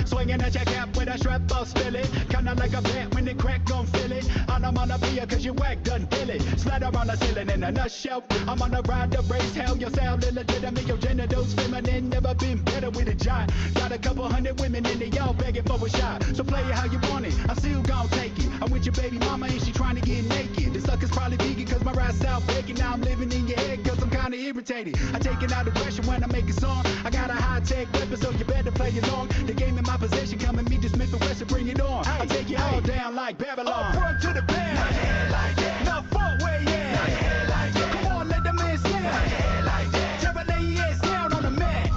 Swinging at your cap with a strap ball spill it. Kinda like a bat when the crack gon' feel it. And I'm on a beer cause your whack done feel it. Splatter on the ceiling in a nutshell. I'm on a ride to race hell. Your sound illegitimate, your genitals feminine. Never been better with a giant. Got a couple hundred women in the y'all begging for a shot. So play it how you want it, I still gon' take it. I'm with your baby mama and she trying to get naked. The sucker's probably vegan cause my ride's out baking. Now I'm living in your head cause I'm kinda irritated. I take it out of pressure when I make a song. I got a high-tech weapon so you better play along. The game in my possession, come and meet the Smith and Wesson, bring it on. I take you all down like Babylon. Up front to the back, not head like that. Now fuck where you at, not head like that. Come on, let the man stand, not head like that. Tell lay your ass down on the mat.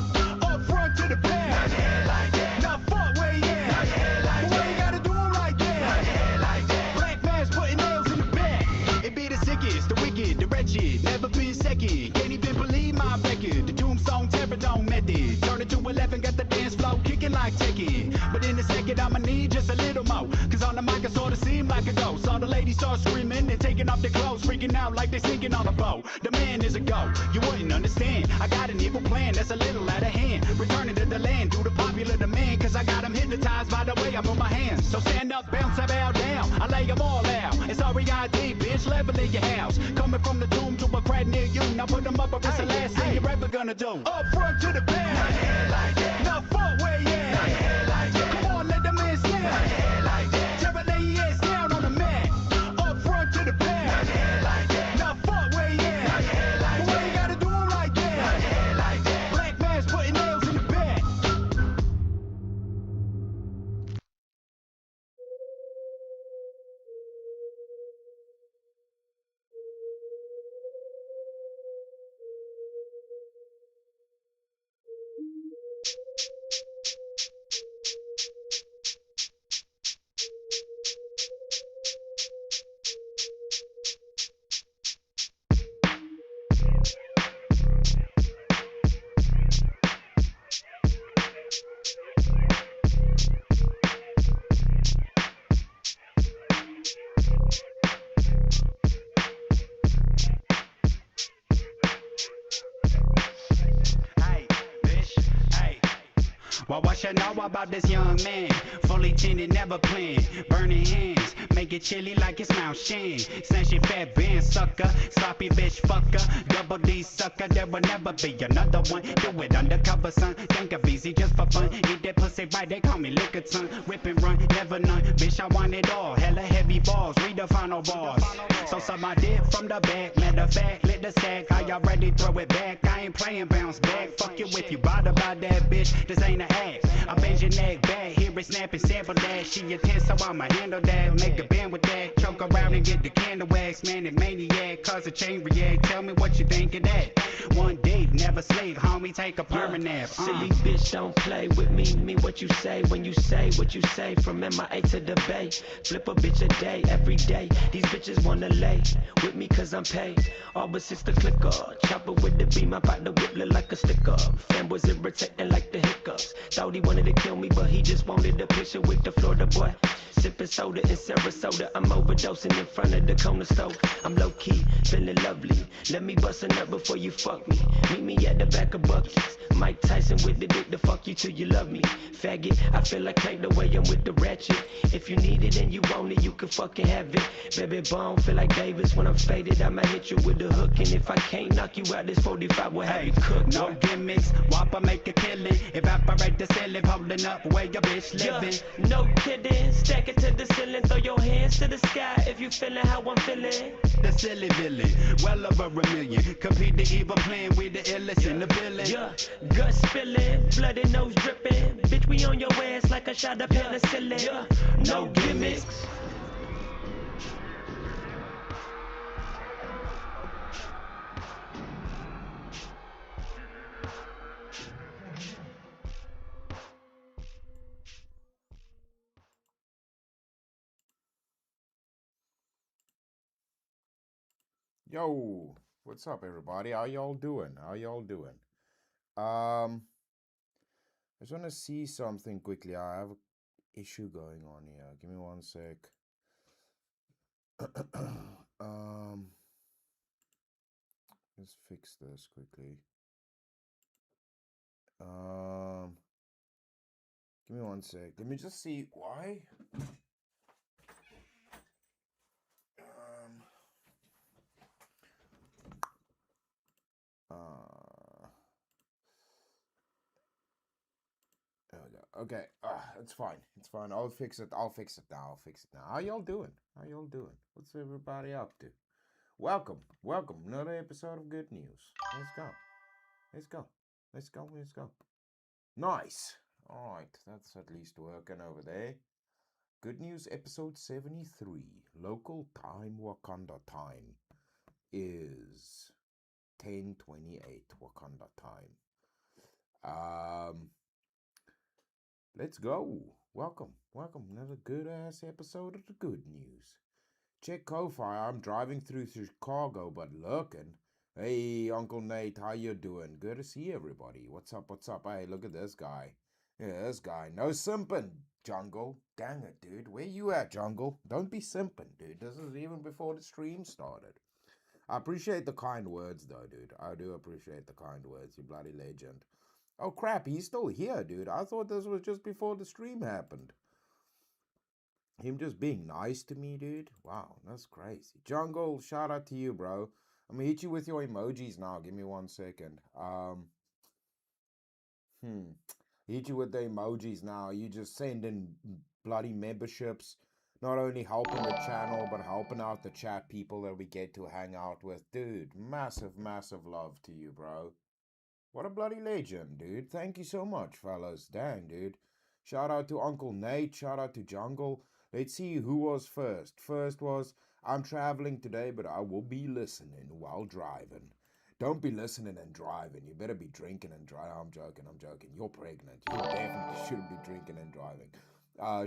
Up front to the back, not head like that. Now fuck where you at, not head like that. Well, you gotta do 'em like that, not head like that. Black mass putting nails in the back. It be the sickest, the wicked, the wretched. Never been second, can't even believe my record. The tombstone terror method. Turn it to 11, got the dance flow kicking like Tekken. But in a second I'ma need just a little more. Cause on the mic I sorta seem like a ghost. All the ladies start screaming and taking off their clothes, freaking out like they sinking on a boat. The man is a go, you wouldn't understand. I got an evil plan that's a little out of hand. Returning to the land due to popular demand. Cause I got them hypnotized by the way I move my hands. So stand up, bounce, I bow down. I lay them all out. It's R.E.I.D. bitch, level in your house. Coming from the tomb to a crack near you. Now put them up or it's the last thing you're ever gonna do. Up front to the back, not head like that. Now fuck where you at, not head like that. Come on, let the man stand, not head like that. Tell lay your ass down on the mat. Up front to the back, not head like that. Now fuck where you at, not head like that. Well, you gotta do 'em like that, not head like that. Black mass putting nails in the back. Well, what you know about this young man? Fully tinted, never playing. Burning hands, make it chilly like it's Mount Shan. Snatch your fat band, sucker. Sloppy bitch, fucker. Double D, sucker. There will never be another one. Do it undercover, son. Think of easy just for fun. Eat that pussy right, they call me liquor ton. Rip and run, never none. Bitch, I want it all. Hella heavy balls, read the final bars. So suck my dick from the back. Matter of fact, lit the stack. I already throw it back. I ain't playing bounce back. Fuck you if you bought about that bitch. This ain't a act. I bend your neck back, hear it snapping, sample that. She a 10, so I'ma handle that. Make a band with that. Choke around and get the candle wax. Man, it maniac, cause a chain react. Tell me what you think of that. One day, never sleep, homie, take a permanent nap. Silly bitch, don't play with me. Mean what you say when you say what you say. From MIA to the Bay. Flip a bitch a day, every day. These bitches wanna lay with me cause I'm paid. All but sister clicker. Chopper with the beam, I pop the whip, look like a sticker. Fan was irritating like the hiccups. Thought he wanted to kill me, but he just wanted a picture with the Florida boy. Sipping soda in Sarasota, I'm overdosing in front of the corner stove. I'm low-key, feeling lovely. Let me bust a nut before you fuck me. Meet me at the back of buckets. Mike Tyson with the dick to fuck you till you love me. Faggot, I feel like Tank the way I'm with the ratchet. If you need it and you want it, you can fucking have it. Baby bone, feel like Davis when I'm faded. I might hit you with the hook, and if I can't knock you out, this 45 will have you cooked. No gimmicks, Whopper make a killing. Evaporate the ceiling, holding up where your bitch living. Yeah, no kidding, stack it to the ceiling, throw your hands to the sky if you feeling how I'm feeling. The silly villain, well over a million. Compete the evil playing with the illest in the building. Yeah, gut spilling, bloody nose dripping. Bitch, we on your ass like a shot of penicillin. Yeah, no gimmicks. Yo, what's up, everybody? How y'all doing? I just want to see something quickly. I have an issue going on here. Give me one sec. Let's fix this quickly. Give me one sec. Let me just see why. There we go. Okay, it's fine. I'll fix it now. How y'all doing? What's everybody up to? Welcome. Another episode of Good News. Let's go. Nice. All right, that's at least working over there. Good News episode 73. Local time, Wakanda time is 10:28 Wakanda time. Let's go. Welcome. Another good ass episode of the Good News. Check Ko-Fi. I'm driving through Chicago, but looking. Hey, Uncle Nate, how you doing? Good to see everybody. What's up? Hey, look at this guy. Yeah, this guy. No simping, Jungle. Dang it, dude. Where you at, Jungle? Don't be simping, dude. This is even before the stream started. I appreciate the kind words, though, dude. I do appreciate the kind words, you bloody legend. Oh, crap, he's still here, dude. I thought this was just before the stream happened. Him just being nice to me, dude. Wow, that's crazy. Jungle, shout out to you, bro. I'm gonna hit you with your emojis now. Give me 1 second. Hit you with the emojis now. You just send in bloody memberships. Not only helping the channel, but helping out the chat people that we get to hang out with. Dude, massive love to you, bro. What a bloody legend, dude. Thank you so much, fellas. Dang, dude. Shout out to Uncle Nate. Shout out to Jungle. Let's see who was first. First was, I'm traveling today, but I will be listening while driving. Don't be listening and driving. You better be drinking and driving. I'm joking. You're pregnant. You definitely shouldn't be drinking and driving.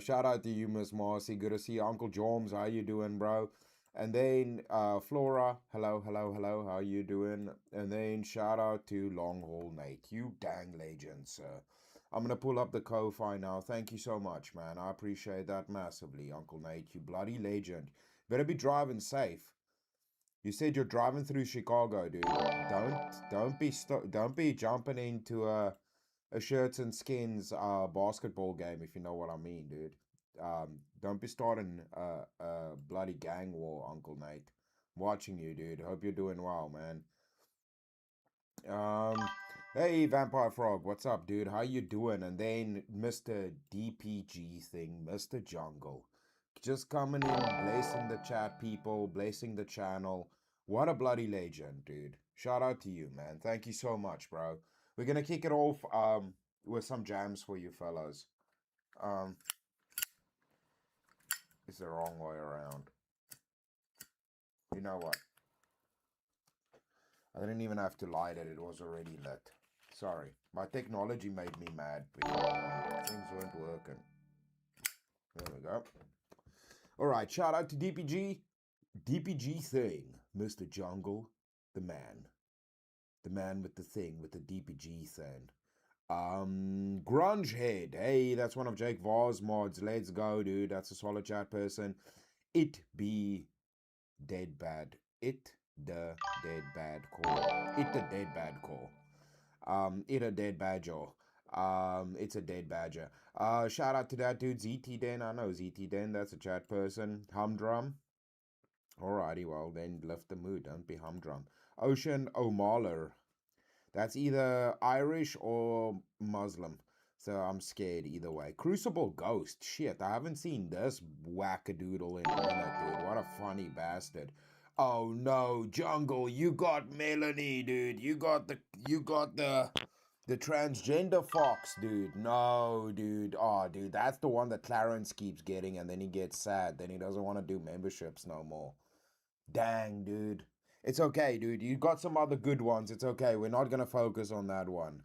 Shout out to you, Miss Marcy. Good to see you. Uncle Jorms, how you doing, bro? And then Flora, hello, how you doing? And then shout out to Long Haul Nate. You dang legend, sir. I'm going to pull up the Ko-Fi now. Thank you so much, man. I appreciate that massively, Uncle Nate. You bloody legend. Better be driving safe. You said you're driving through Chicago, dude. Don't be jumping into a shirts and skins basketball game, if you know what I mean, dude. Don't be starting a bloody gang war, Uncle Nate. I'm watching you, dude. Hope you're doing well, man. Hey, Vampire Frog, what's up, dude? How you doing? And then Mr. DPG thing, Mr. Jungle. Just coming in, blessing the chat people, blessing the channel. What a bloody legend, dude. Shout out to you, man. Thank you so much, bro. We're gonna kick it off with some jams for you fellas. It's the wrong way around. You know what? I didn't even have to light it. It was already lit. Sorry. My technology made me mad because things weren't working. There we go. Alright, shout out to DPG. DPG thing. Mr. Jungle. The man. The man with the thing, with the DPG thing. Grunge Head. Hey, that's one of Jake Vars mods. Let's go, dude. That's a solid chat person. It be dead bad. It the dead bad call. It a dead badger. It's a dead badger. Shout out to that dude, ZT Den. I know ZT Den, that's a chat person. Humdrum. Alrighty, well then lift the mood. Don't be humdrum. Ocean O'Marler. That's either Irish or Muslim. So I'm scared either way. Crucible Ghost. Shit, I haven't seen this wackadoodle in a minute, dude. What a funny bastard. Oh no, Jungle, you got Melanie, dude. You got the transgender fox, dude. No, dude. Oh, dude, that's the one that Clarence keeps getting, and then he gets sad. Then he doesn't want to do memberships no more. Dang, dude. It's okay, dude. You got some other good ones. It's okay. We're not gonna focus on that one.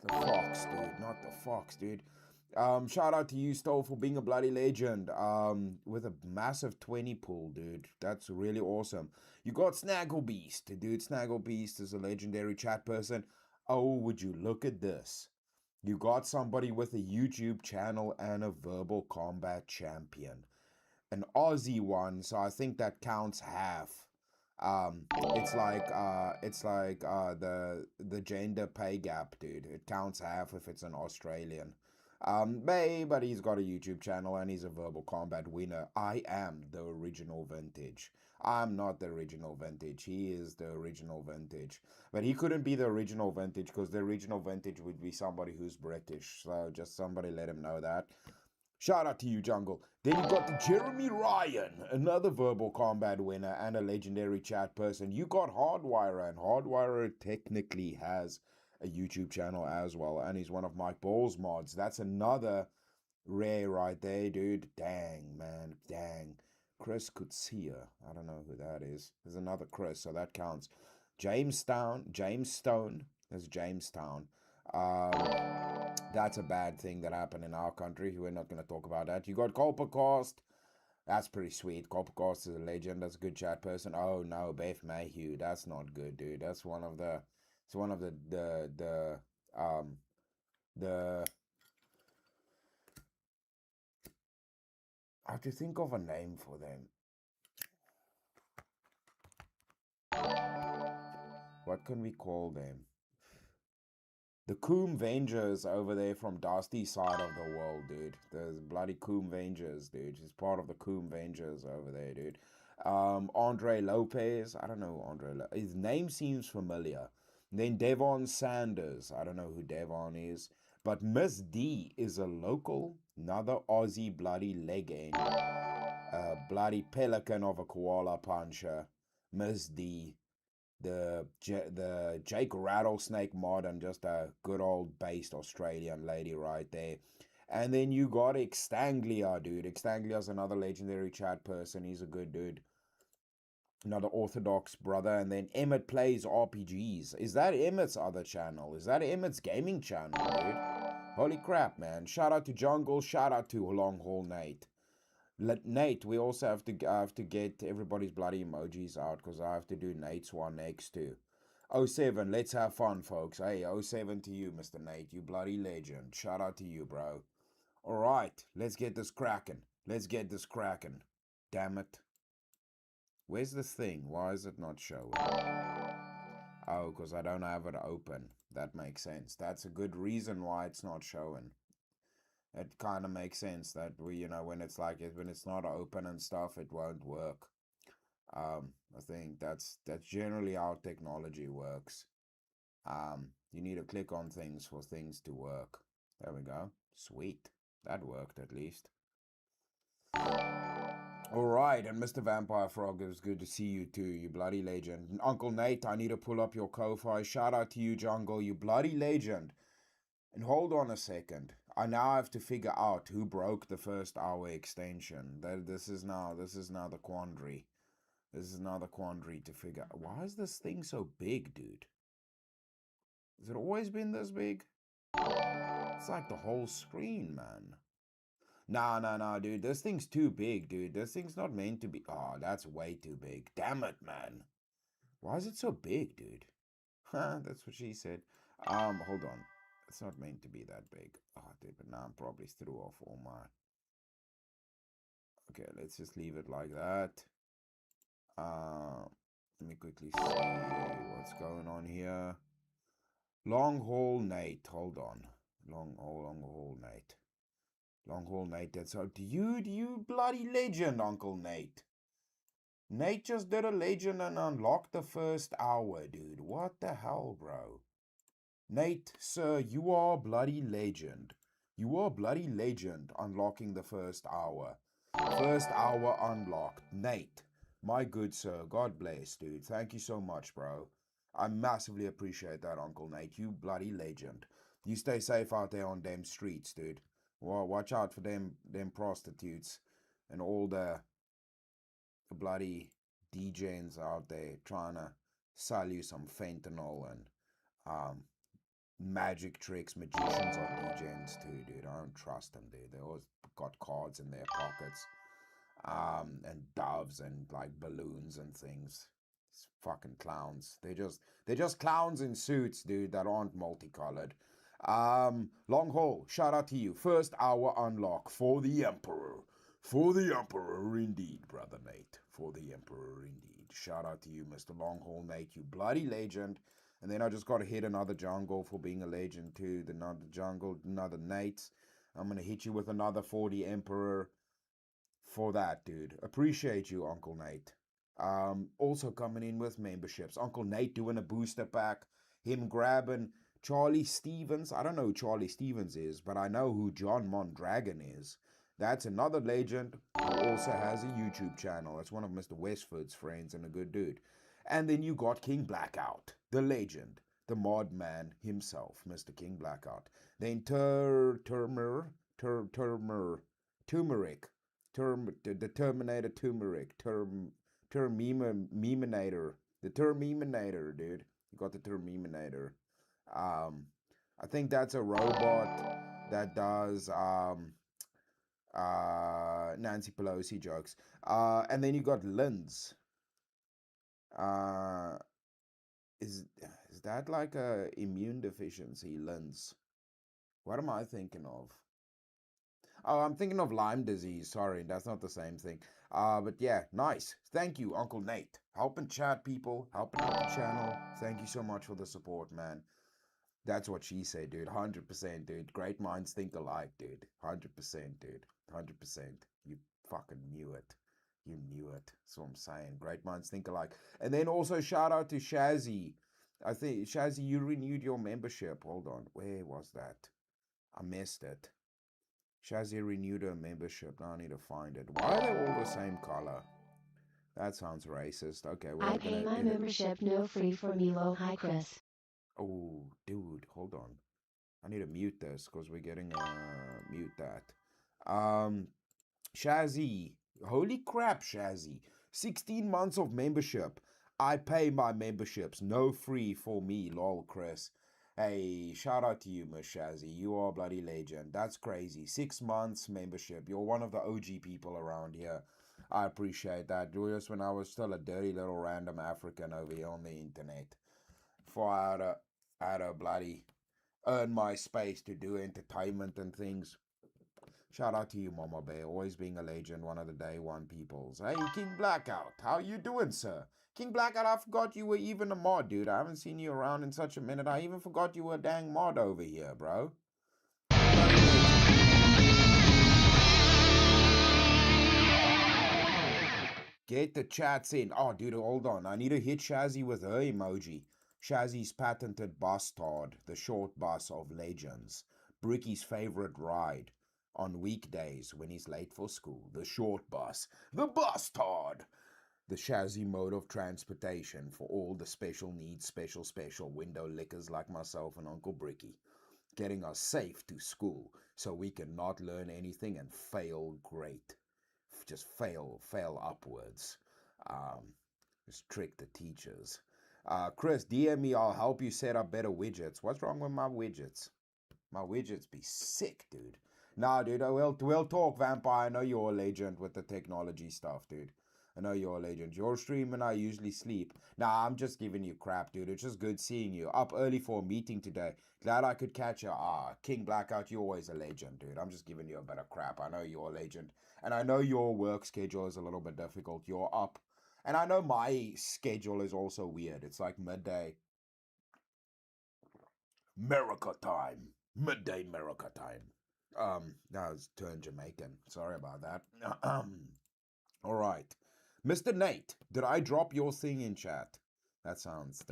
The fox, dude. Not the fox, dude. Shout out to you, Stoll, for being a bloody legend. With a massive 20 pull, dude. That's really awesome. You got Snagglebeast, dude. Snagglebeast is a legendary chat person. Oh, would you look at this? You got somebody with a YouTube channel and a verbal combat champion. An Aussie one, so I think that counts half. It's like the gender pay gap, dude. It counts half if it's an Australian. But he's got a YouTube channel and he's a verbal combat winner. I am the original vintage. I'm not the original vintage. He is the original vintage. But he couldn't be the original vintage because the original vintage would be somebody who's British. So just somebody let him know that. Shout out to you, Jungle. Then you got the Jeremy Ryan, another verbal combat winner and a legendary chat person. You got Hardwire, and Hardwire technically has a YouTube channel as well, and he's one of Mike Ball's mods. That's another rare right there, dude. Dang, man, dang. Chris Kutsia. I don't know who that is. There's another Chris, so that counts. James Stone. There's Jamestown. That's a bad thing that happened in our country. We're not going to talk about that. You got Coppercast. That's pretty sweet. Coppercast is a legend. That's a good chat person. Oh no, Beth Mayhew. That's not good, dude. That's one of the. It's one of the. I have to think of a name for them. What can we call them? The Coom Vengers over there from Dusty's side of the world, dude. There's bloody Coom Vengers, dude. He's part of the Coom Vengers over there, dude. Andre Lopez. I don't know Andre. His name seems familiar. Then Devon Sanders. I don't know who Devon is. But Miss D is a local, another Aussie bloody legend. Bloody pelican of a koala puncher. Miss D. The Jake Rattlesnake mod and just a good old based Australian lady right there. And then you got Extanglia, dude. Extanglia's another legendary chat person. He's a good dude. Another Orthodox brother. And then Emmett Plays RPGs. Is that Emmett's other channel? Is that Emmett's gaming channel, dude? Holy crap, man. Shout out to Jungle. Shout out to Long Haul Nate. Nate, we also have to get everybody's bloody emojis out because I have to do Nate's one next too. 07, let's have fun, folks. Hey, 07 to you, Mr. Nate, you bloody legend. Shout out to you, bro. All right, let's get this cracking. Damn it. Where's this thing? Why is it not showing? Oh, because I don't have it open. That makes sense. That's a good reason why it's not showing. It kind of makes sense that when it's like it, when it's not open and stuff, it won't work. I think that's generally how technology works. You need to click on things for things to work. There we go. Sweet. That worked at least. Alright, and Mr. Vampire Frog, it was good to see you too, you bloody legend. And Uncle Nate, I need to pull up your Ko-Fi. Shout out to you, Jungle, you bloody legend. And hold on a second. I now have to figure out who broke the first hour extension. This is now the quandary. This is now the quandary to figure out. Why is this thing so big, dude? Has it always been this big? It's like the whole screen, man. Nah, dude. This thing's too big, dude. This thing's not meant to be. Oh, that's way too big. Damn it, man. Why is it so big, dude? That's what she said. Hold on. It's not meant to be that big. Oh, dude, but now I'm probably threw off all my... Okay, let's just leave it like that. Let me quickly see what's going on here? Long haul Nate. Hold on. Long haul Nate. Long haul Nate. That's how. You bloody legend, Uncle Nate. Nate just did a legend and unlocked the first hour, dude. What the hell, bro? Nate, sir, you are bloody legend. You are bloody legend unlocking the first hour. First hour unlocked. Nate, my good sir, God bless, dude. Thank you so much, bro. I massively appreciate that, Uncle Nate. You bloody legend. You stay safe out there on them streets, dude. Well, watch out for them prostitutes and all the bloody DJs out there trying to sell you some fentanyl and magic tricks. Magicians are DJs too, dude. I don't trust them, dude. They always got cards in their pockets, and doves and like balloons and things. It's fucking clowns. They're just clowns in suits, dude, that aren't multicolored. Long haul, shout out to you. First hour unlock for the Emperor. For the Emperor indeed, brother Nate. For the Emperor indeed. Shout out to you, Mr. Long Haul Nate, you bloody legend. And then I just got to hit another jungle for being a legend too. Another jungle, another Nate. I'm going to hit you with another 40 Emperor for that, dude. Appreciate you, Uncle Nate. Also coming in with memberships. Uncle Nate doing a booster pack. Him grabbing Charlie Stevens. I don't know who Charlie Stevens is, but I know who John Mondragon is. That's another legend who also has a YouTube channel. It's one of Mr. Westford's friends and a good dude. And then you got King Blackout, the legend, the mod man himself, Mr. King Blackout. Then the Terminator Turmeric, Terminator, the Terminator, dude. You got the Terminator. I think that's a robot that does Nancy Pelosi jokes. And then you got Linz. Is that like a immune deficiency, Linz? What am I thinking of? Oh, I'm thinking of Lyme disease. Sorry, that's not the same thing. But yeah, nice. Thank you, Uncle Nate. Helping chat people, helping out the channel. Thank you so much for the support, man. That's what she said, dude. 100%, dude. Great minds think alike, dude. 100%, dude. 100%. You fucking knew it. You knew it. That's what I'm saying. Great minds think alike. And then also shout out to Shazzy. I think, Shazzy, you renewed your membership. Hold on. Where was that? I missed it. Shazzy renewed her membership. Now I need to find it. Why are they all the same color? That sounds racist. Okay, well, I pay my membership no free for Milo. Hi, Chris. Oh, dude, hold on. I need to mute this because we're getting mute that. Shazzy. Holy crap, Shazzy. 16 months of membership. I pay my memberships. No free for me, lol, Chris. Hey, shout out to you, Miss Shazzy. You are a bloody legend. That's crazy. 6 months membership. You're one of the OG people around here. I appreciate that. Just when I was still a dirty little random African over here on the internet. Before I had to bloody earn my space to do entertainment and things. Shout out to you, Mama Bear. Always being a legend, one of the day one peoples. Hey, King Blackout. How you doing, sir? King Blackout, I forgot you were even a mod, dude. I haven't seen you around in such a minute. I even forgot you were a dang mod over here, bro. Get the chats in. Oh, dude, hold on. I need to hit Shazzy with her emoji. Shazzy's patented bastard, the short bus of legends. Bricky's favorite ride on weekdays when he's late for school. The short bus. The bastard. The Shazzy mode of transportation for all the special needs, special window lickers like myself and Uncle Bricky. Getting us safe to school so we can not learn anything and fail great. Just fail upwards. Just trick the teachers. Chris, DM me, I'll help you set up better widgets. What's wrong with my widgets? My widgets be sick, dude. Nah, dude, we'll talk, Vampire. I know you're a legend with the technology stuff, dude. I know you're a legend. Your stream and I usually sleep. Nah, I'm just giving you crap, dude. It's just good seeing you. Up early for a meeting today. Glad I could catch you. King Blackout, you're always a legend, dude. I'm just giving you a bit of crap. I know you're a legend. And I know your work schedule is a little bit difficult. You're up And I know my schedule is also weird. It's like midday America time. Midday America time. That was turned Jamaican. Sorry about that. All right. Mr. Nate, did I drop your thing in chat? That sounds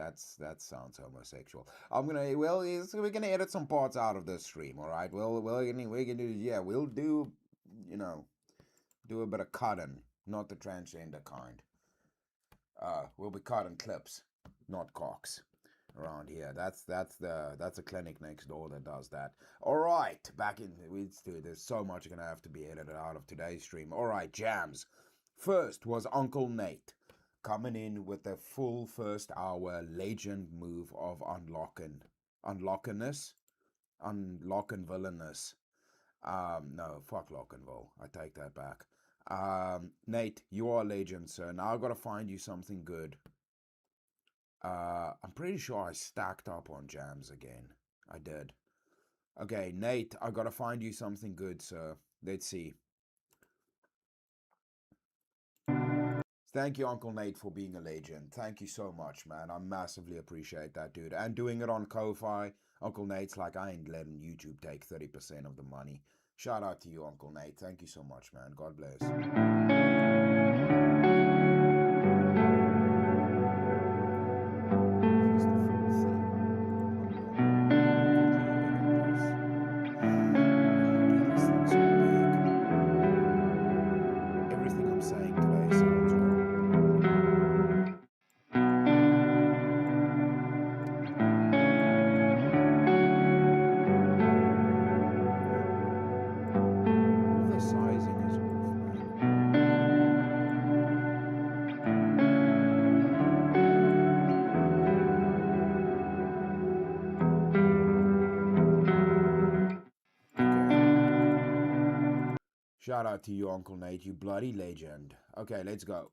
homosexual. We're gonna edit some parts out of this stream, all right? We're gonna do, you know, do a bit of cutting, not the transgender kind. We'll be cutting clips, not cocks, around here. That's a clinic next door that does that. All right, there's so much gonna have to be edited out of today's stream. All right, jams. First was Uncle Nate coming in with the full first hour legend move of unlocking villainous. No, fuck Lockenville. I take that back. Nate, you are a legend, sir. Now I gotta find you something good. I'm pretty sure I stacked up on jams again. I did. Okay, Nate, I gotta find you something good, sir. Let's see. Thank you, Uncle Nate, for being a legend. Thank you so much, man. I massively appreciate that, dude. And doing it on Ko-Fi. Uncle Nate's like, I ain't letting YouTube take 30% of the money. Shout out to you, Uncle Nate. Thank you so much, man. God bless. Everything I'm saying today sounds wrong. All the sizing is off, man. Okay. Shout out to you, Uncle Nate, you bloody legend. Okay, let's go.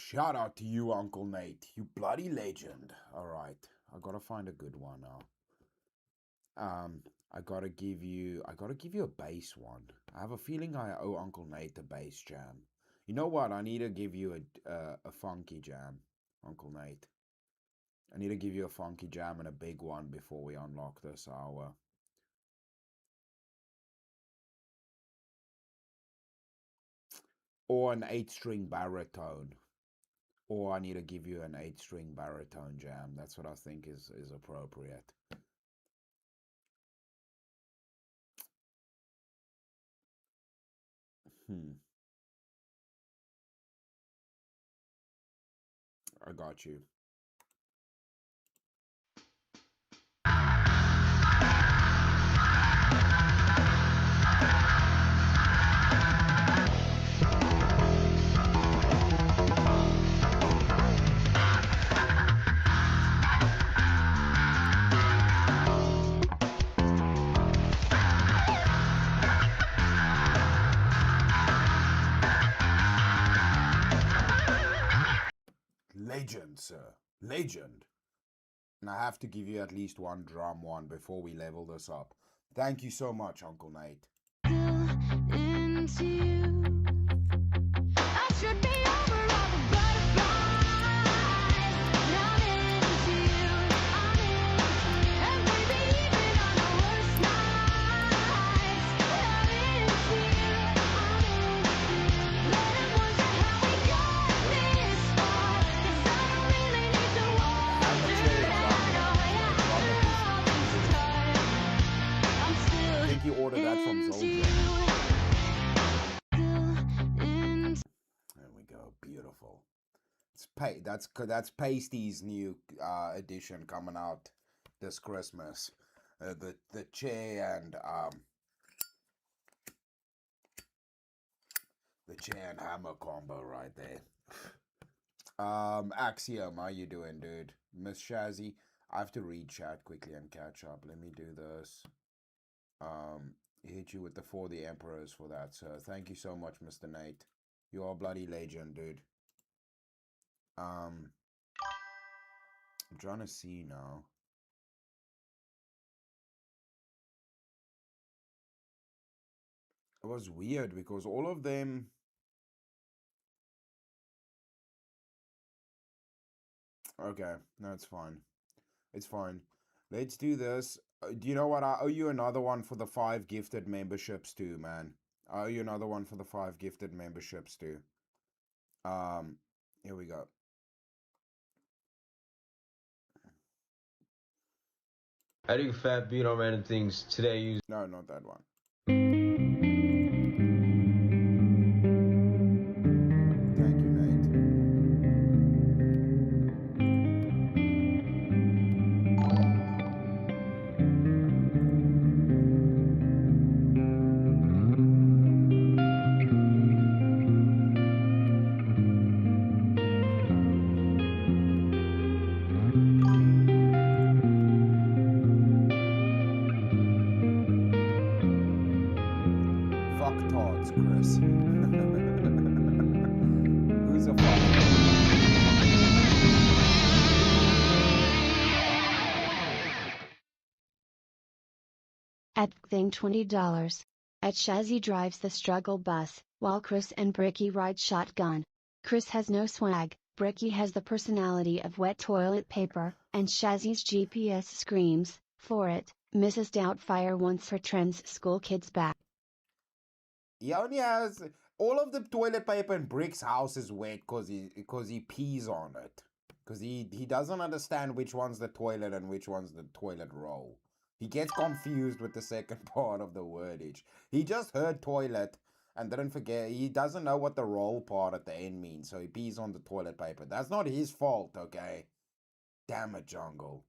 Shout out to you, Uncle Nate, you bloody legend. All right, I gotta find a good one now. I gotta give you a bass one. I have a feeling I owe Uncle Nate a bass jam. You know what? I need to give you a funky jam, Uncle Nate. I need to give you a funky jam and a big one before we unlock this hour. Or an 8-string baritone. Or I need to give you an 8-string baritone jam. That's what I think is appropriate. I got you. Legend, sir. Legend. And I have to give you at least one drum one before we level this up. Thank you so much, Uncle Nate. Into you. I should be over all the butterflies. Not into you. I'm into you. And maybe even on the worst nights. Not into you. I'm into you. Let him wonder how we got this far. 'Cause I don't really need to wonder. I think you ordered that from Zoltan. There we go. Beautiful. That's Pasty's new edition coming out this Christmas. The chair and the chair and hammer combo right there. Axiom, how you doing, dude? Miss Shazzy, I have to read chat quickly and catch up. Let me do this. Hit you with the For the Emperors for that, sir. Thank you so much, Mr. Nate. You are a bloody legend, dude. I'm trying to see now. It was weird because all of them. Okay, no, it's fine. It's fine. Let's do this. Do you know what? I owe you another one for the 5 gifted memberships too, man. I owe you another one for the 5 gifted memberships too. Here we go. I do fat beat on random things today. No, not that one. Thank you, Nate. Fucktards, Chris. Who's a fucktard? At thing $20. At Shazzy drives the struggle bus, while Chris and Bricky ride shotgun. Chris has no swag, Bricky has the personality of wet toilet paper, and Shazzy's GPS screams, for it, Mrs. Doubtfire wants her trans school kids back. He only has all of the toilet paper in Brick's house is wet because he pees on it. Because he doesn't understand which one's the toilet and which one's the toilet roll. He gets confused with the second part of the wordage. He just heard toilet and didn't forget. He doesn't know what the roll part at the end means, so he pees on the toilet paper. That's not his fault, okay? Damn it, Jungle.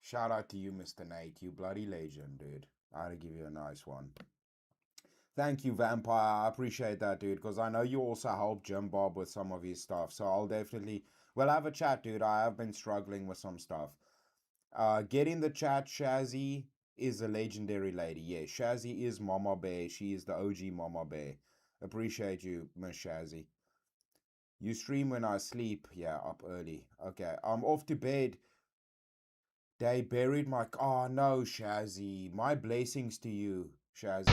Shout out to you, Mr. Nate. You bloody legend, dude. I had to give you a nice one. Thank you, Vampire. I appreciate that, dude, because I know you also helped Jim Bob with some of his stuff. So I'll definitely... We'll have a chat, dude. I have been struggling with some stuff. Get in the chat. Shazzy is a legendary lady. Yeah, Shazzy is Mama Bear. She is the OG Mama Bear. Appreciate you, Miss Shazzy. You stream when I sleep. Yeah, up early. Okay, I'm off to bed. They buried my... Oh, no, Shazzy. My blessings to you, Shazzy.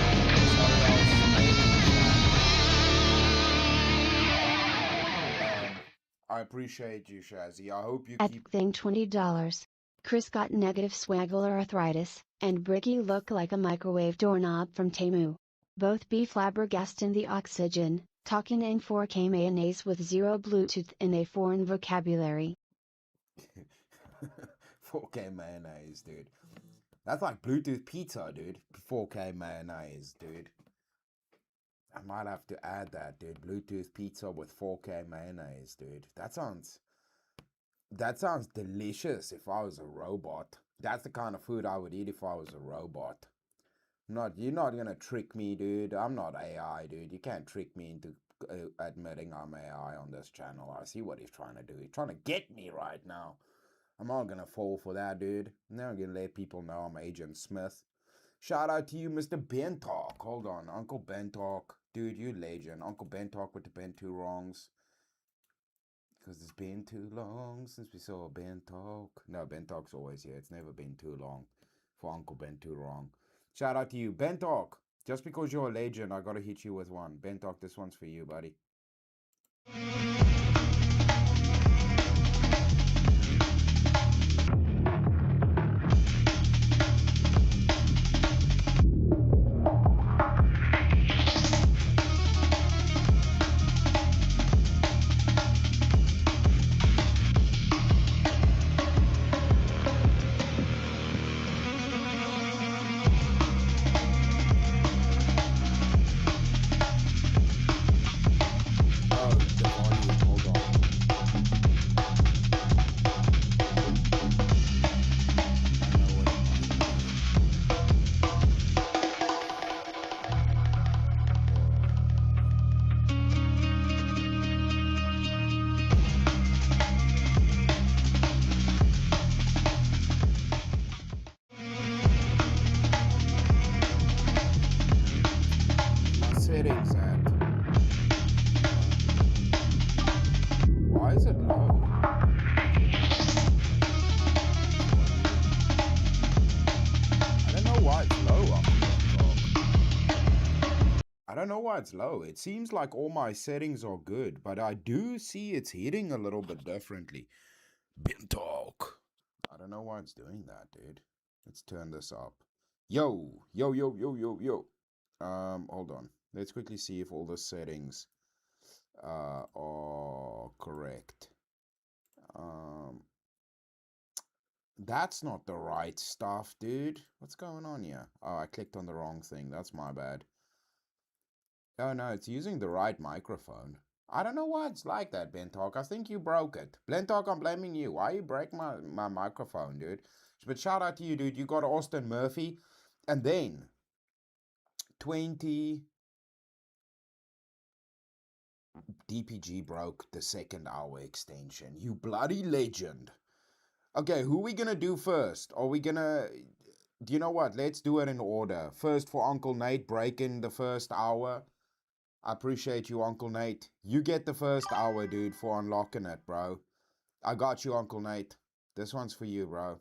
I appreciate you, Shazzy. I hope you At keep... thing $20. Chris got negative swaggle arthritis, and Bricky look like a microwave doorknob from Temu. Both be flabbergasted in the oxygen, talking in 4K mayonnaise with zero Bluetooth in a foreign vocabulary. 4K mayonnaise, dude. That's like Bluetooth pizza, dude. 4K mayonnaise, dude. I might have to add that, dude. Bluetooth pizza with 4K mayonnaise, dude. That sounds delicious if I was a robot. That's the kind of food I would eat if I was a robot. You're not gonna trick me, dude. I'm not AI, dude. You can't trick me into admitting I'm AI on this channel. I see what he's trying to do. He's trying to get me right now. I'm not gonna fall for that, dude. I'm never gonna let people know I'm Agent Smith. Shout out to you, Mr. Bentalk. Hold on, Uncle Bentalk. Dude, you legend. Uncle Bentalk with the Ben 2 wrongs. Because it's been too long since we saw Bentalk. No, Bentalk's always here. It's never been too long for Uncle Ben 2 wrong. Shout out to you, Bentalk. Just because you're a legend, I gotta hit you with one. Bentalk, this one's for you, buddy. I don't know why it's low. It seems like all my settings are good, but I do see it's hitting a little bit differently. Bin talk. I don't know why it's doing that, dude. Let's turn this up. Yo. Hold on. Let's quickly see if all the settings are correct. That's not the right stuff, dude. What's going on here? Oh, I clicked on the wrong thing. That's my bad. Oh, no, it's using the right microphone. I don't know why it's like that, Bentalk. I think you broke it. Bentalk, I'm blaming you. Why you break my microphone, dude? But shout out to you, dude. You got Austin Murphy. And then 20 DPG broke the second hour extension. You bloody legend. Okay, who we gonna do first? Are we gonna... Do you know what? Let's do it in order. First for Uncle Nate breaking the first hour. I appreciate you, Uncle Nate. You get the first hour, dude, for unlocking it, bro. I got you, Uncle Nate. This one's for you, bro.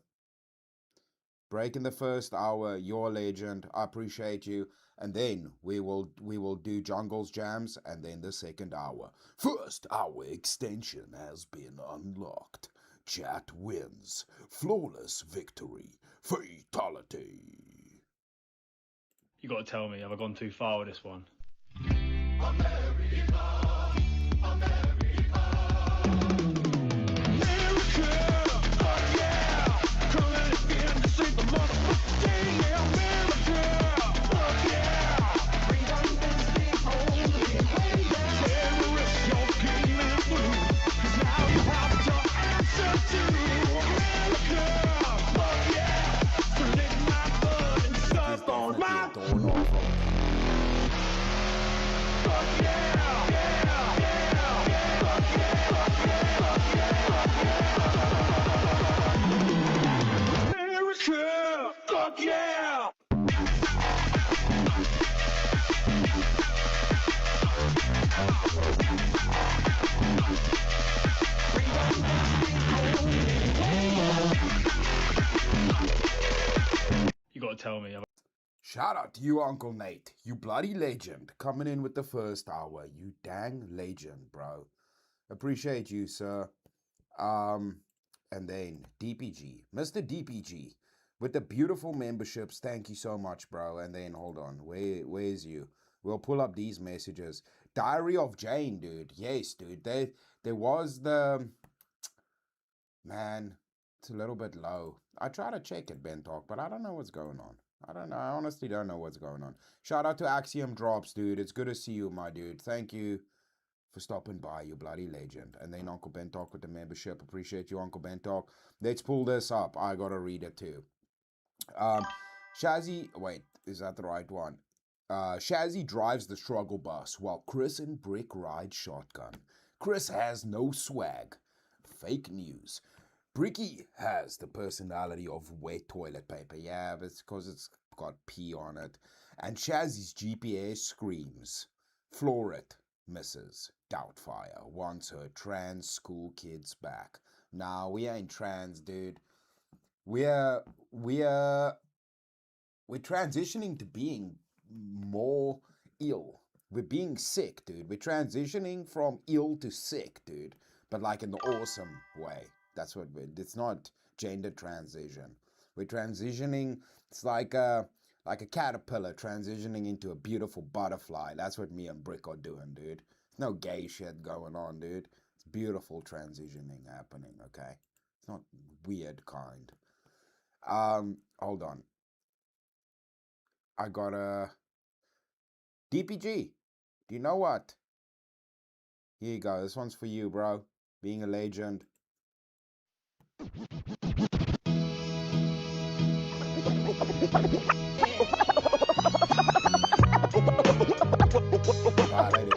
Breaking the first hour, you're a legend. I appreciate you. And then we will do Jungle's Jams, and then the second hour. First hour extension has been unlocked. Chat wins. Flawless victory. Fatality. You gotta tell me, have I gone too far with this one? You gotta tell me. Shout out to you, Uncle Nate. You bloody legend. Coming in with the first hour. You dang legend, bro. Appreciate you, sir. And then DPG. Mr. DPG. With the beautiful memberships. Thank you so much, bro. And then, hold on. Where's you? We'll pull up these messages. Diary of Jane, dude. Yes, dude. There was the... Man, it's a little bit low. I try to check it, Bentalk, but I don't know what's going on. I don't know. I honestly don't know what's going on. Shout out to Axiom Drops, dude. It's good to see you, my dude. Thank you for stopping by, you bloody legend. And then Uncle Bentalk with the membership. Appreciate you, Uncle Bentalk. Let's pull this up. I gotta read it too. Shazzy, wait, is that the right one? Shazzy drives the struggle bus while Chris and Brick ride shotgun. Chris has no swag. Fake news. Bricky has the personality of wet toilet paper. Yeah, but it's because it's got pee on it. And Shazzy's GPS screams. Floor it, Mrs. Doubtfire wants her trans school kids back. Nah, we ain't trans, dude. We're transitioning to being more ill. We're being sick, dude. We're transitioning from ill to sick, dude. But like in the awesome way. That's what it's not gender transition. We're transitioning. It's like a caterpillar transitioning into a beautiful butterfly. That's what me and Brick are doing, dude. There's no gay shit going on, dude. It's beautiful transitioning happening, okay? It's not weird kind. Hold on. I got a DPG. Do you know what? Here you go. This one's for you, bro. Being a legend.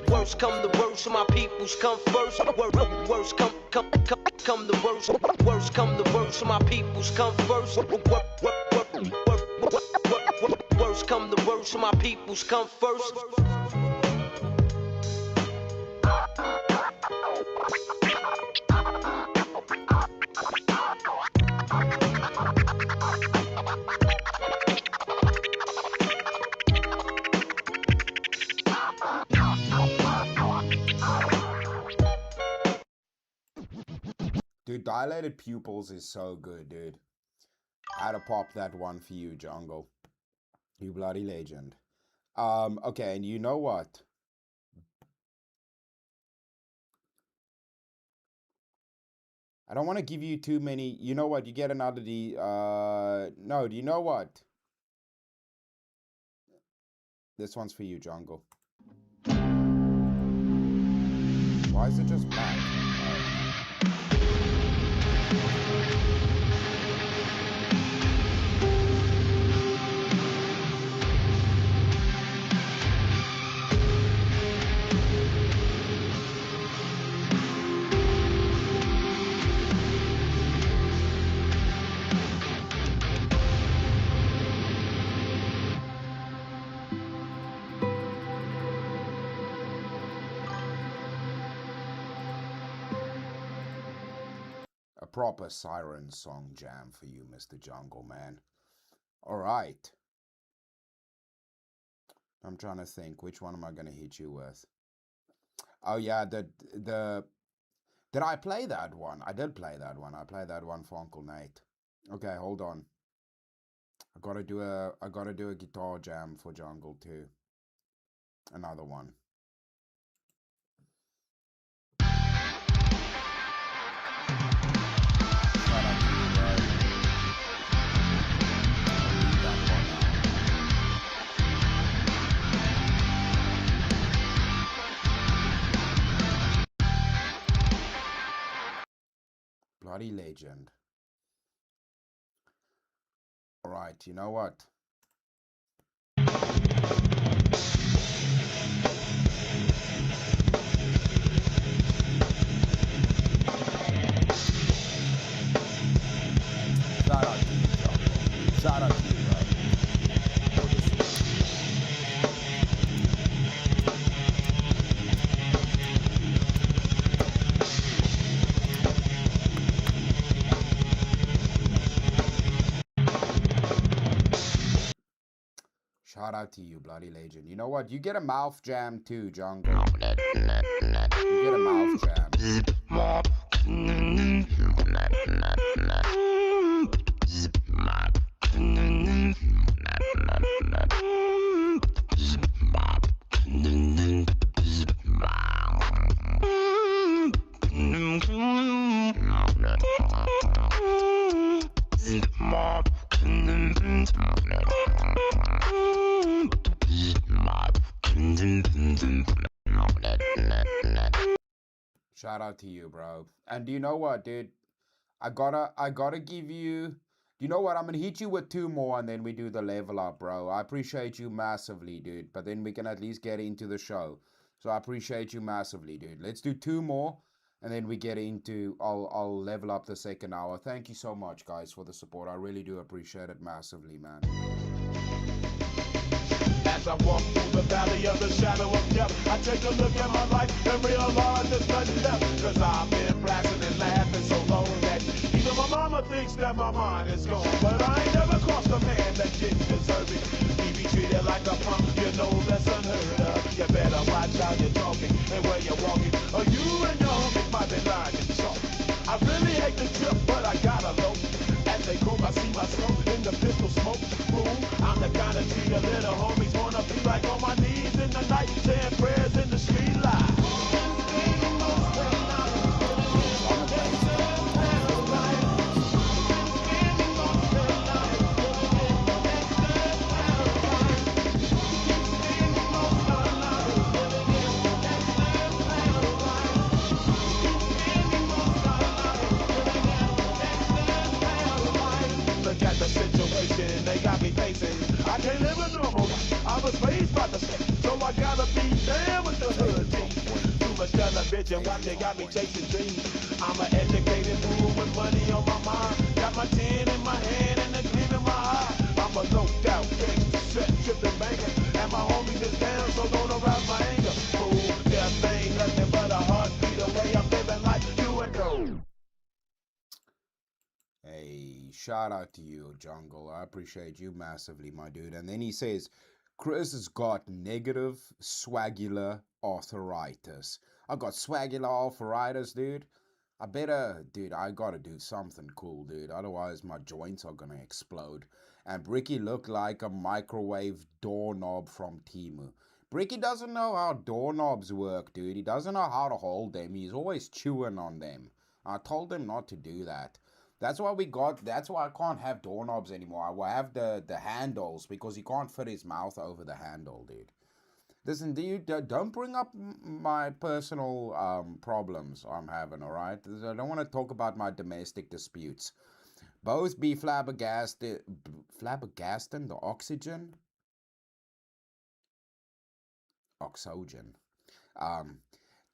Worst come the worst, my peoples come first. Worst come the worst. Worst come the worst, my peoples come first. Worst come the worst, my peoples come first. dilated pupils is so good, dude. I had to pop that one for you, Jungle. You bloody legend. Okay, and you know what? I don't want to give you too many. You know what? You get another no, do you know what? This one's for you, Jungle. Why is it just black? A proper siren song jam for you, Mr. Jungle, man. All right. I'm trying to think, which one am I going to hit you with? Oh yeah, did I play that one? I did play that one. I played that one for Uncle Nate. Okay, hold on. I gotta do a guitar jam for Jungle too. Another one. Bloody legend. All right, you know what? Shout out to you, Jungle. Shout out to you, bro. Shout out to you, bloody legend. You know what? You get a mouth jam too, Jungle. You get a mouth jam. Shout out to you, bro. And you know what, dude? I gotta give you. You know what? I'm gonna hit you with two more, and then we do the level up, bro. I appreciate you massively, dude. But then we can at least get into the show. So I appreciate you massively, dude. Let's do two more, and then we get into. I'll level up the second hour. Thank you so much, guys, for the support. I really do appreciate it massively, man. As I walk through the valley of the shadow of death, I take a look at my life and realize there's nothing left. Cause I've been blasting and laughing so long that even my mama thinks that my mind is gone. But I ain't never crossed a man that didn't deserve it. He be treated like a punk, you know that's unheard of. You better watch how you're talking and where you're walking, or you and your homies might be lying and chalk. I really hate the trip, but I gotta know. As they cook, I see myself in the pistol smoke. Boom, I'm the kind of G the little homies wanna be like, on my knees in the night, saying prayers in the street light. Look at the situation they got me facing. I can't live a normal life. I was raised by the state, so I gotta be there with the hood team. Too much television, watch they got me chasing dreams. I'm an educated fool with money on my mind. Got my tin in my hand and a gleam in my eye. I'm a low-out gangster, set tripping banker, and my homies is down, so don't arouse my anger. Fool, death ain't nothing but a heartbeat away. I'm living life, you and go. Hey, shout out to you, Jungle. I appreciate you massively, my dude. And then he says, Chris has got negative swagular arthritis. I got swagular arthritis, dude. I better, dude, I gotta do something cool, dude. Otherwise, my joints are gonna explode. And Bricky looked like a microwave doorknob from Temu. Bricky doesn't know how doorknobs work, dude. He doesn't know how to hold them. He's always chewing on them. I told him not to do that. That's why I can't have doorknobs anymore. I will have the handles because he can't fit his mouth over the handle, dude. Listen, don't bring up my personal problems I'm having, all right? I don't want to talk about my domestic disputes. Both be flabbergasted, the oxygen? Oxygen.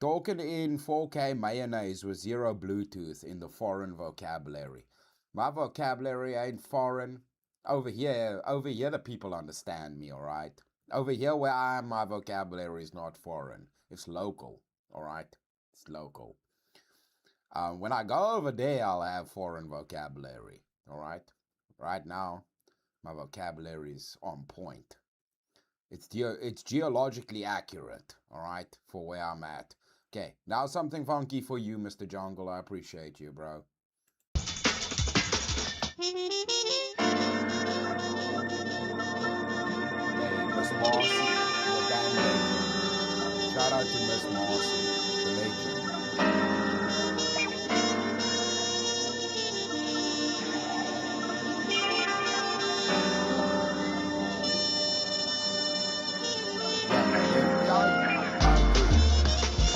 Talking in 4K mayonnaise with zero Bluetooth in the foreign vocabulary. My vocabulary ain't foreign. Over here the people understand me, all right? Over here where I am, my vocabulary is not foreign. It's local, all right? It's local. When I go over there, I'll have foreign vocabulary, all right? Right now, my vocabulary is on point. It's geologically accurate, all right, for where I'm at. Okay, now something funky for you, Mr. Jungle. I appreciate you, bro. Miss Marcy, the damn legend. Shout out to Miss Marcy, the legend.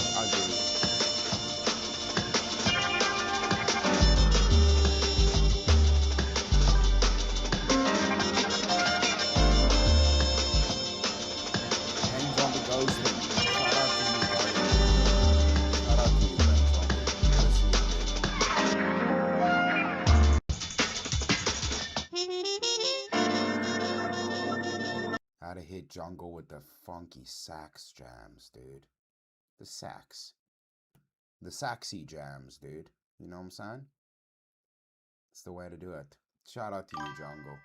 I agree. Hands on the ghosting. Shout out to you, buddy. Shout out to you, How to hit jungle with the funky sax jams, dude. The sax. The saxy jams, dude. You know what I'm saying? It's the way to do it. Shout out to you, jungle.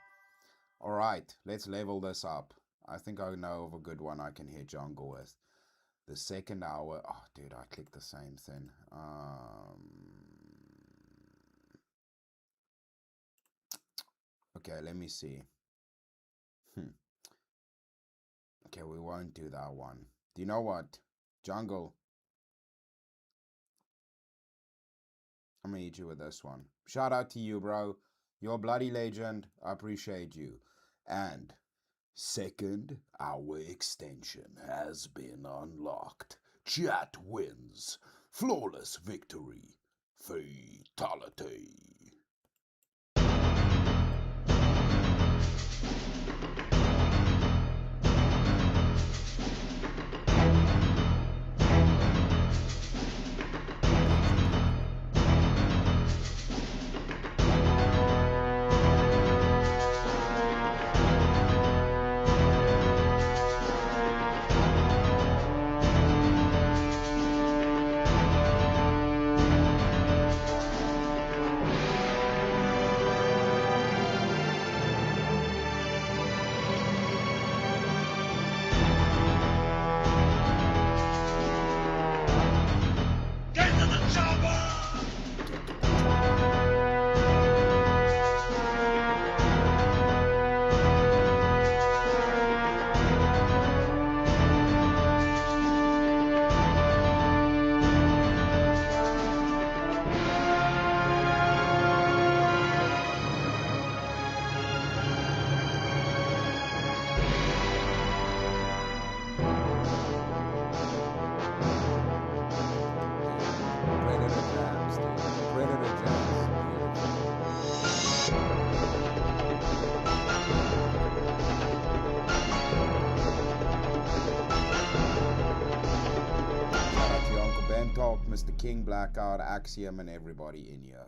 Alright, let's level this up. I think I know of a good one I can hit jungle with. The second hour. Oh, dude, I clicked the same thing. Okay, let me see. Okay, we won't do that one. Do you know what? Jungle. I'm gonna hit you with this one. Shout out to you, bro. You're a bloody legend. I appreciate you. And second hour extension has been unlocked. Chat wins. Flawless victory. Fatality. Mr. King, Blackout, Axiom, and everybody in here.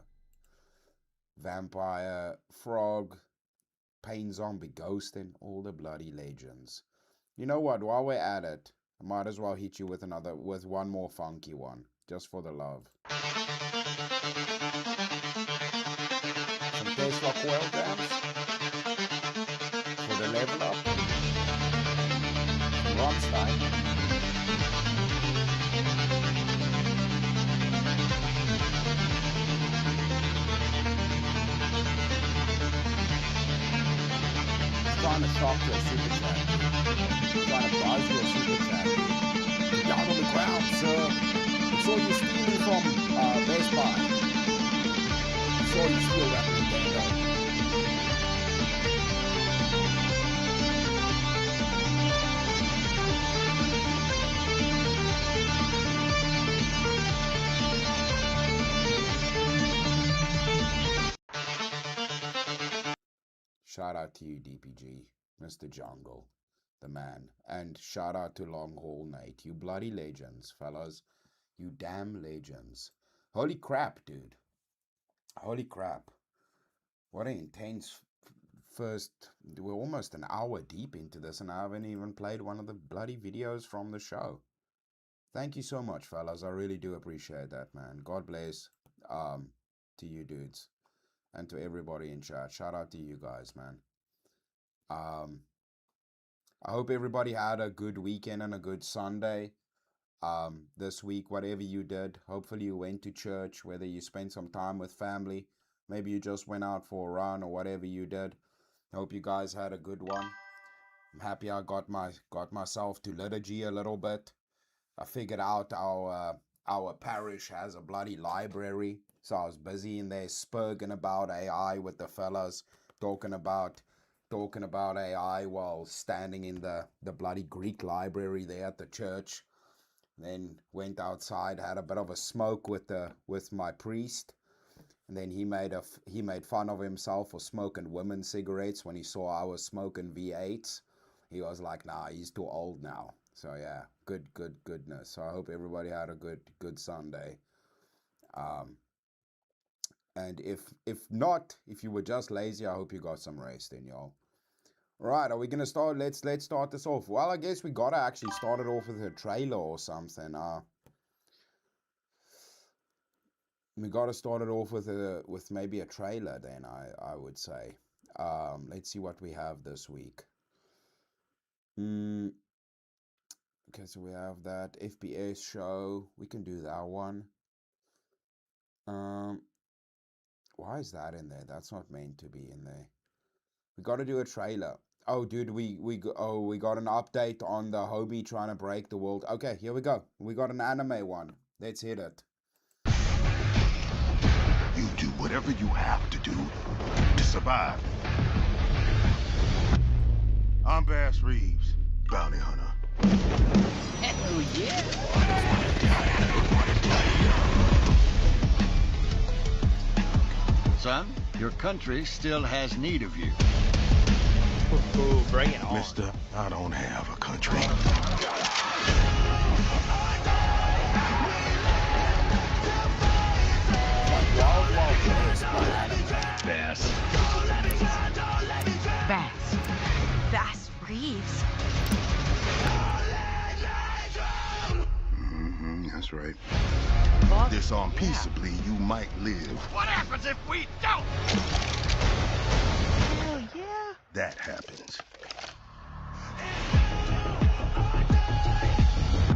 Vampire, Frog, Pain Zombie, Ghosting, all the bloody legends. You know what? While we're at it, I might as well hit you with one more funky one, just for the love. Some Tesla coil jams for the level up. Ronstein. talk your super chat, dude. Trying to buzz your super chat, dude. You're down on the ground, sir. I saw you stealing from Best Buy. I saw you steal that Nintendo. Shout out to you, DPG, Mr. Jungle, the man. And shout out to Long Haul Nate. You bloody legends, fellas. You damn legends. Holy crap, dude. Holy crap. What an intense first. We're almost an hour deep into this, and I haven't even played one of the bloody videos from the show. Thank you so much, fellas. I really do appreciate that, man. God bless to you dudes. And to everybody in chat. Shout out to you guys, man. I hope everybody had a good weekend and a good Sunday this week, whatever you did. Hopefully you went to church, whether you spent some time with family, maybe you just went out for a run or whatever you did. I hope you guys had a good one. I'm happy I got myself to liturgy a little bit. I figured out our parish has a bloody library. So I was busy in there spurging about AI with the fellas, talking about AI while standing in the bloody Greek library there at the church. Then went outside, had a bit of a smoke with my priest, and then he made fun of himself for smoking women's cigarettes when he saw I was smoking V8s. He was like, "Nah, he's too old now." So yeah, goodness. So I hope everybody had a good Sunday. And if not, if you were just lazy, I hope you got some rest in, y'all. Right, are we gonna start? Let's start this off. Well, I guess we gotta actually start it off with a trailer or something. We gotta start it off with maybe a trailer then, I would say. Let's see what we have this week. Okay, so we have that FPS show. We can do that one. Why is that in there? That's not meant to be in there. We got to do a trailer. Oh, dude, we got an update on the Hobie trying to break the world. Okay, here we go. We got an anime one. Let's hit it. You do whatever you have to do to survive. I'm Bass Reeves, bounty hunter. Hell yeah! Son, your country still has need of you. Ooh, bring it on. Mister, I don't have a country. Bass Reeves. That's right. Fuck Disarm peaceably, you might live. What happens if we don't? Hell yeah. That happens.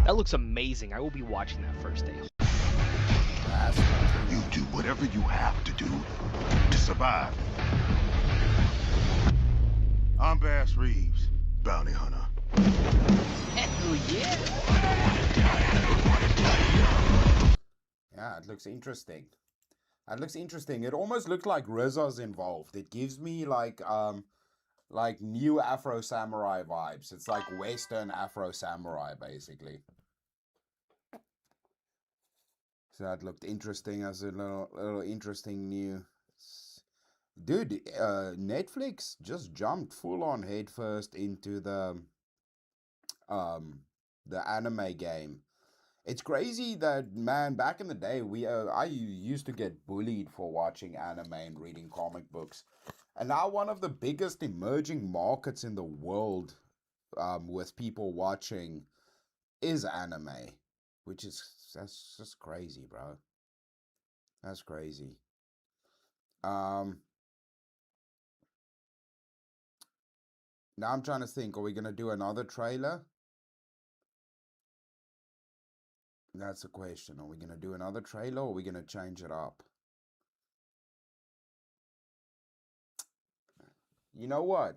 That looks amazing. I will be watching that first day. You do whatever you have to do to survive. I'm Bass Reeves, bounty hunter. Hell yeah! Yeah, it looks interesting. It almost looks like RZA's involved. It gives me like new Afro Samurai vibes. It's like Western Afro Samurai, basically. So that looked interesting as a little interesting new. Dude, Netflix just jumped full on headfirst into the anime game. It's crazy that, man, back in the day, I used to get bullied for watching anime and reading comic books. And now one of the biggest emerging markets in the world with people watching is anime, that's just crazy, bro. That's crazy. Now I'm trying to think, are we going to do another trailer? That's the question. Are we going to do another trailer or are we going to change it up? You know what?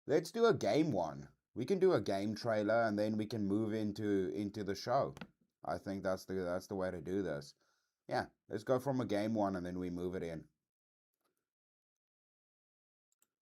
Let's do a game one. We can do a game trailer and then we can move into the show. I think that's the way to do this. Yeah, let's go from a game one and then we move it in.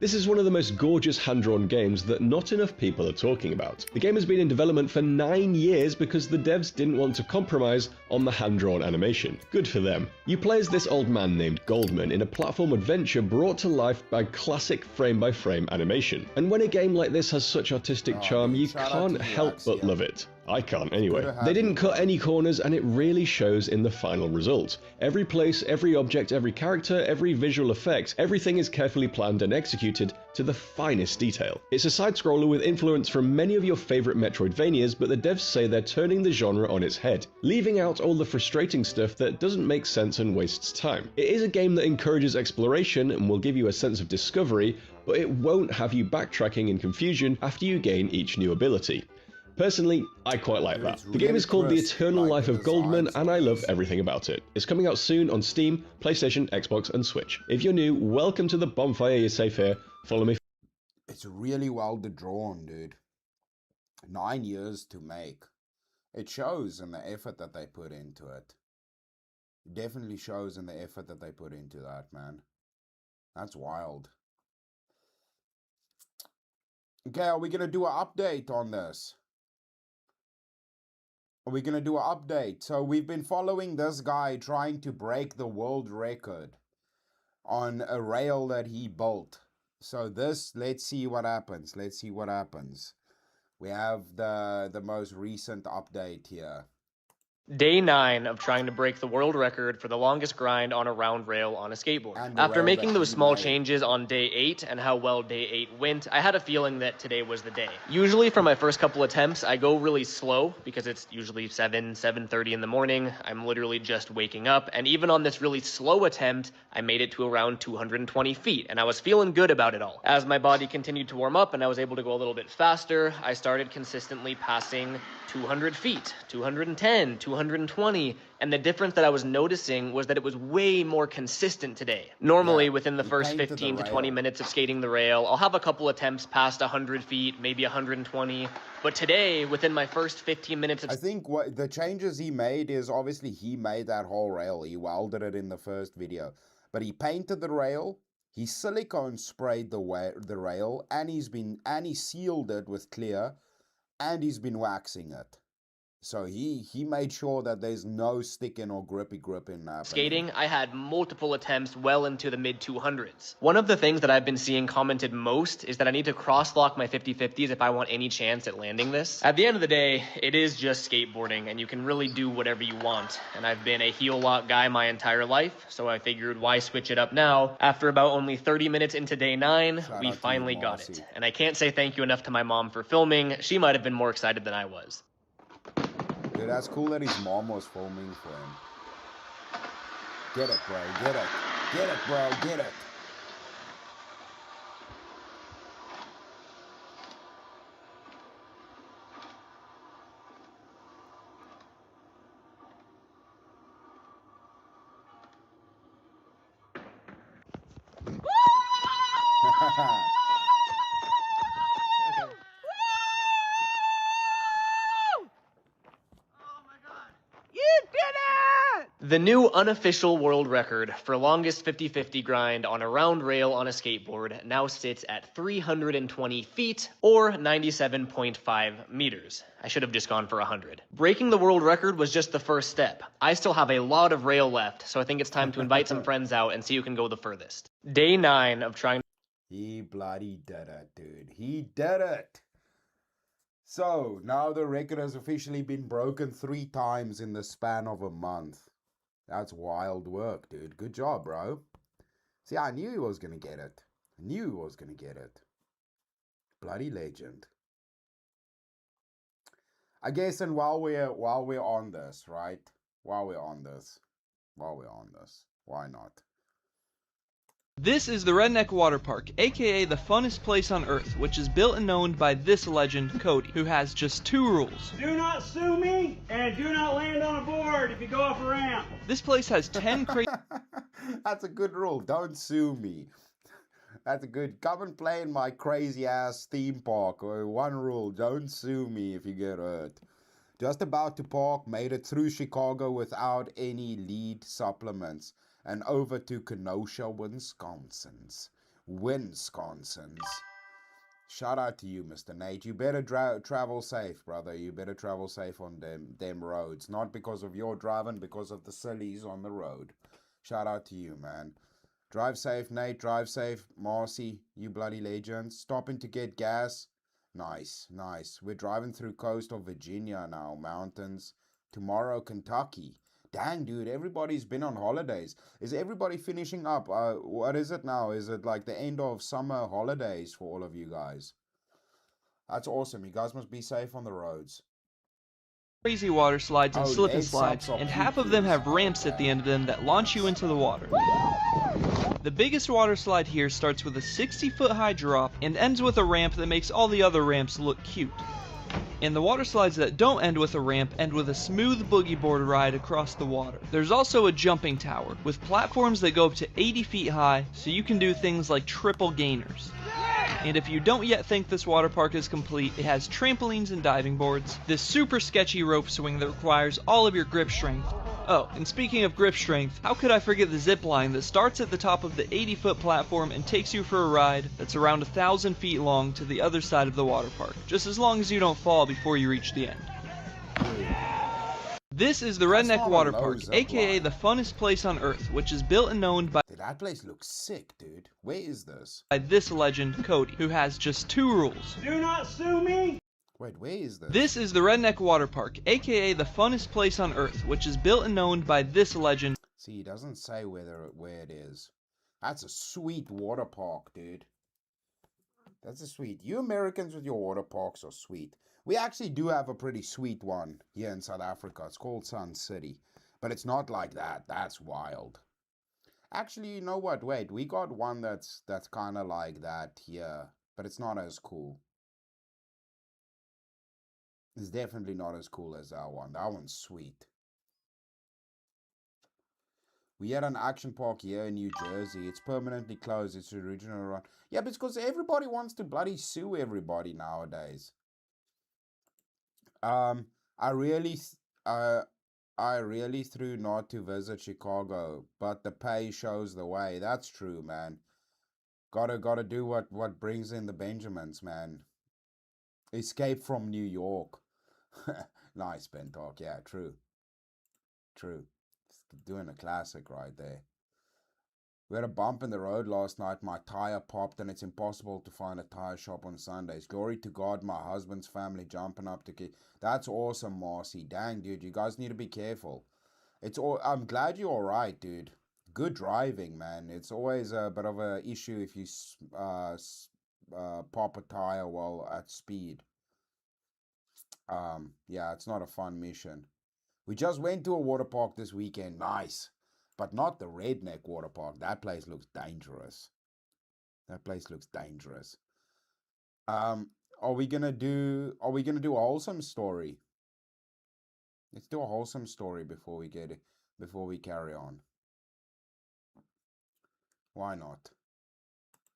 This is one of the most gorgeous hand-drawn games that not enough people are talking about. The game has been in development for 9 years because the devs didn't want to compromise on the hand-drawn animation. Good for them. You play as this old man named Goldman in a platform adventure brought to life by classic frame-by-frame animation. And when a game like this has such artistic charm, you can't help but love it. I can't anyway. They didn't cut any corners and it really shows in the final result. Every place, every object, every character, every visual effect, everything is carefully planned and executed to the finest detail. It's a side-scroller with influence from many of your favourite Metroidvanias, but the devs say they're turning the genre on its head, leaving out all the frustrating stuff that doesn't make sense and wastes time. It is a game that encourages exploration and will give you a sense of discovery, but it won't have you backtracking in confusion after you gain each new ability. Personally, I quite like that. The game is called The Eternal Life of Goldman, and I love everything about it. It's coming out soon on Steam, PlayStation, Xbox, and Switch. If you're new, welcome to the bonfire, you're safe here. Follow me. It's really well drawn, dude. 9 years to make. It shows in the effort that they put into it. It definitely shows in the effort that they put into that, man. That's wild. Okay, are we going to do an update on this? Are we going to do an update? So we've been following this guy trying to break the world record on a rail that he built. So this, let's see what happens. Let's see what happens. We have the most recent update here. Day 9 of trying to break the world record for the longest grind on a round rail on a skateboard. After making those small changes on day 8 and how well day 8 went, I had a feeling that today was the day. Usually for my first couple attempts, I go really slow because it's usually 7:30 in the morning. I'm literally just waking up, and even on this really slow attempt, I made it to around 220 feet, and I was feeling good about it all. As my body continued to warm up and I was able to go a little bit faster, I started consistently passing 200 feet, 210, 220, and the difference that I was noticing was that it was way more consistent today. Normally, within the first 15 to 20 minutes of skating the rail, I'll have a couple attempts past 100 feet, maybe 120, but today, within my first 15 minutes of... I think what the changes he made is, obviously he made that whole rail, he welded it in the first video, but he painted the rail, he silicone sprayed the rail, and he sealed it with clear, and he's been waxing it. So he made sure that there's no sticking or gripping happening. Skating, I had multiple attempts well into the mid-200s. One of the things that I've been seeing commented most is that I need to cross-lock my 50-50s if I want any chance at landing this. At the end of the day, it is just skateboarding, and you can really do whatever you want. And I've been a heel lock guy my entire life, so I figured why switch it up now? After about only 30 minutes into day 9, we finally got it. And I can't say thank you enough to my mom for filming. She might have been more excited than I was. Dude, that's cool that his mom was filming for him. Get it, bro. Get it. Get it, bro. Get it. The new unofficial world record for longest 50-50 grind on a round rail on a skateboard now sits at 320 feet or 97.5 meters. I should have just gone for 100. Breaking the world record was just the first step. I still have a lot of rail left, so I think it's time to invite some friends out and see who can go the furthest. Day 9 of trying... He bloody did it, dude. He did it. So, now the record has officially been broken 3 times in the span of a month. That's wild work, dude. Good job, bro. See, I knew he was going to get it. I knew he was going to get it. Bloody legend. I guess, and while we're on this, right? While we're on this. Why not? This is the Redneck Water Park, aka the funnest place on Earth, which is built and owned by this legend, Cody, who has just 2 rules. Do not sue me, and do not land on a board if you go off a ramp. This place has 10 crazy... That's a good rule. Don't sue me. That's good. Come and play in my crazy ass theme park. One rule, don't sue me if you get hurt. Just about to park, made it through Chicago without any lead supplements. And over to Kenosha, Wisconsin's. Shout out to you, Mr. Nate. You better travel safe, brother. You better travel safe on them roads. Not because of your driving, because of the sillies on the road. Shout out to you, man. Drive safe, Nate. Drive safe. Marcy, you bloody legends. Stopping to get gas. Nice, nice. We're driving through coastal Virginia now. Mountains. Tomorrow, Kentucky. Dang, dude, everybody's been on holidays. Is everybody finishing up? What is it now? Is it like the end of summer holidays for all of you guys? That's awesome. You guys must be safe on the roads. Crazy water slides and slip and slides, and half of them have ramps at the end of them that launch you into the water. The biggest water slide here starts with a 60-foot high drop and ends with a ramp that makes all the other ramps look cute. And the water slides that don't end with a ramp end with a smooth boogie board ride across the water. There's also a jumping tower, with platforms that go up to 80 feet high, so you can do things like triple gainers. And if you don't yet think this water park is complete, it has trampolines and diving boards, this super sketchy rope swing that requires all of your grip strength. Oh, and speaking of grip strength, how could I forget the zip line that starts at the top of the 80-foot platform and takes you for a ride that's around 1,000 feet long to the other side of the water park, just as long as you don't fall before you reach the end. This is the Redneck Water Park, aka the funnest place on Earth, which is built and owned by... That place looks sick, dude. Where is this? ...by this legend, Cody, who has just 2 rules. Do not sue me! Wait, where is this? This is the Redneck Water Park, aka the funnest place on Earth, which is built and owned by this legend. See, it doesn't say where it is. That's a sweet water park, dude. That's a sweet. You Americans with your water parks are sweet. We actually do have a pretty sweet one here in South Africa. It's called Sun City. But it's not like that. That's wild. Actually, you know what? Wait, we got one that's kind of like that here. But it's not as cool. It's definitely not as cool as that one. That one's sweet. We had an action park here in New Jersey. It's permanently closed. It's original run. Yeah, but it's because everybody wants to bloody sue everybody nowadays. I really threw not to visit Chicago, but the pay shows the way. That's true, man. Gotta do what brings in the Benjamins, man. Escape from New York. Nice, Ben Talk. Yeah, true. Doing a classic right there. We had a bump in the road last night. My tire popped and it's impossible to find a tire shop on Sundays. Glory to God, my husband's family jumping up to keep. That's awesome, Marcy. Dang, dude, you guys need to be careful. I'm glad you're alright, dude. Good driving, man. It's always a bit of an issue if you pop a tire while at speed. Yeah, it's not a fun mission. We just went to a water park this weekend. Nice. But not the Redneck Water Park. That place looks dangerous. Are we gonna do a wholesome story? Let's do a wholesome story before we carry on. Why not?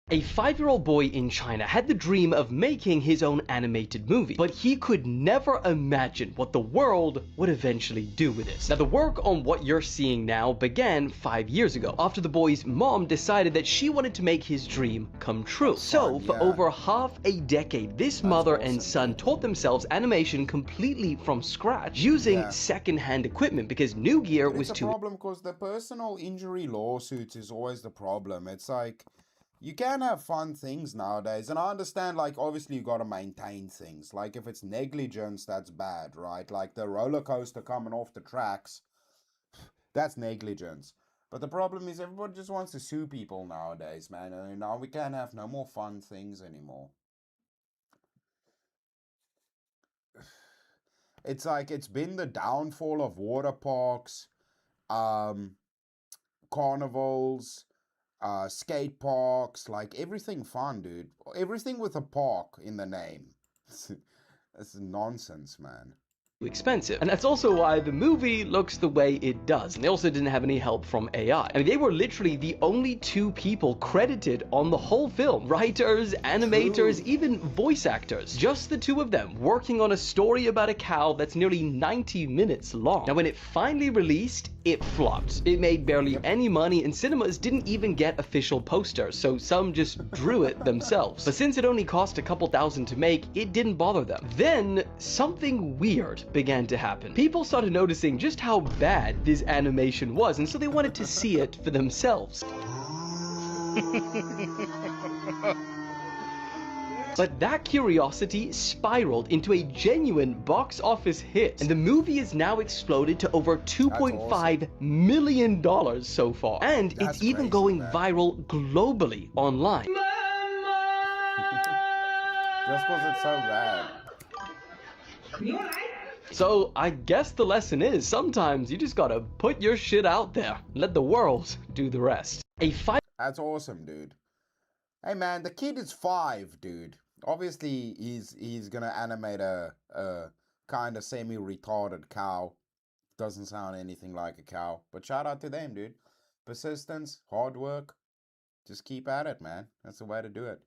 A 5-year-old boy in China had the dream of making his own animated movie, but he could never imagine what the world would eventually do with it. Now, the work on what you're seeing now began 5 years ago, after the boy's mom decided that she wanted to make his dream come true. So, for over half a decade, this mother and son taught themselves animation completely from scratch, using second-hand equipment, because new gear was too... It's a problem because the personal injury lawsuits is always the problem. It's like... You can have fun things nowadays, and I understand, like, obviously you gotta maintain things. Like, if it's negligence, that's bad, right? Like, the roller coaster coming off the tracks, that's negligence. But the problem is everybody just wants to sue people nowadays, man. And now we can't have no more fun things anymore. It's like, it's been the downfall of water parks, carnivals, skate parks, like everything fun, dude. Everything with a park in the name. It's nonsense, man. expensive. And that's also why the movie looks the way it does. And they also didn't have any help from AI. I mean, they were literally the only 2 people credited on the whole film. Writers, animators, even voice actors. Just the 2 of them working on a story about a cow that's nearly 90 minutes long. Now, when it finally released, it flopped. It made barely any money, and cinemas didn't even get official posters, so some just drew it themselves. But since it only cost a couple thousand to make, it didn't bother them. Then, something weird began to happen. People started noticing just how bad this animation was, and so they wanted to see it for themselves. But that curiosity spiraled into a genuine box office hit, and the movie is now exploded to over $2.5 million so far. And it's even going viral globally online. Just because it's so bad. So I guess the lesson is sometimes you just gotta put your shit out there. Let the world do the rest. That's awesome, dude. Hey man, the kid is 5, dude. Obviously he's gonna animate a kind of semi-retarded cow. Doesn't sound anything like a cow. But shout out to them, dude. Persistence, hard work. Just keep at it, man. That's the way to do it.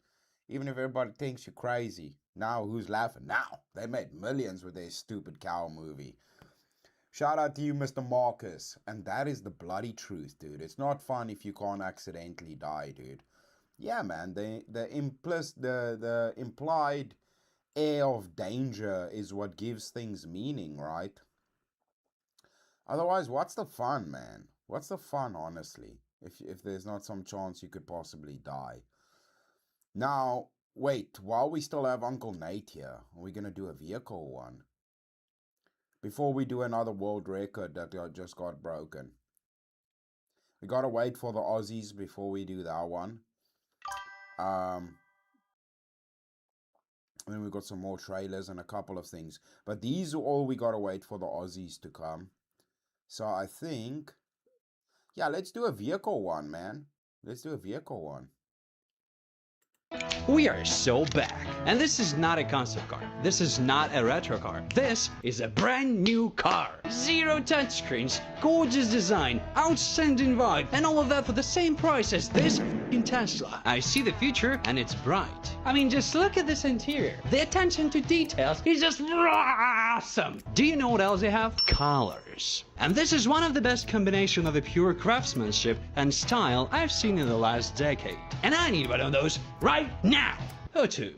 Even if everybody thinks you're crazy. Now, who's laughing? Now, they made millions with their stupid cow movie. Shout out to you, Mr. Marcus. And that is the bloody truth, dude. It's not fun if you can't accidentally die, dude. Yeah, man, the implied air of danger is what gives things meaning, right? Otherwise, what's the fun, man? What's the fun, honestly, if there's not some chance you could possibly die? Now, wait, while we still have Uncle Nate here, are we going to do a vehicle one? Before we do another world record that just got broken. We got to wait for the Aussies before we do that one. And then we've got some more trailers and a couple of things. But these are all we got to wait for the Aussies to come. So I think, yeah, let's do a vehicle one, man. Let's do a vehicle one. We are so back, and this is not a concept car. This is not a retro car. This is a brand new car. 0 touchscreens, gorgeous design, outstanding vibe, and all of that for the same price as this in Tesla. I see the future, and it's bright. I mean, just look at this interior. The attention to details is just awesome. Do you know what else they have? Colors. And this is one of the best combination of a pure craftsmanship and style I've seen in the last decade. And I need one of those right now. Or 2.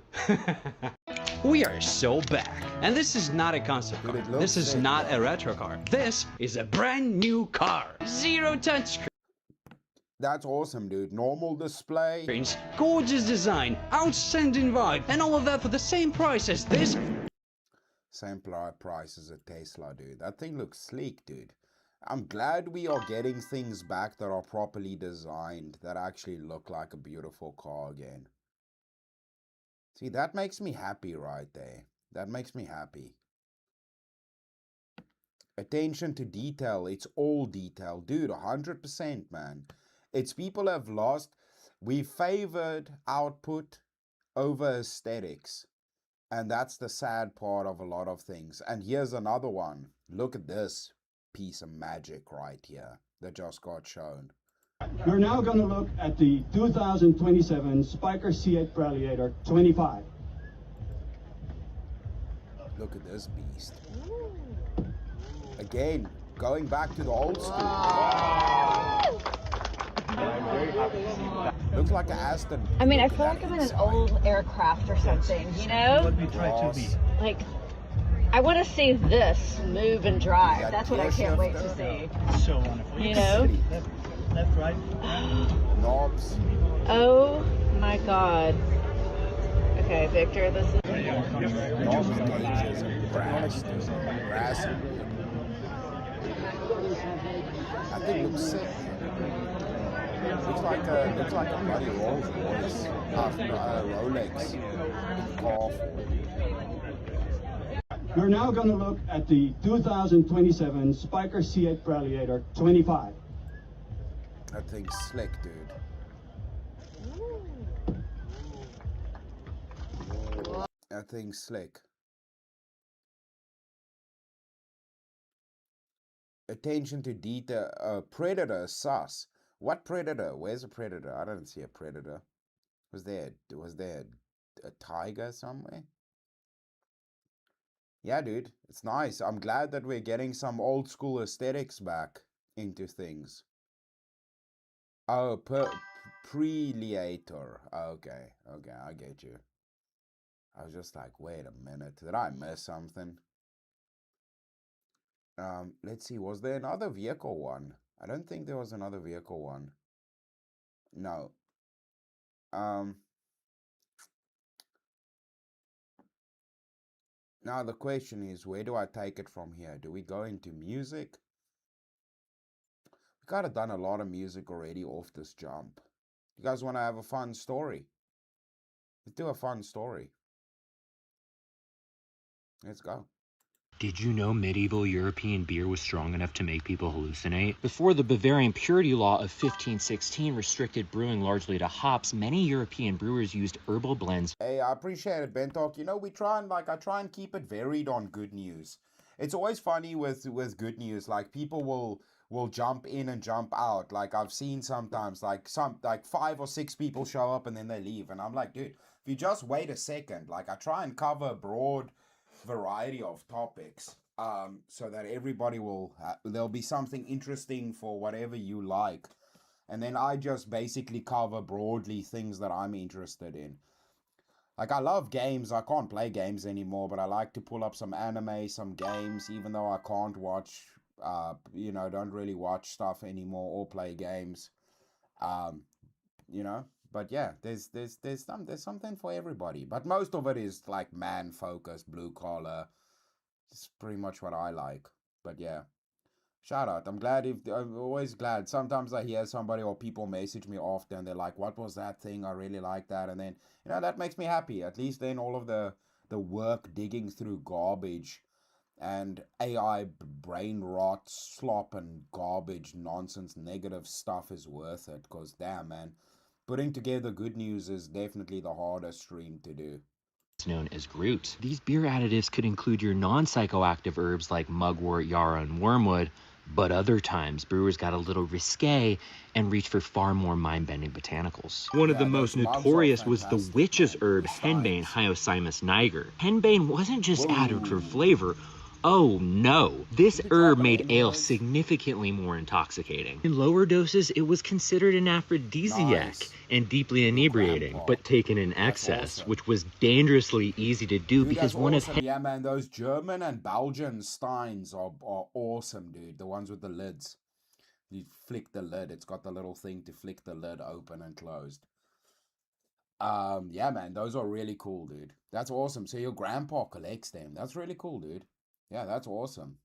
We are so back. And this is not a concept car. This is not a retro car. This is a brand new car. 0 touchscreen. That's awesome, dude. Normal display. Gorgeous design, outstanding vibe, and all of that for the same price as this. Same price as a Tesla, dude. That thing looks sleek, dude. I'm glad we are getting things back that are properly designed, that actually look like a beautiful car again. See, that makes me happy right there. That makes me happy. Attention to detail. It's all detail. Dude, 100%, man. It's people have lost. We favored output over aesthetics. And that's the sad part of a lot of things. And here's another one. Look at this piece of magic right here that just got shown. We're now going to look at the 2027 Spiker C8 Praliator 25. Look at this beast. Again, going back to the old school. I'm very happy to see that. Looks like an Aston. I mean, I feel like I'm in an old aircraft or something, you know? What we try to be. Like, I want to see this move and drive. That's what I can't wait to see. So wonderful. You know? Left, right. Knobs. Oh my god. Okay, Victor, this is... Knobs, gauges, and brass. Brass. That thing looks sick. Looks like a bloody Rolls Royce. Rolex. Powerful. We're now going to look at the 2027 Spiker C8 Praliator 25. That thing's slick, dude. That thing's slick. Attention to detail. Predator, sus. What predator? Where's a predator? I don't see a predator. Was there a tiger somewhere? Yeah, dude, it's nice. I'm glad that we're getting some old school aesthetics back into things. Oh, Preleator. Okay, I get you. I was just like, wait a minute, did I miss something? Let's see, was there another vehicle one? I don't think there was another vehicle one. No. Now the question is, where do I take it from here? Do we go into music? We kind of done a lot of music already off this jump. You guys want to have a fun story? Let's do a fun story. Let's go. Did you know medieval European beer was strong enough to make people hallucinate? Before the Bavarian purity law of 1516 restricted brewing largely to hops, many European brewers used herbal blends. Hey, I appreciate it, Bentalk. You know, I try and keep it varied on good news. It's always funny with good news, like people will jump in and jump out. Like I've seen sometimes like 5 or 6 people show up and then they leave, and I'm like, dude, if you just wait a second, like I try and cover a broad variety of topics, so that everybody there'll be something interesting for whatever you like, and then I just basically cover broadly things that I'm interested in. Like I love games. I can't play games anymore, but I like to pull up some anime, some games, even though I can't watch don't really watch stuff anymore or play games. But yeah, there's something for everybody. But most of it is like man focused, blue collar. It's pretty much what I like. But yeah, shout out. I'm always glad. Sometimes I hear somebody or people message me often. They're like, "What was that thing? I really like that." And then that makes me happy. At least then all of the work digging through garbage and AI brain rot, slop, and garbage, nonsense, negative stuff is worth it. Because damn, man, putting together good news is definitely the hardest stream to do. Known as Groot. These beer additives could include your non-psychoactive herbs like mugwort, yarrow, and wormwood, but other times brewers got a little risque and reached for far more mind-bending botanicals. One of the most notorious was the witch's herb henbane, Hyoscyamus niger. Henbane wasn't just added for flavor. Oh no, this herb made ale significantly more intoxicating. In lower doses, it was considered an aphrodisiac and deeply inebriating, but taken in excess, which was dangerously easy to do because one of... Yeah, man, those German and Belgian steins are awesome, dude. The ones with the lids. You flick the lid, it's got the little thing to flick the lid open and closed. Yeah, man, those are really cool, dude. That's awesome. So your grandpa collects them. That's really cool, dude. Yeah, that's awesome.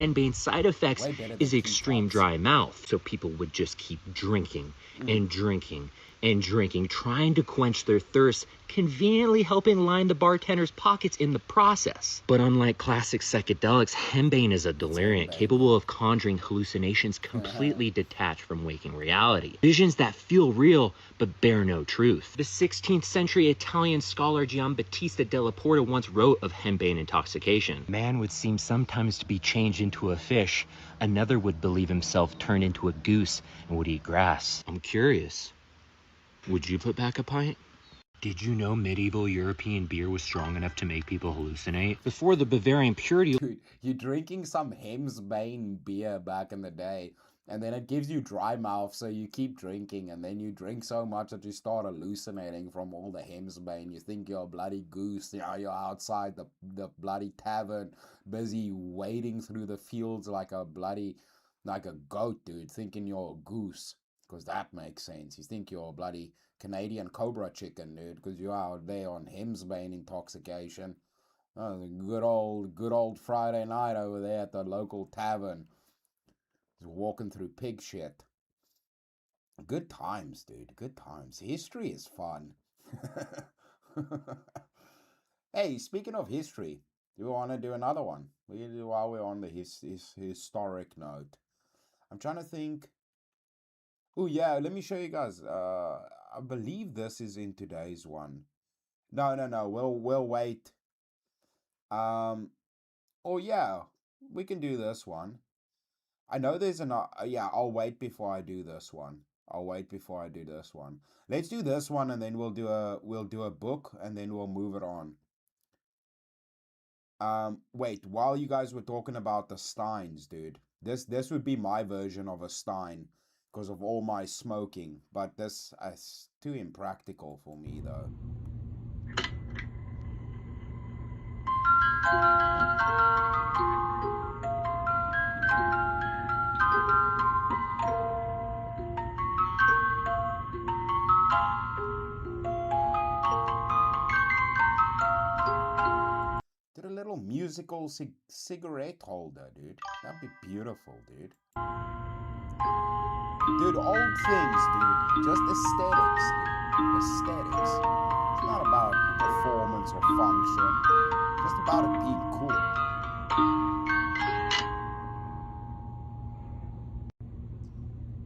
Henbane's side effects is extreme dry mouth, so people would just keep drinking and drinking and drinking, trying to quench their thirst, conveniently helping line the bartender's pockets in the process. But unlike classic psychedelics, henbane is a deliriant capable of conjuring hallucinations completely detached from waking reality. Visions that feel real but bear no truth. The 16th century Italian scholar Giambattista della Porta once wrote of henbane intoxication. Man would seem sometimes to be changed into a fish, another would believe himself turned into a goose and would eat grass. I'm curious. Would you put back a pint? Did you know medieval European beer was strong enough to make people hallucinate? Before the Bavarian purity... Dude, you're drinking some Hemsbane beer back in the day, and then it gives you dry mouth, so you keep drinking, and then you drink so much that you start hallucinating from all the Hemsbane. You think you're a bloody goose, you're outside the bloody tavern, busy wading through the fields like a goat, dude, thinking you're a goose. Because that makes sense. You think you're a bloody Canadian cobra chicken, dude, because you're out there on Hemsbane intoxication. Oh, good old Friday night over there at the local tavern. Just walking through pig shit. Good times, dude. Good times. History is fun. Hey, speaking of history, do we want to do another one? While we're on the historic note. I'm trying to think. Oh yeah, let me show you guys. I believe this is in today's one. No. We'll wait. Oh yeah, we can do this one. I know there's an yeah, I'll wait before I do this one. Let's do this one, and then we'll do a book, and then we'll move it on. Wait, while you guys were talking about the steins, dude, this would be my version of a stein because of all my smoking, but this is too impractical for me though. Did a little musical cigarette holder, dude. That'd be beautiful, dude. Dude, old things, dude. Just aesthetics, dude. Aesthetics. It's not about performance or function. Just about it being cool.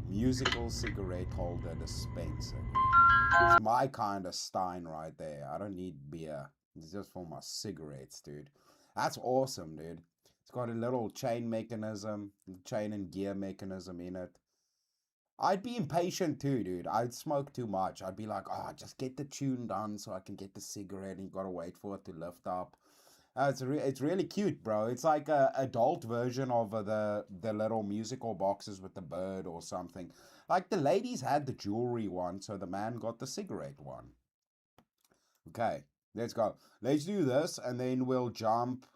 Musical cigarette holder dispenser, dude. It's my kind of stein right there. I don't need beer. It's just for my cigarettes, dude. That's awesome, dude. It's got a little chain mechanism, chain and gear mechanism in it. I'd be impatient too, dude. I'd smoke too much. I'd be like, oh, just get the tune done so I can get the cigarette, and you gotta wait for it to lift up. It's really cute, bro. It's like a adult version of the little musical boxes with the bird or something. Like the ladies had the jewelry one, so the man got the cigarette one. Okay, let's go. Let's do this, and then we'll jump.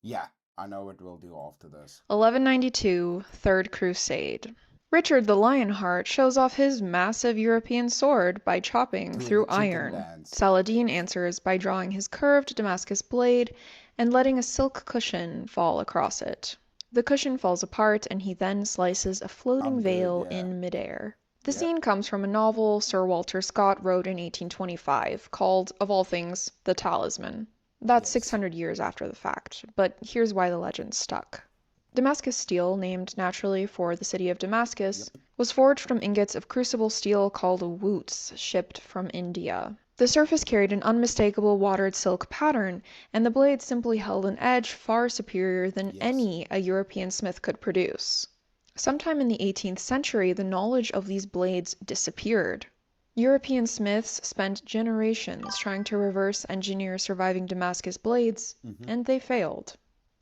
Yeah, I know what we'll do after this. 1192, Third Crusade. Richard the Lionheart shows off his massive European sword by chopping through iron. Saladin answers by drawing his curved Damascus blade and letting a silk cushion fall across it. The cushion falls apart, and he then slices a floating veil in midair. The scene comes from a novel Sir Walter Scott wrote in 1825 called, of all things, The Talisman. That's 600 years after the fact, but here's why the legend stuck. Damascus steel, named naturally for the city of Damascus, was forged from ingots of crucible steel called woots, shipped from India. The surface carried an unmistakable watered silk pattern, and the blade simply held an edge far superior than any a European smith could produce. Sometime in the 18th century, the knowledge of these blades disappeared. European smiths spent generations trying to reverse engineer surviving Damascus blades, and they failed.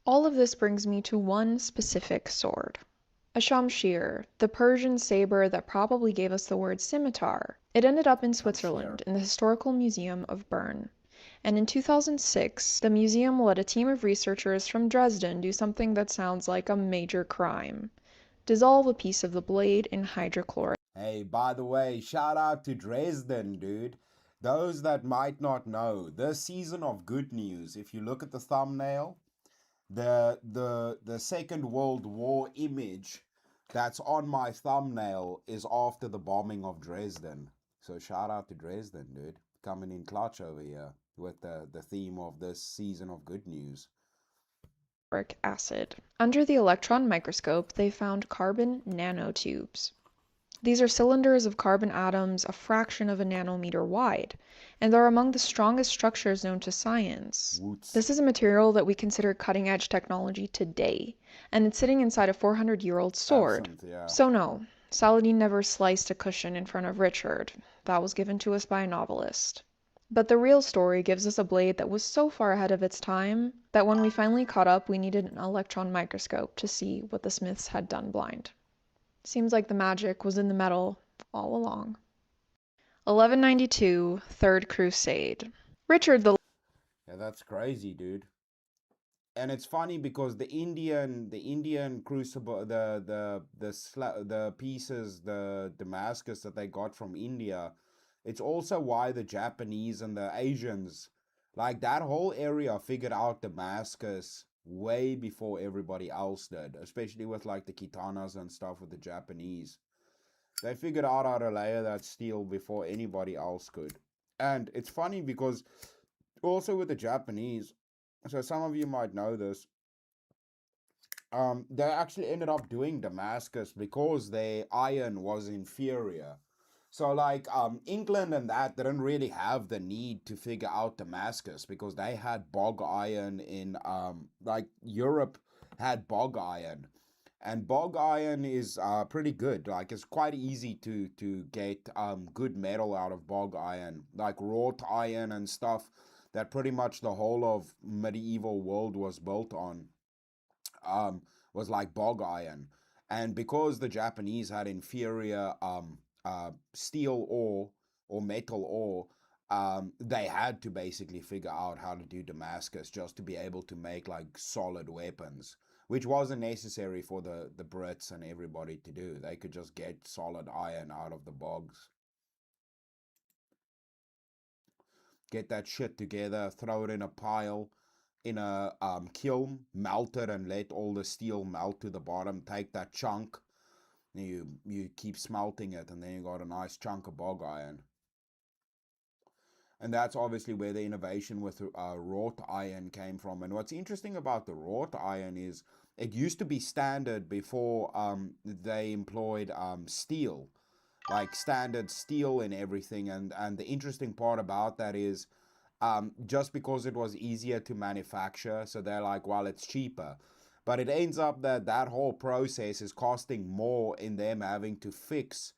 All of this brings me to one specific sword. A shamshir, the Persian saber that probably gave us the word scimitar. It ended up in Switzerland in the Historical Museum of Bern. And in 2006, the museum let a team of researchers from Dresden do something that sounds like a major crime. Dissolve a piece of the blade in hydrochloric. Hey, by the way, shout out to Dresden, dude. Those that might not know, this season of Good News, if you look at the thumbnail, the Second World War image that's on my thumbnail is after the bombing of Dresden. So shout out to Dresden, dude. Coming in clutch over here with the theme of this season of Good News. Acid. Under the electron microscope, they found carbon nanotubes. These are cylinders of carbon atoms a fraction of a nanometer wide, and are among the strongest structures known to science. This is a material that we consider cutting-edge technology today, and it's sitting inside a 400-year-old sword. So no, Saladin never sliced a cushion in front of Richard. That was given to us by a novelist. But the real story gives us a blade that was so far ahead of its time that when we finally caught up, we needed an electron microscope to see what the smiths had done blind. Seems like the magic was in the metal all along. 1192, Third Crusade. Richard the... Yeah, that's crazy, dude. And it's funny because the Indian crucible, the pieces, the Damascus that they got from India, it's also why the Japanese and the Asians, like that whole area, figured out Damascus way before everybody else did, especially with like the katanas and stuff with the Japanese. They figured out how to layer that steel before anybody else could. And it's funny because also with the Japanese, so some of you might know this, they actually ended up doing Damascus because their iron was inferior. So like England and that didn't really have the need to figure out Damascus because they had bog iron in like Europe had bog iron. And bog iron is pretty good. Like, it's quite easy to get good metal out of bog iron, like wrought iron and stuff that pretty much the whole of medieval world was built on, was like bog iron. And because the Japanese had inferior steel ore or metal ore, they had to basically figure out how to do Damascus just to be able to make like solid weapons, which wasn't necessary for the Brits and everybody to do. They could just get solid iron out of the bogs. Get that shit together, throw it in a pile, in a kiln, melt it and let all the steel melt to the bottom. Take that chunk, you keep smelting it, and then you got a nice chunk of bog iron. And that's obviously where the innovation with wrought iron came from. And what's interesting about the wrought iron is it used to be standard before they employed steel, like standard steel and everything. And the interesting part about that is just because it was easier to manufacture, so they're like, well, it's cheaper. But it ends up that whole process is costing more in them having to fix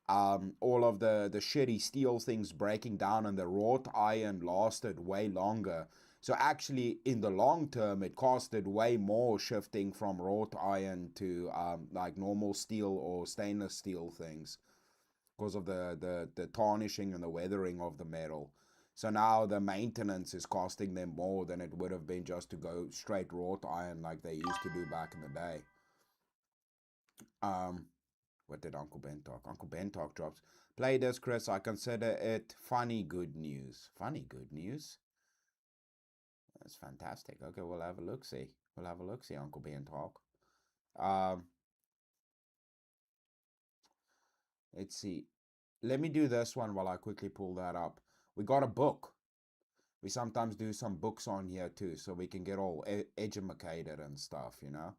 all of the shitty steel things breaking down, and the wrought iron lasted way longer. So actually, in the long term, it costed way more shifting from wrought iron to like normal steel or stainless steel things because of the tarnishing and the weathering of the metal. So now the maintenance is costing them more than it would have been just to go straight wrought iron like they used to do back in the day. What did Uncle Ben talk? Uncle Ben talk drops. Play this, Chris. I consider it funny good news. Funny good news? That's fantastic. Okay, we'll have a look-see. We'll have a look-see, Uncle Ben talk. Let's see. Let me do this one while I quickly pull that up. We got a book. We sometimes do some books on here too, so we can get all educated and stuff, you know?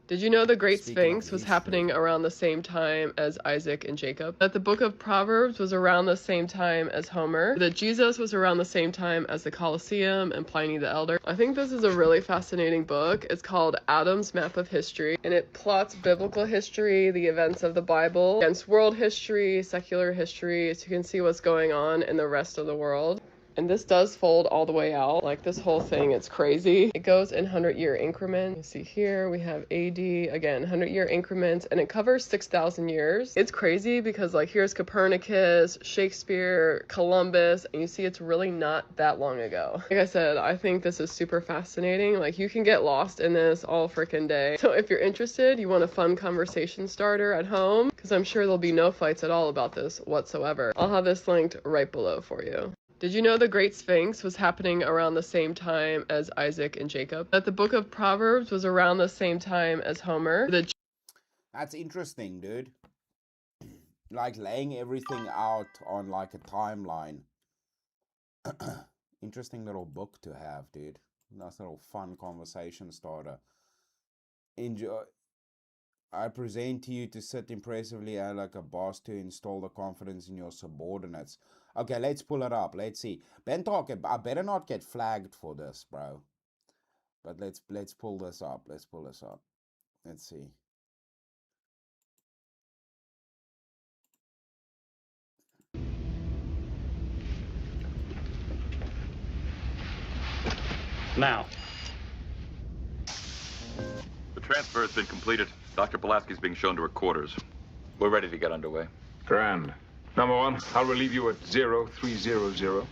Did you know the Great Speaking Sphinx of was history. happening around the same time as Isaac and Jacob? That the book of Proverbs was around the same time as Homer? That Jesus was around the same time as the Colosseum and Pliny the Elder? I think this is a really fascinating book. It's called Adam's Map of History, and it plots biblical history, the events of the Bible, against world history, secular history, so you can see what's going on in the rest of the world. And this does fold all the way out. Like, this whole thing, it's crazy. It goes in 100-year increments. You see here, we have AD, again, 100-year increments, and it covers 6,000 years. It's crazy because, like, here's Copernicus, Shakespeare, Columbus, and you see it's really not that long ago. Like I said, I think this is super fascinating. Like, you can get lost in this all freaking day. So if you're interested, you want a fun conversation starter at home, because I'm sure there'll be no fights at all about this whatsoever. I'll have this linked right below for you. Did you know the Great Sphinx was happening around the same time as Isaac and Jacob? That the book of Proverbs was around the same time as Homer? That's interesting, dude. Like laying everything out on like a timeline. Interesting little book to have, dude. Nice little fun conversation starter. Enjoy. I present to you to sit impressively like a boss to install the confidence in your subordinates. Okay, let's pull it up. Let's see. Ben Talk, I better not get flagged for this, bro. But let's pull this up. Let's pull this up. Let's see. Now. The transfer has been completed. Dr. Pulaski's being shown to her quarters. We're ready to get underway. Grand. Number one, I'll relieve you at 0300.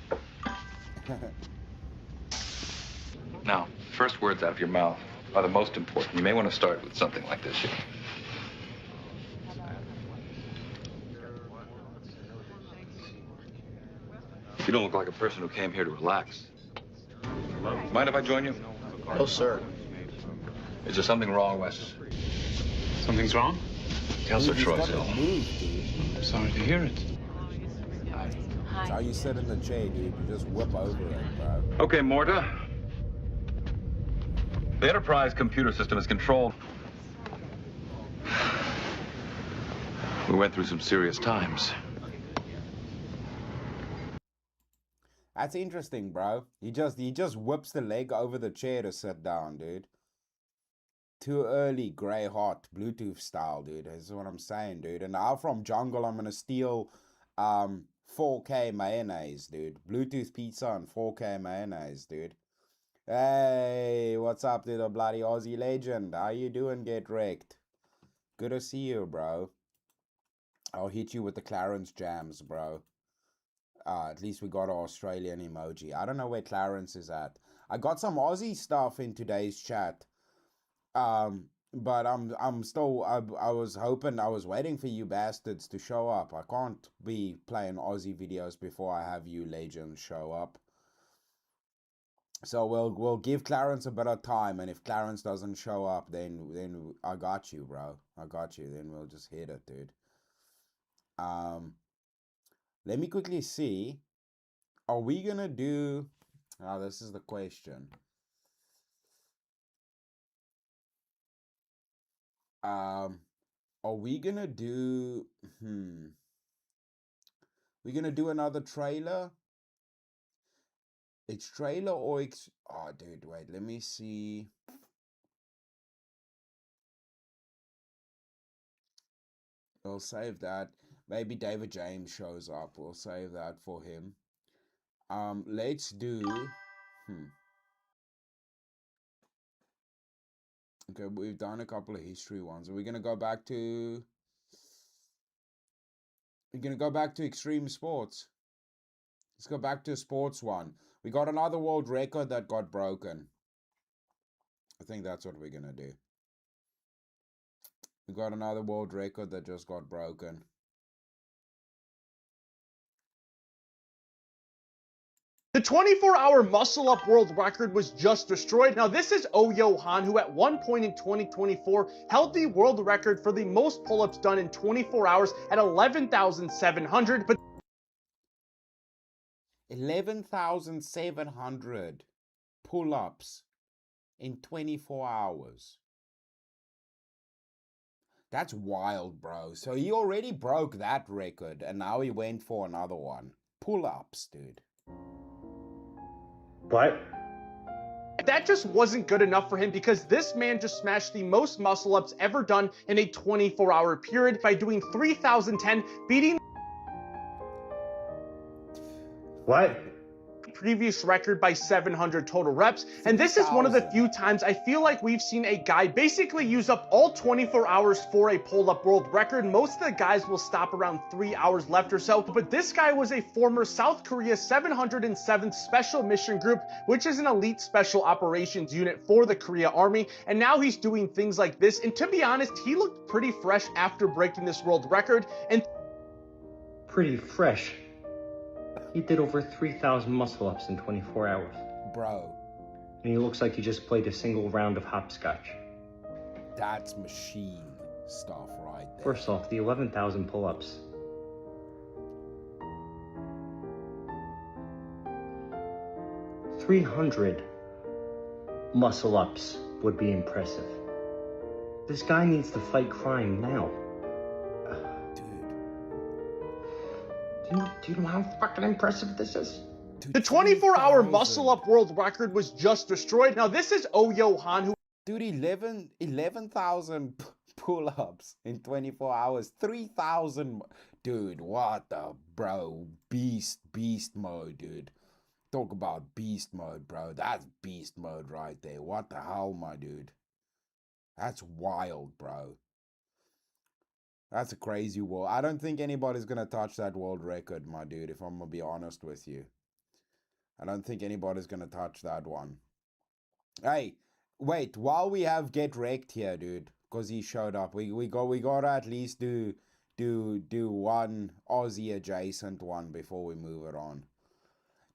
Now, first words out of your mouth are the most important. You may want to start with something like this. You don't look like a person who came here to relax. Mind if I join you? No, sir. Is there something wrong, Wes? Something's wrong? Counselor Troy's ill. I'm sorry to hear it. That's how you sit in the chair, dude. You just whip over it, bro. Okay, Morta. The Enterprise computer system is controlled. We went through some serious times. That's interesting, bro. He just whips the leg over the chair to sit down, dude. Too early, grey hot, Bluetooth style, dude. That's what I'm saying, dude. And now from Jungle, I'm gonna steal 4K mayonnaise, dude. Bluetooth pizza and 4K mayonnaise, dude. Hey, what's up, dude? A bloody Aussie legend. How you doing? Get wrecked. Good to see you, bro. I'll hit you with the Clarence jams, bro. At least we got an Australian emoji. I don't know where Clarence is at. I got some Aussie stuff in today's chat. But I'm still, I was waiting for you bastards to show up. I can't be playing Aussie videos before I have you legends show up. So we'll give Clarence a bit of time, and if Clarence doesn't show up, then I got you, bro. I got you. Then we'll just hit it, dude. Let me quickly see. Are we gonna do? Oh, this is the question. Are we gonna do? We're gonna do another trailer. It's trailer or oh, dude, wait. Let me see. We'll save that. Maybe David James shows up. We'll save that for him. Let's do. Okay, we've done a couple of history ones. Are we gonna go back to? We're gonna go back to extreme sports. Let's go back to a sports one. We got another world record that got broken. I think that's what we're gonna do. We got another world record that just got broken. The 24-hour muscle-up world record was just destroyed. Now, this is Oyo Han, who at one point in 2024 held the world record for the most pull-ups done in 24 hours at 11,700. But 11,700 pull-ups in 24 hours. That's wild, bro. So he already broke that record, and now he went for another one. Pull-ups, dude. What? That just wasn't good enough for him, because this man just smashed the most muscle-ups ever done in a 24-hour period by doing 3,010, beating what? Previous record by 700 total reps. And this is one of the few times I feel like we've seen a guy basically use up all 24 hours for a pull-up world record. Most of the guys will stop around 3 hours left or so, but this guy was a former South Korea 707th Special Mission Group, which is an elite special operations unit for the Korea Army, and now he's doing things like this. And to be honest, he looked pretty fresh after breaking this world record. And pretty fresh. He did over 3,000 muscle-ups in 24 hours. Bro. And he looks like he just played a single round of hopscotch. That's machine stuff right there. First off, the 11,000 pull-ups. $300 muscle-ups would be impressive. This guy needs to fight crime now. Do you know how fucking impressive this is? The 24-hour muscle-up world record was just destroyed. Now, this is Oyo Han, who... Dude, 11,000 pull-ups in 24 hours. 3,000... Dude, what the... Bro, beast mode, dude. Talk about beast mode, bro. That's beast mode right there. What the hell, my dude? That's wild, bro. That's a crazy world. I don't think anybody's going to touch that world record, my dude, if I'm going to be honest with you. I don't think anybody's going to touch that one. Hey, wait, while we have Get Wrecked here, dude, because he showed up, we got to at least do one Aussie adjacent one before we move it on.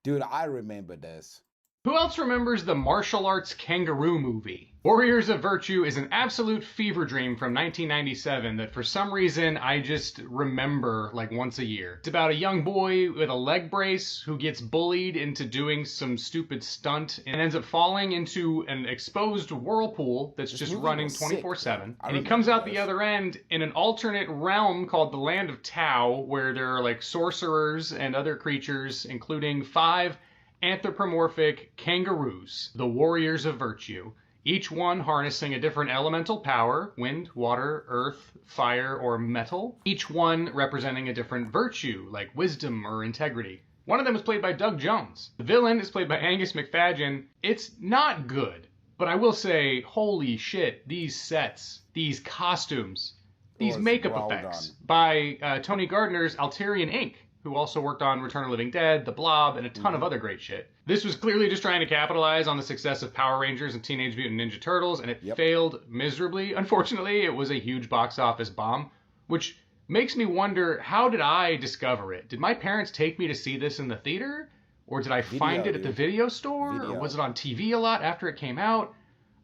Dude, I remember this. Who else remembers the martial arts kangaroo movie? Warriors of Virtue is an absolute fever dream from 1997 that for some reason I just remember like once a year. It's about a young boy with a leg brace who gets bullied into doing some stupid stunt and ends up falling into an exposed whirlpool that's just running 24/7. And he comes out the other end in an alternate realm called the Land of Tao, where there are like sorcerers and other creatures, including 5 anthropomorphic kangaroos, the Warriors of Virtue. each one harnessing a different elemental power: wind, water, earth, fire, or metal. Each one representing a different virtue, like wisdom or integrity. One of them is played by Doug Jones. The villain is played by Angus McFadden. It's not good, but I will say, holy shit, these sets, these costumes, these makeup effects by Tony Gardner's Alterian Inc., who also worked on Return of the Living Dead, The Blob, and a ton of other great shit. This was clearly just trying to capitalize on the success of Power Rangers and Teenage Mutant Ninja Turtles, and it failed miserably. Unfortunately, it was a huge box office bomb, which makes me wonder, how did I discover it? Did my parents take me to see this in the theater? Or did I find it at the video store? Or was it on TV a lot after it came out?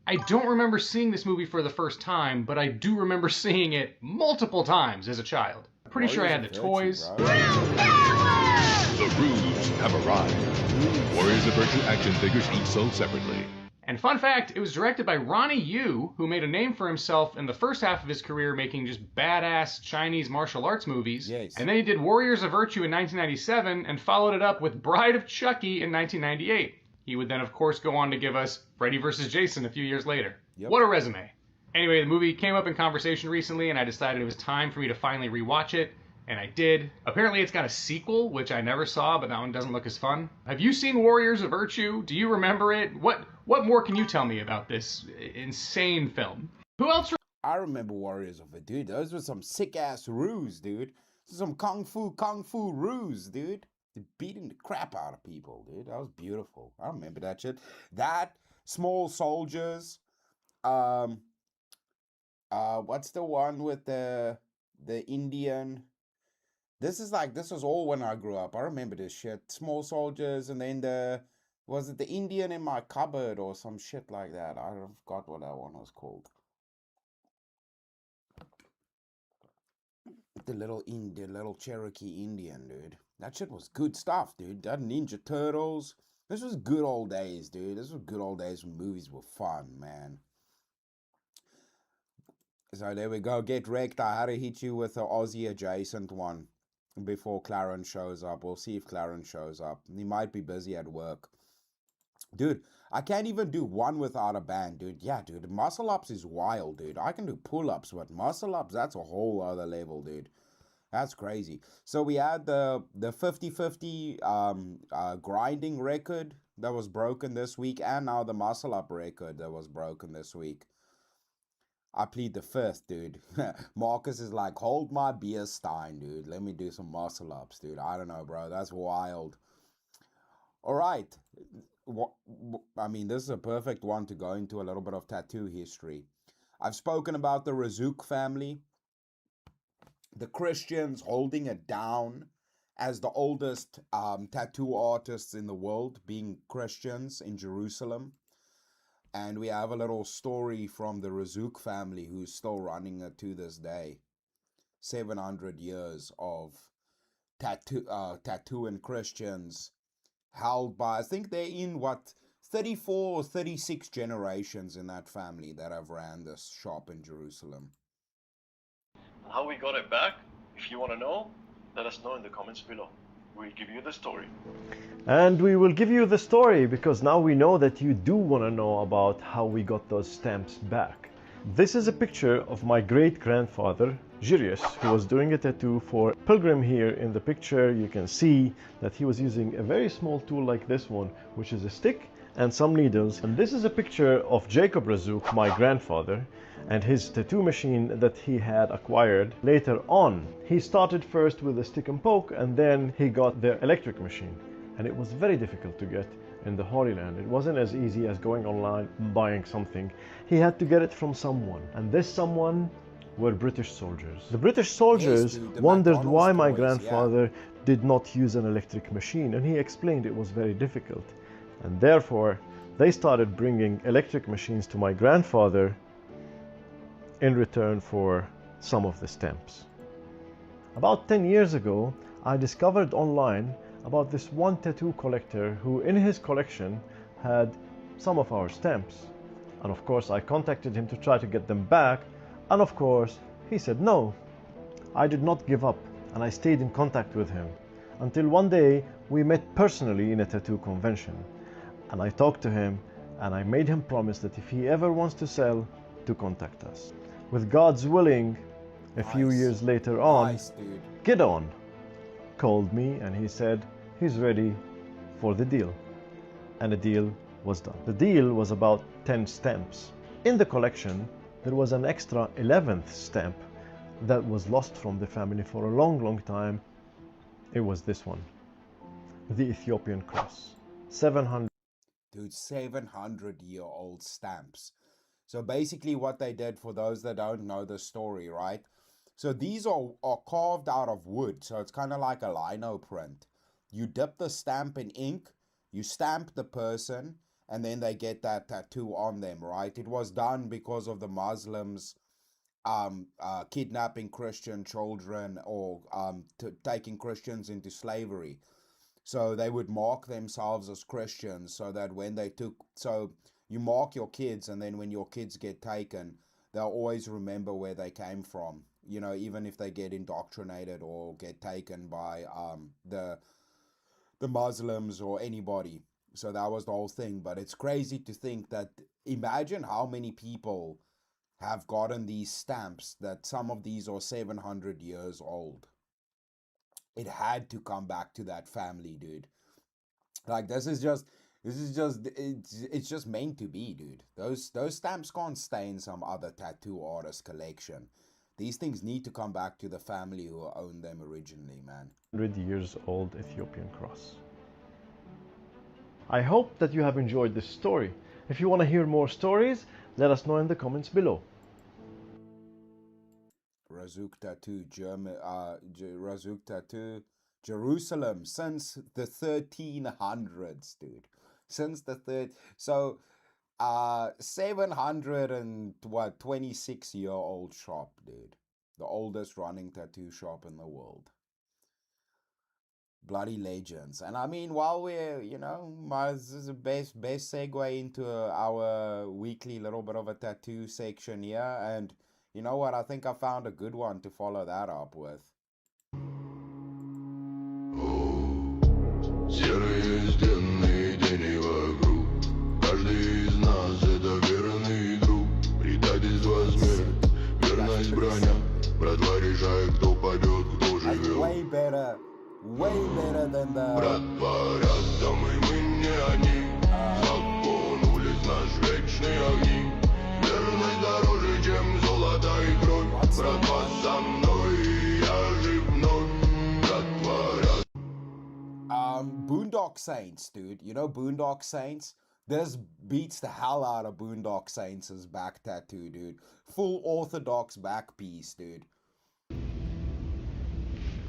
I don't remember seeing this movie for the first time, but I do remember seeing it multiple times as a child. I'm pretty sure I had the toys. The Roos have arrived. Warriors of Virtue action figures each sold separately. And fun fact, it was directed by Ronnie Yu, who made a name for himself in the first half of his career making just badass Chinese martial arts movies. And then he did Warriors of Virtue in 1997 and followed it up with Bride of Chucky in 1998. He would then, of course, go on to give us Freddy vs. Jason a few years later. What a resume. Anyway, the movie came up in conversation recently, and I decided it was time for me to finally rewatch it. And I did. Apparently it's got a sequel, which I never saw, but that one doesn't look as fun. Have you seen Warriors of Virtue? Do you remember it? What more can you tell me about this insane film? Who else? I remember Warriors of Virtue, dude. Those were some sick-ass roos, dude. Some kung fu roos, dude. They're beating the crap out of people, dude. That was beautiful. I remember that shit. That, Small Soldiers, what's the one with the Indian... This was all when I grew up. I remember this shit. Small Soldiers, and then was it the Indian in my cupboard or some shit like that? I forgot what that one was called. The little Cherokee Indian, dude. That shit was good stuff, dude. That Ninja Turtles. This was good old days, dude. This was good old days when movies were fun, man. So there we go. Get wrecked. I had to hit you with an Aussie adjacent one before Clarence shows up. We'll see if Clarence shows up. He might be busy at work. Dude, I can't even do one without a band, dude. Yeah, dude, muscle ups is wild, dude. I can do pull-ups, but muscle ups, that's a whole other level, dude. That's crazy. So we had the 50-50 grinding record that was broken this week, and now the muscle up record that was broken this week. I plead the fifth, dude. Marcus is like, hold my beer stein, dude. Let me do some muscle ups, dude. I don't know, bro. That's wild. All right. I mean, this is a perfect one to go into a little bit of tattoo history. I've spoken about the Razook family. The Christians holding it down as the oldest tattoo artists in the world, being Christians in Jerusalem. And we have a little story from the Razook family who's still running it to this day. 700 years of tattooing Christians held by, I think they're in, 34 or 36 generations in that family that have ran this shop in Jerusalem. How we got it back, if you want to know, let us know in the comments below. We'll give you the story. And we will give you the story because now we know that you do want to know about how we got those stamps back. This is a picture of my great-grandfather, Jirius, who was doing a tattoo for Pilgrim. Here in the picture you can see that he was using a very small tool like this one, which is a stick and some needles. And this is a picture of Jacob Razook, my grandfather, and his tattoo machine that he had acquired later on. He started first with a stick and poke, and then he got the electric machine. And it was very difficult to get in the Holy Land. It wasn't as easy as going online and buying something. He had to get it from someone, and this someone were British soldiers. The British soldiers wondered why my grandfather did not use an electric machine, and he explained it was very difficult. And therefore, they started bringing electric machines to my grandfather in return for some of the stamps. About 10 years ago, I discovered online about this one tattoo collector who in his collection had some of our stamps. And of course I contacted him to try to get them back, and of course he said no. I did not give up, and I stayed in contact with him until one day we met personally in a tattoo convention, and I talked to him and I made him promise that if he ever wants to sell, to contact us. With God's willing, a few years later on, Gideon called me and he said he's ready for the deal. And the deal was done. The deal was about 10 stamps. In the collection, there was an extra 11th stamp that was lost from the family for a long, long time. It was this one, the Ethiopian cross. 700. Dude, 700-year-old stamps. So basically what they did, for those that don't know the story, right? So these are carved out of wood. So it's kind of like a lino print. You dip the stamp in ink, you stamp the person, and then they get that tattoo on them, right? It was done because of the Muslims kidnapping Christian children or taking Christians into slavery. So they would mark themselves as Christians so that when they so you mark your kids, and then when your kids get taken, they'll always remember where they came from, you know, even if they get indoctrinated or get taken by the Muslims or anybody. So that was the whole thing. But it's crazy to think that, imagine how many people have gotten these stamps, that some of these are 700 years old. It had to come back to that family, dude. Like, it's just meant to be, dude. Those stamps can't stay in some other tattoo artist collection. These things need to come back to the family who owned them originally, man. 100 years old Ethiopian cross. I hope that you have enjoyed this story. If you want to hear more stories, let us know in the comments below. Razuk tattoo, Razuk tattoo, Jerusalem since the 1300s, dude. Since the 726-year-old shop, dude. The oldest running tattoo shop in the world. Bloody legends. And I mean, while we're, you know, this is the best segue into our weekly little bit of a tattoo section here. And you know what? I think I found a good one to follow that up with. Серые стены, тени вокруг. Каждый из нас это верный друг. Предательство, смерть, верность броня. Братва, решай, кто падет, кто живет. Way better than the... Братва, рядом и мы не они. Закон улиц наш вечные огни. Верность дороже, чем золото и кровь. Братва, со мной, я жив вновь. Братва, рядом. Boondock Saints, dude. You know Boondock Saints? This beats the hell out of Boondock Saints' back tattoo, dude. Full orthodox back piece, dude.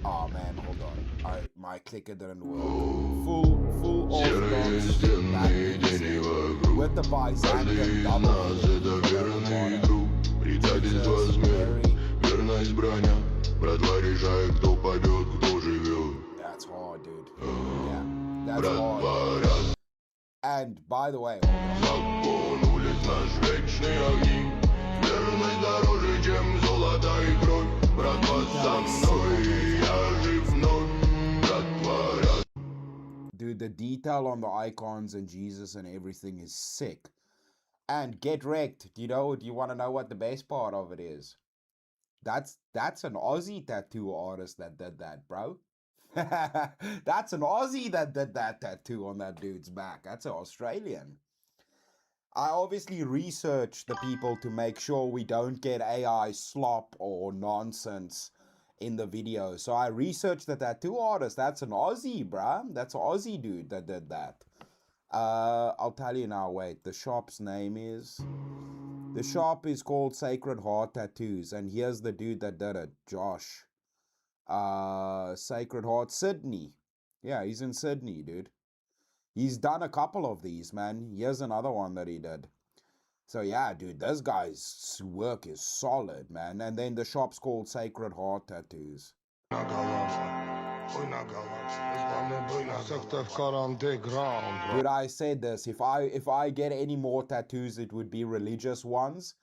Oh man, hold on. My clicker didn't work. Full orthodox back piece, dude. With the Byzantium double. That's hard, dude. Yeah, that's hard. And by the way, dude, the detail on the icons and Jesus and everything is sick. And get wrecked. Do you want to know what the best part of it is? That's an Aussie tattoo artist that did that, bro. That's an Aussie that did that tattoo on that dude's back. That's an Australian. I obviously researched the people to make sure we don't get AI slop or nonsense in the video. So I researched the tattoo artist. That's an Aussie, bruh. That's an Aussie dude that did that. I'll tell you now, wait. The shop's name is... The shop is called Sacred Heart Tattoos. And here's the dude that did it. Josh. Sacred Heart, Sydney. Yeah, he's in Sydney, dude. He's done a couple of these, man. Here's another one that he did. So yeah, dude, this guy's work is solid, man. And then the shop's called Sacred Heart Tattoos. Dude, I said this. If I get any more tattoos, it would be religious ones.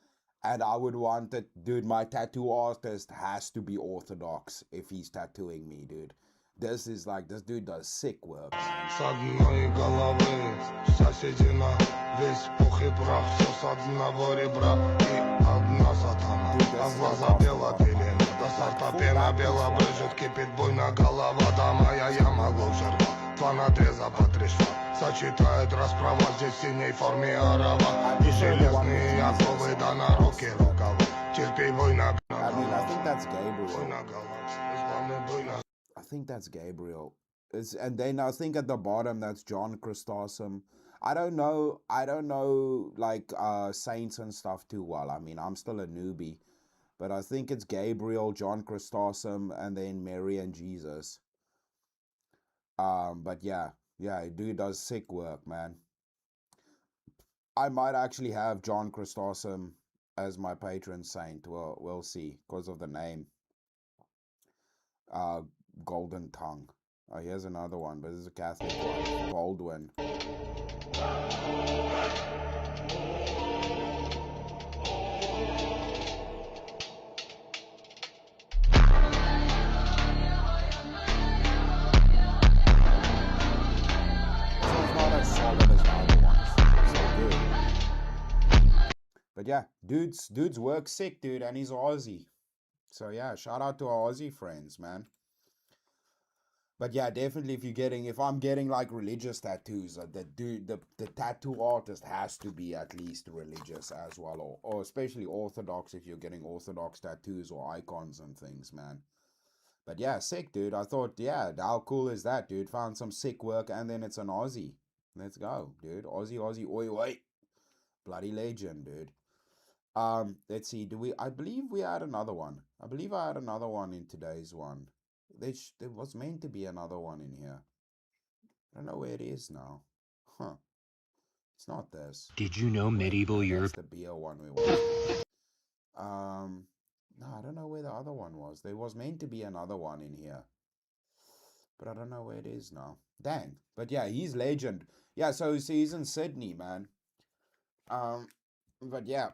And I would want it, dude, my tattoo artist has to be Orthodox if he's tattooing me, dude. This is like, this dude does sick work, man. С одной головы соседина, весь пух и прах, все с одного ребра и одна сатана, а в глаза бело-белен, до сорта пена бело брызжет, кипит буйно голова, да моя яма глубже рва, два надреза по три шва, сочетает расправа, здесь в синей форме орава, и железные оковы, да на руки рукава, терпи буйно. I mean, I think that's Gabriel. I think that's Gabriel. And then I think at the bottom that's John Chrysostom. I don't know like saints and stuff too well. I mean, I'm still a newbie, but I think it's Gabriel, John Chrysostom, and then Mary and Jesus. But yeah, dude does sick work, man. I might actually have John Chrysostom as my patron saint. Well, we'll see because of the name. Golden Tongue. Oh, here's another one, but this is a Catholic one. Baldwin. But yeah, dude's work sick, dude, and he's Aussie. So yeah, shout out to our Aussie friends, man. But yeah, definitely if I'm getting like religious tattoos, the tattoo artist has to be at least religious as well, or especially Orthodox if you're getting Orthodox tattoos or icons and things, man. But yeah, sick, dude. I thought, yeah, how cool is that, dude? Found some sick work, and then it's an Aussie. Let's go, dude. Aussie, oi, oi. Bloody legend, dude. Let's see. I believe we had another one. I believe I had another one in today's one. There was meant to be another one in here. I don't know where it is now. Huh. It's not this. Did you know medieval Europe? That's the beer one we watched. No, I don't know where the other one was. There was meant to be another one in here. But I don't know where it is now. Dang. But yeah, he's legend. Yeah, so he's in Sydney, man. But yeah.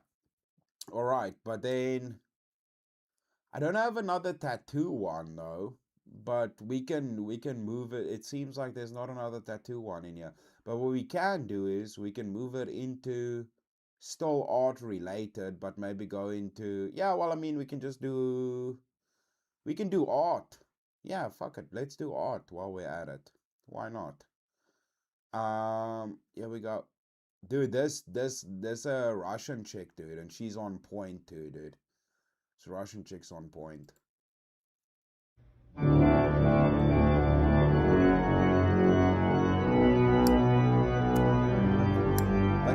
Alright, but then I don't have another tattoo one though. But we can move it. It seems like there's not another tattoo one in here. But what we can do is we can move it into still art related, but maybe go into, yeah, well, I mean, we can do art. Yeah, fuck it. Let's do art while we're at it. Why not? Here we go. Dude, there's a Russian chick, dude, and she's on point too, dude. This Russian chick's on point. But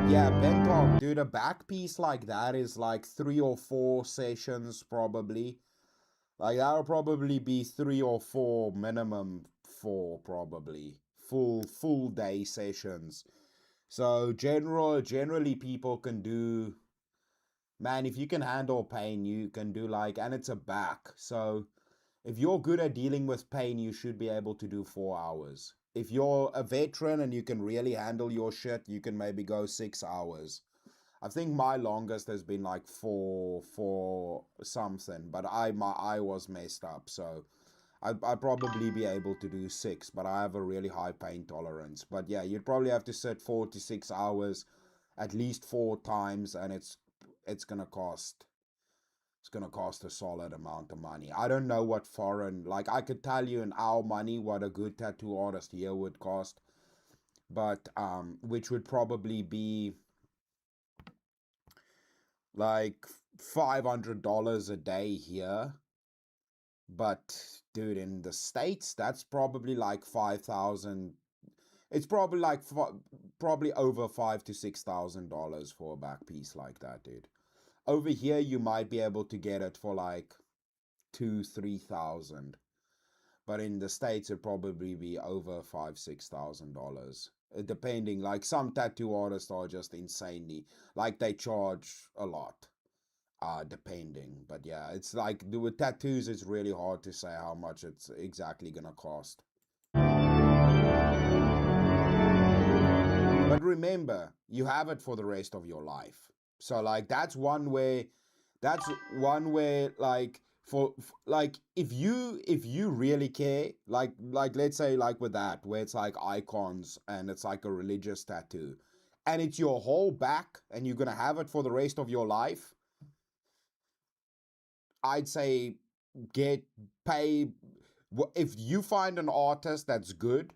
yeah, Bentalk, dude, a back piece like that is like 3 or 4 sessions probably. Like that'll probably be 3 or 4, minimum 4 probably. Full day sessions. So generally people can do, man, if you can handle pain, you can do like, and it's a back. So if you're good at dealing with pain, you should be able to do 4 hours. If you're a veteran and you can really handle your shit, you can maybe go 6 hours. I think my longest has been like 4 something, but my eye was messed up, so I'd probably be able to do 6, but I have a really high pain tolerance. But yeah, you'd probably have to sit 4 to 6 hours, at least 4 times, and it's gonna cost a solid amount of money. I don't know what foreign, like I could tell you in our money what a good tattoo artist here would cost, but which would probably be like $500 a day here. But dude, in the States, that's probably like 5,000. It's probably like probably over $5,000 to $6,000 for a back piece like that, dude. Over here, you might be able to get it for like $2,000-3,000, but in the States, it'd probably be over $5,000-6,000. Depending, like some tattoo artists are just insanely, like they charge a lot. Depending, but yeah, it's like with tattoos, it's really hard to say how much it's exactly gonna cost. But remember, you have it for the rest of your life. So like that's one way like like if you really care, like let's say like with that where it's like icons and it's like a religious tattoo and it's your whole back and you're gonna have it for the rest of your life, I'd say pay. If you find an artist that's good,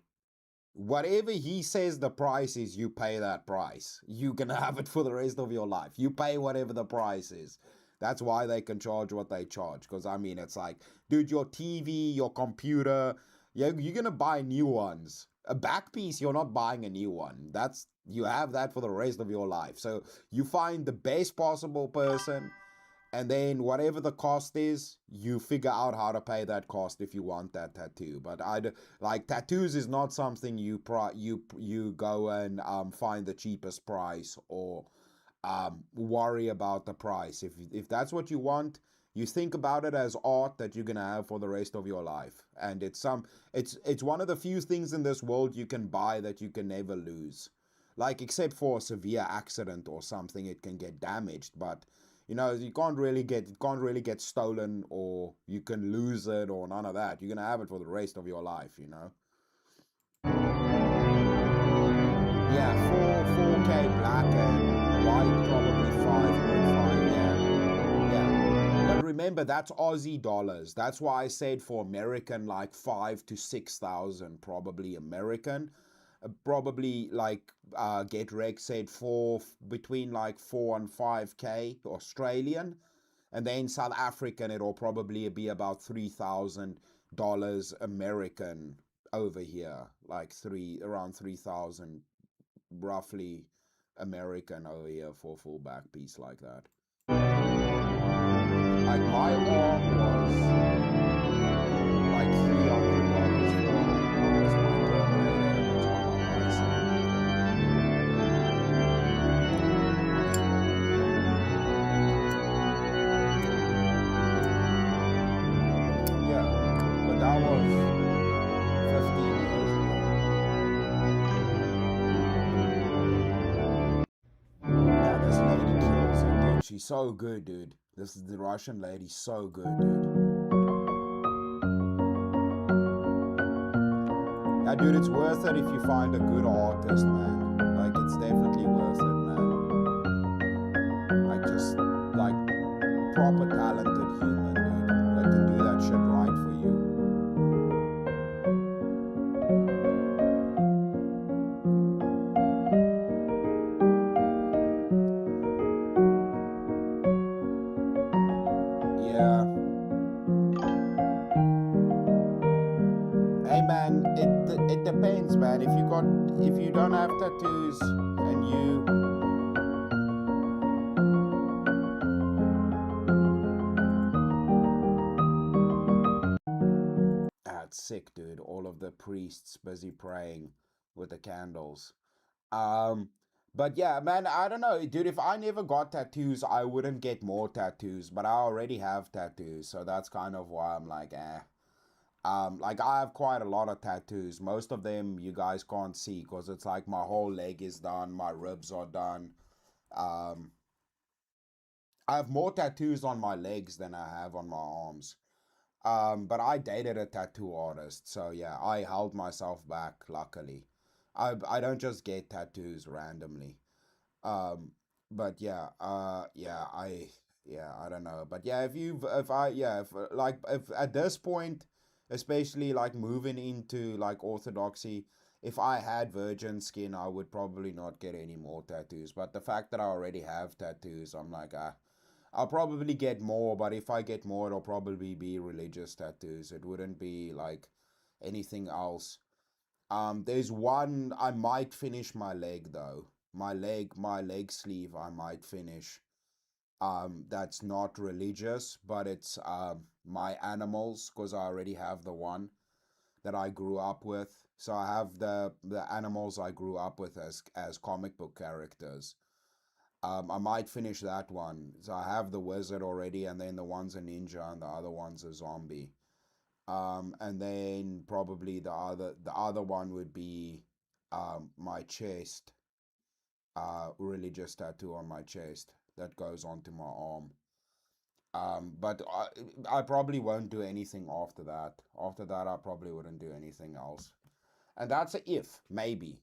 whatever he says the price is, you pay that price. You can have it for the rest of your life. You pay whatever the price is. That's why they can charge what they charge. Because, I mean, it's like, dude, your TV, your computer, you're going to buy new ones. A back piece, you're not buying a new one. You have that for the rest of your life. So you find the best possible person, and then whatever the cost is, you figure out how to pay that cost if you want that tattoo. But like tattoos is not something you go and find the cheapest price or worry about the price. If that's what you want, you think about it as art that you're gonna have for the rest of your life. And it's one of the few things in this world you can buy that you can never lose. Like, except for a severe accident or something, it can get damaged, but you know, it can't really get stolen, or you can lose it, or none of that. You're gonna have it for the rest of your life, you know. Yeah, 4K black and white, probably 5.5. Yeah. But remember, that's Aussie dollars. That's why I said for American, like 5,000 to 6,000, probably American. Probably like Get Rec said between like 4 and 5K Australian, and then South African it'll probably be about $3,000 American over here, like around 3,000 roughly American over here for a full back piece like that. Like my arm was like $300, $400 my Terminator. That's what I said. Yeah, but that was 15 years ago. Yeah, this lady kills it, dude. She's so good, dude. This is the Russian lady, so good, dude. Yeah, dude, it's worth it if you find a good artist, man. Like, it's definitely worth it, man. Like, just, like, proper talented human, dude, that can do that shit right for you. Yeah. Hey man, it depends, man. If you don't have tattoos and you it's sick, dude. All of the priests busy praying with the candles. But yeah, man, I don't know, dude. If I never got tattoos, I wouldn't get more tattoos. But I already have tattoos, so that's kind of why I'm like, eh. Like I have quite a lot of tattoos. Most of them you guys can't see because it's like my whole leg is done, my ribs are done. I have more tattoos on my legs than I have on my arms. But I dated a tattoo artist, so yeah, I held myself back, luckily. I don't just get tattoos randomly. But yeah, I don't know. But yeah, if at this point, especially like moving into like orthodoxy, if I had virgin skin, I would probably not get any more tattoos. But the fact that I already have tattoos, I'm like, I'll probably get more, but if I get more, it'll probably be religious tattoos. It wouldn't be like anything else. There's one, I might finish my leg though. My leg sleeve, I might finish. That's not religious, but it's my animals, because I already have the one that I grew up with. So I have the animals I grew up with as comic book characters. I might finish that one. So I have the wizard already, and then the one's a ninja, and the other one's a zombie. And then probably the other one would be my chest, religious tattoo on my chest that goes onto my arm. But I probably won't do anything after that. After that, I probably wouldn't do anything else. And that's a if, maybe.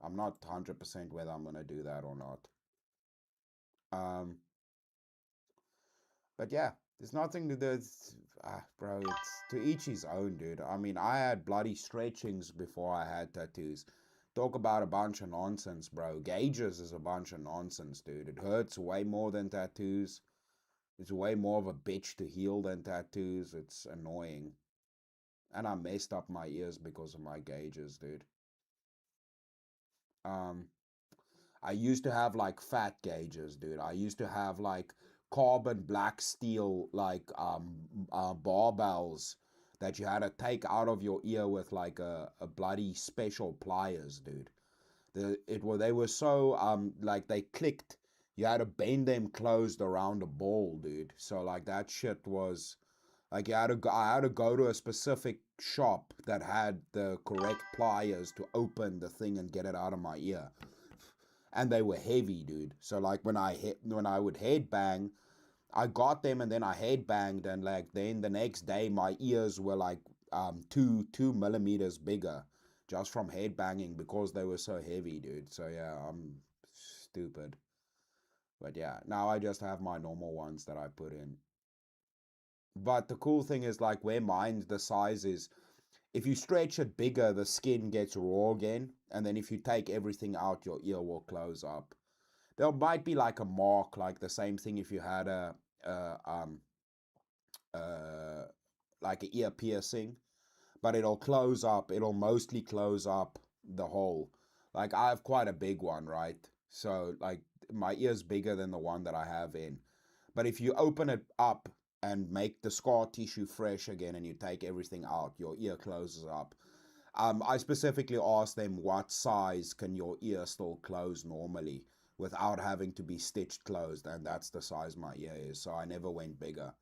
I'm not 100% whether I'm gonna do that or not. But yeah, there's nothing to do. Bro, it's to each his own, dude. I mean, I had bloody stretchings before I had tattoos. Talk about a bunch of nonsense, bro. Gauges is a bunch of nonsense, dude. It hurts way more than tattoos. It's way more of a bitch to heal than tattoos. It's annoying. And I messed up my ears because of my gauges, dude. I used to have like fat gauges, dude. I used to have like carbon black steel like barbells that you had to take out of your ear with like a bloody special pliers, dude. They were so like they clicked. You had to bend them closed around a ball, dude. So like that shit was like I had to go to a specific shop that had the correct pliers to open the thing and get it out of my ear. And they were heavy, dude. So like when I would headbang, I got them and then I headbanged, and like then the next day my ears were like 2 millimeters bigger just from headbanging because they were so heavy, dude. So yeah, I'm stupid. But yeah, now I just have my normal ones that I put in. But the cool thing is like where the size is, if you stretch it bigger, the skin gets raw again. And then if you take everything out, your ear will close up. There might be like a mark, like the same thing if you had like an ear piercing, but it'll close up. It'll mostly close up the hole. Like I have quite a big one, right? So like my ear's bigger than the one that I have in. But if you open it up and make the scar tissue fresh again and you take everything out, your ear closes up. I specifically asked them what size can your ear still close normally without having to be stitched closed, and that's the size my ear is, so I never went bigger.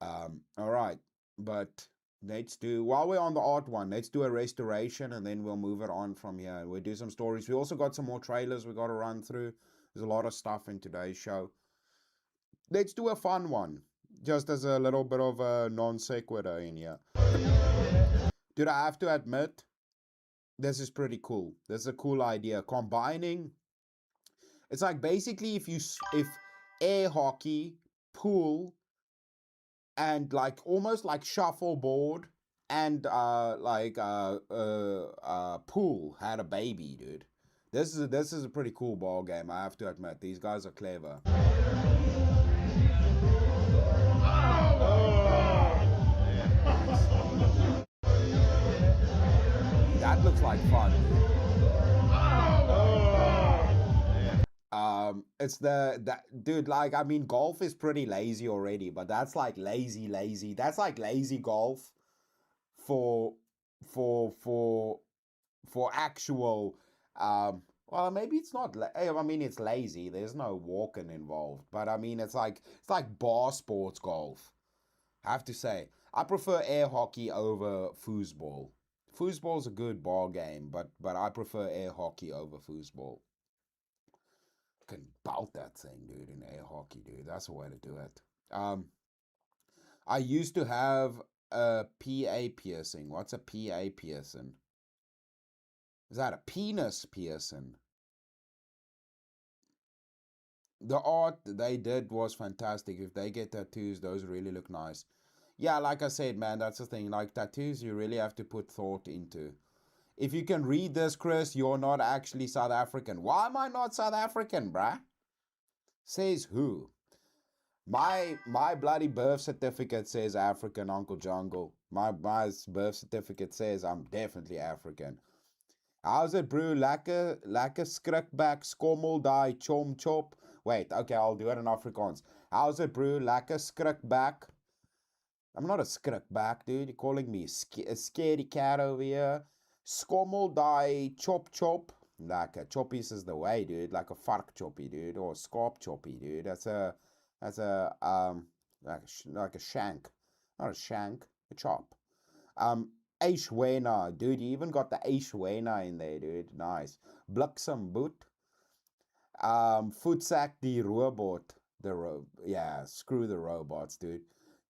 All right, but while we're on the art one, let's do a restoration and then we'll move it on from here. We'll do some stories. We also got some more trailers we got to run through. There's a lot of stuff in today's show. Let's do a fun one, just as a little bit of a non sequitur in here. Dude, I have to admit, this is pretty cool. This is a cool idea. Combining, it's like basically if air hockey, pool, and like almost like shuffleboard and pool had a baby, dude. This is a pretty cool ball game. I have to admit, these guys are clever. That looks like fun. It's dude, like, I mean, golf is pretty lazy already, but that's like lazy. That's like lazy golf for actual, well, maybe it's not, I mean, it's lazy. There's no walking involved, but I mean, it's like bar sports golf. I have to say, I prefer air hockey over foosball. Foosball's a good ball game, but I prefer air hockey over foosball. Can bout that thing, dude, in air hockey, dude. That's the way to do it. I used to have a PA piercing. What's a PA piercing? Is that a penis piercing? The art they did was fantastic. If they get tattoos, those really look nice. Yeah, like I said, man, that's the thing. Like tattoos, you really have to put thought into. If you can read this, Chris, you're not actually South African. Why am I not South African, bruh? Says who? My bloody birth certificate says African, Uncle Jungle. My birth certificate says I'm definitely African. How's it, brew? Lekker skrikback, skommel die, chom chop. Wait, okay, I'll do it in Afrikaans. How's it, brew? Lekker skrikback. I'm not a skrikback, dude. You're calling me a scaredy cat over here. Skommel die, chop chop. Like a choppies is the way, dude. Like a vark choppy, dude, or a scarp choppy, dude. That's a like a shank, not a shank, a chop. Eishwena, dude. You even got the Eishwena in there, dude. Nice. Bliksem boot. Voetsak die robot. Yeah, screw the robots, dude.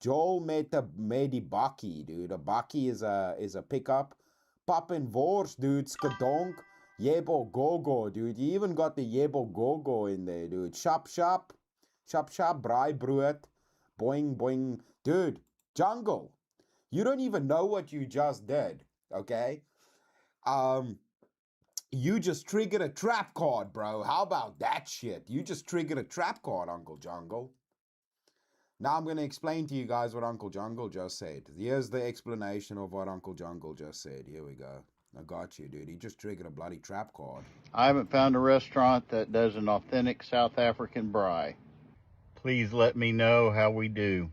Joel made die bakkie, dude. A bakkie is a pickup. Pap en worst, dude. Skadonk. Yebo gogo, dude. You even got the yebo gogo in there, dude. Shop shop. Shop shop. Braaibrood. Boing boing. Dude, Jungle. You don't even know what you just did, okay? You just triggered a trap card, bro. How about that shit? You just triggered a trap card, Uncle Jungle. Now I'm going to explain to you guys what Uncle Jungle just said. Here's the explanation of what Uncle Jungle just said. Here we go. I got you, dude. He just triggered a bloody trap card. I haven't found a restaurant that does an authentic South African braai. Please let me know how we do.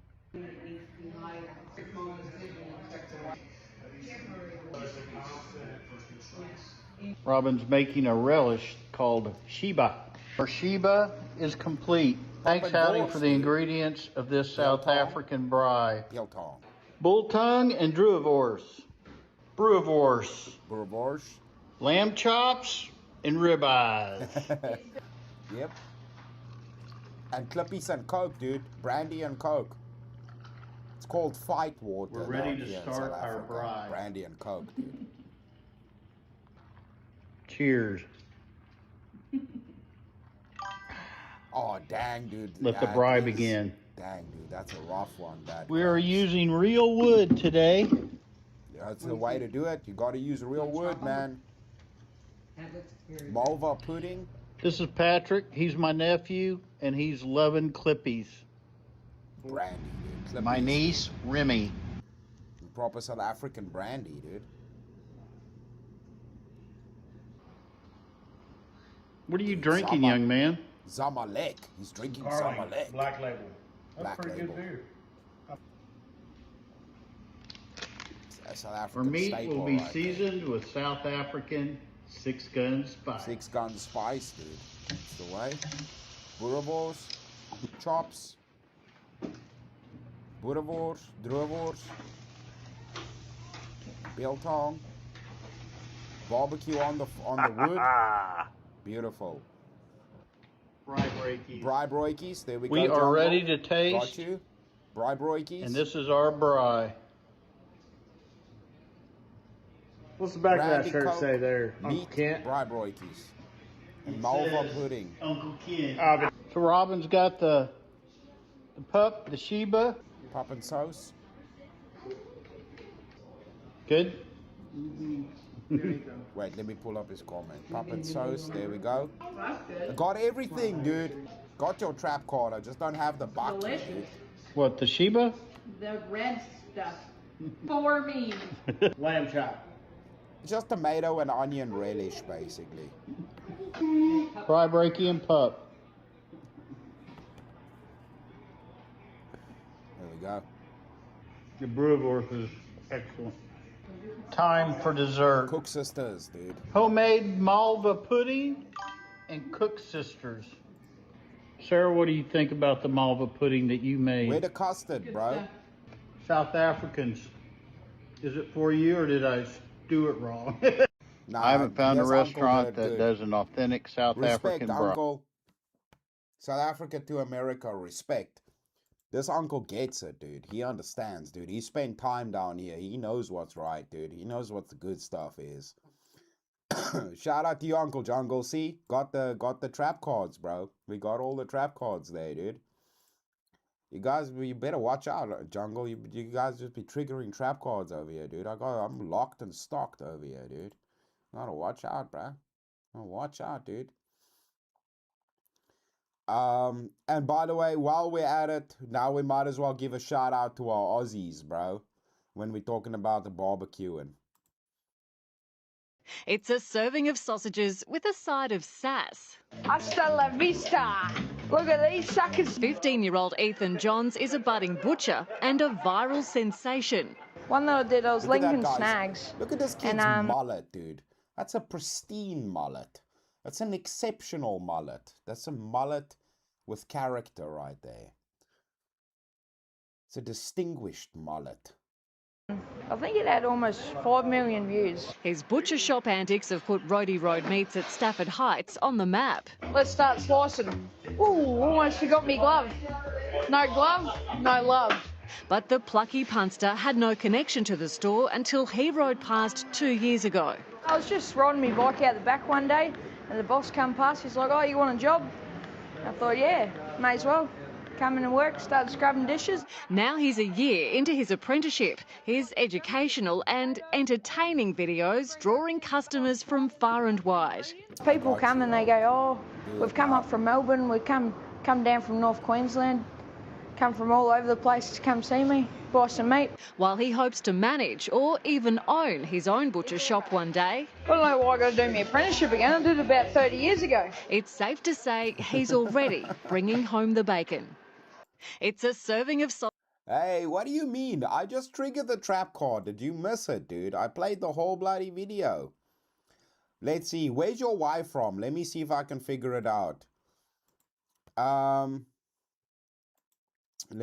Robin's making a relish called Sheba. Our Sheba is complete. Thanks, Howdy, for the ingredients of this South African braai. Bull tongue and druivorse. Brewervorst. Lamb chops and ribeyes. Yep. And Clippies and Coke, dude. Brandy and Coke. It's called fight water. We're ready to start our braai. Brandy and Coke, dude. Cheers. Oh, dang, dude. Let the braai begin. Dang, dude. That's a rough one. We are using real wood today. That's the way to do it. You got to use real wood, man. Malva pudding. This is Patrick. He's my nephew, and he's loving Clippies. Brandy, dude. Clippies. My niece, Remy. Proper South African brandy, dude. What are you drinking, young man? Zamalek. He's drinking Carling, Zamalek. Black Label. That's Black pretty Label. good beer. South African Our meat staple will be right seasoned with South African 6-gun spice. 6-gun spice, dude. That's the way. Boerewors, chops, boerewors, druivorst, biltong, barbecue on the wood. Beautiful. Braaibroikies. There we go. We are Jungle. ready to taste. Got you. Braaibroikies. And this is our braai. What's the back of that Brandy shirt Coke, say there? Meat Kent? Braaibroikies. And Malva pudding. Uncle Ken. So Robin's got the pup, the Sheba. Pop and sauce. Good. Wait, let me pull up his comment. Pop and sauce. There we go. I got everything, dude. Got your trap card. I just don't have the bucket. Dude. What, the Sheba? The red stuff. For me. Lamb chop. Just tomato and onion relish, basically. Braaibroikie and pup. There we go. The Brewervorst is excellent. Time for dessert. Cook Sisters, dude. Homemade Malva pudding and Cook Sisters. Sarah, what do you think about the Malva pudding that you made? Where the custard, bro? South Africans. Is it for you or did I do it wrong? Nah, I haven't found a here's Uncle restaurant Good, that dude. does an authentic South Respect, African braai. Uncle. South Africa to America, respect. This uncle gets it, dude. He understands, dude. He spent time down here. He knows what's right, dude. He knows what the good stuff is. Shout out to you, Uncle Jungle. See, got the trap cards, bro. We got all the trap cards there, dude. You guys, you better watch out, Jungle. You guys just be triggering trap cards over here, dude. I'm locked and stocked over here, dude. Gotta watch out, bro. Watch out, dude. And by the way, while we're at it, now we might as well give a shout out to our Aussies, bro. When we're talking about the barbecuing. It's a serving of sausages with a side of sass. Hasta la vista. Look at these suckers. 15-year-old Ethan Johns is a budding butcher and a viral sensation. One that I did, I was Look at that, linking guys. snags. Look at this kid's mullet, dude. That's a pristine mullet. That's an exceptional mullet. That's a mullet with character right there. It's a distinguished mullet. I think it had almost 5 million views. His butcher shop antics have put Roadie Road Meats at Stafford Heights on the map. Let's start slicing. Ooh, almost forgot me glove. No glove, no love. But the plucky punster had no connection to the store until he rode past 2 years ago. I was just riding my bike out the back one day and the boss come past. He's like, oh, you want a job? I thought, yeah, may as well. Come in and work, started scrubbing dishes. Now he's a year into his apprenticeship. His educational and entertaining videos drawing customers from far and wide. People come and they go, oh, we've come up from Melbourne, we've come down from North Queensland, come from all over the place to come see me, buy some meat. While he hopes to manage or even own his own butcher shop one day. I don't know why I got to do my apprenticeship again. I did it about 30 years ago. It's safe to say he's already bringing home the bacon. It's a serving of salt. Hey, what do you mean? I just triggered the trap card. Did you miss it, dude? I played the whole bloody video. Let's see. Where's your wife from? Let me see if I can figure it out. Let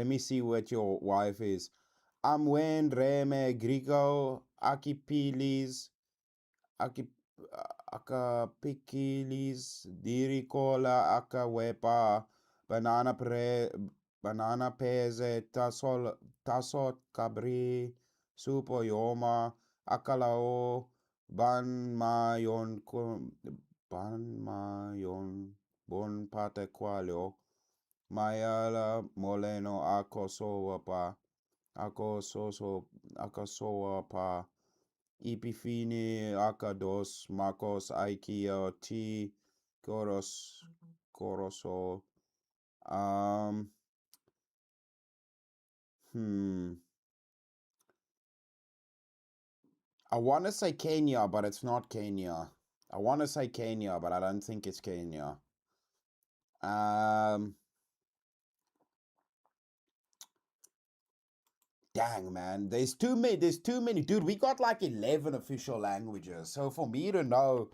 me see what your wife is. Amwen Reme Grigo Akipilis Akapikilis Diricola Akawepa Banana Peze Tasot Cabri Supoyoma Akalao Banmayon Bon Pate Qualio Mayala Moleno Akosoapa Epifini Akados Marcos Ikea T Coroso I want to say Kenya, but it's not Kenya. I want to say Kenya, but I don't think it's Kenya. Dang, man. There's too many. Dude, we got like 11 official languages. So for me to know,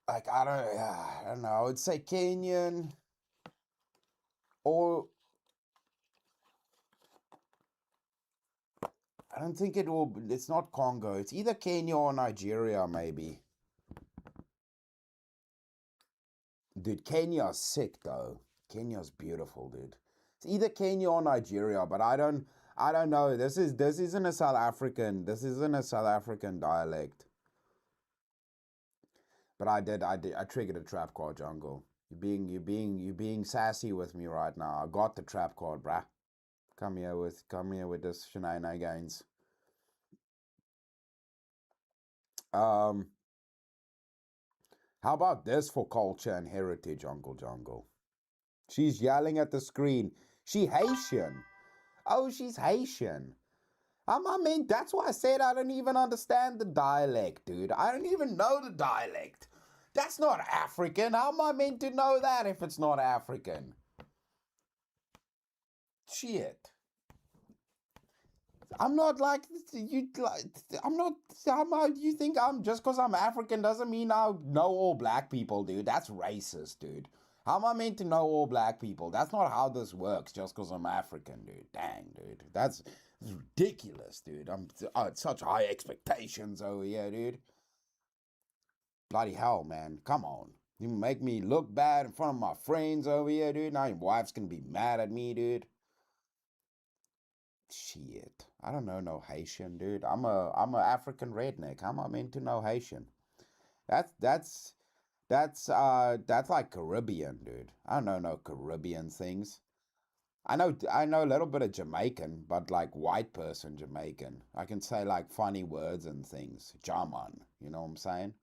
like, I don't know. I would say Kenyan or I don't think it's not Congo. It's either Kenya or Nigeria, maybe. Dude, Kenya's sick, though. Kenya's beautiful, dude. It's either Kenya or Nigeria, but I don't know. This isn't a South African dialect. But I triggered a trap card, Jungle. You're being sassy with me right now. I got the trap card, bruh. Come here with this shenanigans. How about this for culture and heritage, Uncle Jungle? She's yelling at the screen. She Haitian. Oh, she's Haitian. I mean, that's why I said I don't even understand the dialect, dude. I don't even know the dialect. That's not African. How am I meant to know that if it's not African? Shit. I'm not like you. I'm not. You think I'm just because I'm African doesn't mean I know all black people, dude. That's racist, dude. How am I meant to know all black people? That's not how this works. Just because I'm African, dude. Dang, dude. That's ridiculous, dude. It's such high expectations over here, dude. Bloody hell, man. Come on. You make me look bad in front of my friends over here, dude. Now your wife's gonna be mad at me, dude. Shit. I don't know no Haitian, dude. I'm a African redneck. How am I meant to know Haitian? That's like Caribbean, dude. I don't know no Caribbean things. I know a little bit of Jamaican, but like white person Jamaican. I can say like funny words and things. Jaman, you know what I'm saying?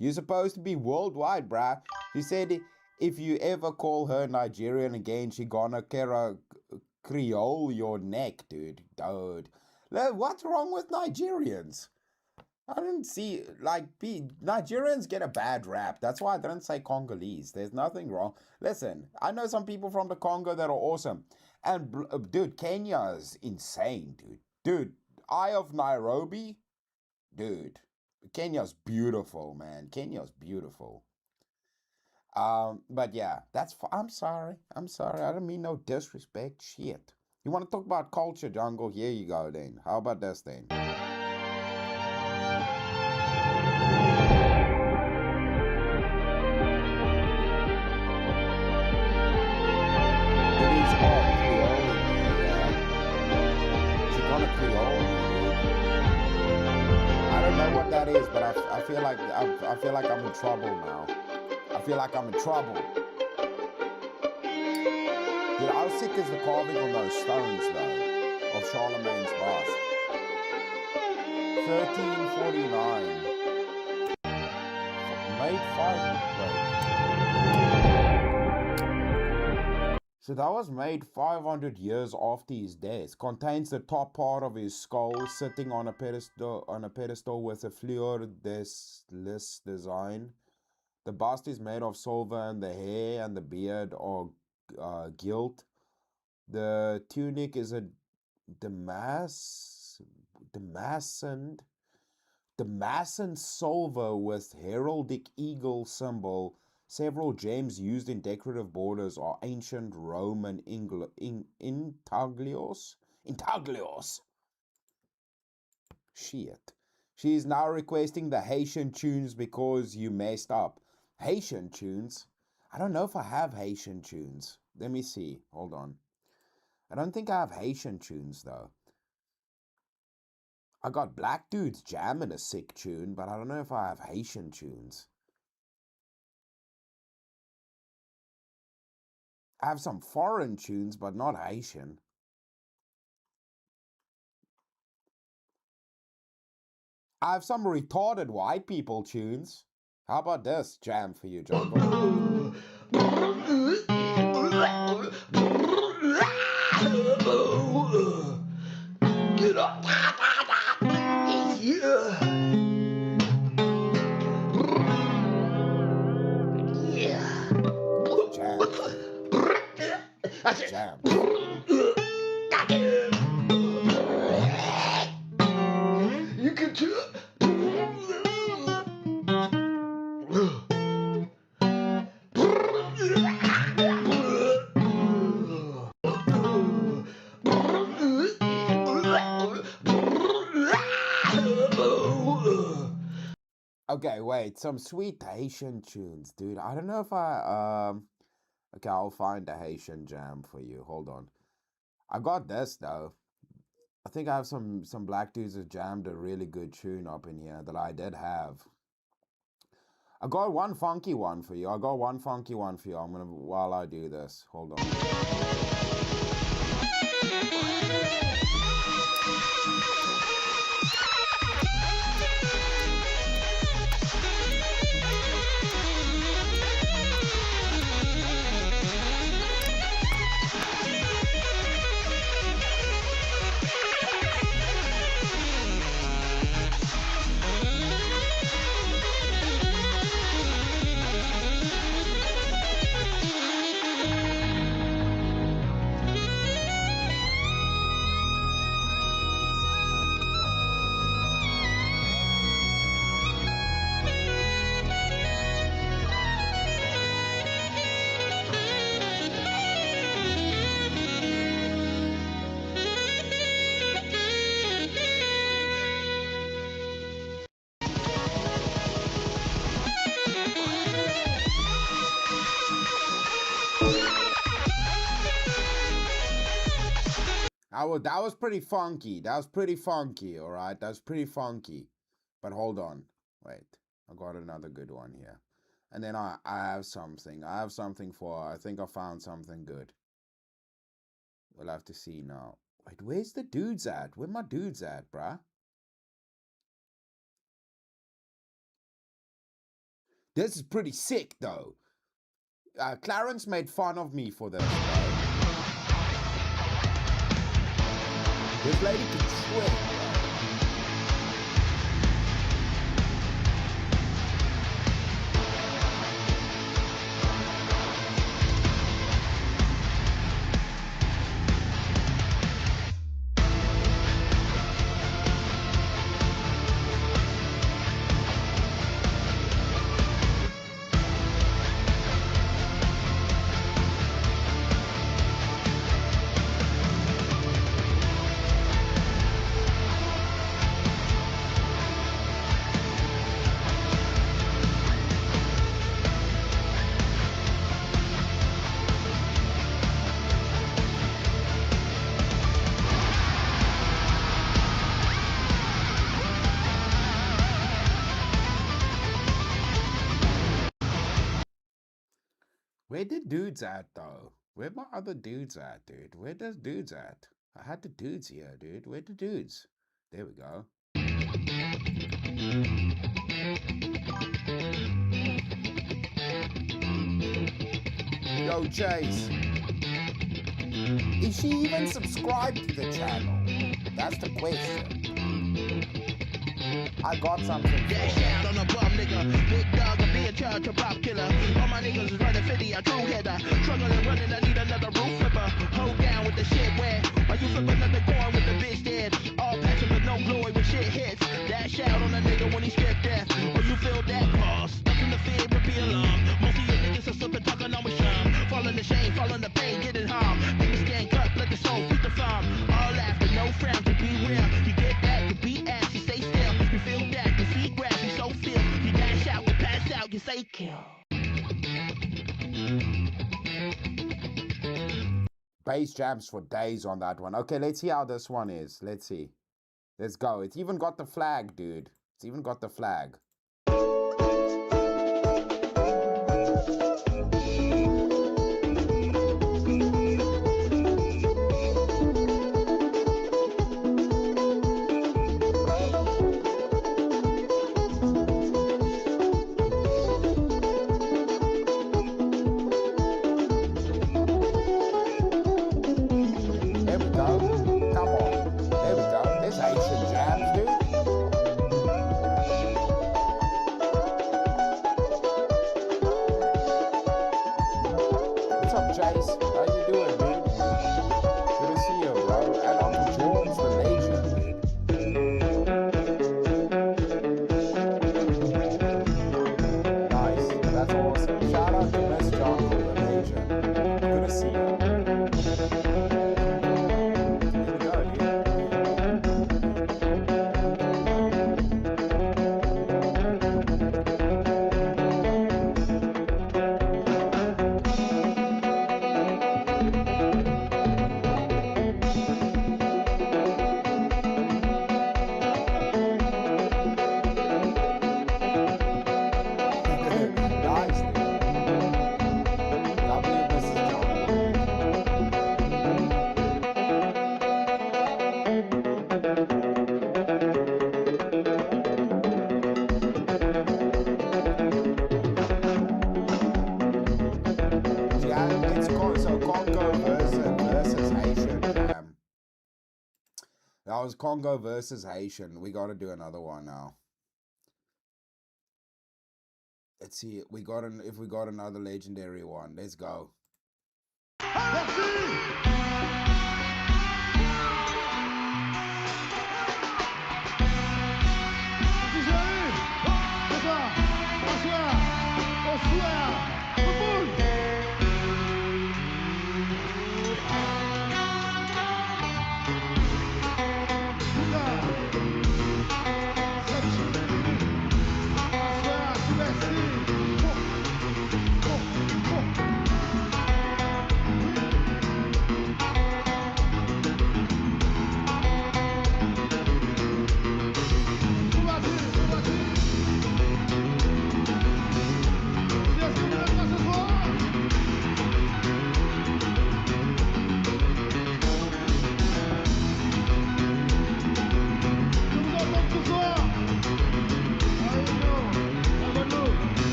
You're supposed to be worldwide, bruh. She said if you ever call her Nigerian again, she gonna Creole your neck, dude. Dude. What's wrong with Nigerians? I didn't see, Nigerians get a bad rap. That's why I didn't say Congolese. There's nothing wrong. Listen, I know some people from the Congo that are awesome. And, dude, Kenya is insane, dude. Dude, Eye of Nairobi? Dude, Kenya's beautiful, man. Kenya's beautiful. But yeah, I'm sorry. I don't mean no disrespect. Shit. You want to talk about culture, Jungle? Here you go then. How about this then? It is all Creole. She got a Creole. I don't know what that is, but I feel like I'm in trouble now. I feel like I'm in trouble. Dude, how sick is the carving on those stones though, of Charlemagne's bust? 1349. Made 5. Wait. So that was made 500 years after his death. Contains the top part of his skull sitting on a pedestal with a fleur-de-lis design. The bust is made of silver and the hair and the beard are gilt. The tunic is a damascened silver with heraldic eagle symbol. Several gems used in decorative borders are ancient Roman intaglios. Shit. She is now requesting the Haitian tunes because you messed up. Haitian tunes? I don't know if I have Haitian tunes. Let me see. Hold on. I don't think I have Haitian tunes though. I got Black Dudes jamming a sick tune, but I don't know if I have Haitian tunes. I have some foreign tunes, but not Haitian. I have some retarded white people tunes. How about this jam for you, Jungle? Get up. Jam. You can do it. Okay, wait, some sweet Haitian tunes, dude. I don't know if okay, I'll find a Haitian jam for you. Hold on. I got this though. I think I have some black dudes that jammed a really good tune up in here that I did have. I got one funky one for you. I'm gonna while I do this. Hold on. That was pretty funky. That was pretty funky, alright? That's pretty funky. But hold on. Wait. I got another good one here. And then I have something. I think I found something good. We'll have to see now. Wait, where's the dudes at? Where my dudes at, bruh? This is pretty sick, though. Clarence made fun of me for this, bro. This lady can swim, bro. Where did dudes at, though? Where my other dudes at, dude? Where does dudes at? I had the dudes here, dude. Where the dudes? There we go. Yo, Chase. Is she even subscribed to the channel? That's the question. I got something for her. On a bum nigga, big dog, I be in charge of pop killer. All my niggas is running 50, a true header. Struggling, running, I need another roof flipper. Hold down with the shit wet. While you flip another coin with the bitch dead. All passion but no glory when shit hits. Dash out on a nigga when he stripped death. Or you feel that pause. Nothing to fear but be alarmed. Most of your niggas are slipping, talking on with shame. Falling the shame, falling the pain, getting harm. Niggas getting cut, let the soul feed the farm. All laughter, no frown, to be real. You get that, you beat ass, you stay still. You feel that, your feet grass, you so feel. You dash out, you pass out, you say kill. Bass jams for days on that one. Okay, let's see how this one is. Let's see. Let's go. It's even got the flag, dude. It's even got the flag. That was Congo versus Haitian. We got to do another one now. Let's see. If we got another legendary one. Let's go.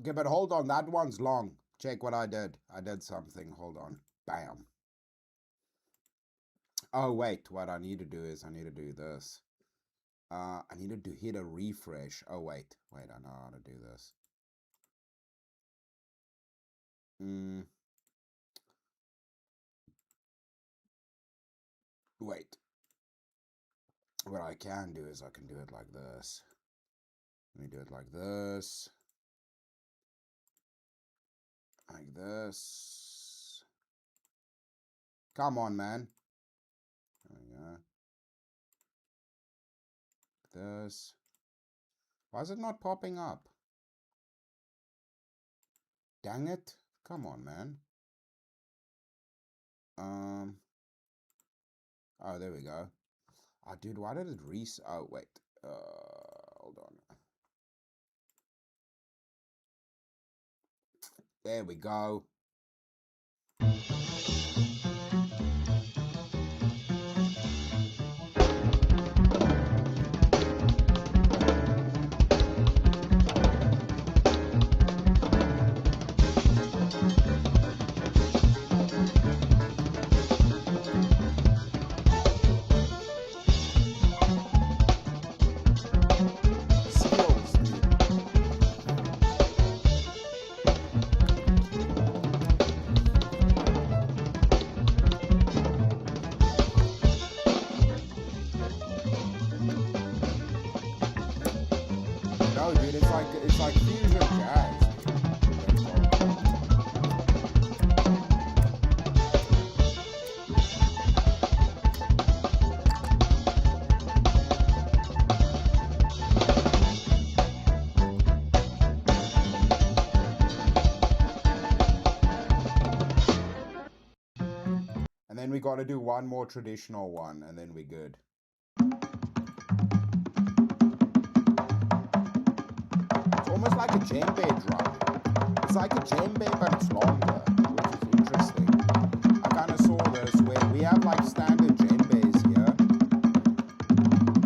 Okay, but hold on, that one's long. Check what I did. I did something. Hold on. Bam. Oh, wait. What I need to do is I need to do this. I needed to hit a refresh. Oh, wait. Wait, I know how to do this. Wait. What I can do is I can do it like this. Let me do it like this. Like this. Come on, man. There we go. This. Why is it not popping up? Dang it. Come on, man. Oh, there we go. Oh, dude, why did it oh, wait. Hold on. There we go. No, dude, it's like fusion jazz. And then we got to do one more traditional one, and then we're good. Almost like a djembe drum. It's like a djembe, but it's longer, which is interesting. I kind of saw this where we have like standard djembes here,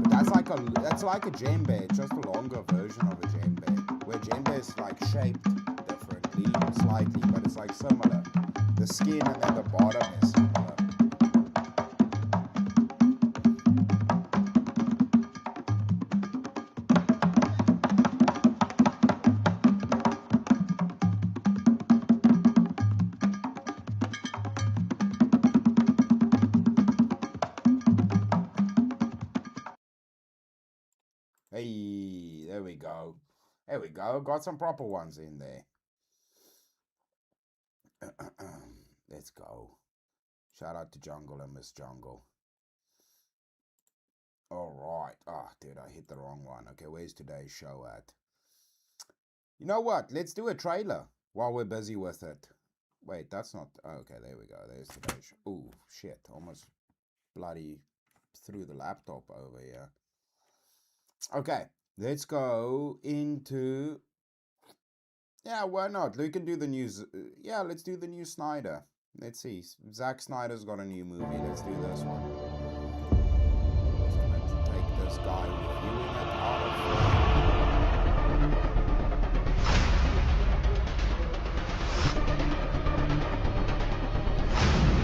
but that's like a djembe. It's just a longer version of a djembe, where djembe is like shaped differently, slightly, but it's like similar. The skin and then the bottom is similar. Hey, there we go. There we go. Got some proper ones in there. Let's go. Shout out to Jungle and Miss Jungle. Alright. Ah, dude, I hit the wrong one. Okay, where's today's show at? You know what? Let's do a trailer while we're busy with it. Wait, that's not... Okay, there we go. There's today's show. Ooh, shit. Almost bloody threw the laptop over here. Okay, let's go into... Yeah, why not? We can do the news. Yeah, let's do the new Snyder. Let's see. Zack Snyder's got a new movie. Let's do this one. Just gonna take this guy reviewing it out of frame.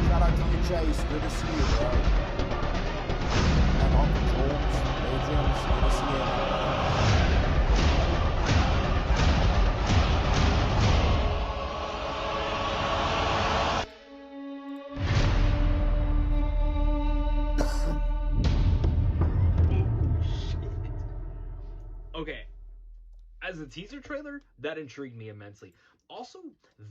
Shout out to you, Chase. Good to see you, bro. And Uncle George, Legends. Good to see you. the teaser trailer, that intrigued me immensely. Also,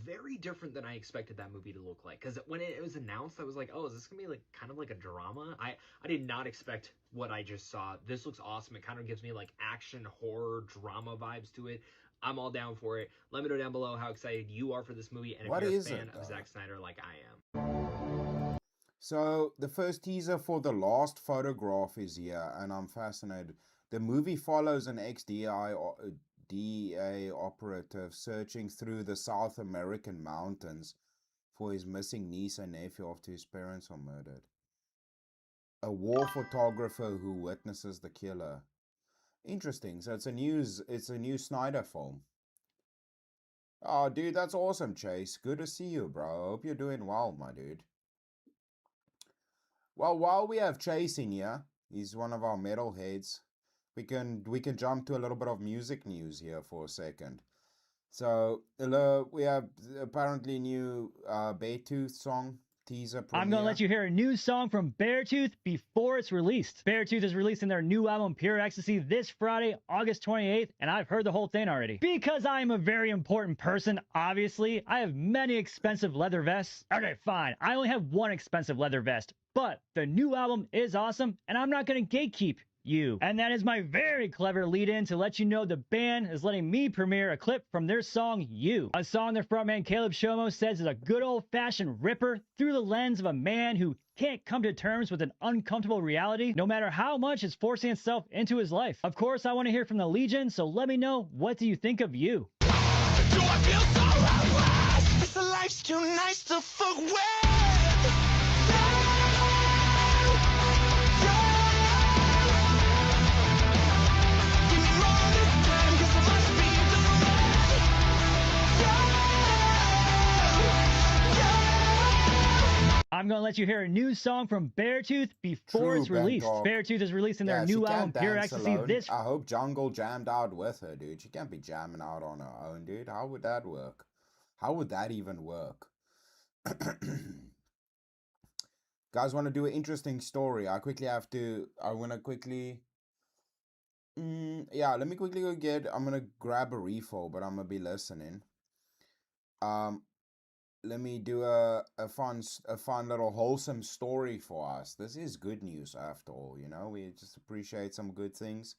very different than I expected that movie to look like. Because when it was announced, I was like, oh, is this going to be like kind of like a drama? I did not expect what I just saw. This looks awesome. It kind of gives me like action, horror, drama vibes to it. I'm all down for it. Let me know down below how excited you are for this movie. And if you're a fan of Zack Snyder like I am. So, the first teaser for The Last Photograph is here, and I'm fascinated. The movie follows an DEA operative searching through the South American mountains for his missing niece and nephew after his parents are murdered. A war photographer who witnesses the killer. Interesting. So it's a new Snyder film. Oh, dude, that's awesome, Chase. Good to see you, bro. Hope you're doing well, my dude. Well, while we have Chase in here, he's one of our metalheads. We can jump to a little bit of music news here for a second. So we have apparently new Beartooth song teaser premiere. I'm gonna let you hear a new song from Beartooth before it's released. Beartooth is releasing their new album Pure Ecstasy this Friday, August 28th, and I've heard the whole thing already. Because I am a very important person, obviously, I have many expensive leather vests. Okay, fine, I only have one expensive leather vest, but the new album is awesome, and I'm not gonna gatekeep you. And that is my very clever lead-in to let you know the band is letting me premiere a clip from their song You. A song their frontman Caleb Shomo says is a good old-fashioned ripper through the lens of a man who can't come to terms with an uncomfortable reality, no matter how much it's forcing itself into his life. Of course, I want to hear from the Legion, so let me know, what do you think of You? Do I feel so restless? This life's too nice to fuck with. I'm gonna let you hear a new song from Beartooth before it's released. Beartooth is releasing their new album Pure Ecstasy this. I hope Jungle jammed out with her, dude. She can't be jamming out on her own, dude. How would that work? How would that even work? Guys, want to do an interesting story? I want to quickly. Yeah, let me quickly go I'm gonna grab a refill, but I'm gonna be listening. Let me do a fun little wholesome story for us. This is good news after all, you know. We just appreciate some good things.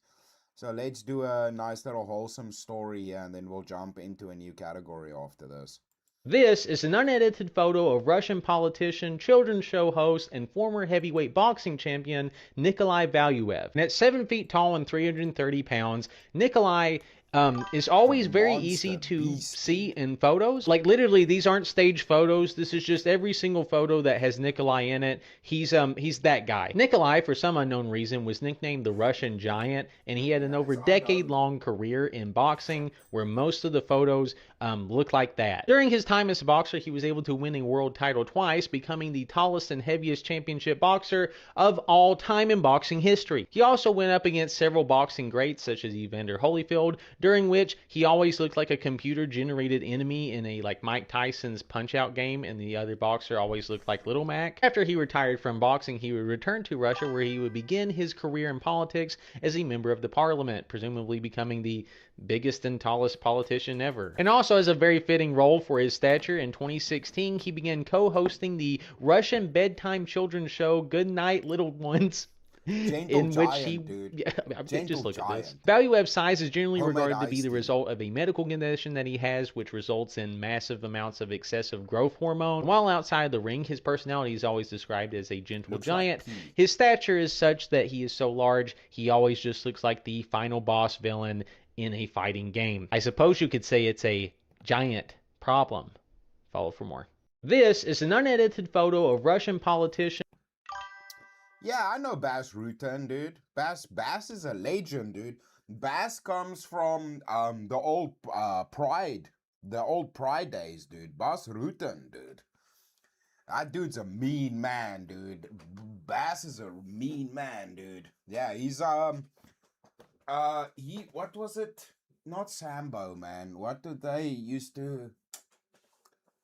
So let's do a nice little wholesome story here, and then we'll jump into a new category after this. This is an unedited photo of Russian politician, children's show host, and former heavyweight boxing champion Nikolai Valuev. And at 7 feet tall and 330 pounds, Nikolai is always very easy to see in photos. Like literally, these aren't staged photos. This is just every single photo that has Nikolai in it. He's that guy. Nikolai, for some unknown reason, was nicknamed the Russian Giant, and he had an over decade-long career in boxing, where most of the photos look like that. During his time as a boxer, he was able to win a world title twice, becoming the tallest and heaviest championship boxer of all time in boxing history. He also went up against several boxing greats, such as Evander Holyfield, during which he always looked like a computer-generated enemy in a like Mike Tyson's Punch-Out game, and the other boxer always looked like Little Mac. After he retired from boxing, he would return to Russia, where he would begin his career in politics as a member of the parliament, presumably becoming the biggest and tallest politician ever. And also, as a very fitting role for his stature, in 2016 he began co-hosting the Russian bedtime children's show Good Night Little Ones, in which he just look at this. Valuev's size is generally regarded to be the result of a medical condition that he has, which results in massive amounts of excessive growth hormone. While outside the ring, his personality is always described as a gentle giant. His stature is such that he is so large, he always just looks like the final boss villain in a fighting game. I suppose you could say it's a giant problem. Follow for more. This is an unedited photo of Russian politician. Yeah, I know Bas Rutten, dude. Bas is a legend, dude. Bas comes from the old Pride days, dude. Bas Rutten, dude. That dude's a mean man, dude. Bas is a mean man, dude. Yeah, he's what was it? Not Sambo, man. What did they used to?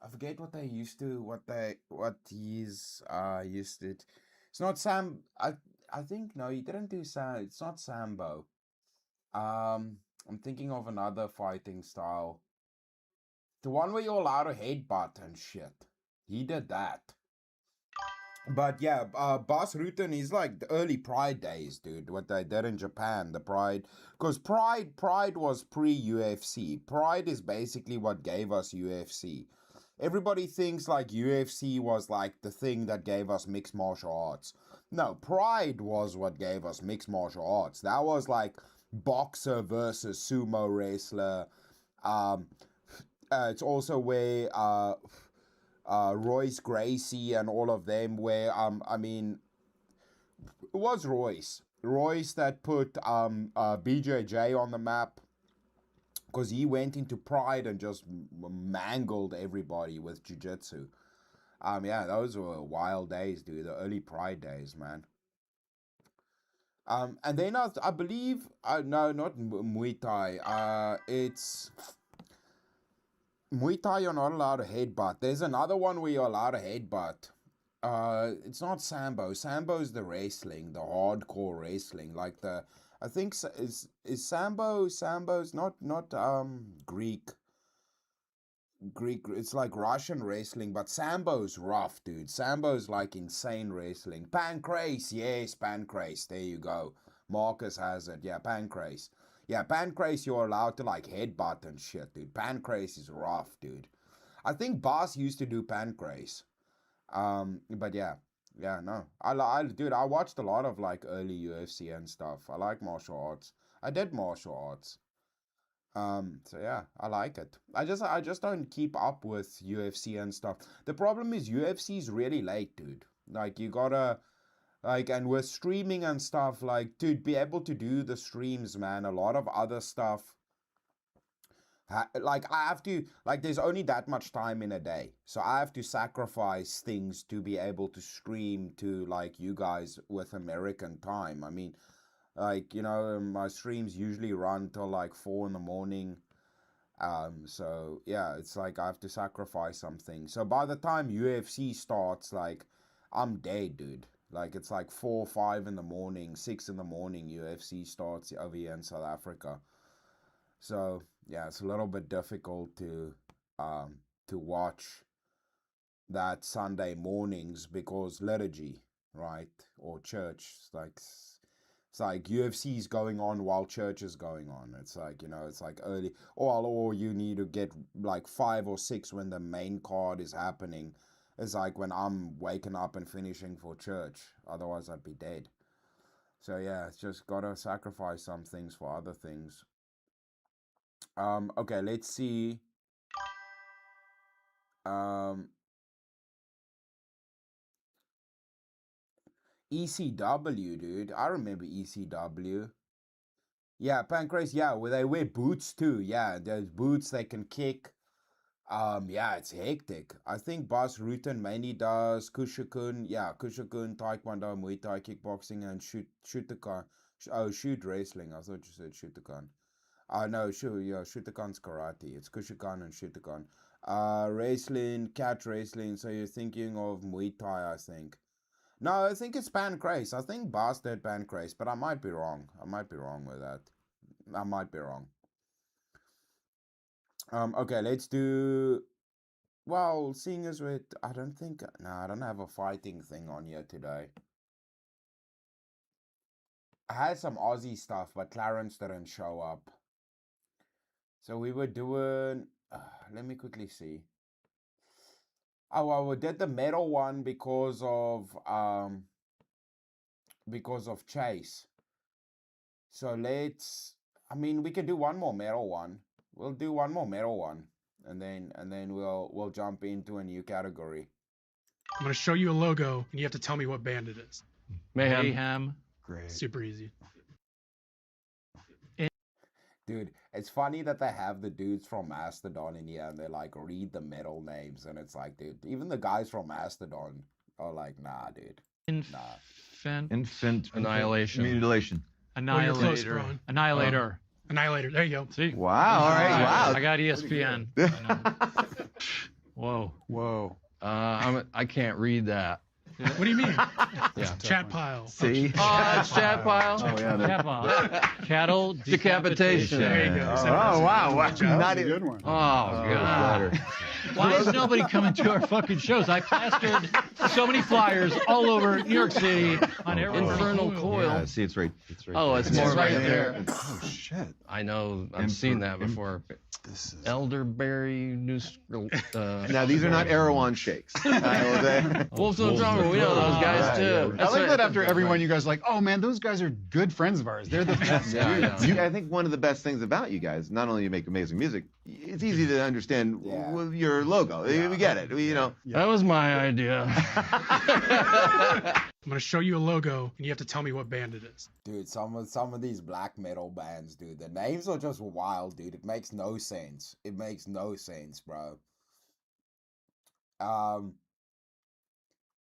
I forget what they used to. What he's used to. It's not Sam. I think no, he didn't do Sam. It's not Sambo. I'm thinking of another fighting style. The one where you're allowed to headbutt and shit. He did that. But yeah, Bas Rutten is like the early Pride days, dude. What they did in Japan, the Pride. Because Pride was pre-UFC. Pride is basically what gave us UFC. Everybody thinks like UFC was like the thing that gave us mixed martial arts. No, Pride was what gave us mixed martial arts. That was like boxer versus sumo wrestler. It's also where Royce Gracie and all of them where I mean it was Royce that put BJJ on the map, because he went into Pride and just mangled everybody with jiu-jitsu. Yeah, those were wild days, dude. The early Pride days, man. And then I believe no, not Muay Thai. It's Muay Thai. You're not allowed to headbutt. There's another one where you're allowed to headbutt. It's not Sambo. Sambo's the wrestling, the hardcore wrestling, like the. I think is Sambo's not Greek. It's like Russian wrestling, but Sambo's rough, dude. Sambo's like insane wrestling. Pancrase, yes, Pancrase. There you go. Marcus has it. Yeah, Pancrase. Yeah, Pancrase, you're allowed to like headbutt and shit, dude. Pancrase is rough, dude. I think Boss used to do Pancrase. But yeah, no. Dude, I watched a lot of like early UFC and stuff. I like martial arts. I did martial arts. So yeah, I like it. I just don't keep up with UFC and stuff. The problem is UFC is really late, dude. Like you gotta, like, and with streaming and stuff, like, dude, be able to do the streams, man. A lot of other stuff. Like I have to, like, there's only that much time in a day, so I have to sacrifice things to be able to stream to like you guys with American time. I mean, like, you know, my streams usually run till like 4 in the morning. So yeah, it's like I have to sacrifice something. So by the time UFC starts, like, I'm dead, dude. Like it's like 4, 5 in the morning, 6 in the morning. UFC starts over here in South Africa. So yeah, it's a little bit difficult to watch that Sunday mornings because liturgy, right, or church. It's like UFC is going on while church is going on. It's like, you know, it's like early, or you need to get like 5 or 6 when the main card is happening. It's like when I'm waking up and finishing for church. Otherwise, I'd be dead. So yeah, it's just gotta sacrifice some things for other things. Okay, let's see. ECW, dude. I remember ECW. Yeah, Pancrase, yeah, where they wear boots too. Yeah, those boots they can kick. Yeah, it's hectic. I think Bas Rutten mainly does Kushoku. Yeah, Kushoku, Taekwondo, Muay Thai, kickboxing, and Shotokan. Oh, shoot wrestling. I thought you said Shotokan. No, Shotokan's karate. It's Kushokan and Shotokan. Wrestling, cat wrestling. So you're thinking of Muay Thai, I think. No, I think it's Pancrase. I think Bas did Pancrase, but I might be wrong. I might be wrong with that. I might be wrong. Okay, let's do. Well, seeing as with, I don't have a fighting thing on here today. I had some Aussie stuff, but Clarence didn't show up. So we were doing. Let me quickly see. Oh, well, we did the metal one because of Chase. So let's. I mean, we can do one more metal one. We'll do one more metal one, and then we'll jump into a new category. I'm gonna show you a logo, and you have to tell me what band it is. Mayhem. Great. Super easy. Dude, it's funny that they have the dudes from Mastodon in here, and they like read the metal names, and it's like, dude, even the guys from Mastodon are like, nah, dude. Infant annihilation. Mutilation. Annihilator. Well, Annihilator. Annihilator. There you go. See? Wow. All right. Wow. I got ESPN. Whoa. Whoa. I can't read that. What do you mean? Yeah. Chat pile. See? Oh, that's chat pile. Oh, yeah. Chat pile. Cattle decapitation. There you go. Oh, wow. Not a good one. Oh, God. Why is nobody coming to our fucking shows? I plastered so many flyers all over New York City on Infernal Coil. Yeah, see, it's right. Oh, it's more right there. Oh shit! I know. I've seen that before. This is Elderberry news. now these are not Erewhon shakes. Wolves on the Drummer. We know those guys too. I like that after everyone, you guys are like, oh man, those guys are good friends of ours. They're the best. I think one of the best things about you guys, not only you make amazing music, it's easy to understand your logo. We get it. You know. That was my idea. I'm gonna show you a logo, and you have to tell me what band it is. Dude, some of these black metal bands, dude, the names are just wild, dude. It makes no sense. It makes no sense, bro. You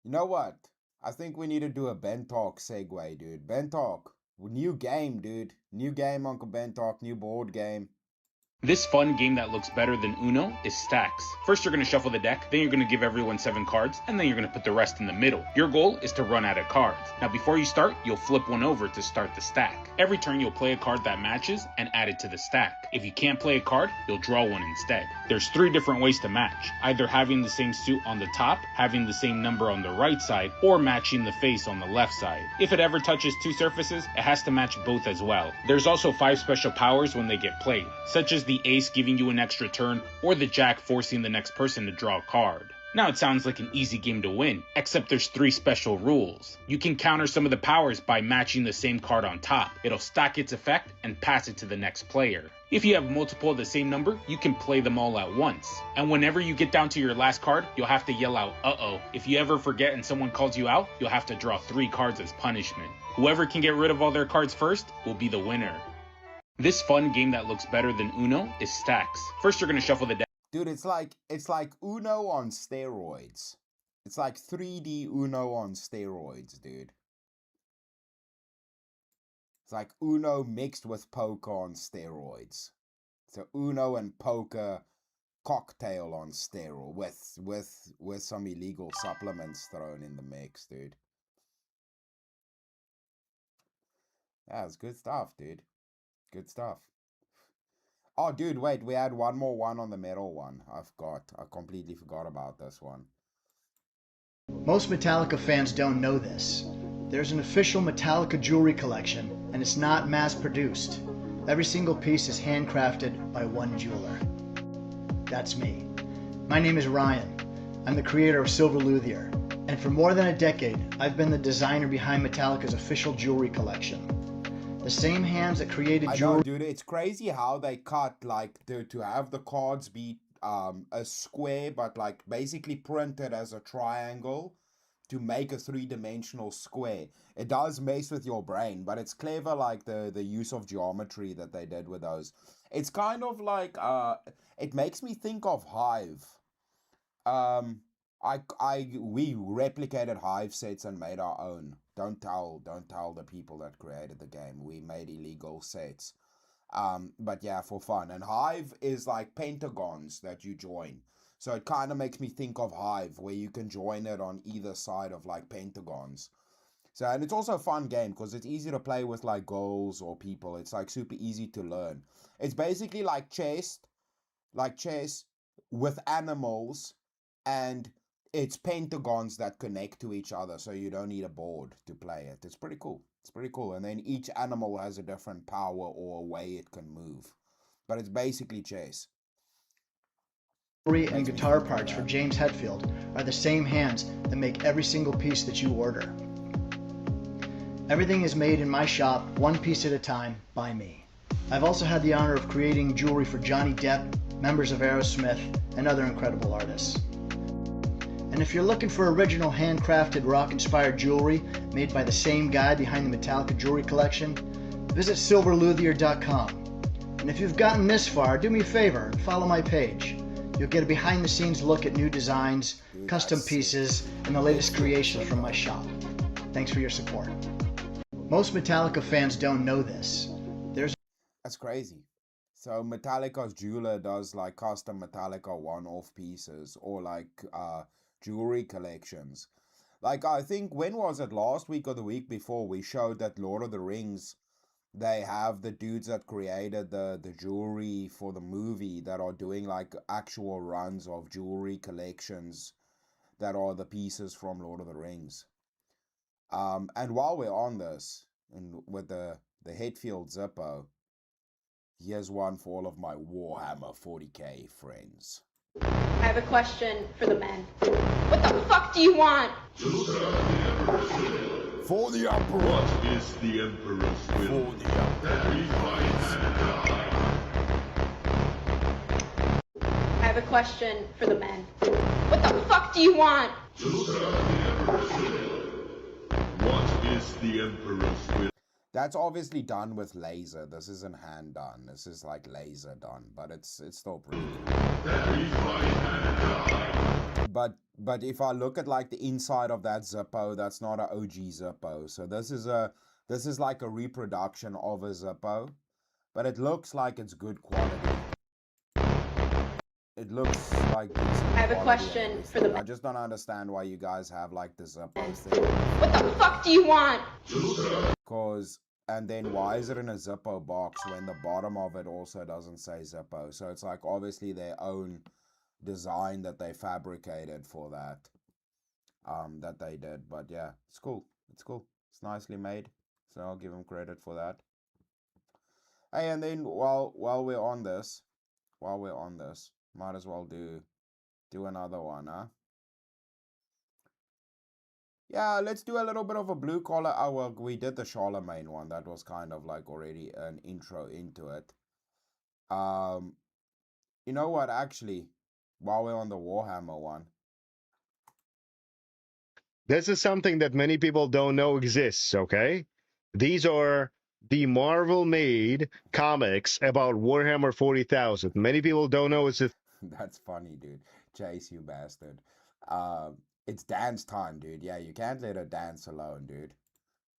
know what? I think we need to do a Ben Talk segue, dude. Ben Talk, new game, dude. New game, Uncle Ben Talk, new board game. This fun game that looks better than Uno is Stacks. First you're going to shuffle the deck, then you're going to give everyone 7 cards, and then you're going to put the rest in the middle. Your goal is to run out of cards. Now before you start, you'll flip one over to start the stack. Every turn you'll play a card that matches and add it to the stack. If you can't play a card, you'll draw one instead. There's 3 different ways to match. Either having the same suit on the top, having the same number on the right side, or matching the face on the left side. If it ever touches 2 surfaces, it has to match both as well. There's also 5 special powers when they get played, such as the ace giving you an extra turn, or the jack forcing the next person to draw a card. Now it sounds like an easy game to win, except there's 3 special rules. You can counter some of the powers by matching the same card on top. It'll stack its effect and pass it to the next player. If you have multiple of the same number, you can play them all at once. And whenever you get down to your last card, you'll have to yell out, uh-oh. If you ever forget and someone calls you out, you'll have to draw 3 cards as punishment. Whoever can get rid of all their cards first will be the winner. This fun game that looks better than Uno is Stacks. First you're going to shuffle the deck. Dude, it's like Uno on steroids. It's like 3D Uno on steroids, dude. It's like Uno mixed with poker on steroids. So Uno and poker cocktail on steroids with some illegal supplements thrown in the mix, dude. Yeah, it's good stuff, dude. Good stuff. Oh, dude, wait, we had one more one on the metal one. I completely forgot about this one. Most Metallica fans don't know this. There's an official Metallica jewelry collection, and it's not mass-produced. Every single piece is handcrafted by one jeweler. That's me. My name is Ryan. I'm the creator of Silver Luthier, and for more than a decade, I've been the designer behind Metallica's official jewelry collection. The same hands that created jewelry. I know, dude, it's crazy how they cut, like, to have the cards be a square, but, like, basically printed as a triangle to make a 3-dimensional square. It does mess with your brain, but it's clever, like, the use of geometry that they did with those. It's kind of like, it makes me think of Hive. We replicated Hive sets and made our own. Don't tell the people that created the game. We made illegal sets. But yeah, for fun. And Hive is like pentagons that you join. So it kind of makes me think of Hive, where you can join it on either side of like pentagons. So, and it's also a fun game because it's easy to play with like girls or people. It's like super easy to learn. It's basically like chess with animals, and it's pentagons that connect to each other, so you don't need a board to play it. It's pretty cool. It's pretty cool. And then each animal has a different power or a way it can move. But it's basically chess. And guitar parts for James Hetfield are the same hands that make every single piece that you order. Everything is made in my shop, one piece at a time, by me. I've also had the honor of creating jewelry for Johnny Depp, members of Aerosmith, and other incredible artists. And if you're looking for original handcrafted rock-inspired jewelry made by the same guy behind the Metallica jewelry collection, visit silverluthier.com. And if you've gotten this far, do me a favor and follow my page. You'll get a behind-the-scenes look at new designs, custom pieces, and the latest creations from my shop. Thanks for your support. Most Metallica fans don't know this. That's crazy. So Metallica's jeweler does like custom Metallica one-off pieces or like jewelry collections. Like, I think, when was it? Last week or the week before, we showed that Lord of the Rings, they have the dudes that created the jewelry for the movie that are doing like actual runs of jewelry collections that are the pieces from Lord of the Rings. And while we're on this, and with the Hetfield Zippo, here's one for all of my Warhammer 40k friends. I have a question for the men. What the fuck do you want? For the Emperor. What is the Emperor's will? For the Emperor. I have a question for the men. What the fuck do you want? What is the Emperor's will? That's obviously done with laser. This isn't hand done. This is like laser done, but it's still pretty cool. But if I look at like the inside of that Zippo, that's not an OG Zippo. So this is like a reproduction of a Zippo, but it looks like it's good quality. It looks like decent I have a question for the. I just don't understand why you guys have like the Zippo thing. What the fuck do you want? And then why is it in a Zippo box when the bottom of it also doesn't say Zippo? So it's like obviously their own design that they fabricated for that. That they did. But yeah, it's cool. It's cool. It's nicely made. So I'll give them credit for that. Hey, and then while we're on this, might as well do another one, huh? Yeah, let's do a little bit of a blue collar. Oh, well, we did the Charlemagne one. That was kind of like already an intro into it. You know what, actually, while we're on the Warhammer one. This is something that many people don't know exists, okay? These are the Marvel-made comics about Warhammer 40,000. Many people don't know it's a... That's funny, dude. Chase, you bastard. It's dance time, dude. Yeah, you can't let her dance alone, dude.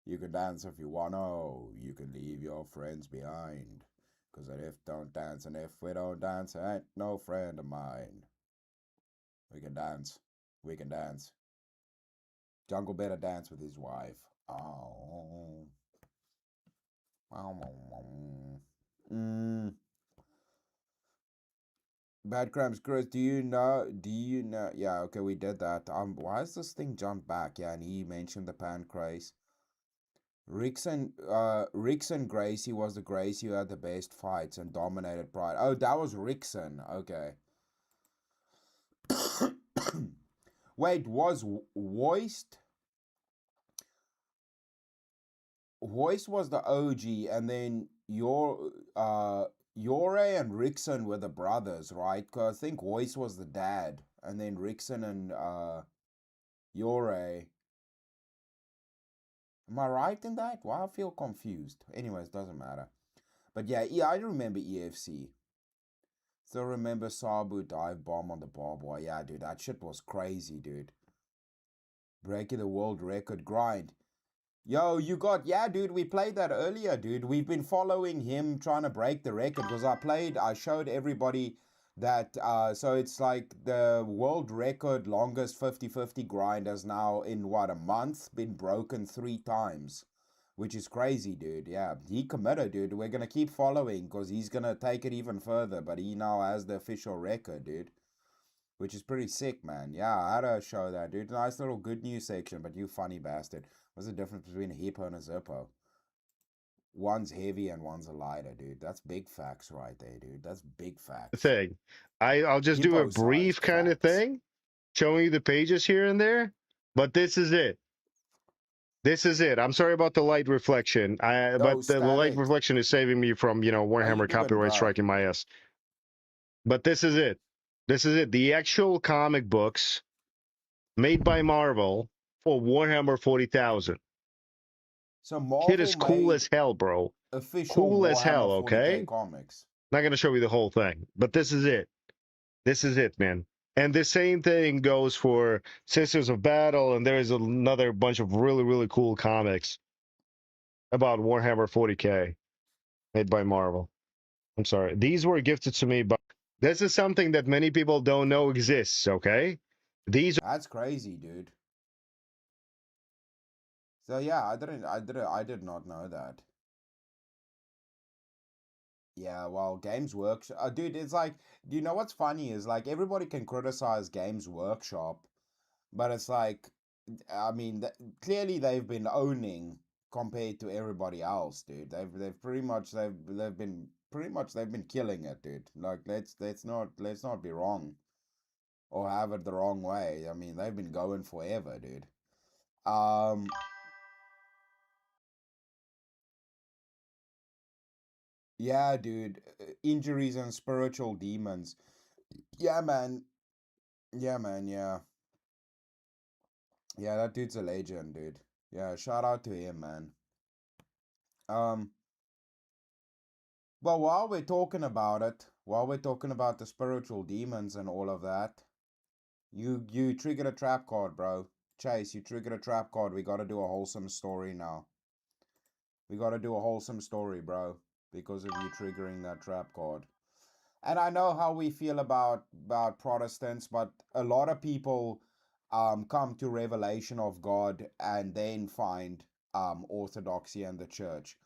You can dance if you want to. You can leave your friends behind. Because if don't dance, and if we don't dance, I ain't no friend of mine. We can dance. We can dance. Jungle better dance with his wife. Oh. Bad Cramps, Chris, do you know? Yeah, okay, we did that. Why is this thing jumped back? Yeah, and he mentioned the pancrase. Rickson Gracie was the Gracie who had the best fights and dominated Pride. Oh, that was Rickson. Okay. Wait, was Hoist? Hoist was the OG, and then Yore and Rickson were the brothers, right? Because I think Hoist was the dad, and then Rickson and Yore. Am I right in that? Well, I feel confused. Anyways, doesn't matter. But yeah, I remember EFC. Still remember Sabu dive bomb on the barbed wire. Yeah, dude, that shit was crazy, dude. Breaking the world record grind. Yo, yeah, dude, we played that earlier, dude. We've been following him trying to break the record because I showed everybody that, so it's like the world record longest 50-50 grind has now in what, a month been broken 3 times, which is crazy, dude. Yeah, he committed, dude. We're going to keep following because he's going to take it even further, but he now has the official record, dude. Which is pretty sick, man. Yeah, I had to show that, dude. Nice little good news section, but you funny bastard. What's the difference between a hippo and a Zippo? One's heavy and one's a lighter, dude. That's big facts right there, dude. That's big facts. Thing. I'll just do a brief kind of thing, showing you the pages here and there, but this is it. This is it. I'm sorry about the light reflection. But the light reflection is saving me from, Warhammer copyright striking my ass. But this is it. This is it. The actual comic books made by Marvel for Warhammer 40,000. So Marvel Kid is cool as hell, bro. Cool as hell, okay? Comics. Not going to show you the whole thing, but this is it. This is it, man. And the same thing goes for Sisters of Battle, and there's another bunch of really, really cool comics about Warhammer 40K made by Marvel. I'm sorry. These were gifted to me by... This is something that many people don't know exists, okay? That's crazy, dude. So yeah, I did not know that. Yeah, well, Games Workshop, dude, it's like, do you know what's funny is like everybody can criticize Games Workshop, but it's like, I mean, clearly they've been owning compared to everybody else, dude. They've pretty much they've been killing it, dude. Like let's not be wrong or have it the wrong way. I mean, they've been going forever, dude. Yeah, dude. Injuries and spiritual demons. Yeah, man. Yeah, man. Yeah. Yeah, that dude's a legend, dude. Yeah, shout out to him, man. Well, while we're talking about it, while we're talking about the spiritual demons and all of that, you triggered a trap card, bro. Chase, you triggered a trap card. We gotta do a wholesome story now. We gotta do a wholesome story, bro, because of you triggering that trap card. And I know how we feel about Protestants, but a lot of people come to revelation of God and then find orthodoxy and the church.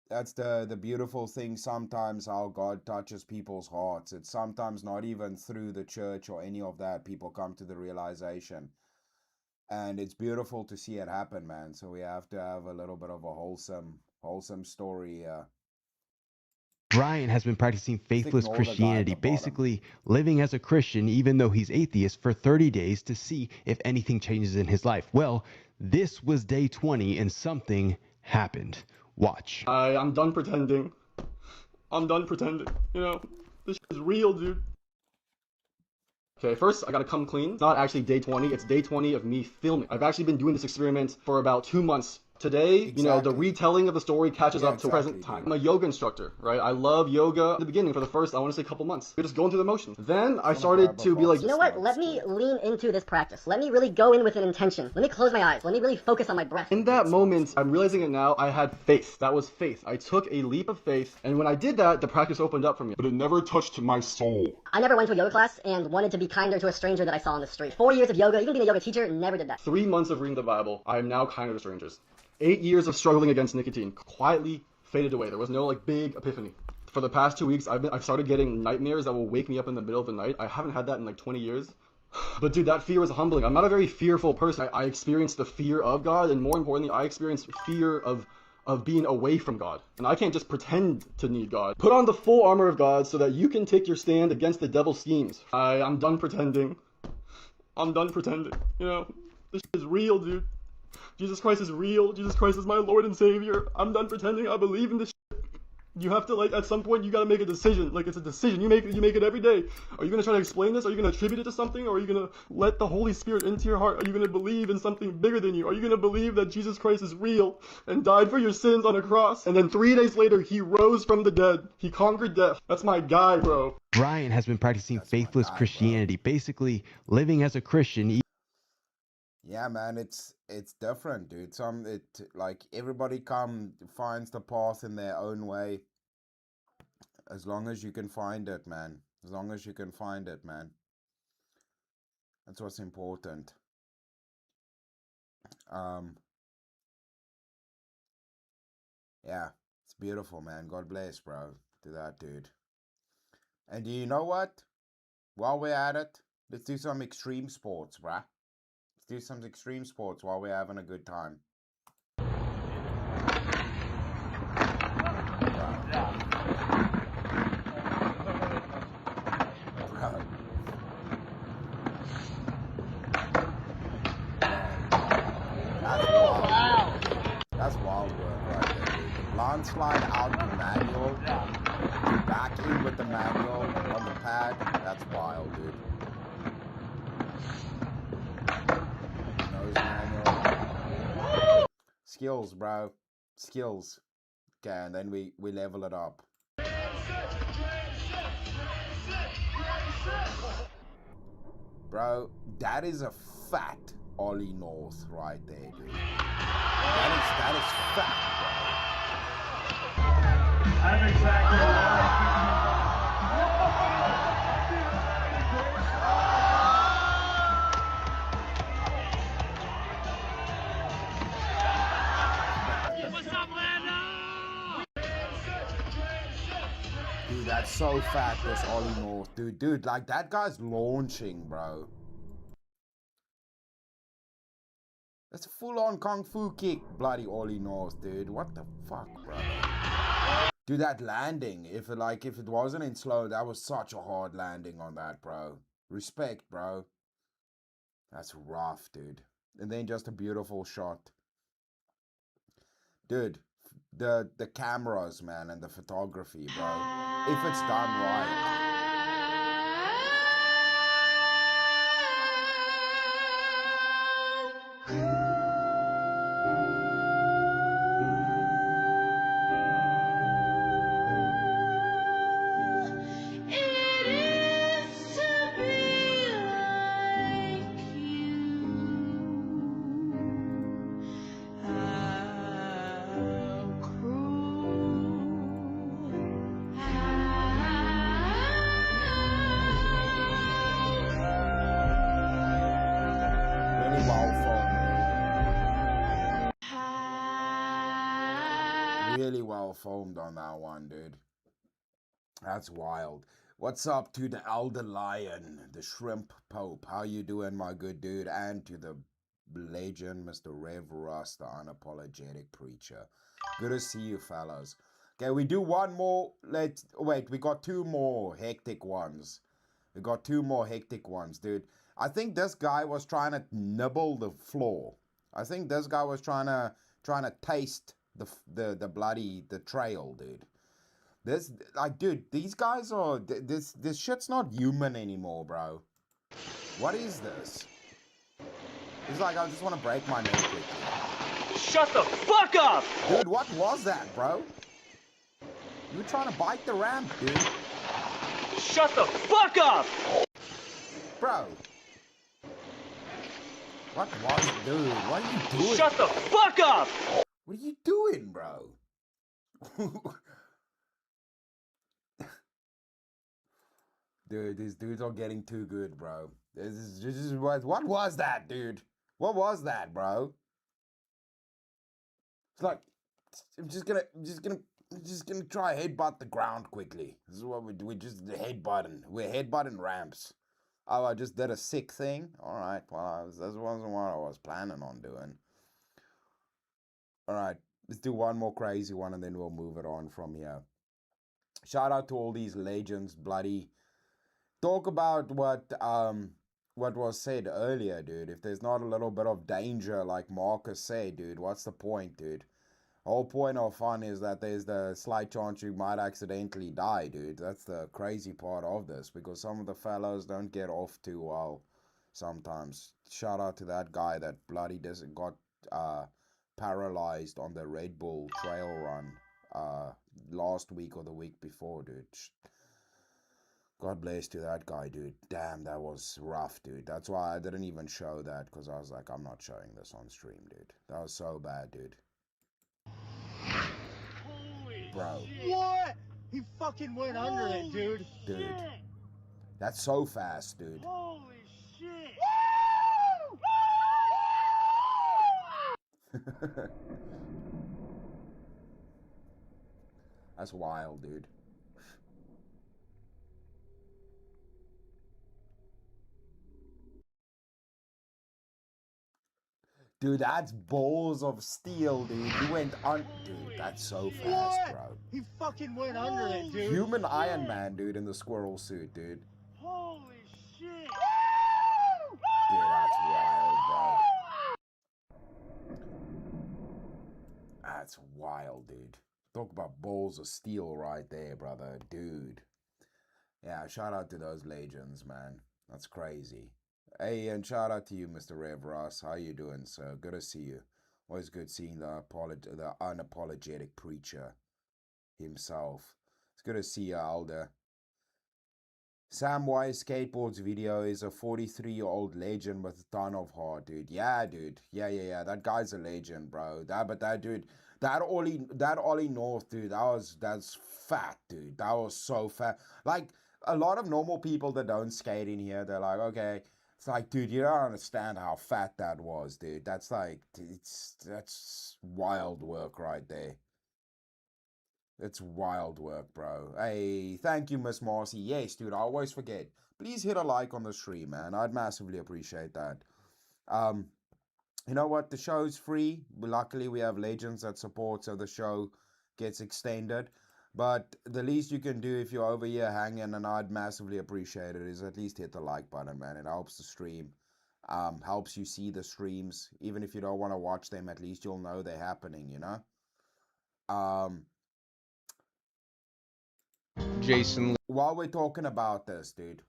That's the beautiful thing sometimes, how God touches people's hearts. It's sometimes not even through the church or any of that. People come to the realization. And it's beautiful to see it happen, man. So we have to have a little bit of a wholesome story. Brian has been practicing faithless Christianity, basically living as a Christian even though he's atheist, for 30 days to see if anything changes in his life. Well, this was day 20 and something happened. Watch. I'm done pretending. I'm done pretending. You know, this is real, dude. Okay, first I gotta come clean. It's not actually day 20, it's day 20 of me filming. I've actually been doing this experiment for about 2 months. Today, you know, the retelling of the story catches up to present time. I'm a yoga instructor, right? I love yoga at the beginning for the first, I want to say, couple months. You're just going through the motions. Then I started to be like, you know what? Let me lean into this practice. Let me really go in with an intention. Let me close my eyes. Let me really focus on my breath. In that moment, I'm realizing it now, I had faith. That was faith. I took a leap of faith, and when I did that, the practice opened up for me. But it never touched my soul. I never went to a yoga class and wanted to be kinder to a stranger that I saw on the street. 4 years of yoga, even being a yoga teacher, never did that. 3 months of reading the Bible, I am now kinder to strangers. 8 years of struggling against nicotine quietly faded away. There was no like big epiphany. For the past 2 weeks, I've started getting nightmares that will wake me up in the middle of the night. I haven't had that in like 20 years. But dude, that fear was humbling. I'm not a very fearful person. I experienced the fear of God, and more importantly, I experienced fear of being away from God. And I can't just pretend to need God. Put on the full armor of God so that you can take your stand against the devil's schemes. I'm done pretending. I'm done pretending. You know, this is real, dude. Jesus Christ is real. Jesus Christ is my Lord and Savior. I'm done pretending. I believe in this shit. You have to, like, at some point, you gotta make a decision. Like, it's a decision. You make it every day. Are you gonna try to explain this? Are you gonna attribute it to something? Or are you gonna let the Holy Spirit into your heart? Are you gonna believe in something bigger than you? Are you gonna believe that Jesus Christ is real and died for your sins on a cross? And then 3 days later, he rose from the dead. He conquered death. That's my guy, bro. Brian has been practicing faithless Christianity, basically living as a Christian. Yeah, man, it's different, dude. Like everybody finds the path in their own way. As long as you can find it, man. As long as you can find it, man. That's what's important. Yeah, it's beautiful, man. God bless, bro, to that dude. And do you know what? While we're at it, let's do some extreme sports, bruh. Let's do some extreme sports while we're having a good time. That's wild work right there, dude. The blind slide out to manual, to back in with the manual on the pad, that's wild, dude. Nose manual. Skills, bro. Skills. Okay, and then we level it up. Bro, that is a fat Ollie North right there, dude. That is fat, bro. I'm exactly That's so fat, this Ollie North, dude. Dude, like, that guy's launching, bro. That's a full-on kung fu kick, bloody Ollie North, dude. What the fuck, bro? Dude, that landing, if it wasn't in slow, that was such a hard landing on that, bro. Respect, bro. That's rough, dude. And then just a beautiful shot. Dude, the cameras, man, and the photography, bro. If it's done right. Really well filmed on that one, dude. That's wild. What's up to the Elder Lion, the Shrimp Pope? How you doing, my good dude? And to the legend, Mr. Rev Russ, the unapologetic preacher. Good to see you, fellas. Okay, we do one more. Wait, we got two more hectic ones. We got two more hectic ones, dude. I think this guy was trying to nibble the floor. I think this guy was trying to taste the bloody trail, dude. This, like, dude, these guys are, this shit's not human anymore, bro. What is this? It's like, I just want to break my neck quickly. Shut the fuck up! Dude, what was that, bro? You were trying to bite the ramp, dude. Shut the fuck up! Bro. What was, dude, what are you doing? Shut the fuck up! What are you doing, bro? Dude, these dudes are getting too good, bro. What was that, dude? What was that, bro? It's like, I'm just gonna try headbutt the ground quickly. This is what we just headbutting. We're headbutting ramps. Oh, I just did a sick thing. All right, well, that wasn't what I was planning on doing. All right, let's do one more crazy one, and then we'll move it on from here. Shout out to all these legends, bloody. Talk about what was said earlier, dude. If there's not a little bit of danger, like Marcus said, dude, what's the point, dude? Whole point of fun is that there's the slight chance you might accidentally die, dude. That's the crazy part of this, because some of the fellows don't get off too well sometimes. Shout out to that guy that bloody got paralyzed on the Red Bull trail run last week or the week before, dude. God bless to that guy, dude. Damn, that was rough, dude. That's why I didn't even show that, because I was like, I'm not showing this on stream, dude. That was so bad, dude. Bro. What? He fucking went under it, dude. Dude. That's so fast, dude. Holy shit. That's wild, dude. Dude, that's balls of steel, dude. You went on. Dude, that's so fast, bro. He fucking went under it, dude. Human Iron Man, dude, in the squirrel suit, dude. Holy shit. Dude, that's wild, bro. That's wild, dude. Talk about balls of steel right there, brother. Dude. Yeah, shout out to those legends, man. That's crazy. Hey, and shout out to you, Mr. Rev Ross. How you doing, sir? Good to see you. Always good seeing the unapologetic preacher himself. It's good to see you, Alder. Sam Wise Skateboards video is a 43-year-old legend with a ton of heart, dude. Yeah, dude. Yeah. That guy's a legend, bro. That dude, that Ollie North, dude, that's fat, dude. That was so fat. Like, a lot of normal people that don't skate in here, they're like, okay. It's like, dude, you don't understand how fat that was, dude. That's like, that's wild work right there. It's wild work, bro. Hey, thank you, Miss Marcy. Yes, dude, I always forget. Please hit a like on the stream, man. I'd massively appreciate that. You know what? The show's free. Luckily, we have legends that support, so the show gets extended. But the least you can do if you're over here hanging, and I'd massively appreciate it, is at least hit the like button, man. It helps the stream. Helps you see the streams. Even if you don't want to watch them, at least you'll know they're happening, you know? Jason Lee. While we're talking about this, dude,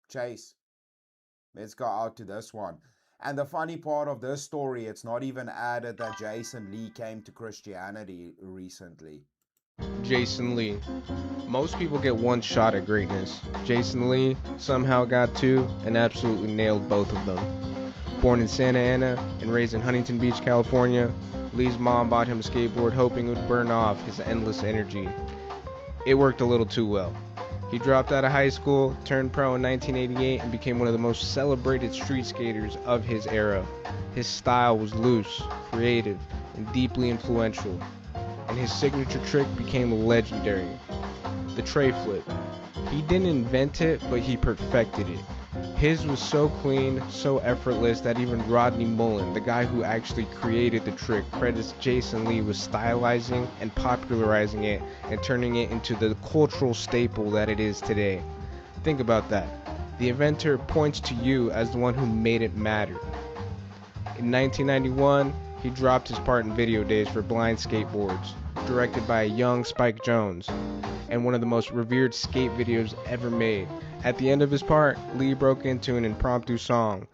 Chase, let's go out to this one. And the funny part of this story, it's not even added that Jason Lee came to Christianity recently. Jason Lee. Most people get one shot at greatness. Jason Lee somehow got two and absolutely nailed both of them. Born in Santa Ana and raised in Huntington Beach, California, Lee's mom bought him a skateboard hoping it would burn off his endless energy. It worked a little too well. He dropped out of high school, turned pro in 1988, and became one of the most celebrated street skaters of his era. His style was loose, creative, and deeply influential, and his signature trick became legendary. The tray flip. He didn't invent it, but he perfected it. His was so clean, so effortless that even Rodney Mullen, the guy who actually created the trick, credits Jason Lee with stylizing and popularizing it and turning it into the cultural staple that it is today. Think about that. The inventor points to you as the one who made it matter. In 1991, he dropped his part in Video Days for Blind Skateboards, directed by a young Spike Jonze, and one of the most revered skate videos ever made. At the end of his part, Lee broke into an impromptu song.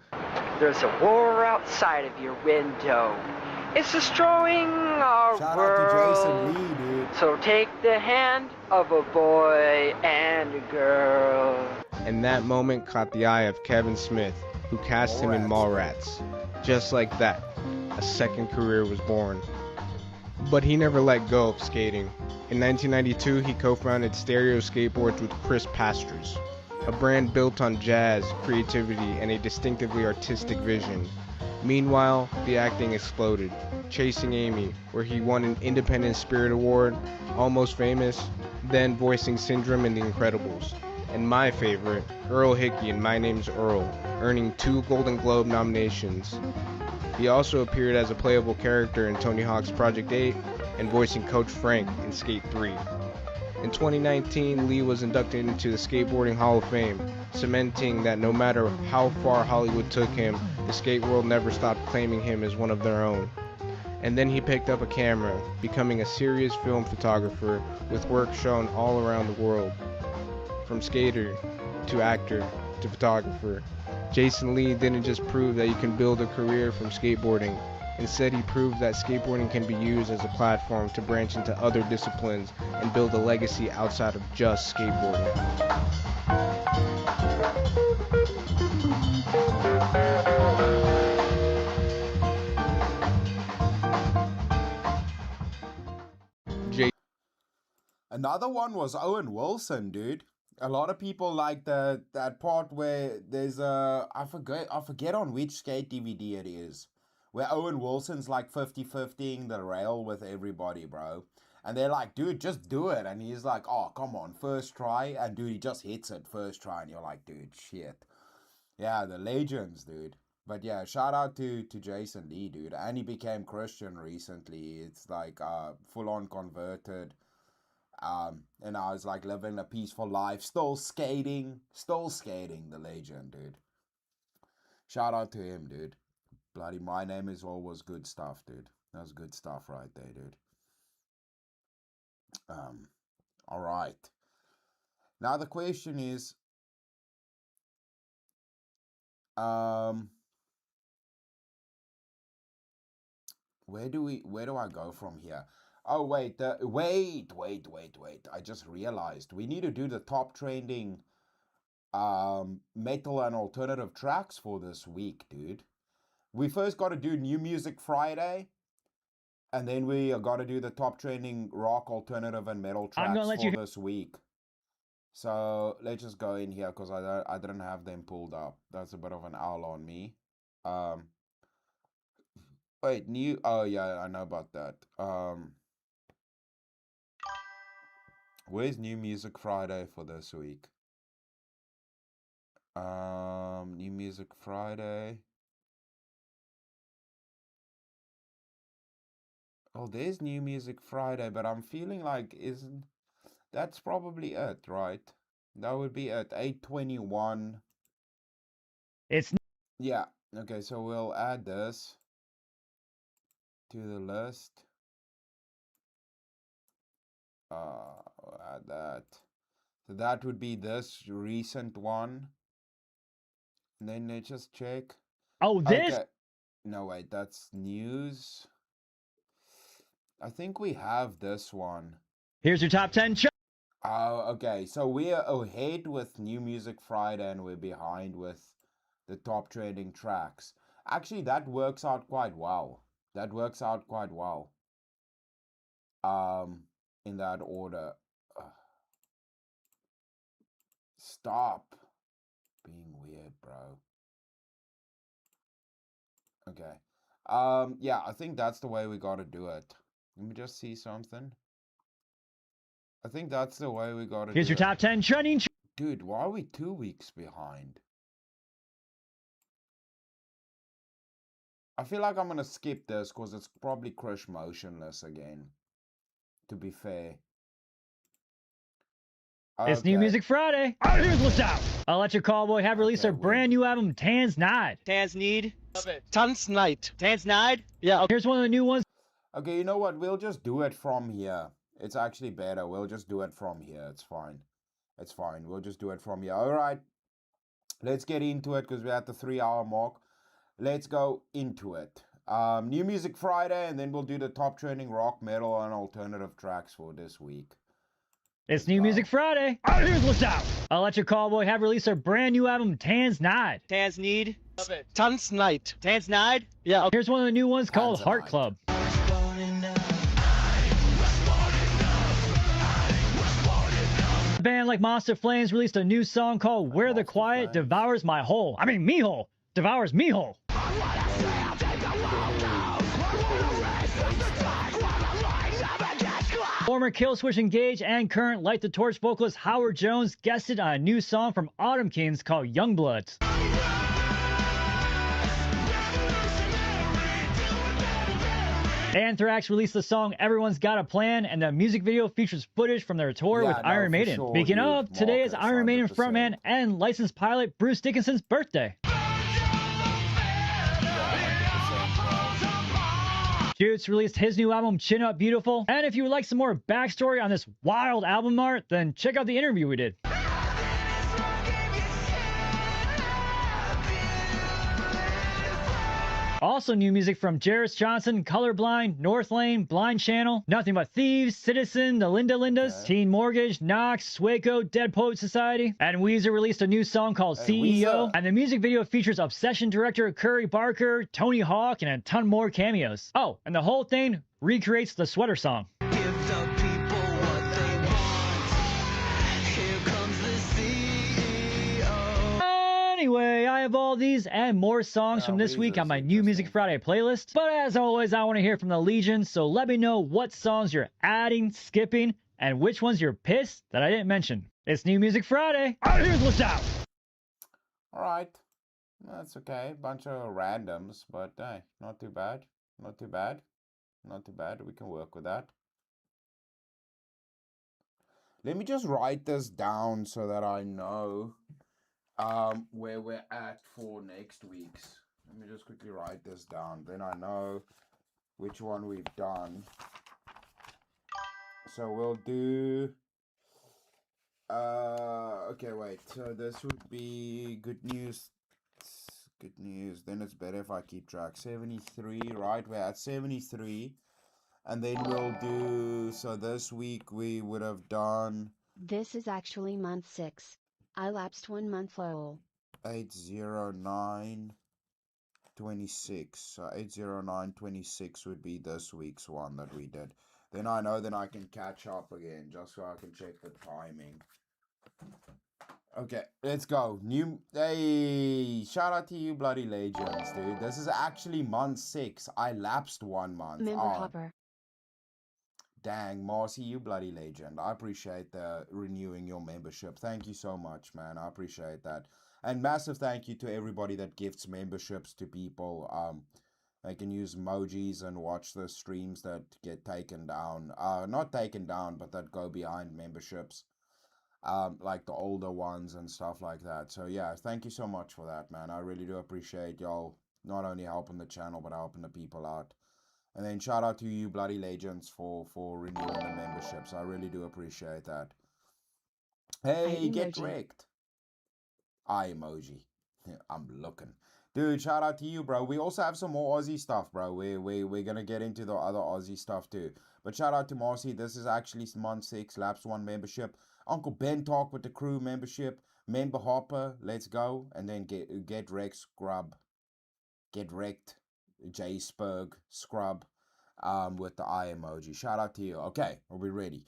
There's a war outside of your window. It's destroying our Shout world. out to Jason Lee, dude. So take the hand of a boy and a girl. And that moment caught the eye of Kevin Smith, who cast him in Mallrats. Just like that, a second career was born. But he never let go of skating. In 1992, he co-founded Stereo Skateboards with Chris Pastors, a brand built on jazz, creativity, and a distinctively artistic vision. Meanwhile, the acting exploded, Chasing Amy, where he won an Independent Spirit Award, Almost Famous, then voicing Syndrome in The Incredibles, and my favorite, Earl Hickey in My Name's Earl, earning 2 Golden Globe nominations. He also appeared as a playable character in Tony Hawk's Project 8 and voicing Coach Frank in Skate 3. In 2019, Lee was inducted into the Skateboarding Hall of Fame, cementing that no matter how far Hollywood took him, the skate world never stopped claiming him as one of their own. And then he picked up a camera, becoming a serious film photographer with work shown all around the world. From skater to actor to photographer, Jason Lee didn't just prove that you can build a career from skateboarding. Instead, he proved that skateboarding can be used as a platform to branch into other disciplines and build a legacy outside of just skateboarding. Another one was Owen Wilson, dude. A lot of people like that part where there's I forget on which skate DVD it is, where Owen Wilson's like 50-50ing the rail with everybody, bro. And they're like, dude, just do it. And he's like, oh, come on, first try. And dude, he just hits it first try. And you're like, dude, shit. Yeah, the legends, dude. But yeah, shout out to Jason Lee, dude. And he became Christian recently. It's like full on converted. And I was like living a peaceful life, still skating, the legend, dude. Shout out to him, dude. Bloody My Name Is Earl was good stuff, dude. That was good stuff right there, dude. All right. Now the question is, where do I go from here? Oh, wait, wait. I just realized we need to do the top trending metal and alternative tracks for this week, dude. We first got to do New Music Friday, and then we got to do the top trending rock, alternative, and metal tracks for this week. So let's just go in here because I didn't have them pulled up. That's a bit of an owl on me. Wait, oh yeah, I know about that. Where's New Music Friday for this week? New Music Friday. Oh, there's New Music Friday, but I'm feeling like that's probably it, right? That would be at 8:21. Yeah. Okay, so we'll add this to the list. We'll add that. So that would be this recent one. And then let's just check. Oh, this? Okay. No, wait, that's news. I think we have this one. Here's your top 10 chart. Oh, okay. So we're ahead with New Music Friday and we're behind with the top trending tracks. Actually, that works out quite well. That works out quite well. In that order. Stop being weird, bro. Okay. Yeah, I think that's the way we gotta do it. Let me just see something. I think that's the way we gotta do it. Here's your top 10 trending. Dude, why are we 2 weeks behind? I feel like I'm gonna skip this because it's probably Crush Motionless again. To be fair. It's New Music Friday. Here's what's out. Electric Callboy have released their brand new album, Tans Nide. Tans Need. Tans Night. Tans Nide? Yeah. Here's one of the new ones. Okay, you know what? We'll just do it from here. It's actually better. We'll just do it from here. It's fine. It's fine. We'll just do it from here. All right. Let's get into it because we're at the 3-hour mark. Let's go into it. New Music Friday, and then we'll do the top trending rock, metal, and alternative tracks for this week. It's New Music Friday. Here's what's out. Electric Callboy have released their brand new album, Tans Nide. Tans Need. Tans Night. Tans Nide? Yeah. Okay. Here's one of the new ones called Heart Club. A band like Monster Flames released a new song called Where the Quiet Devours My Hole. I mean, me hole. Devours me hole. Former Killswitch Engage and current Light the Torch vocalist Howard Jones guested on a new song from Autumn Kings called Youngbloods. Anthrax released the song Everyone's Got a Plan, and the music video features footage from their tour with Iron Maiden. Sure, Speaking of, today is Iron Maiden frontman and licensed pilot Bruce Dickinson's birthday. Jutes released his new album, Chin Up Beautiful. And if you would like some more backstory on this wild album art, then check out the interview we did. Also new music from Jarris Johnson, Colorblind, North Lane, Blind Channel, Nothing But Thieves, Citizen, the Linda Lindas, Teen Mortgage, Knox, Swaco, Dead Poet Society, and Weezer released a new song called CEO, and the music video features Obsession director Curry Barker, Tony Hawk, and a ton more cameos. Oh, and the whole thing recreates the Sweater song. Anyway, I have all these and more songs from this week on my New Music Friday playlist. But as always, I want to hear from the Legion, so let me know what songs you're adding, skipping, and which ones you're pissed that I didn't mention. It's New Music Friday. Here's what's out. Alright. That's okay. Bunch of randoms, but hey, not too bad. Not too bad. Not too bad. We can work with that. Let me just write this down so that I know where we're at for next week's. Let me just quickly write this down. Then I know which one we've done. So we'll do... okay, wait. So this would be good news. Good news. Then it's better if I keep track. 73, right? We're at 73. And then we'll do... So this week we would have done... This is actually month 6. I lapsed 1 month lol. 80926. So 80926 would be this week's one that we did. Then I know then I can catch up again just so I can check the timing. Okay, let's go. Hey, shout out to you bloody legends, dude. This is actually month 6. I lapsed 1 month. Member Hopper. Dang, Marcy, you bloody legend. I appreciate the renewing your membership. Thank you so much, man. I appreciate that. And massive thank you to everybody that gifts memberships to people. They can use emojis and watch the streams that get taken down. Not taken down, but that go behind memberships. Like the older ones and stuff like that. So yeah, thank you so much for that, man. I really do appreciate y'all not only helping the channel, but helping the people out. And then shout out to you bloody legends for renewing the memberships. I really do appreciate that. Hey, get wrecked. Eye emoji. I'm looking. Dude, shout out to you, bro. We also have some more Aussie stuff, bro. We're gonna get into the other Aussie stuff too. But shout out to Marcy. This is actually month 6, Laps 1 membership. Uncle Ben Talk with the crew membership. Member Hopper, let's go. And then get wrecked, Scrub. Get wrecked, J Spurg, Scrub. With the eye emoji. Shout out to you. Okay, are we ready?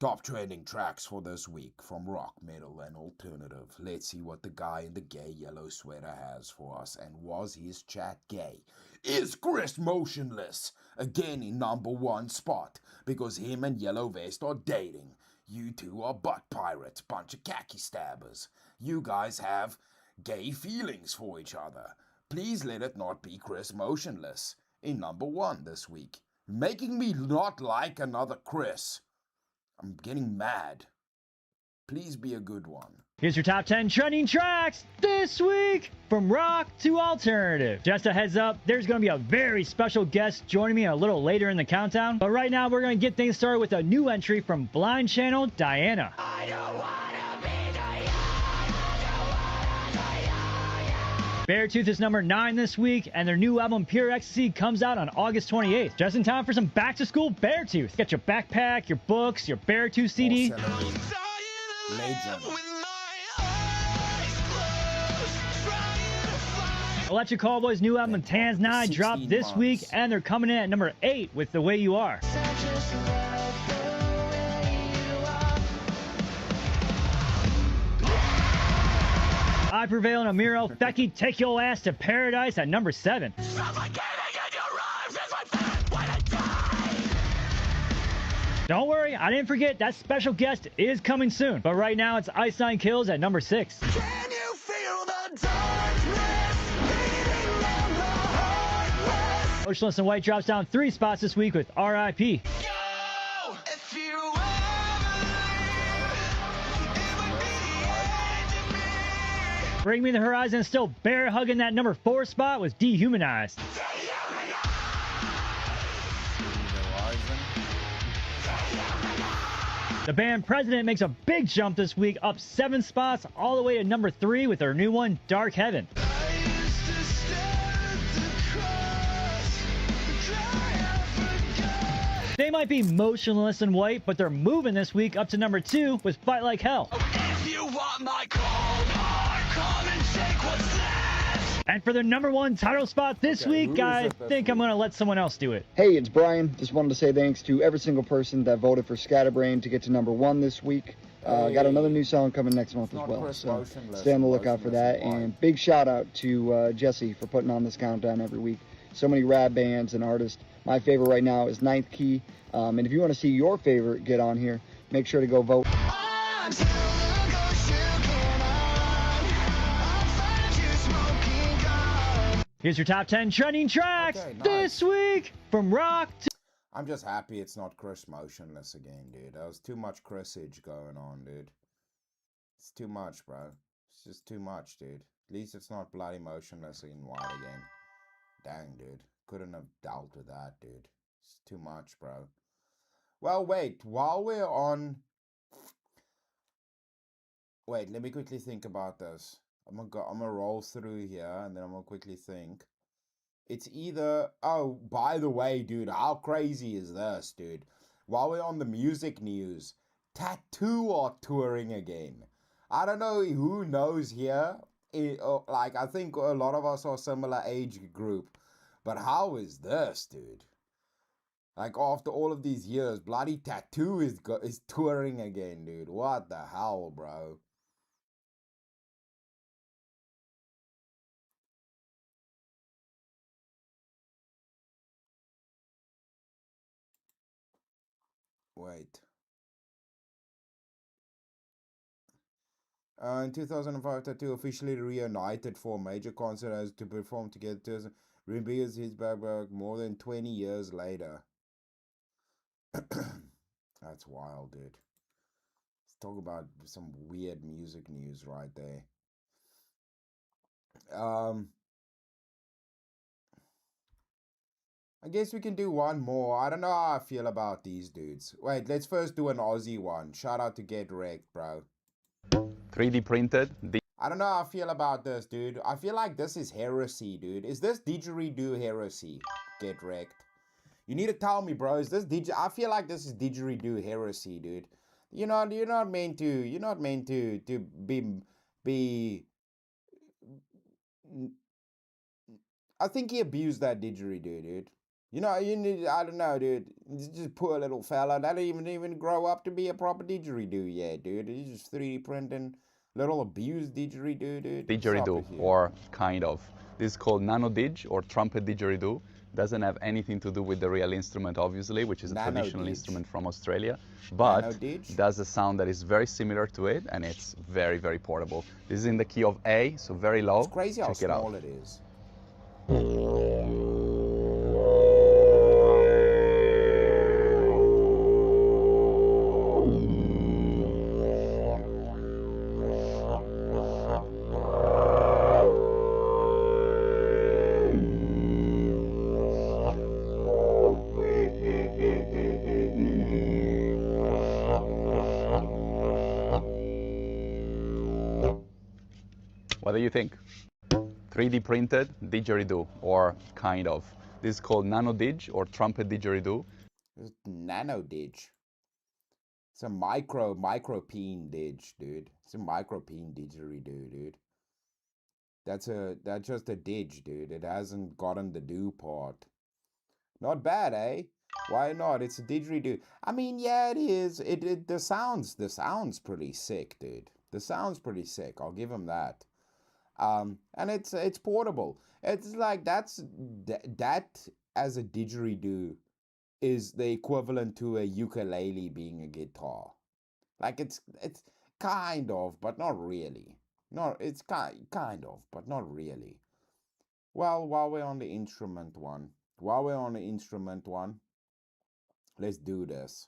Top trending tracks for this week from rock, metal, and alternative. Let's see what the guy in the gay yellow sweater has for us. And was his chat gay? Is Chris motionless again in #1 spot because him and Yellow Vest are dating? You two are butt pirates, bunch of khaki stabbers. You guys have gay feelings for each other. Please let it not be Chris motionless in #1 this week, making me not like another Chris. I'm getting mad. Please be a good one. Here's your top 10 trending tracks this week from rock to alternative. Just a heads up, there's going to be a very special guest joining me a little later in the countdown. But right now, we're going to get things started with a new entry from Blind Channel, Diana. I don't wanna be Beartooth is number 9 this week, and their new album Pure Ecstasy comes out on August 28th. Just in time for some back-to-school Beartooth. Get your backpack, your books, your Beartooth CD. Legend. Electric Callboy's new album Tans 9 dropped this week, and they're coming in at number 8 with The Way You Are. I Prevail and Amiro Fxck Take Your Ass to Paradise at number 7. Don't worry, I didn't forget that special guest is coming soon. But right now it's Ice Nine Kills at number 6. Can you feel the darkness beating around the heartless? Motionless in White drops down 3 spots this week with R.I.P. Bring Me the Horizon is still bear hugging that number 4 spot with Dehumanized. The band President makes a big jump this week, up 7 spots all the way to number 3 with their new one, Dark Heaven. They might be motionless in white, but they're moving this week up to number 2 with Fight Like Hell. If you want my cold heart, come and take what's left. And for the number 1 title spot this week, I think I'm going to let someone else do it. Hey, it's Brian. Just wanted to say thanks to every single person that voted for Scatterbrain to get to number 1 this week. Got another new song coming next month as well, so stay on the lookout for that. And big shout out to Jesse for putting on this countdown every week. So many rad bands and artists. My favorite right now is Ninth Key. And if you want to see your favorite get on here, make sure to go vote. Here's your top 10 trending tracks this week from rock to... I'm just happy it's not Chris motionless again, dude. There was too much Chrisage going on, dude. It's too much, bro. It's just too much, dude. At least it's not bloody motionless in white again. Dang, dude. Couldn't have dealt with that, dude. It's too much, bro. Well, wait. While we're on... Wait, let me quickly think about this. I'm gonna roll through here, and then I'm gonna quickly think. It's either... Oh, by the way, dude, how crazy is this, dude? While we're on the music news, Tattoo are touring again. I don't know who knows here. Like, I think a lot of us are similar age group. But how is this, dude? Like, after all of these years, bloody Tattoo is touring again, dude. What the hell, bro? Wait. In 2005, Tattoo officially reunited for a major concert as to perform together. Reveals his back more than 20 years later. That's wild, dude. Let's talk about some weird music news right there. I guess we can do one more. I don't know how I feel about these dudes. Wait, let's first do an Aussie one. Shout out to Get Wrecked, bro. 3D printed. I don't know how I feel about this, dude. I feel like this is heresy, dude. Is this didgeridoo heresy? Get Wrecked. You need to tell me, bro. Is this I feel like this is didgeridoo heresy, dude. You're not meant to be. I think he abused that didgeridoo, dude. You know, I don't know, dude. He's just poor little fella. That didn't even grow up to be a proper didgeridoo yet, dude. He's just 3D printing little abused didgeridoo, dude. Didgeridoo, or kind of. This is called nano dig or trumpet didgeridoo. Doesn't have anything to do with the real instrument, obviously, which is a traditional instrument from Australia, but does a sound that is very similar to it, and it's very, very portable. This is in the key of A, so very low. It's crazy how small it is. What do you think? 3D printed didgeridoo, or kind of. This is called nano dig or trumpet didgeridoo. Nano dig. It's a micro peen dig, dude. It's a micro peen didgeridoo, dude. That's just a dig, dude. It hasn't gotten the do part. Not bad, eh? Why not? It's a didgeridoo. I mean, yeah, it is. The sound's pretty sick, dude. The sound's pretty sick. I'll give him that. And it's portable. It's like that as a didgeridoo is the equivalent to a ukulele being a guitar. Like it's kind of, but not really. No, it's kind of, but not really. Well, while we're on the instrument one, let's do this.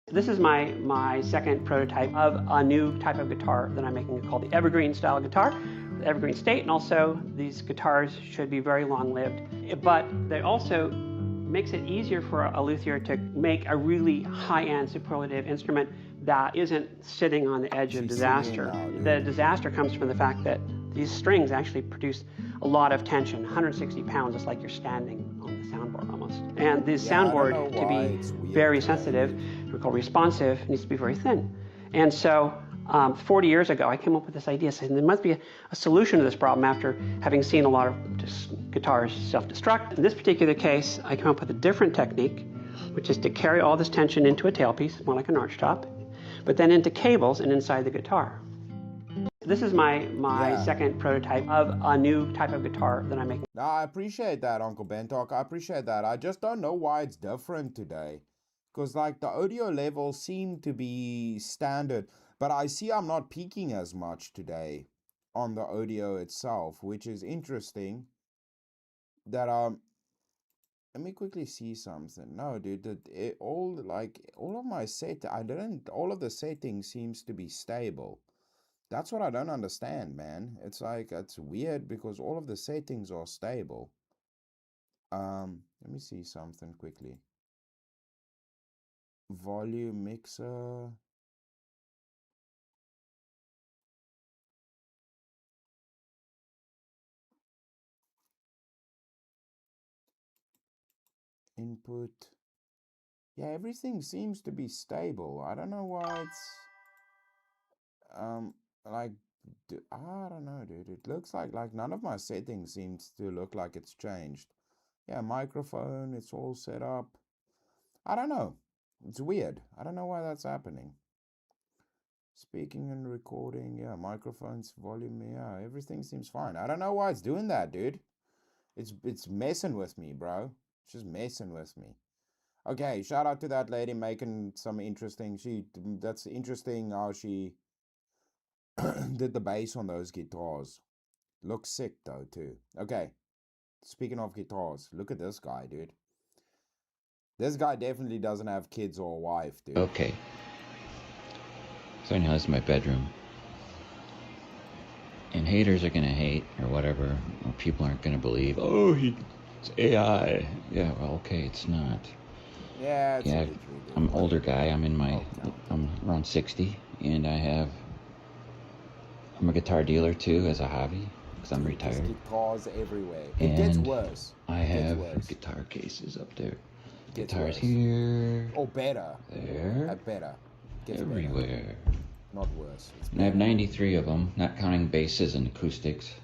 This is my second prototype of a new type of guitar that I'm making called the Evergreen style guitar, the Evergreen state, and also these guitars should be very long-lived. But they also makes it easier for a luthier to make a really high-end superlative instrument that isn't sitting on the edge of disaster. The disaster comes from the fact that these strings actually produce a lot of tension, 160 pounds, it's like you're standing on the soundboard almost. And this soundboard, to be very sensitive, we call responsive, needs to be very thin. And so 40 years ago, I came up with this idea, saying there must be a solution to this problem after having seen a lot of guitars self-destruct. In this particular case, I came up with a different technique, which is to carry all this tension into a tailpiece, more like an arch top, but then into cables and inside the guitar. This is my second prototype of a new type of guitar that I'm making. No, I appreciate that, Uncle Bentalk. I appreciate that. I just don't know why it's different today. Because, like, the audio levels seem to be standard. But I see I'm not peaking as much today on the audio itself, which is interesting. That, let me quickly see something. No, dude, all of my all of the settings seems to be stable. That's what I don't understand, man. It's like, it's weird because all of the settings are stable. Let me see something quickly. Volume mixer. Input. Yeah, everything seems to be stable. I don't know why it's like, I don't know, dude. It looks like none of my settings seems to look like it's changed. Yeah, microphone, it's all set up. I don't know. It's weird. I don't know why that's happening. Speaking and recording, yeah, microphones, volume, yeah, everything seems fine. I don't know why it's doing that, dude. It's messing with me, bro. It's just messing with me. Okay, shout out to that lady making some interesting. That's interesting how she did the bass on those guitars. Looks sick though too. Okay, speaking of guitars, look at this guy, dude. This guy definitely doesn't have kids or a wife, dude. Okay. So anyhow, this is my bedroom. And haters are gonna hate or whatever. Or people aren't gonna believe. Oh, it's AI. Yeah, well, okay, it's not. Yeah, it's yeah. I'm an older guy. I'm around 60, and I'm a guitar dealer too as a hobby because I'm retired. There's guitars everywhere. It gets worse. I have guitar cases up there. Guitars here. Oh, better. There. Better. Gets everywhere. Better. Not worse. And I have 93 of them, not counting basses and acoustics.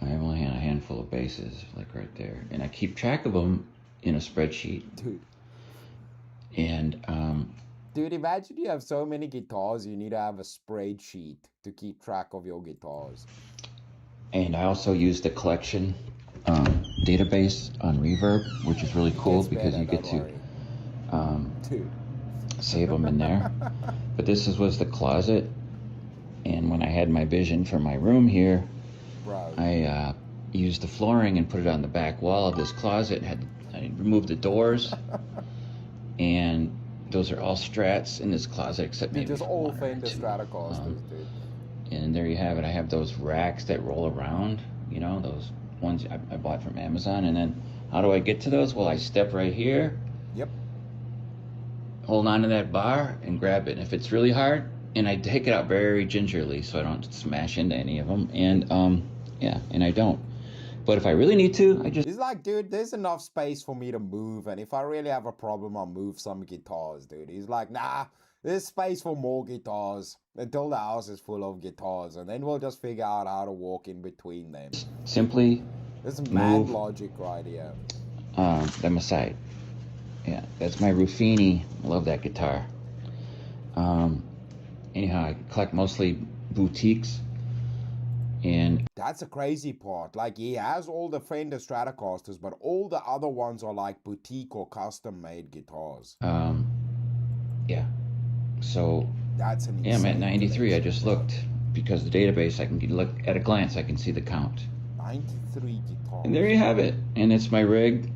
I only had a handful of basses, like right there, and I keep track of them in a spreadsheet. Dude. And dude, imagine you have so many guitars, you need to have a spreadsheet to keep track of your guitars. And I also use the collection database on Reverb, which is really cool because you get to save them in there. But this was the closet, and when I had my vision for my room here, I used the flooring and put it on the back wall of this closet. I removed the doors, and those are all Strats in this closet, except maybe just all Fender Stratocasters, dude. And there you have it. I have those racks that roll around, you know, those ones I bought from Amazon. And then how do I get to those? Well, I step right here. Yep. Hold on to that bar and grab it. And if it's really hard, and I take it out very gingerly so I don't smash into any of them. And yeah, and I don't. But if I really need to, I just... He's like, dude, there's enough space for me to move, and if I really have a problem, I'll move some guitars, dude. He's like, nah, there's space for more guitars until the house is full of guitars, and then we'll just figure out how to walk in between them. Simply This is mad logic right here. Them aside. Yeah, that's my Ruffini. I love that guitar. Anyhow, I collect mostly boutiques. And that's a crazy part. Like, he has all the Fender Stratocasters, but all the other ones are like boutique or custom made guitars. Yeah. So that's an I'm at 93. I just looked because the database, I can look at a glance. I can see the count. 93 guitars. And there you have it. And it's my rig.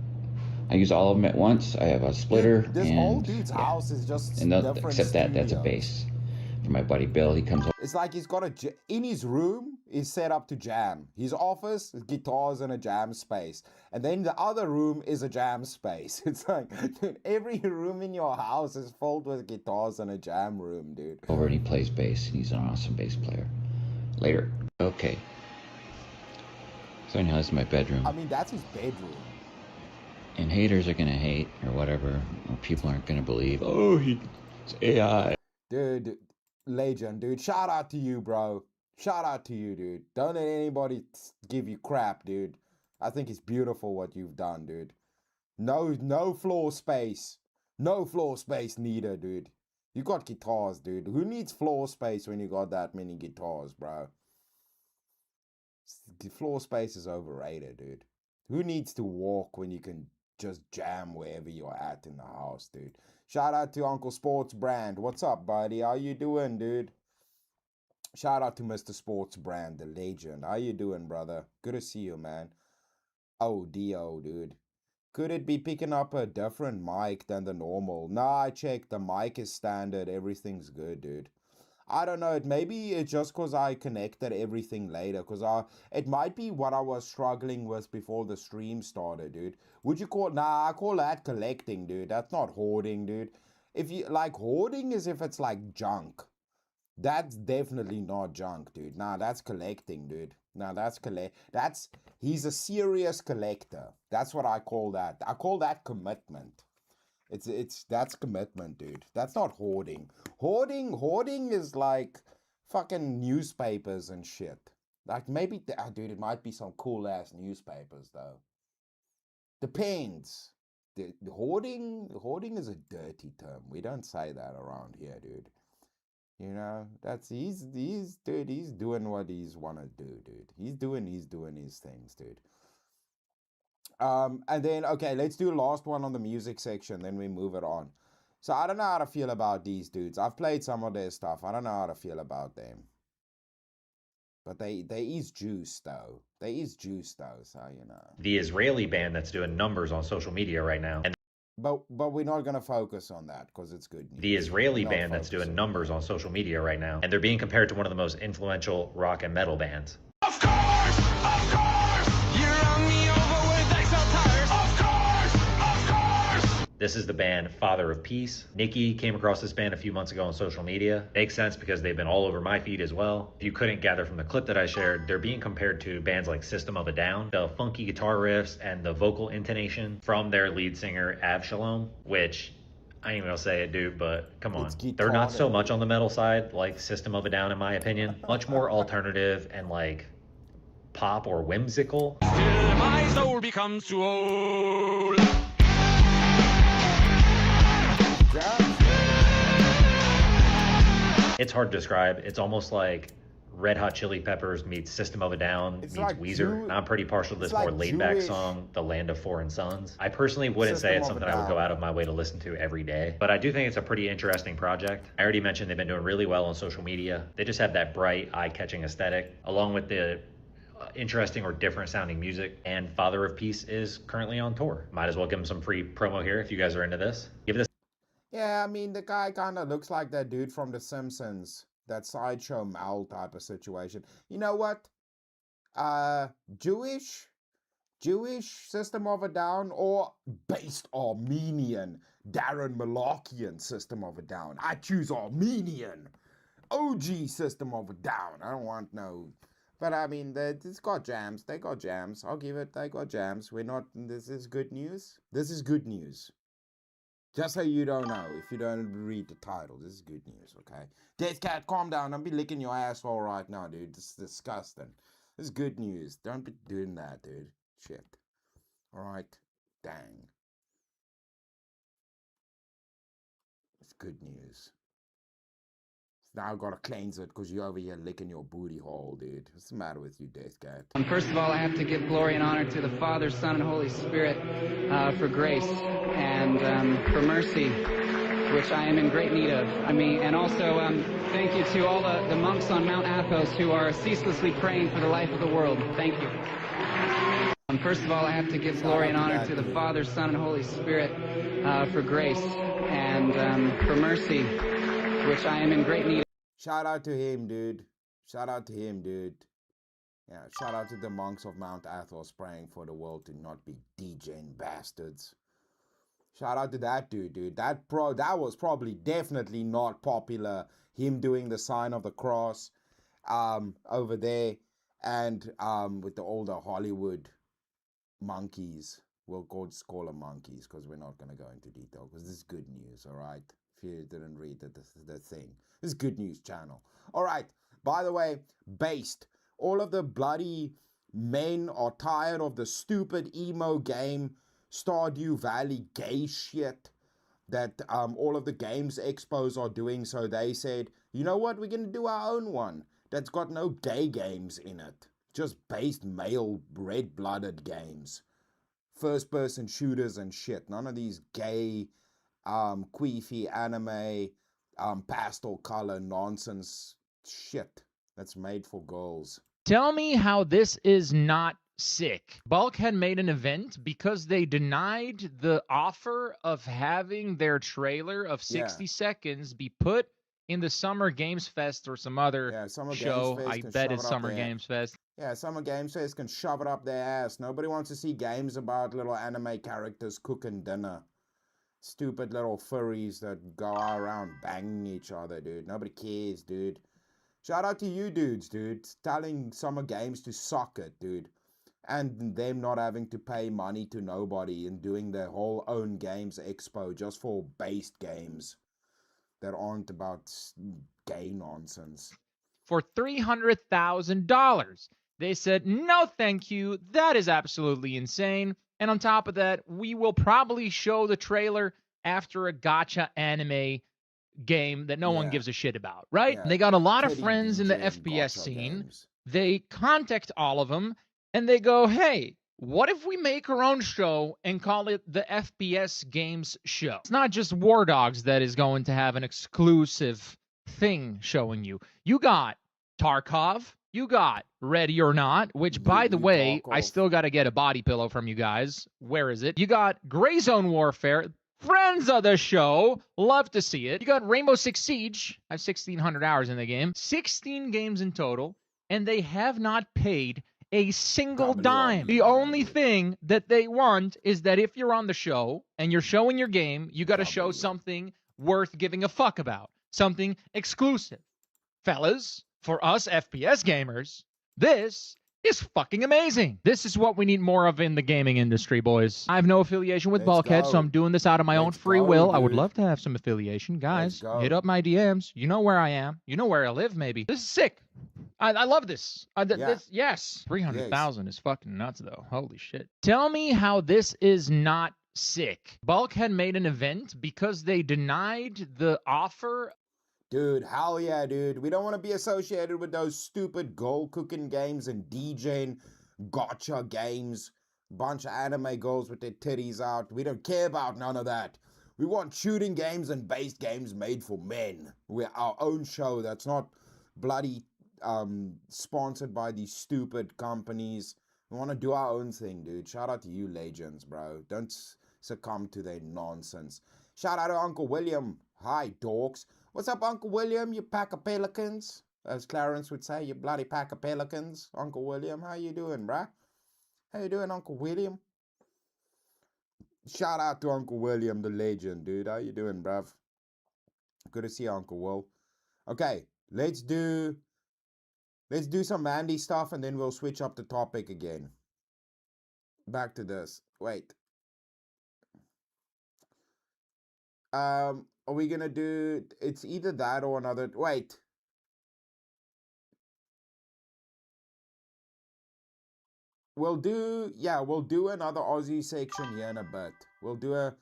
I use all of them at once. I have a splitter. This whole dude's house is just different except that that's a bass. For my buddy Bill, he comes over. It's like he's got in his room is set up to jam. His office, guitars, and a jam space. And then the other room is a jam space. It's like, dude, every room in your house is filled with guitars and a jam room, dude. Over and he plays bass, and he's an awesome bass player. Later. Okay. So anyhow, this is my bedroom. I mean, that's his bedroom. And haters are gonna hate or whatever. Or people aren't gonna believe. Oh, it's AI. Dude. Legend, dude. Shout out to you, bro. Shout out to you, dude. Don't let anybody give you crap, dude. I think it's beautiful what you've done, dude. No floor space. No floor space neither, dude. You got guitars, dude. Who needs floor space when you got that many guitars, bro? Floor space is overrated, dude. Who needs to walk when you can just jam wherever you're at in the house, dude? Shout out to Uncle Sports Brand. What's up, buddy? How you doing, dude? Shout out to Mr. Sports Brand, the legend. How you doing, brother? Good to see you, man. Oh, Dio, dude. Could it be picking up a different mic than the normal? Nah, I checked. The mic is standard. Everything's good, dude. I don't know. Maybe it's just because I connected everything later. It might be what I was struggling with before the stream started, dude. Would you call... Nah, I call that collecting, dude. That's not hoarding, dude. If you... Like, hoarding is if it's like junk. That's definitely not junk, dude. Nah, that's collecting, dude. Nah, that's He's a serious collector. That's what I call that. I call that commitment. That's commitment, dude. That's not hoarding. Hoarding is like fucking newspapers and shit. Like maybe, dude, it might be some cool ass newspapers though. Depends. The hoarding is a dirty term. We don't say that around here, dude. You know, he's doing what he's wanna do, dude. He's doing his things, dude. And then, okay, let's do last one on the music section, then we move it on. So I don't know how to feel about these dudes. I've played some of their stuff. I don't know how to feel about them. But there is juice, though. There is juice, though, so, you know. The Israeli band that's doing numbers on social media right now. But we're not going to focus on that because it's good news. The Israeli band that's doing numbers on social media right now. And they're being compared to one of the most influential rock and metal bands. Of course, you run me over with Satire. Of course. This is the band Father of Peace. Nikki came across this band a few months ago on social media. Makes sense because they've been all over my feed as well. If you couldn't gather from the clip that I shared, they're being compared to bands like System of a Down. The funky guitar riffs and the vocal intonation from their lead singer Avshalom, which I ain't even gonna say it, dude, but come on. They're not so much on the metal side like System of a Down in my opinion. Much more alternative and like pop or whimsical. Till my soul becomes too old. It's hard to describe. It's almost like Red Hot Chili Peppers meets System of a Down meets like Weezer. I'm pretty partial to this more laid-back song, The Land of Foreign Suns. I personally wouldn't say it's something I would go out of my way to listen to every day, but I do think it's a pretty interesting project. I already mentioned they've been doing really well on social media. They just have that bright, eye-catching aesthetic, along with the interesting or different sounding music, and Father of Peace is currently on tour. Might as well give him some free promo here if you guys are into this. Give this. Yeah, I mean, the guy kind of looks like that dude from The Simpsons. That Sideshow Mal type of situation. You know what? Jewish System of a Down, or based Armenian Darren Malakian System of a Down. I choose Armenian. OG System of a Down. I don't want no... But I mean, it's got jams. They got jams. I'll give it. They got jams. We're not... This is good news. This is good news. Just so you don't know, if you don't read the title, this is good news, okay? Death Cat, calm down. Don't be licking your asshole right now, dude. This is disgusting. This is good news. Don't be doing that, dude. Shit. Alright? Dang. It's good news. Now I've got to cleanse it because you're over here licking your booty hole, dude. What's the matter with you, Death Cat? First of all, I have to give glory and honor to the Father, Son, and Holy Spirit for grace and for mercy, which I am in great need of. I mean, and also thank you to all the monks on Mount Athos who are ceaselessly praying for the life of the world. Thank you. First of all, I have to give glory and honor to the Father, Son, and Holy Spirit for grace and for mercy, which I am in great need of. Shout out to him, dude. Shout out to him, dude. Yeah, shout out to the monks of Mount Athos praying for the world to not be DJing bastards. Shout out to that dude. That was probably definitely not popular. Him doing the sign of the cross over there, and with the older Hollywood monkeys. We'll just call them monkeys because we're not going to go into detail because this is good news, all right? If you didn't read the thing. This is good news channel. All right. By the way, based. All of the bloody men are tired of the stupid emo game Stardew Valley gay shit that all of the games expos are doing. So they said, you know what? We're going to do our own one that's got no gay games in it. Just based male red-blooded games. First-person shooters and shit. None of these gay... queefy anime, pastel color nonsense shit that's made for girls. Tell me how this is not sick. Bulk had made an event because they denied the offer of having their trailer of 60 seconds be put in the Summer Games Fest or some other show. I bet it's Summer Games Fest. Yeah, Summer Games Fest can shove it up their ass. Nobody wants to see games about little anime characters cooking dinner. Stupid little furries that go around banging each other, dude. Nobody cares, dude. Shout out to you dudes, dude. Telling Summer Games to suck it, dude. And them not having to pay money to nobody and doing their whole own games expo just for based games that aren't about gay nonsense. For $300,000. They said, no thank you. That is absolutely insane. And on top of that, we will probably show the trailer after a gacha anime game that no one gives a shit about, right? Yeah. They got a lot of friends in the FPS scene. Games. They contact all of them, and they go, hey, what if we make our own show and call it the FPS Games Show? It's not just War Dogs that is going to have an exclusive thing showing you. You got Tarkov, you got Ready or Not, which, by the way, I still got to get a body pillow from you guys. Where is it? You got Gray Zone Warfare, friends of the show, love to see it. You got Rainbow Six Siege, I have 1,600 hours in the game, 16 games in total, and they have not paid a single dime. The only thing that they want is that if you're on the show and you're showing your game, you got to show something worth giving a fuck about, something exclusive. Fellas, for us FPS gamers, this is fucking amazing. This is what we need more of in the gaming industry, boys. I have no affiliation with BullShxt, so I'm doing this out of my own free will. Dude. I would love to have some affiliation. Guys, hit up my DMs. You know where I am. You know where I live, maybe. This is sick. I love this. Yes. 300,000 is fucking nuts, though. Holy shit. Tell me how this is not sick. Bulk had made an event because they denied the offer. Dude, hell yeah, dude. We don't want to be associated with those stupid goal cooking games and DJing gotcha games. Bunch of anime girls with their titties out. We don't care about none of that. We want shooting games and based games made for men. We're our own show that's not bloody sponsored by these stupid companies. We want to do our own thing, dude. Shout out to you legends, bro. Don't succumb to their nonsense. Shout out to Uncle William. Hi, dorks. What's up, Uncle William, you pack of pelicans? As Clarence would say, you bloody pack of pelicans. Uncle William, how you doing, bruh? How you doing, Uncle William? Shout out to Uncle William, the legend, dude. How you doing, bruv? Good to see you, Uncle Will. Okay, let's do some Mandy stuff, and then we'll switch up the topic again. Back to this. Wait. Are we gonna do, it's either that or another, wait. We'll do another Aussie section here in a bit. We'll do a,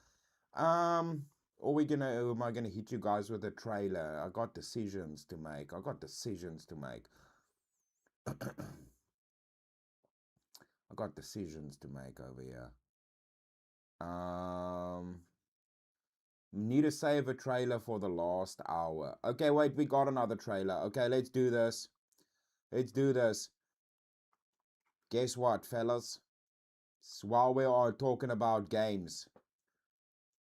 am I gonna hit you guys with a trailer? I got decisions to make. I got decisions to make over here. Need to save a trailer for the last hour. Okay, wait, we got another trailer. Okay, let's do this. Guess what, fellas? While we are talking about games,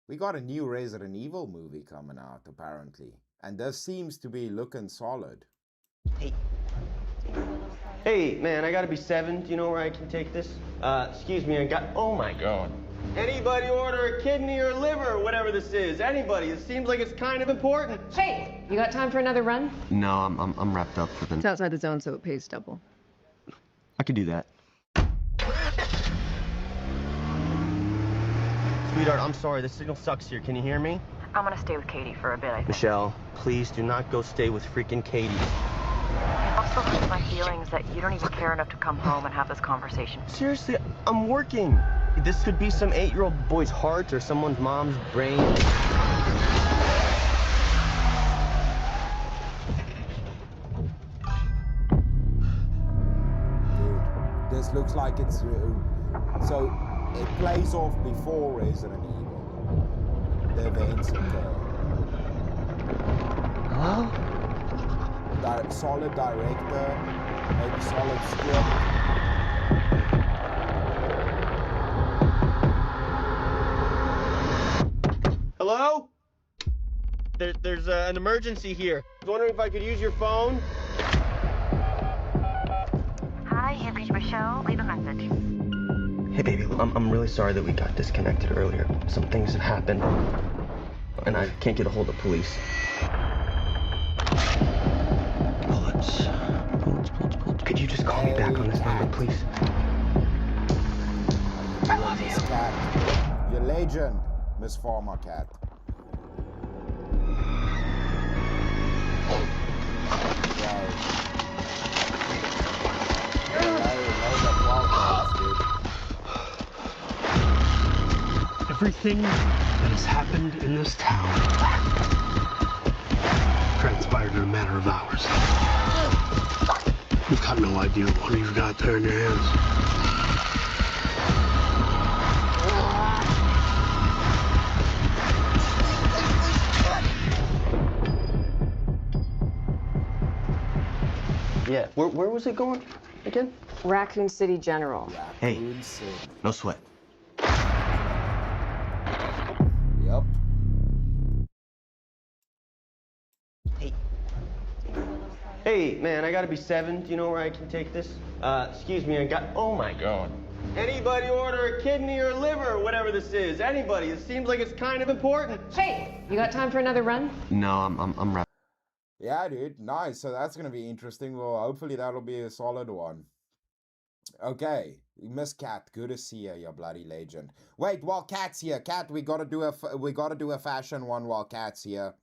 we got a new Resident Evil movie coming out, apparently. And this seems to be looking solid. Hey, man, I gotta be 7. Do you know where I can take this? Excuse me, oh my God. Anybody order a kidney or liver or whatever this is? Anybody. It seems like it's kind of important. Hey, you got time for another run? No, I'm wrapped up for the... It's outside the zone, so it pays double. I could do that. Sweetheart, I'm sorry. The signal sucks here. Can you hear me? I'm gonna stay with Katie for a bit, I think. Michelle, please do not go stay with freaking Katie. It also hurts my feelings that you don't even care enough to come home and have this conversation. Seriously, I'm working. This could be some 8-year-old boy's heart or someone's mom's brain. Dude, this looks like it's... so, it plays off before Resident Evil. The events occur. Huh? Solid director, maybe solid script. Hello? There's an emergency here. I was wondering if I could use your phone. Hi, you've reached Michelle. Leave a message. Hey, baby, I'm really sorry that we got disconnected earlier. Some things have happened, and I can't get a hold of police. Bullets. Could you just call me back on this number, please? I love you. Cat. Your legend, Miss Farmer Cat. Everything that has happened in this town transpired in a matter of hours. You've got no idea what you've got there in your hands. Yeah. Where was it going again? Raccoon City General. Hey, no sweat. Yep. Hey, man, I gotta be 7. Do you know where I can take this? Excuse me, oh my God. Anybody order a kidney or liver, whatever this is? Anybody. It seems like it's kind of important. Hey, you got time for another run? No, I'm right. Yeah, dude. Nice. So that's going to be interesting. Well, hopefully that'll be a solid one. Okay. Miss Cat, good to see you, you bloody legend. Wait, while Cat's here, Cat, we gotta do a fashion one while Cat's here.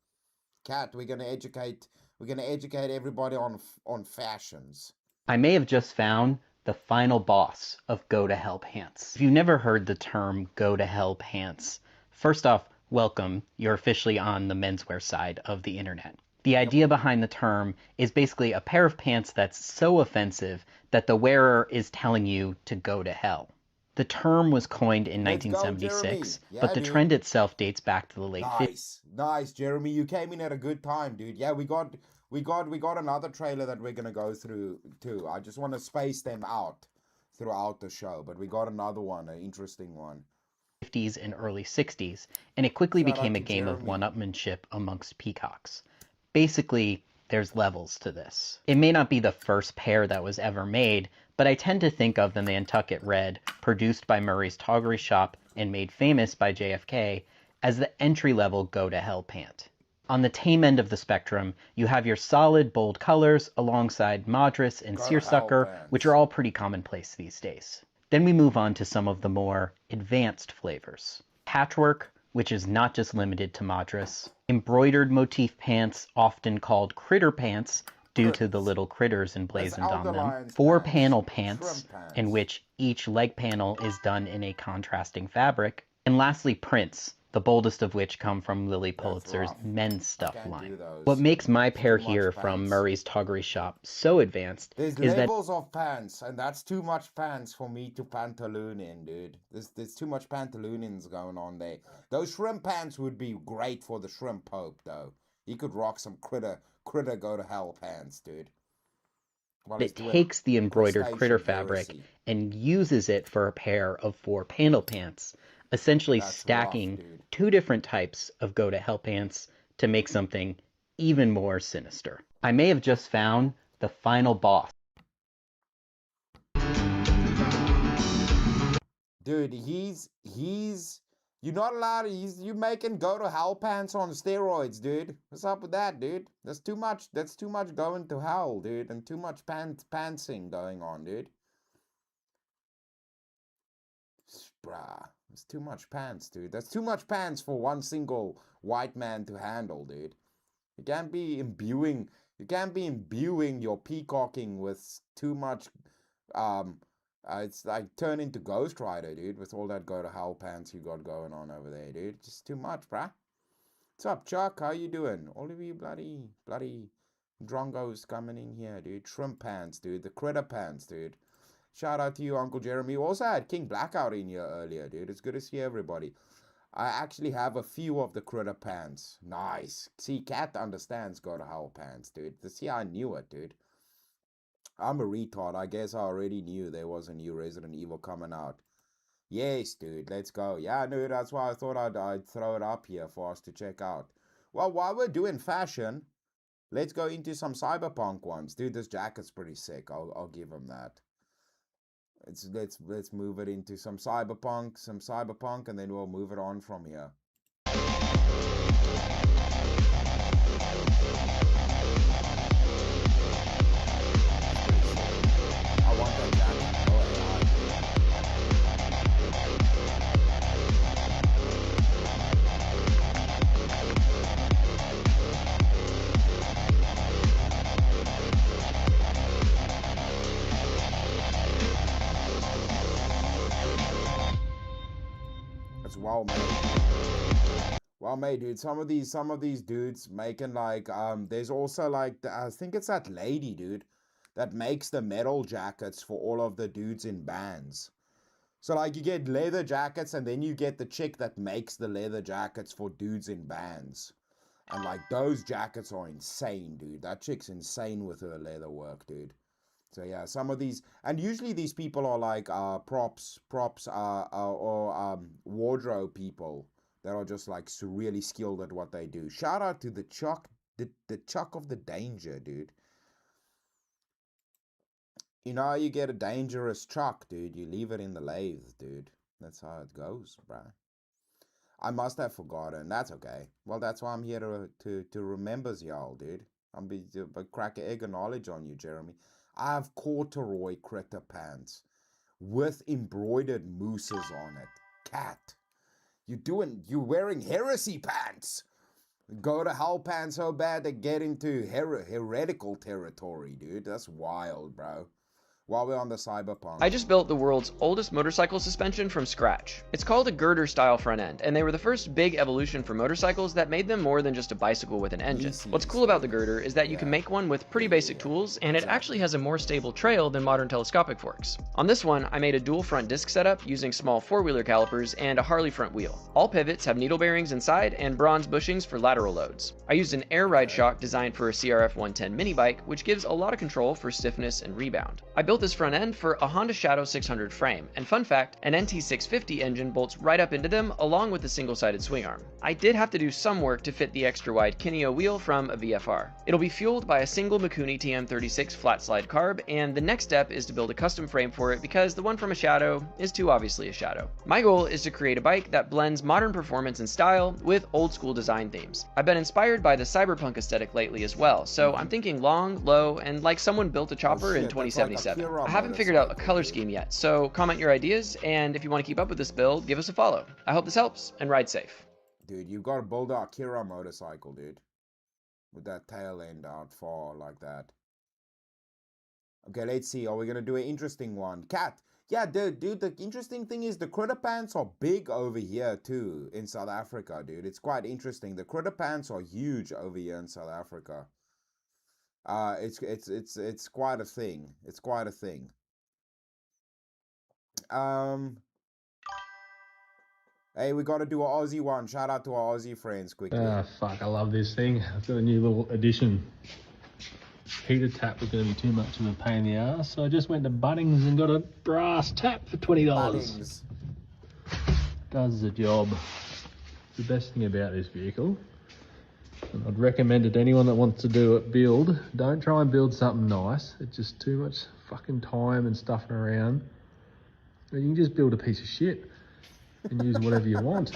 Cat, we're gonna educate everybody on fashions. I may have just found the final boss of Go to Hell Pants. If you've never heard the term Go to Hell Pants, first off, welcome. You're officially on the menswear side of the internet. The idea behind the term is basically a pair of pants that's so offensive that the wearer is telling you to go to hell. The term was coined in 1976, but the trend itself dates back to the late 50s. Nice, Jeremy. You came in at a good time, dude. Yeah, we got another trailer that we're gonna go through too. I just want to space them out throughout the show, but we got another one, an interesting one. 50s and early 60s, and it quickly became a game of one-upmanship amongst peacocks. Basically, there's levels to this. It may not be the first pair that was ever made, but I tend to think of the Nantucket Red, produced by Murray's Toggery Shop and made famous by JFK, as the entry-level go-to-hell pant. On the tame end of the spectrum, you have your solid, bold colors alongside Madras and Seersucker, which are all pretty commonplace these days. Then we move on to some of the more advanced flavors. Patchwork, which is not just limited to Madras. Embroidered motif pants, often called critter pants, due to the little critters emblazoned on them. 4-panel pants, in which each leg panel is done in a contrasting fabric. And lastly, prints, the boldest of which come from Lily Pulitzer's men's stuff line. What makes my pair here from Murray's Toggery Shop so advanced is that levels of pants, and that's too much pants for me to pantaloon in, dude. There's too much pantaloonings going on there. Those shrimp pants would be great for the shrimp pope, though. He could rock some critter go to hell pants, dude. It takes the embroidered critter fabric and uses it for a pair of 4-panel pants, essentially stacking two different types of go to hell pants to make something even more sinister. I may have just found the final boss. Dude, you're not allowed to, you making go to hell pants on steroids, dude. What's up with that, dude? That's too much going to hell, dude, and too much pantsing going on, dude. Bruh, it's too much pants, dude. That's too much pants for one single white man to handle, dude. You can't be imbuing your peacocking with too much, it's like turn into Ghost Rider, dude, with all that go to hell pants you got going on over there, dude. Just too much, bruh. What's up, Chuck? How you doing? All of you bloody drongos coming in here, dude. Shrimp pants, dude. The critter pants, dude. Shout out to you, Uncle Jeremy. We also had King Blackout in here earlier, dude. It's good to see everybody. I actually have a few of the critter pants. Nice. See, Cat understands go to hell pants, dude. See, I knew it, dude. I'm a retard. I guess I already knew there was a new Resident Evil coming out. Yes, dude. Let's go. Yeah, dude. That's why I thought I'd throw it up here for us to check out. Well, while we're doing fashion, let's go into some cyberpunk ones. Dude, this jacket's pretty sick. I'll give him that. Let's move it into some cyberpunk, and then we'll move it on from here. I want that jacket. Oh, well made. Well made, dude. Some of these dudes making like there's also like I think it's that lady, dude, that makes the metal jackets for all of the dudes in bands. So like you get leather jackets, and then you get the chick that makes the leather jackets for dudes in bands. And like those jackets are insane, dude. That chick's insane with her leather work, dude. So yeah, some of these, and usually these people are like props, or wardrobe people that are just like really skilled at what they do. Shout out to the Chuck, the Chuck of the Danger, dude. You know how you get a dangerous truck, dude? You leave it in the lathe, dude. That's how it goes, bruh. I must have forgotten. That's okay. Well, that's why I'm here to remember y'all, dude. I'm be crack an egg of knowledge on you, Jeremy. I have corduroy critter pants with embroidered mooses on it. Cat, you're wearing heresy pants. Go to hell pants so bad they get into heretical territory, dude. That's wild, bro. While we're on the cyberpunk. I just built the world's oldest motorcycle suspension from scratch. It's called a girder style front end, and they were the first big evolution for motorcycles that made them more than just a bicycle with an engine. What's cool about the girder is that you can make one with pretty basic tools, and it actually has a more stable trail than modern telescopic forks. On this one, I made a dual front disc setup using small 4-wheeler calipers and a Harley front wheel. All pivots have needle bearings inside and bronze bushings for lateral loads. I used an air ride shock designed for a CRF 110 mini bike, which gives a lot of control for stiffness and rebound. I built this front end for a Honda Shadow 600 frame, and fun fact, an NT650 engine bolts right up into them along with the single-sided swing arm. I did have to do some work to fit the extra wide Kineo wheel from a VFR. It'll be fueled by a single Mikuni TM36 flat slide carb, and the next step is to build a custom frame for it because the one from a Shadow is too obviously a Shadow. My goal is to create a bike that blends modern performance and style with old school design themes. I've been inspired by the cyberpunk aesthetic lately as well, so I'm thinking long, low, and like someone built a chopper in 2077. I haven't figured out a color scheme yet, so comment your ideas, and if you want to keep up with this build, give us a follow. I hope this helps, and ride safe. Dude, you've got to build a Kira motorcycle, dude. With that tail end out far like that. Okay, let's see. Are we going to do an interesting one? Cat. Yeah, dude, the interesting thing is the critter pants are big over here too in South Africa, dude. It's quite interesting. The critter pants are huge over here in South Africa. It's quite a thing. It's quite a thing. Hey, we got to do an Aussie one. Shout out to our Aussie friends quickly. Ah, fuck, I love this thing. I've got a new little addition. Heater tap was going to be too much of a pain in the ass, so I just went to Bunnings and got a brass tap for $20. Bunnings. Does the job. The best thing about this vehicle, and I'd recommend it to anyone that wants to do it, don't try and build something nice. It's just too much fucking time and stuffing around. You can just build a piece of shit and use whatever you want.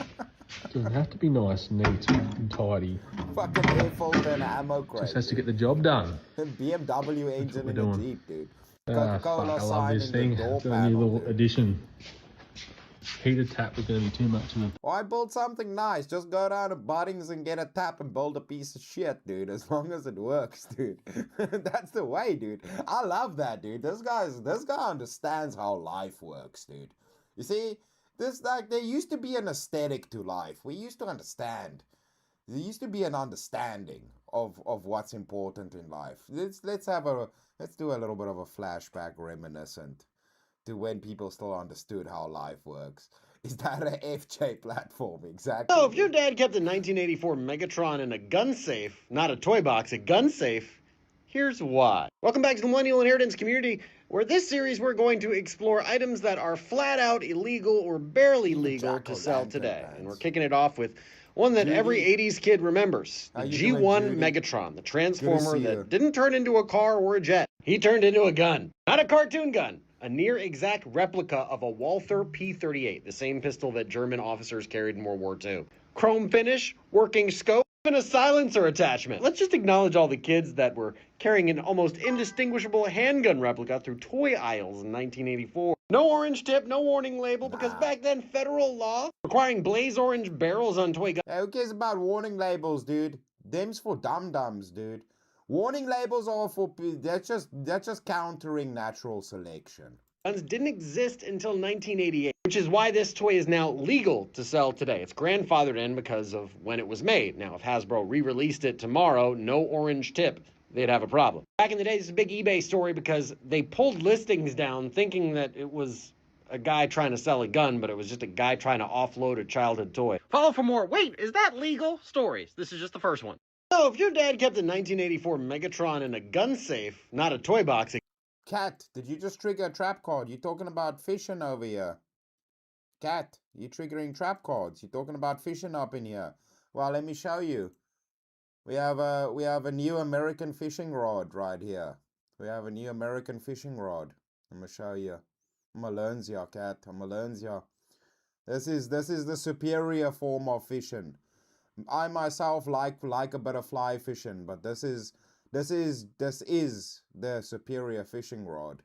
It doesn't have to be nice and neat and tidy. Fucking airfoil and ammo crate. Just has to get the job done. BMW engine in a Jeep, dude. Ah, fuck, I love this thing. It's got a new little addition. Heater tap was going to be too much of a... Why build something nice? Just go down to Bunnings and get a tap and build a piece of shit, dude. As long as it works, dude. That's the way, dude. I love that, dude. This guy understands how life works, dude. You see, there used to be an aesthetic to life. We used to understand. There used to be an understanding of what's important in life. Let's do a little bit of a flashback reminiscent to when people still understood how life works. Is that an FJ platform? Exactly. So if your dad kept a 1984 Megatron in a gun safe, not a toy box, a gun safe, here's why. Welcome back to the Millennial Inheritance community, where this series we're going to explore items that are flat out illegal or barely legal to sell today. And we're kicking it off with one that every 80s kid remembers. The G1 Megatron, the transformer that didn't turn into a car or a jet. He turned into a gun. Not a cartoon gun. A near-exact replica of a Walther P-38, the same pistol that German officers carried in World War II. Chrome finish, working scope, and a silencer attachment. Let's just acknowledge all the kids that were carrying an almost indistinguishable handgun replica through toy aisles in 1984. No orange tip, no warning label, because back then federal law requiring blaze orange barrels on toy guns. Hey, who cares about warning labels, dude? Them's for dum-dums, dude. Warning labels are for, that's just countering natural selection. Guns didn't exist until 1988, which is why this toy is now legal to sell today. It's grandfathered in because of when it was made. Now, if Hasbro re-released it tomorrow, no orange tip, they'd have a problem. Back in the day, this is a big eBay story because they pulled listings down thinking that it was a guy trying to sell a gun, but it was just a guy trying to offload a childhood toy. Follow for more, wait, is that legal? Stories. This is just the first one. So if your dad kept a 1984 Megatron in a gun safe, not a toy box, Cat, did you just trigger a trap card? You talking about fishing over here? Cat, you triggering trap cards? You talking about fishing up in here? Well, let me show you. We have a new American fishing rod right here. We have a new American fishing rod. I'm gonna show you. I'm gonna learn ya, cat. I'm gonna learn ya. This is the superior form of fishing. I myself like a bit of fly fishing, but this is the superior fishing rod.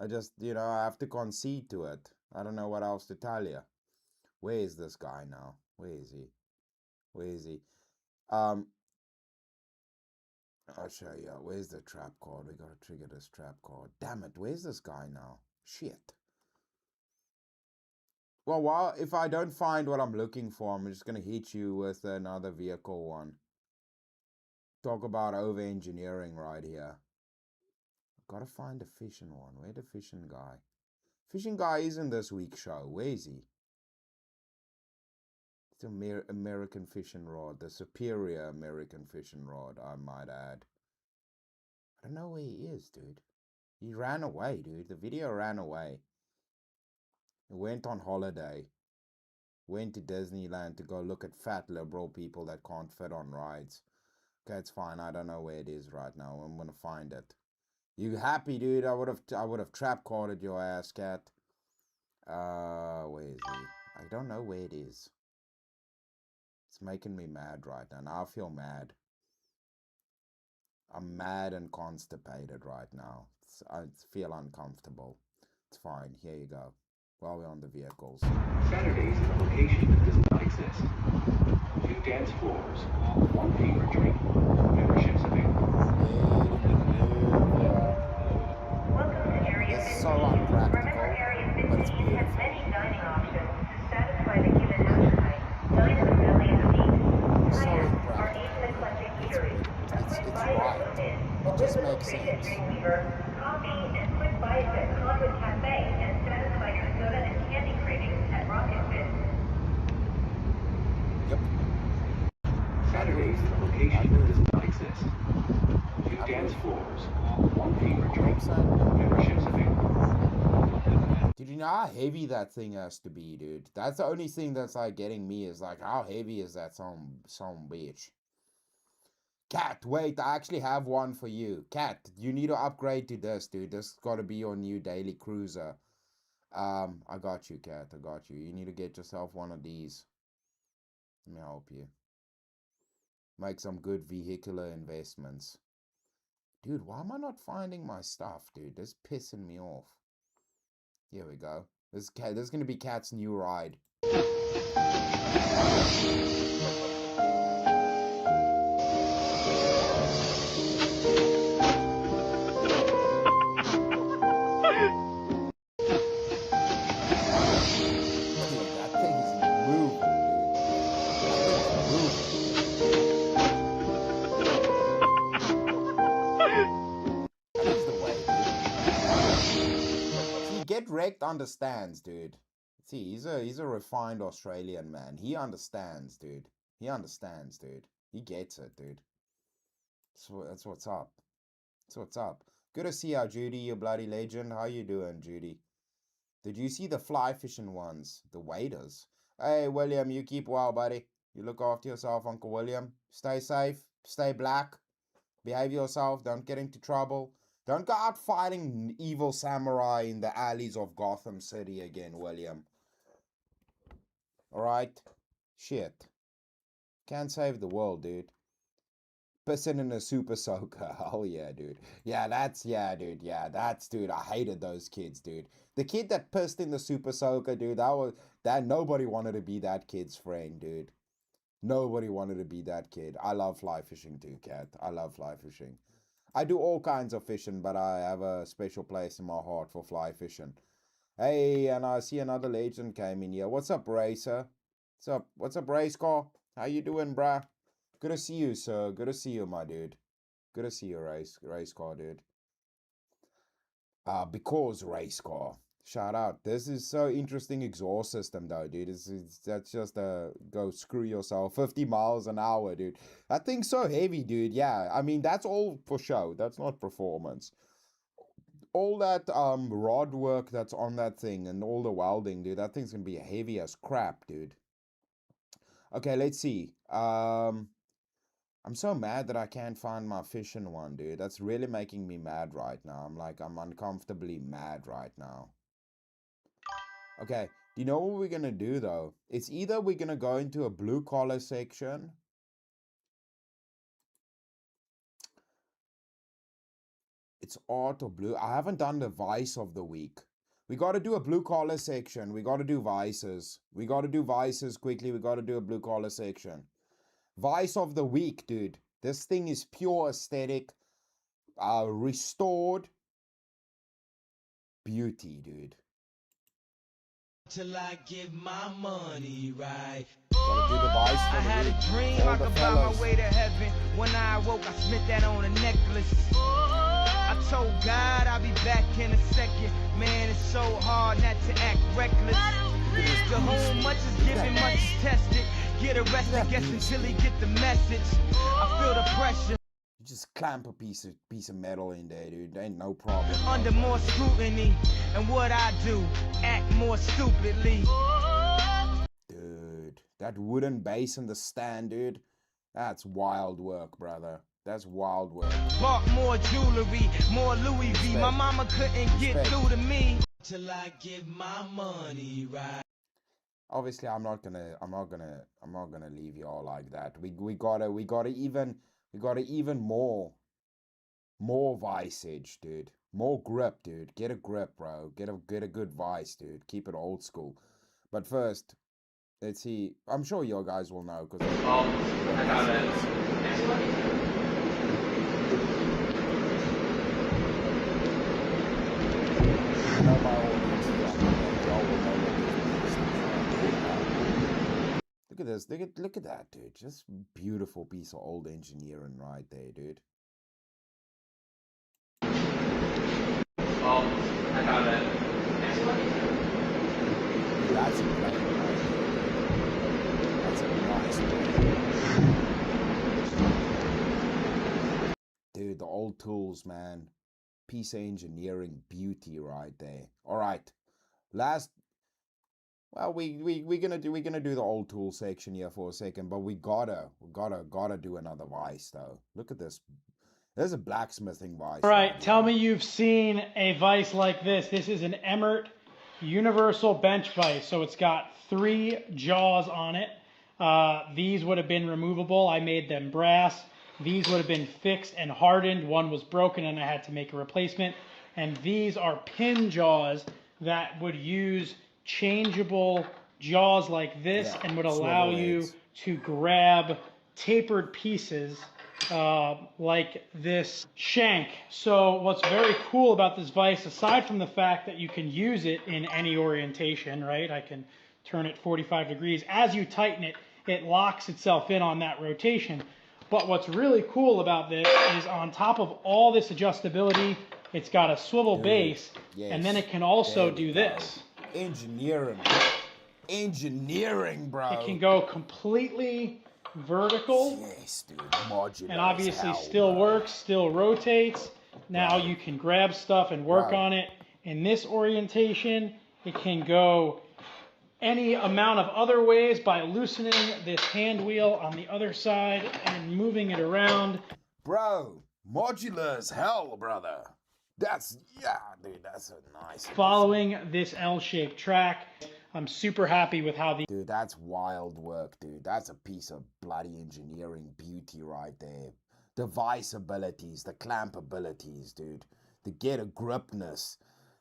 I just, I have to concede to it. I don't know what else to tell you. Where is this guy now? Where is he? Where is he? I'll show you. Where's the trap card? We gotta trigger this trap card. Damn it, where's this guy now? Shit. Well, if I don't find what I'm looking for, I'm just gonna hit you with another vehicle one. Talk about over-engineering right here. Gotta find a fishing one. Where's the fishing guy? Fishing guy isn't this week's show. Where is he? It's American fishing rod. The superior American fishing rod, I might add. I don't know where he is, dude. He ran away, dude. The video ran away. He went on holiday. Went to Disneyland to go look at fat liberal people that can't fit on rides. Okay, it's fine. I don't know where it is right now. I'm gonna find it. You happy, dude? I would have trap carded your ass, cat. Where is he? I don't know where it is. It's making me mad right now. Now I feel mad. I'm mad and constipated right now. I feel uncomfortable. It's fine. Here you go. While we're on the vehicles. Saturdays is a location that does not exist. 2 dance floors, 1 fever drink, memberships available. It's so unpractical, but it's beautiful. Many dining options to satisfy the given appetite. Dine in the belly of the meat. So Our impractical. eat and eclectic eatery. It's right. It just makes sense. Coffee and quick bites at Conduit Cafe and satisfy your soda and candy cravings at Rocket Fit. Yep. Saturdays is a location that does not exist. 2 dance floors, 1 fever drink, memberships available. Dude, you know how heavy that thing has to be, dude? That's the only thing that's like getting me is like, how heavy is that some bitch? Cat, wait, I actually have one for you. Cat, you need to upgrade to this, dude. This has got to be your new daily cruiser. I got you, Cat. I got you. You need to get yourself one of these. Let me help you. Make some good vehicular investments. Dude, why am I not finding my stuff, dude? This is pissing me off. Here we go. This is going to be Cat's new ride. Get Wrecked understands, dude. See, he's a refined Australian man. He understands, dude. He understands, dude. He gets it, dude. So that's what's up. That's what's up. Good to see you, Judy, you bloody legend. How you doing, Judy? Did you see the fly fishing ones? The waders. Hey, William, you keep well, buddy. You look after yourself, Uncle William. Stay safe. Stay black. Behave yourself. Don't get into trouble. Don't go out fighting evil samurai in the alleys of Gotham City again, William. Alright? Shit. Can't save the world, dude. Pissing in a super soaker. Oh yeah, dude. Yeah, dude. Yeah, dude. I hated those kids, dude. The kid that pissed in the super soaker, dude, nobody wanted to be that kid's friend, dude. Nobody wanted to be that kid. I love fly fishing too, Cat. I love fly fishing. I do all kinds of fishing, but I have a special place in my heart for fly fishing. Hey, and I see another legend came in here. What's up, Racer? What's up, Race Car? How you doing, bruh? Good to see you, sir. Good to see you, my dude. Good to see you, Race Car, dude. Because Race Car. Shout out. This is so interesting exhaust system though, dude. That's just go screw yourself. 50 miles an hour, dude. That thing's so heavy, dude. Yeah, I mean, that's all for show. That's not performance. all that rod work that's on that thing and all the welding, dude, that thing's gonna be heavy as crap, dude. Okay, let's see. I'm so mad that I can't find my fishing one, dude. That's really making me mad right now. I'm uncomfortably mad right now. Okay, do you know what we're gonna do though? It's either we're gonna go into a blue collar section. It's art or blue. I haven't done the vice of the week. We got to do a blue collar section. We got to do vices. We got to do vices quickly. We got to do a blue collar section. Vice of the week, dude. This thing is pure aesthetic. Restored beauty, dude. Till I get my money right. Gotta do the vice for I had the week. a dream All I the could buy fellas. my way to heaven. When I awoke, I spent that on a necklace. I told God I'll be back in a second. Man, it's so hard not to act reckless. To whom much is given, much is tested. Get arrested, guess until he get the message. I feel the pressure. You just clamp a piece of metal in there, dude. Ain't no problem. Under more scrutiny, and what I do, act more stupidly. Dude, that wooden base in the stand, dude. That's wild work, brother. That's wild work. Bought more jewelry, more Louis V. My mama couldn't get through to me. Till I get my money right. Obviously, I'm not gonna leave you all like that. We gotta even more viceage, dude. More grip, dude. Get a grip, bro. Get a good vice, dude. Keep it old school. But first, let's see. I'm sure you guys will know because. I got it. Look at this. Look at that, dude. Just beautiful piece of old engineering right there, dude. I got it. That's a plane right there. That's a nice plane. Dude, the old tools, man. Piece of engineering beauty right there. All right. Well, we're gonna do the old tool section here for a second, but we gotta do another vice though. Look at this. There's a blacksmithing vice. All right, tell me you've seen a vice like this. This is an Emmert universal bench vice. So it's got 3 jaws on it. These would have been removable. I made them brass. These would have been fixed and hardened. One was broken and I had to make a replacement. And these are pin jaws that would use changeable jaws like this and would allow you to grab tapered pieces like this shank. So what's very cool about this vise, aside from the fact that you can use it in any orientation, right? I can turn it 45 degrees. As you tighten it, it locks itself in on that rotation. But what's really cool about this is on top of all this adjustability, it's got a swivel base, and then it can also do this. Engineering, bro. It can go completely vertical. Yes, dude. Modular and obviously still works, still rotates. Now you can grab stuff and work on it. In this orientation, it can go any amount of other ways by loosening this hand wheel on the other side and moving it around. Bro, modular as hell, brother. That's, yeah, dude, that's a nice. Following this L-shaped track, I'm super happy with how the... Dude, that's wild work, dude. That's a piece of bloody engineering beauty right there. The vice abilities, the clamp abilities, dude. The get a gripness.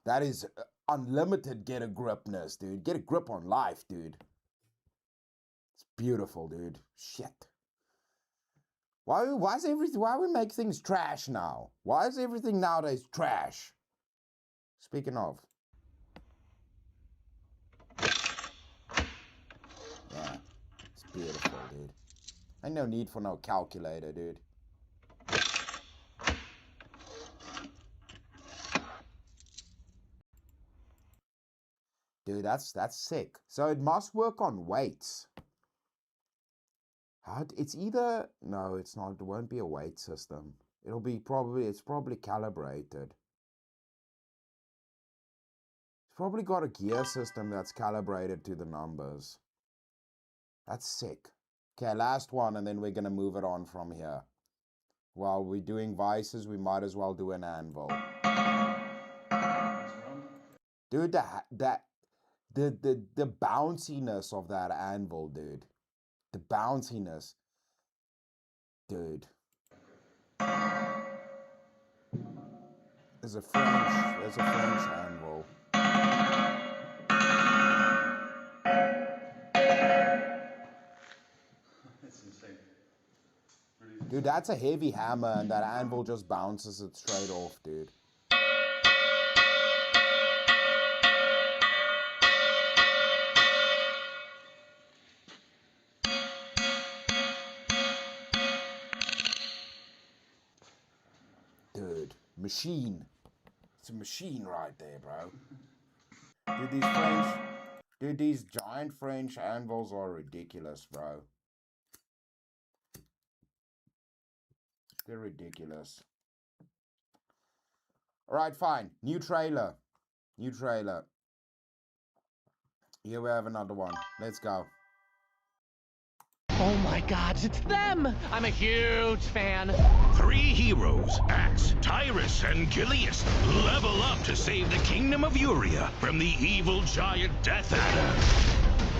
That is unlimited get a gripness, dude. Get a grip on life, dude. It's beautiful, dude. Shit. Why we make things trash now? Why is everything nowadays trash? Speaking of. Yeah, it's beautiful, dude. Ain't no need for no calculator, dude. Dude, that's sick. So it must work on weights. It's either, no, it's not. It won't be a weight system. It's probably calibrated. probably got a gear system that's calibrated to the numbers. That's sick. Okay, last one, and then we're gonna move it on from here. While we're doing vices, we might as well do an anvil. Dude, the bounciness of that anvil, dude. The bounciness. Dude. There's a French anvil. That's insane. Dude, that's a heavy hammer, and that anvil just bounces it straight off, dude. Dude, machine. It's a machine right there, bro. Dude, these giant French anvils are ridiculous, bro. They're ridiculous. Alright, fine. New trailer. New trailer. Here we have another one. Let's go. Oh my God, it's them! I'm a huge fan. 3 heroes, Axe, Tyrus, and Gilius, level up to save the kingdom of Uria from the evil giant Death Adder.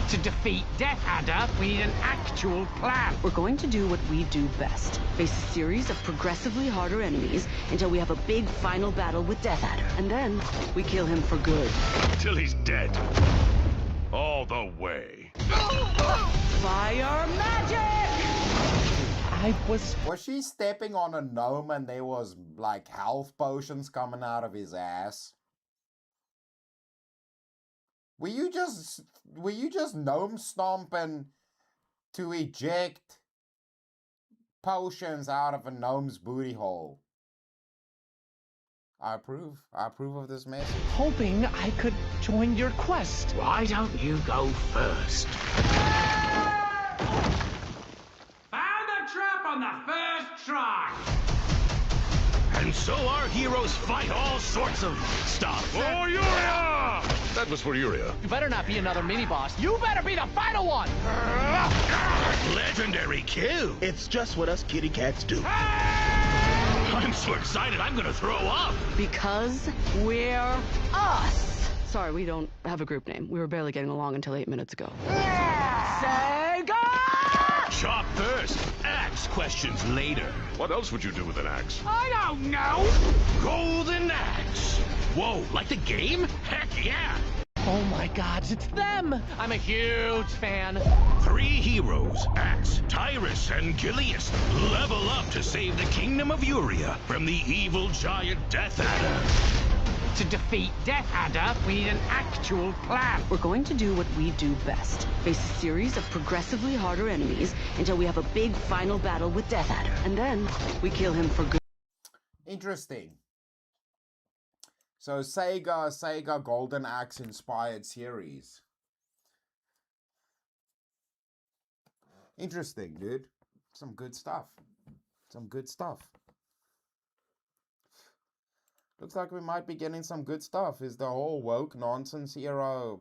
To defeat Death Adder, we need an actual plan. We're going to do what we do best. Face a series of progressively harder enemies until we have a big final battle with Death Adder. And then we kill him for good. Till he's dead. All the way. Fire magic! Was she stepping on a gnome and there was like health potions coming out of his ass? Were you just gnome stomping to eject potions out of a gnome's booty hole? I approve of this message. Hoping I could join your quest. Why don't you go first? Found the trap on the first try. And so our heroes fight all sorts of stuff. For Uria! That was for Uria. You better not be another mini-boss. You better be the final one! Legendary kill. It's just what us kitty cats do. I'm so excited, I'm gonna throw up. Because we're us. Sorry, we don't have a group name. We were barely getting along until 8 minutes ago. Sega! Chop first, axe questions later. What else would you do with an axe? I don't know! Golden axe. Whoa, like the game? Heck yeah! Oh my God, it's them! I'm a huge fan. 3 heroes, Axe, Tyrus, and Gilius, level up to save the kingdom of Uria from the evil giant Death Adder. To defeat Death Adder, we need an actual plan. We're going to do what we do best. Face a series of progressively harder enemies until we have a big final battle with Death Adder. And then we kill him for good. Interesting. So Sega Golden Axe inspired series. Interesting, dude. Some good stuff. Some good stuff. Looks like we might be getting some good stuff. Is the whole woke nonsense era,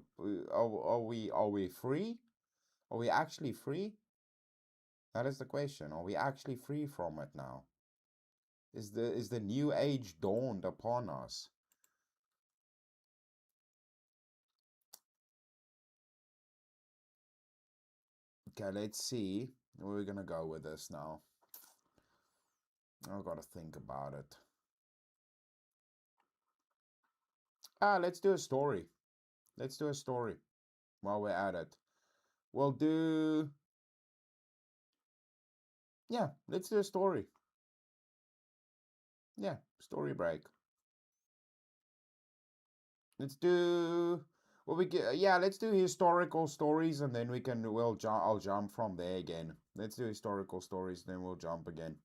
are we free? Are we actually free? That is the question. Are we actually free from it now? Is the new age dawned upon us? Okay, let's see where we're gonna go with this now. I've got to think about it. Let's do a story. Let's do a story while we're at it. We'll do... Yeah, let's do a story. Yeah, story break. Let's do... Well, let's do historical stories, and then I'll jump from there again. Let's do historical stories, then we'll jump again.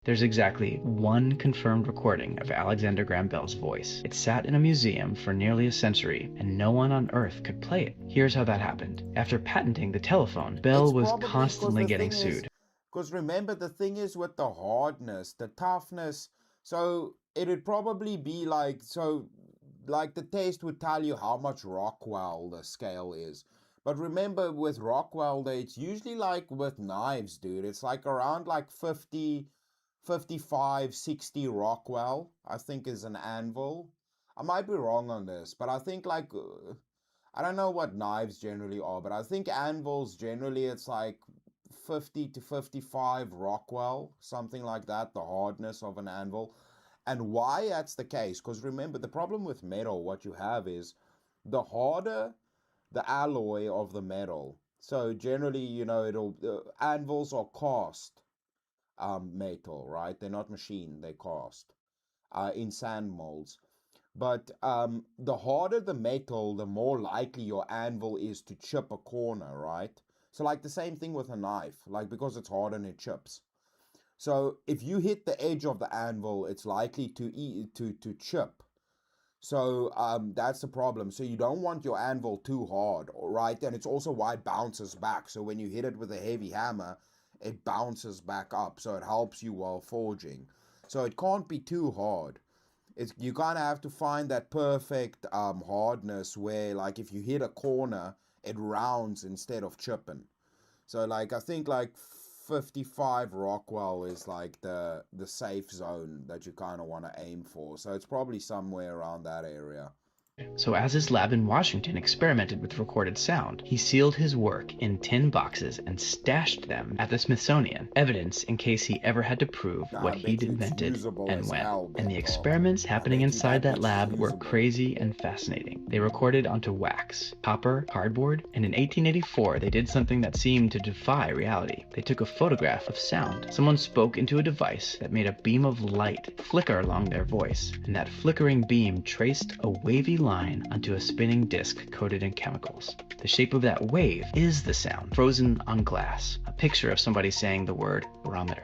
There's exactly one confirmed recording of Alexander Graham Bell's voice. It sat in a museum for nearly a century, and no one on Earth could play it. Here's how that happened. After patenting the telephone, Bell was constantly getting sued. Because remember, the thing is with the hardness, the toughness, so it'd probably be like, so like the test would tell you how much Rockwell the scale is. But remember, with Rockwell, it's usually like with knives, dude. It's like around like 50, 55, 60 Rockwell, I think, is an anvil. I might be wrong on this, but I think like, I don't know what knives generally are, but I think anvils generally it's like 50 to 55 Rockwell, something like that, the hardness of an anvil. And why that's the case, because remember, the problem with metal, what you have is the harder the alloy of the metal. So generally, you know, anvils are cast metal, right? They're not machined, they're cast in sand molds. But the harder the metal, the more likely your anvil is to chip a corner, right? So like the same thing with a knife, like because it's hard and it chips. So if you hit the edge of the anvil, it's likely to chip. So that's the problem. So you don't want your anvil too hard, right? And it's also why it bounces back. So when you hit it with a heavy hammer, it bounces back up. So it helps you while forging. So it can't be too hard. You kind of have to find that perfect hardness where, like, if you hit a corner, it rounds instead of chipping. So like I think like 55 Rockwell is like the safe zone that you kind of want to aim for. So it's probably somewhere around that area. So as his lab in Washington experimented with recorded sound, he sealed his work in tin boxes and stashed them at the Smithsonian, evidence in case he ever had to prove what he'd invented and when. And the experiments happening inside that lab were crazy and fascinating. They recorded onto wax, copper, cardboard, and in 1884 they did something that seemed to defy reality. They took a photograph of sound. Someone spoke into a device that made a beam of light flicker along their voice, and that flickering beam traced a wavy line onto a spinning disc coated in chemicals. The shape of that wave is the sound, frozen on glass. A picture of somebody saying the word barometer.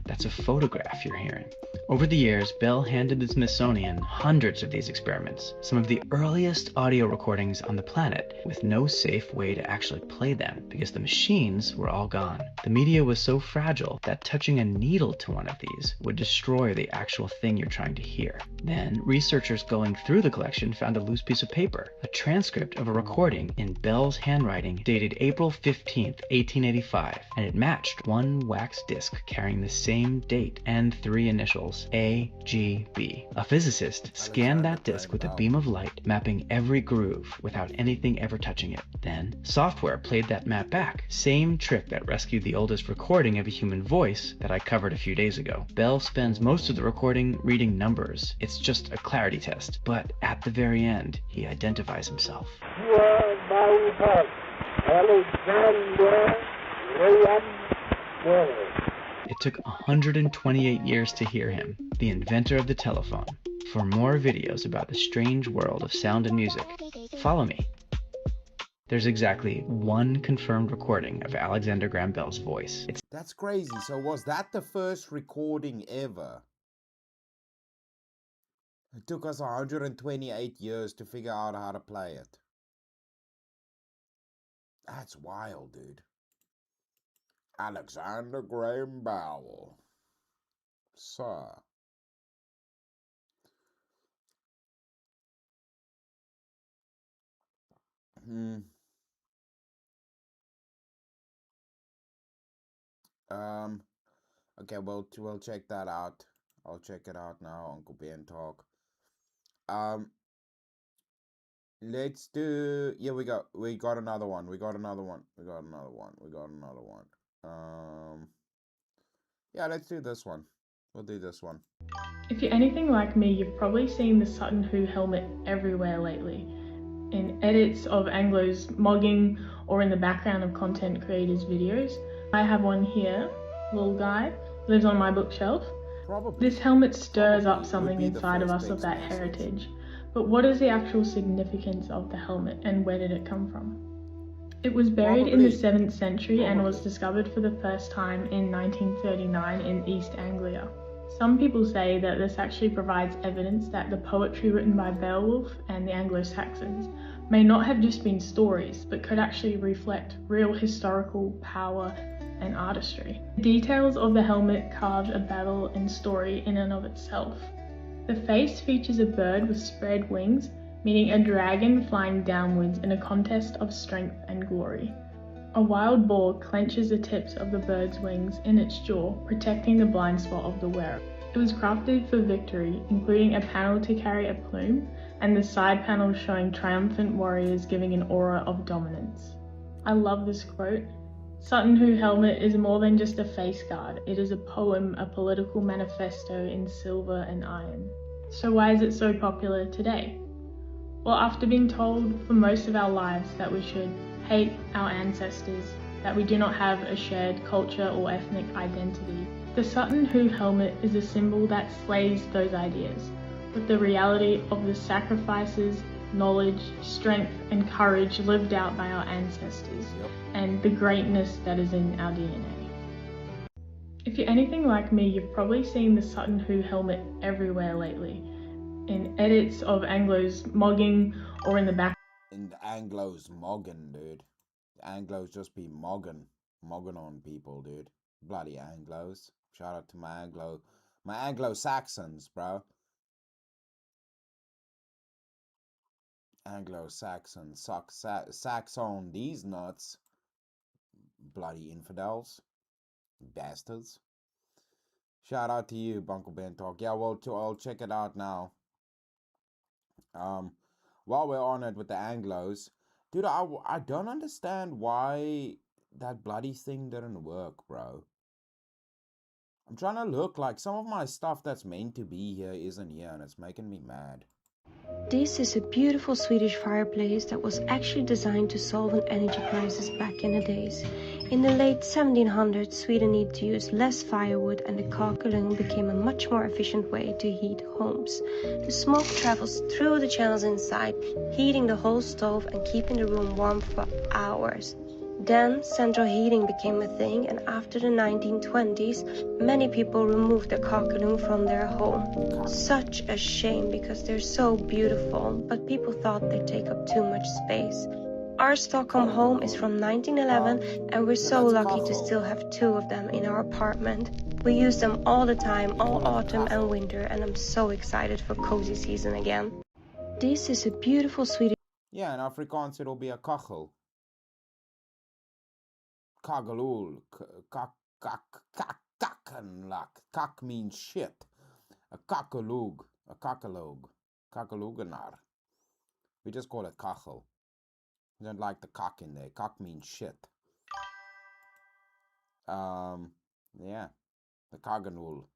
That's a photograph you're hearing. Over the years, Bell handed the Smithsonian hundreds of these experiments, some of the earliest audio recordings on the planet, with no safe way to actually play them because the machines were all gone. The media was so fragile that touching a needle to one of these would destroy the actual thing you're trying to hear. Then, researchers going through the collection found a loose piece of paper, a transcript of a recording in Bell's handwriting dated April 15th, 1885, and it matched one wax disc carrying the same date and three initials, AGB. A physicist scanned that disc with a beam of light, mapping every groove without anything ever touching it. Then, software played that map back. Same trick that rescued the oldest recording of a human voice that I covered a few days ago. Bell spends most of the recording reading numbers. It's just a clarity test, but at the very end, he identifies himself. It took 128 years to hear him, the inventor of the telephone. For more videos about the strange world of sound and music, follow me. There's exactly one confirmed recording of Alexander Graham Bell's voice. That's crazy. So was that the first recording ever? It took us 128 years to figure out how to play it. That's wild, dude. Alexander Graham Bell. Sir. Okay, we'll check that out. I'll check it out now, Uncle Ben Talk. Let's do, yeah, we got another one. Yeah, let's do this one. We'll do this one. If you're anything like me, you've probably seen the Sutton Hoo helmet everywhere lately. In edits of Anglo's mogging or in the background of content creators' videos. I have one here, little guy, lives on my bookshelf. This helmet stirs up something inside of us of that heritage. But what is the actual significance of the helmet and where did it come from? It was buried in the 7th century and was discovered for the first time in 1939 in East Anglia. Some people say that this actually provides evidence that the poetry written by Beowulf and the Anglo-Saxons may not have just been stories, but could actually reflect real historical power and artistry. The details of the helmet carved a battle and story in and of itself. The face features a bird with spread wings, meaning a dragon flying downwards in a contest of strength and glory. A wild boar clenches the tips of the bird's wings in its jaw, protecting the blind spot of the wearer. It was crafted for victory, including a panel to carry a plume, and the side panels showing triumphant warriors giving an aura of dominance. I love this quote. Sutton Hoo helmet is more than just a face guard. It is a poem, a political manifesto in silver and iron. So why is it so popular today? Well, after being told for most of our lives that we should hate our ancestors, that we do not have a shared culture or ethnic identity, the Sutton Hoo helmet is a symbol that slays those ideas with the reality of the sacrifices, knowledge, strength and courage lived out by our ancestors, and the greatness that is in our DNA. If you're anything like me, you've probably seen the Sutton Hoo helmet everywhere lately, in edits of Anglo's mogging or in the back. In the Anglo's mogging, dude. The Anglos just be mogging on people, dude. Bloody Anglos. Shout out to my Anglo-Saxons, bro. Anglo-Saxons, sacks on these nuts. Bloody infidels. Bastards. Shout out to you, Buncle Ben Talk. Yeah, well, I'll check it out now. While we're on it with the Anglos, dude, I don't understand why that bloody thing didn't work, bro. I'm trying to look, like, some of my stuff that's meant to be here isn't here, and it's making me mad. This is a beautiful Swedish fireplace that was actually designed to solve an energy crisis back in the days. In the late 1700s, Sweden needed to use less firewood, and the kakelugn became a much more efficient way to heat homes. The smoke travels through the channels inside, heating the whole stove and keeping the room warm for hours. Then central heating became a thing, and after the 1920s, many people removed the kakelugn from their home. Such a shame, because they're so beautiful, but people thought they'd take up too much space. Our Stockholm home is from 1911, and we're so lucky to still have 2 of them in our apartment. We use them all the time, all autumn and winter, and I'm so excited for cozy season again. This is a beautiful Swedish... Yeah, in Afrikaans it'll be a kachel. Kagelul. Kakenlak. Kak means shit. A kakelug. A kakelog. Kakelugenar. We just call it kachel. We don't like the cock in there. Cock means shit. Yeah. The kagenul.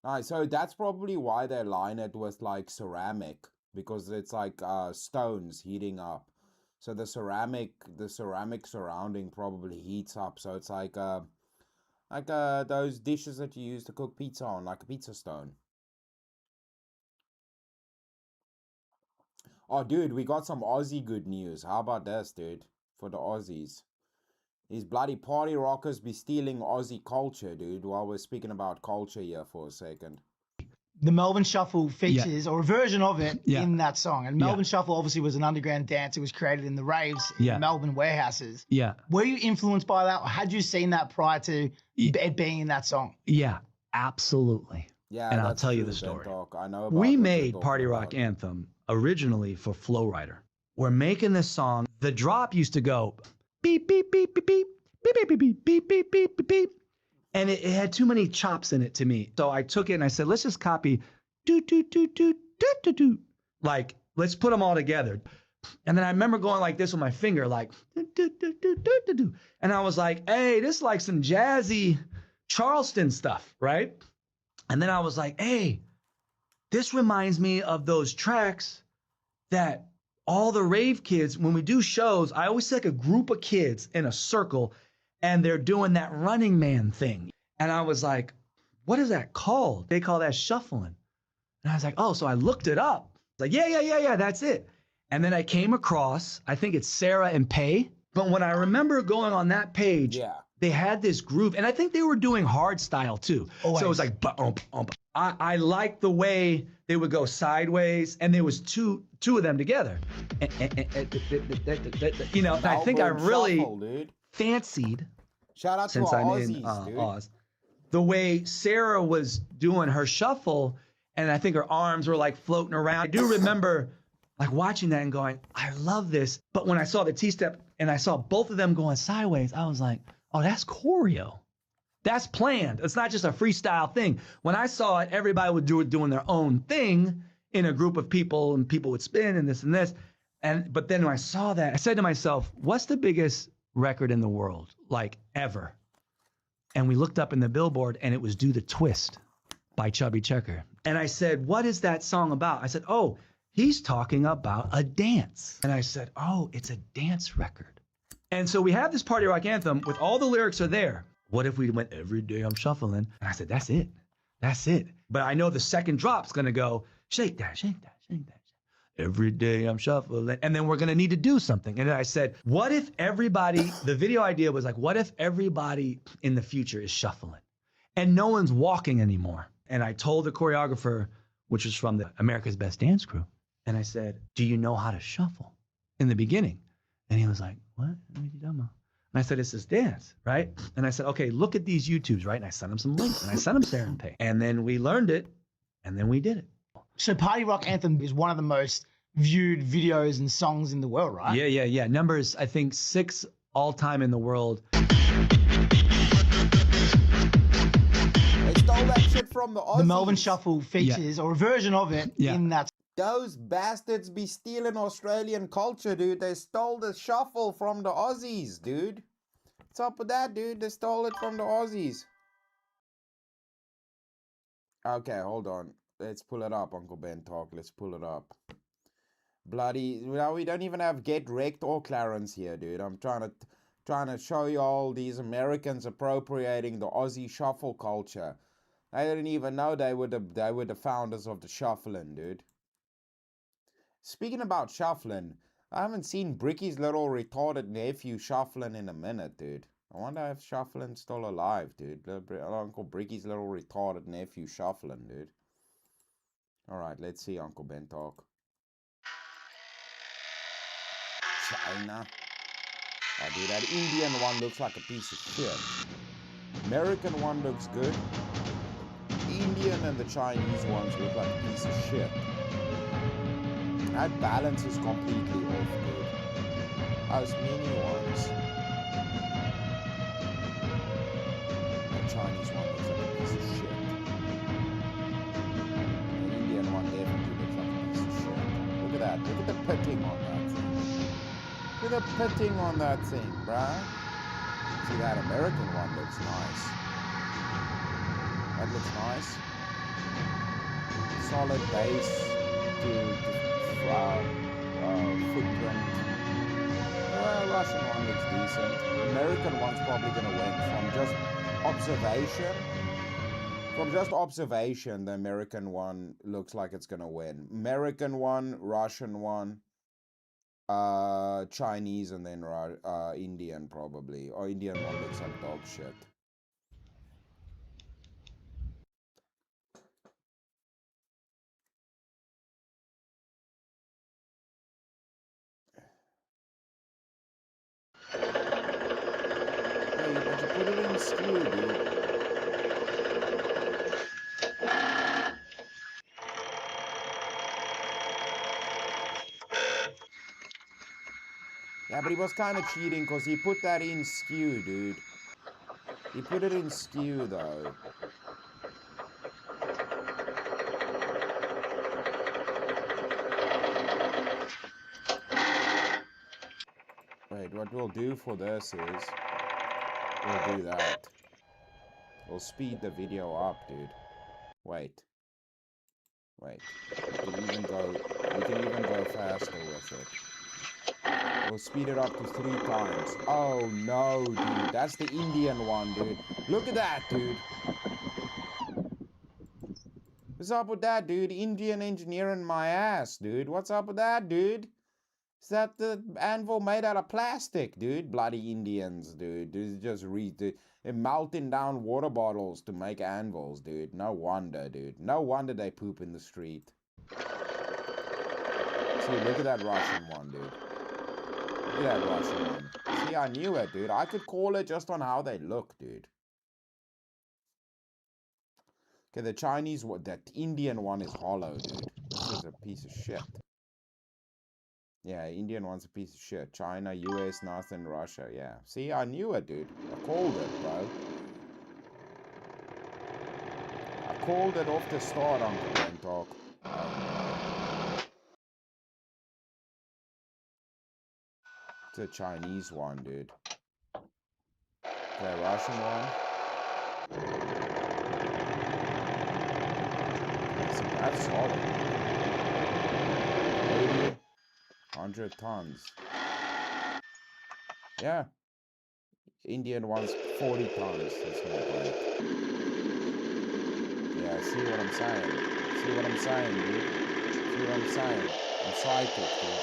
Alright, so that's probably why they line it with like ceramic, because it's like stones heating up. So the ceramic surrounding probably heats up. So it's like those dishes that you use to cook pizza on, like a pizza stone. Oh, dude, we got some Aussie good news. How about this, dude? For the Aussies. These bloody party rockers be stealing Aussie culture, dude, while we're speaking about culture here for a second. The Melbourne Shuffle features, or a version of it, in that song. And Melbourne Shuffle obviously was an underground dance. It was created in the raves in Melbourne warehouses. Yeah. Were you influenced by that, or had you seen that prior to it being in that song? Yeah, absolutely. Yeah, and I'll tell you the story. I know about we made Party Rock Anthem originally for Flow Rider. We're making this song. The drop used to go beep, beep, beep, beep, beep, beep, beep, beep, beep, beep, beep, beep, beep, beep. And it had too many chops in it to me. So I took it and I said, let's just copy do, do, do, do, do, do, do. Like, let's put them all together. And then I remember going like this with my finger, like, do, do, do, do, do, do, do. And I was like, hey, this is like some jazzy Charleston stuff, right? And then I was like, hey, this reminds me of those tracks that all the rave kids, when we do shows, I always take a group of kids in a circle and they're doing that Running Man thing. And I was like, what is that called? They call that shuffling. And I was like, oh, so I looked it up. Like, yeah, that's it. And then I came across, I think it's Sarah and Pay. But when I remember going on that page, they had this groove. And I think they were doing hard style too. Always. So it was like, I liked the way they would go sideways. And there was two of them together. You know, and I think I really fancied, shout out since to I'm Aussies, in dude. Oz, the way Sarah was doing her shuffle, and I think her arms were like floating around. I do remember like watching that and going, I love this. But when I saw the T-step and I saw both of them going sideways, I was like, oh, that's choreo. That's planned. It's not just a freestyle thing. When I saw it, everybody would do it doing their own thing in a group of people, and people would spin and this and this. But then when I saw that, I said to myself, what's the biggest record in the world, like ever? And we looked up in the Billboard, and it was Do the Twist by Chubby Checker. And I said, what is that song about? I said, oh, he's talking about a dance. And I said, oh, it's a dance record. And so we have this party rock anthem with all the lyrics are there. What if we went every day I'm shuffling? And I said, that's it. That's it. But I know the second drop's gonna go, shake that, shake that, shake that. Every day I'm shuffling. And then we're gonna need to do something. And then I said, what if everybody, the video idea was like, what if everybody in the future is shuffling and no one's walking anymore? And I told the choreographer, which was from the America's Best Dance Crew, and I said, do you know how to shuffle in the beginning? And he was like, what? What are you talking about? And I said, it's this dance, right? And I said, okay, look at these YouTubes, right? And I sent him some links, and I sent him Sarah and Pay. And then we learned it, and then we did it. So Party Rock Anthem is one of the most viewed videos and songs in the world, right? Yeah. Numbers, I think 6 all-time in the world. They stole that shit from the Aussies. The Melbourne Shuffle features, or a version of it, in that. Those bastards be stealing Australian culture, dude. They stole the shuffle from the Aussies, dude. What's up with that, dude? They stole it from the Aussies. Okay, hold on. Let's pull it up, Uncle Ben Talk. Let's pull it up. Bloody, well, we don't even have Get Wrecked or Clarence here, dude. I'm trying to show you all these Americans appropriating the Aussie shuffle culture. I didn't even know they were the founders of the shuffling, dude. Speaking about shuffling, I haven't seen Bricky's little retarded nephew shuffling in a minute, dude. I wonder if shuffling's still alive, dude. Uncle Bricky's little retarded nephew shuffling, dude. Alright, let's see Uncle Ben talk. China. Oh, dude, that Indian one looks like a piece of shit. American one looks good. Indian and the Chinese ones look like a piece of shit. That balance is completely off, dude. As many ones. The Chinese one looks like a piece of shit. The Indian one definitely looks like a piece of shit. Look at that. Look at the pitting on that thing. Look at the pitting on that thing, bruh. See, that American one looks nice. That looks nice. Solid base to footprint. Well, Russian one looks decent. American one's probably gonna win from just observation. From just observation, the American one looks like it's gonna win. American one, Russian one, Chinese, and then Indian probably. Or Indian one looks like dog shit. But you put it in skew, dude. Yeah, but he was kind of cheating because he put that in skew, dude. He put it in skew, though. Wait, what we'll do for this is we'll do that. We'll speed the video up, dude. Wait. We can even go faster with it. We'll speed it up to 3 times. Oh no, dude. That's the Indian one, dude. Look at that, dude. What's up with that, dude? Indian engineering my ass, dude. What's up with that, dude? Is that the anvil made out of plastic, dude? Bloody Indians, dude. They're melting down water bottles to make anvils, dude. No wonder, dude. No wonder they poop in the street. See, look at that Russian one, dude. Look at that Russian one. See, I knew it, dude. I could call it just on how they look, dude. Okay, the Chinese one, that Indian one is hollow, dude. This is a piece of shit. Yeah, Indian one's a piece of shit. China, US, Northern Russia, yeah. See, I knew it, dude. I called it, bro. I called it off the start, Uncle Ben Talk. It's a Chinese one, dude. The Russian one. That's solid. 80, 100 tons. Yeah. Indian one's 40 tons. That's not bad. Yeah, see what I'm saying? See what I'm saying, dude? See what I'm saying? I'm psychic, dude.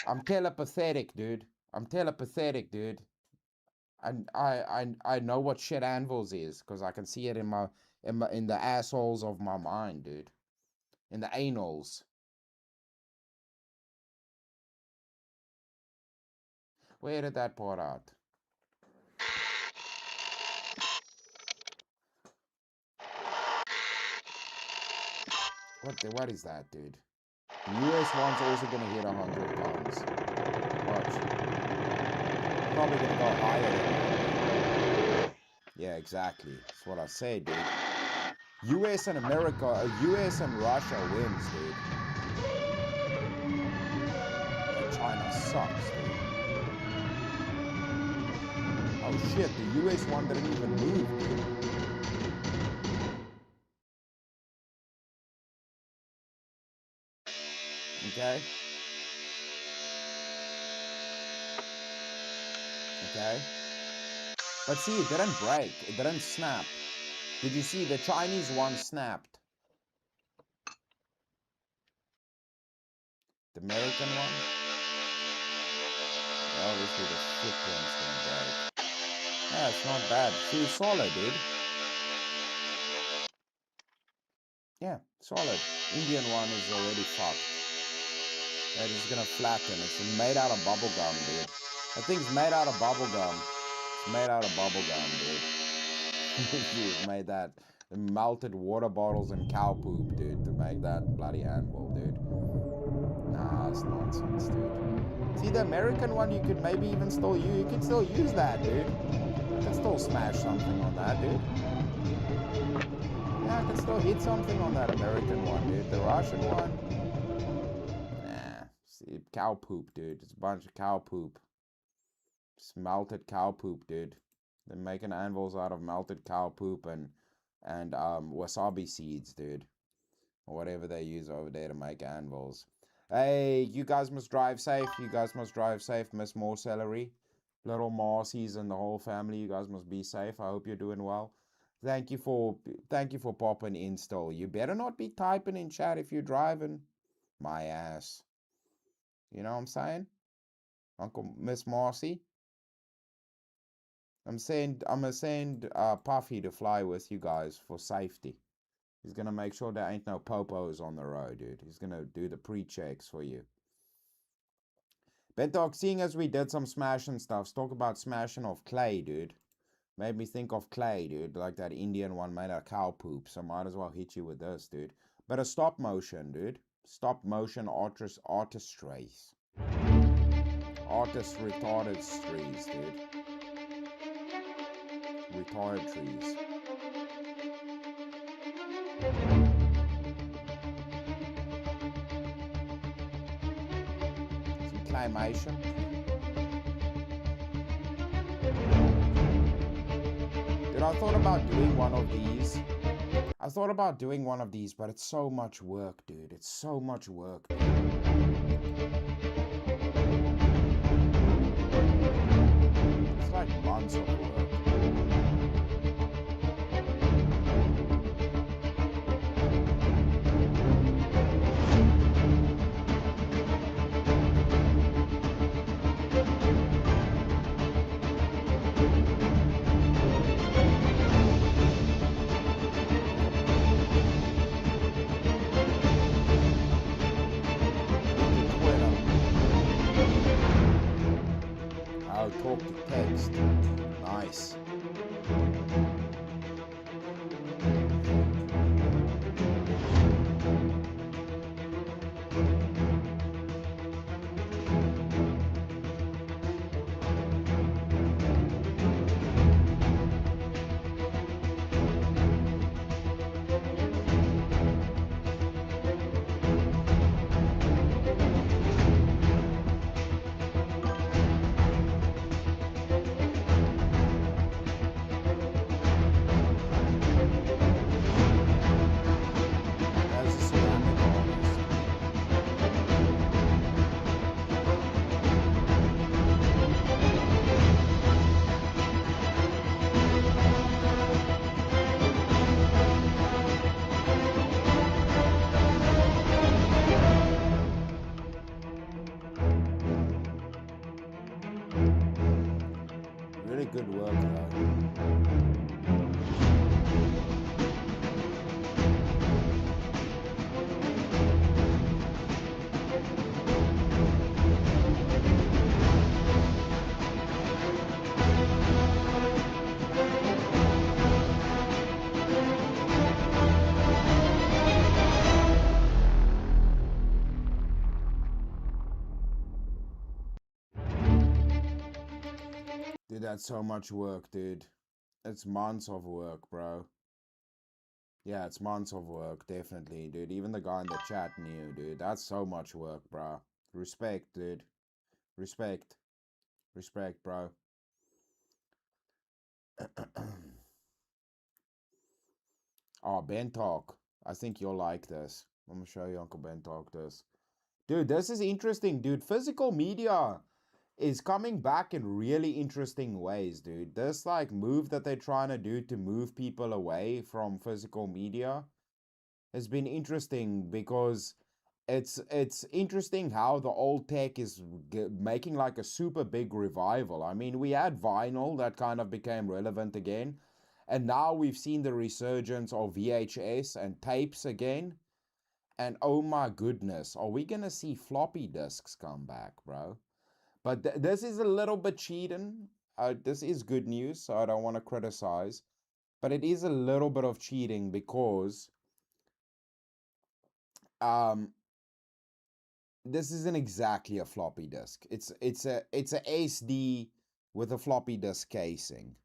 I'm telepathetic, dude. I'm telepathetic, dude. And I know what shit anvils is because I can see it in the assholes of my mind, dude. In the anals. Where did that part out? What is that, dude? The US one's also gonna hit 100 pounds. Watch. Probably gonna go higher than that. Yeah, exactly. That's what I say, dude. US and America, US and Russia wins, dude. And China sucks, dude. Oh shit, the US one didn't even move, dude. Okay? Okay? But see, it didn't break. It didn't snap. Did you see the Chinese one snapped? The American one? Obviously the footprint's gonna break. Yeah, it's not bad. See, it's solid, dude. Yeah, solid. Indian one is already fucked. That is gonna flatten. It's made out of bubble gum, dude. That thing's made out of bubble gum. It's made out of bubble gum, dude. Dude, made that. Melted water bottles and cow poop, dude, to make that bloody anvil, dude. Nah, it's nonsense, dude. See, the American one, you could maybe even still use. You could still use that, dude. I can still smash something on that, dude. Yeah, I can still hit something on that American one, dude. The Russian one. See, cow poop, dude. It's a bunch of cow poop. Just melted cow poop, dude. They're making anvils out of melted cow poop and wasabi seeds, dude. Or whatever they use over there to make anvils. Hey, you guys must drive safe. You guys must drive safe. Miss More Celery. Little Marcy's and the whole family. You guys must be safe. I hope you're doing well. Thank you for popping in still. You better not be typing in chat if you're driving. My ass. You know what I'm saying? Uncle Miss Marcy. I'm gonna send Puffy to fly with you guys for safety. He's gonna make sure there ain't no popos on the road, dude. He's gonna do the pre-checks for you. Bentalk, seeing as we did some smashing stuff, let's talk about smashing of clay, dude. Made me think of clay, dude. Like that Indian one made out of cow poop. So might as well hit you with this, dude. But a stop motion, dude. Stop motion artistries. Artist retarded trees, dude. Retarded trees. Some claymation. Dude, I thought about doing one of these. But it's so much work, dude. It's so much work, dude. It's like months of work. Talk to text. Nice. that's so much work, dude. It's months of work, bro. Yeah, it's months of work, definitely, dude. Even the guy in the chat knew, dude. That's so much work, bro. Respect, dude. Respect. Respect, bro. Oh, Ben Talk. I think you'll like this. I'm gonna show you Uncle Ben Talk this. Dude, this is interesting, dude. Physical media is coming back in really interesting ways, dude. This like move that they're trying to do to move people away from physical media has been interesting because it's interesting how the old tech is making like a super big revival. I mean, we had vinyl that kind of became relevant again, and now we've seen the resurgence of VHS and tapes again. And oh my goodness, are we gonna see floppy disks come back, bro? But this is a little bit cheating. This is good news, so I don't want to criticize. But it is a little bit of cheating because this isn't exactly a floppy disk. It's a SD with a floppy disk casing.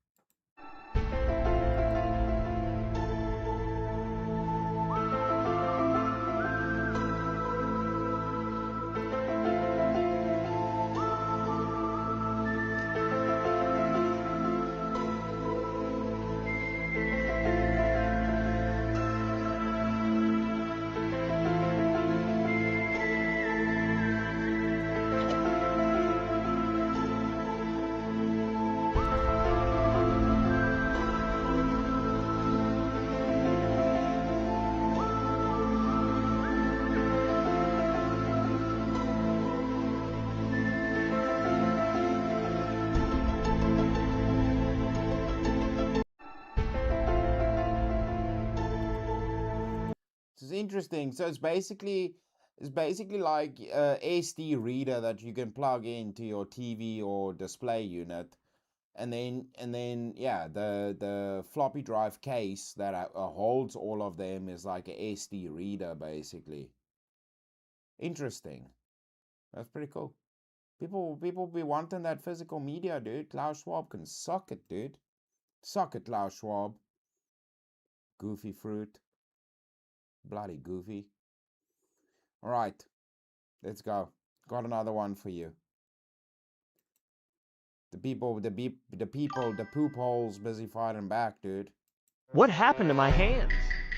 It's interesting. So it's basically like a SD reader that you can plug into your TV or display unit, and then yeah, the floppy drive case that holds all of them is like a SD reader basically. Interesting. That's pretty cool. People be wanting that physical media, dude. Klaus Schwab can suck it, dude. Suck it, Klaus Schwab. Goofy fruit. Bloody goofy. Alright. Let's go. Got another one for you. The poop holes busy fighting back, dude. What happened to my hands?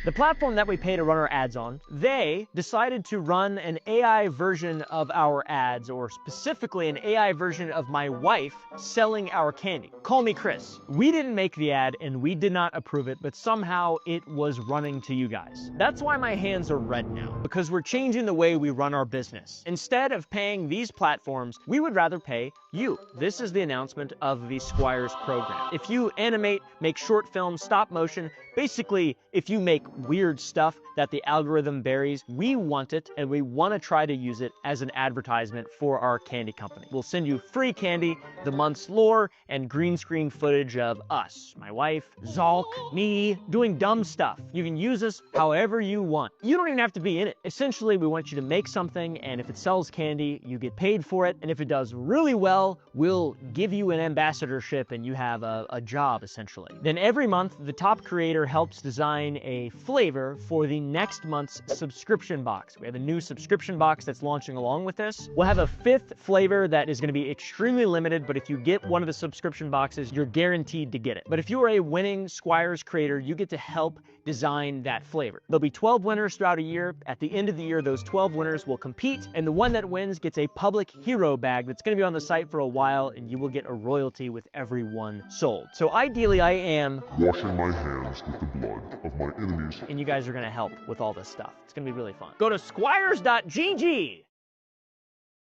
The platform that we pay to run our ads on, they decided to run an AI version of our ads, or specifically an AI version of my wife selling our candy. Call me Chris. We didn't make the ad and we did not approve it, but somehow it was running to you guys. That's why my hands are red now, because we're changing the way we run our business. Instead of paying these platforms, we would rather pay you. This is the announcement of the Squires program. If you animate, make short films, stop motion, basically, if you make weird stuff that the algorithm buries, we want it, and we want to try to use it as an advertisement for our candy company. We'll send you free candy, the month's lore, and green screen footage of us, my wife, Zalk, me, doing dumb stuff. You can use us however you want. You don't even have to be in it. Essentially, we want you to make something, and if it sells candy, you get paid for it, and if it does really well, we'll give you an ambassadorship, and you have a job, essentially. Then every month, the top creator helps design a flavor for the next month's subscription box. We have a new subscription box that's launching along with this. We'll have a 5th flavor that is going to be extremely limited, but if you get one of the subscription boxes, you're guaranteed to get it. But if you are a winning Squires creator, you get to help design that flavor. There'll be 12 winners throughout a year. At the end of the year, those 12 winners will compete, and the one that wins gets a public hero bag that's going to be on the site for a while, and you will get a royalty with every one sold. So ideally, I am washing my hands with the blood of my enemies, and you guys are going to help with all this stuff. It's going to be really fun. Go to squires.gg.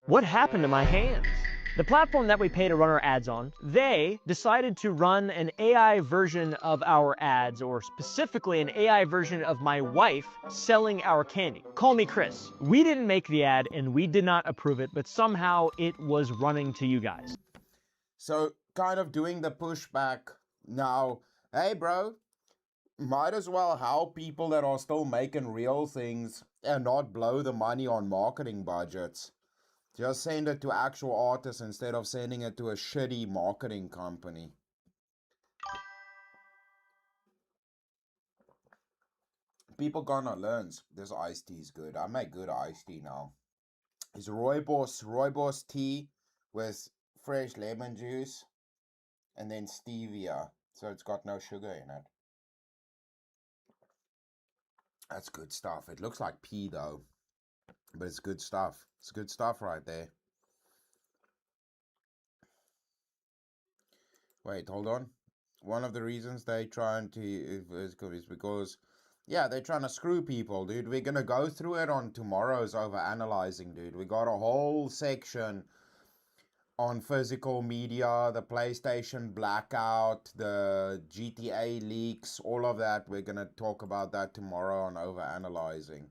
What happened to my hands? The platform that we pay to run our ads on, they decided to run an AI version of our ads, or specifically an AI version of my wife selling our candy. Call me Chris. We didn't make the ad and we did not approve it, but somehow it was running to you guys. So kind of doing the pushback now. Hey, bro, might as well help people that are still making real things and not blow the money on marketing budgets. Just send it to actual artists instead of sending it to a shitty marketing company. People gonna learn. This iced tea is good. I make good iced tea now. It's rooibos tea with fresh lemon juice and then stevia. So it's got no sugar in it. That's good stuff. It looks like pee though. But it's good stuff. It's good stuff right there. Wait, hold on. One of the reasons they trying to is because, yeah, they're trying to screw people, dude. We're gonna go through it on tomorrow's overanalyzing, dude. We got a whole section on physical media, the PlayStation blackout, the GTA leaks, all of that. We're gonna talk about that tomorrow on overanalyzing.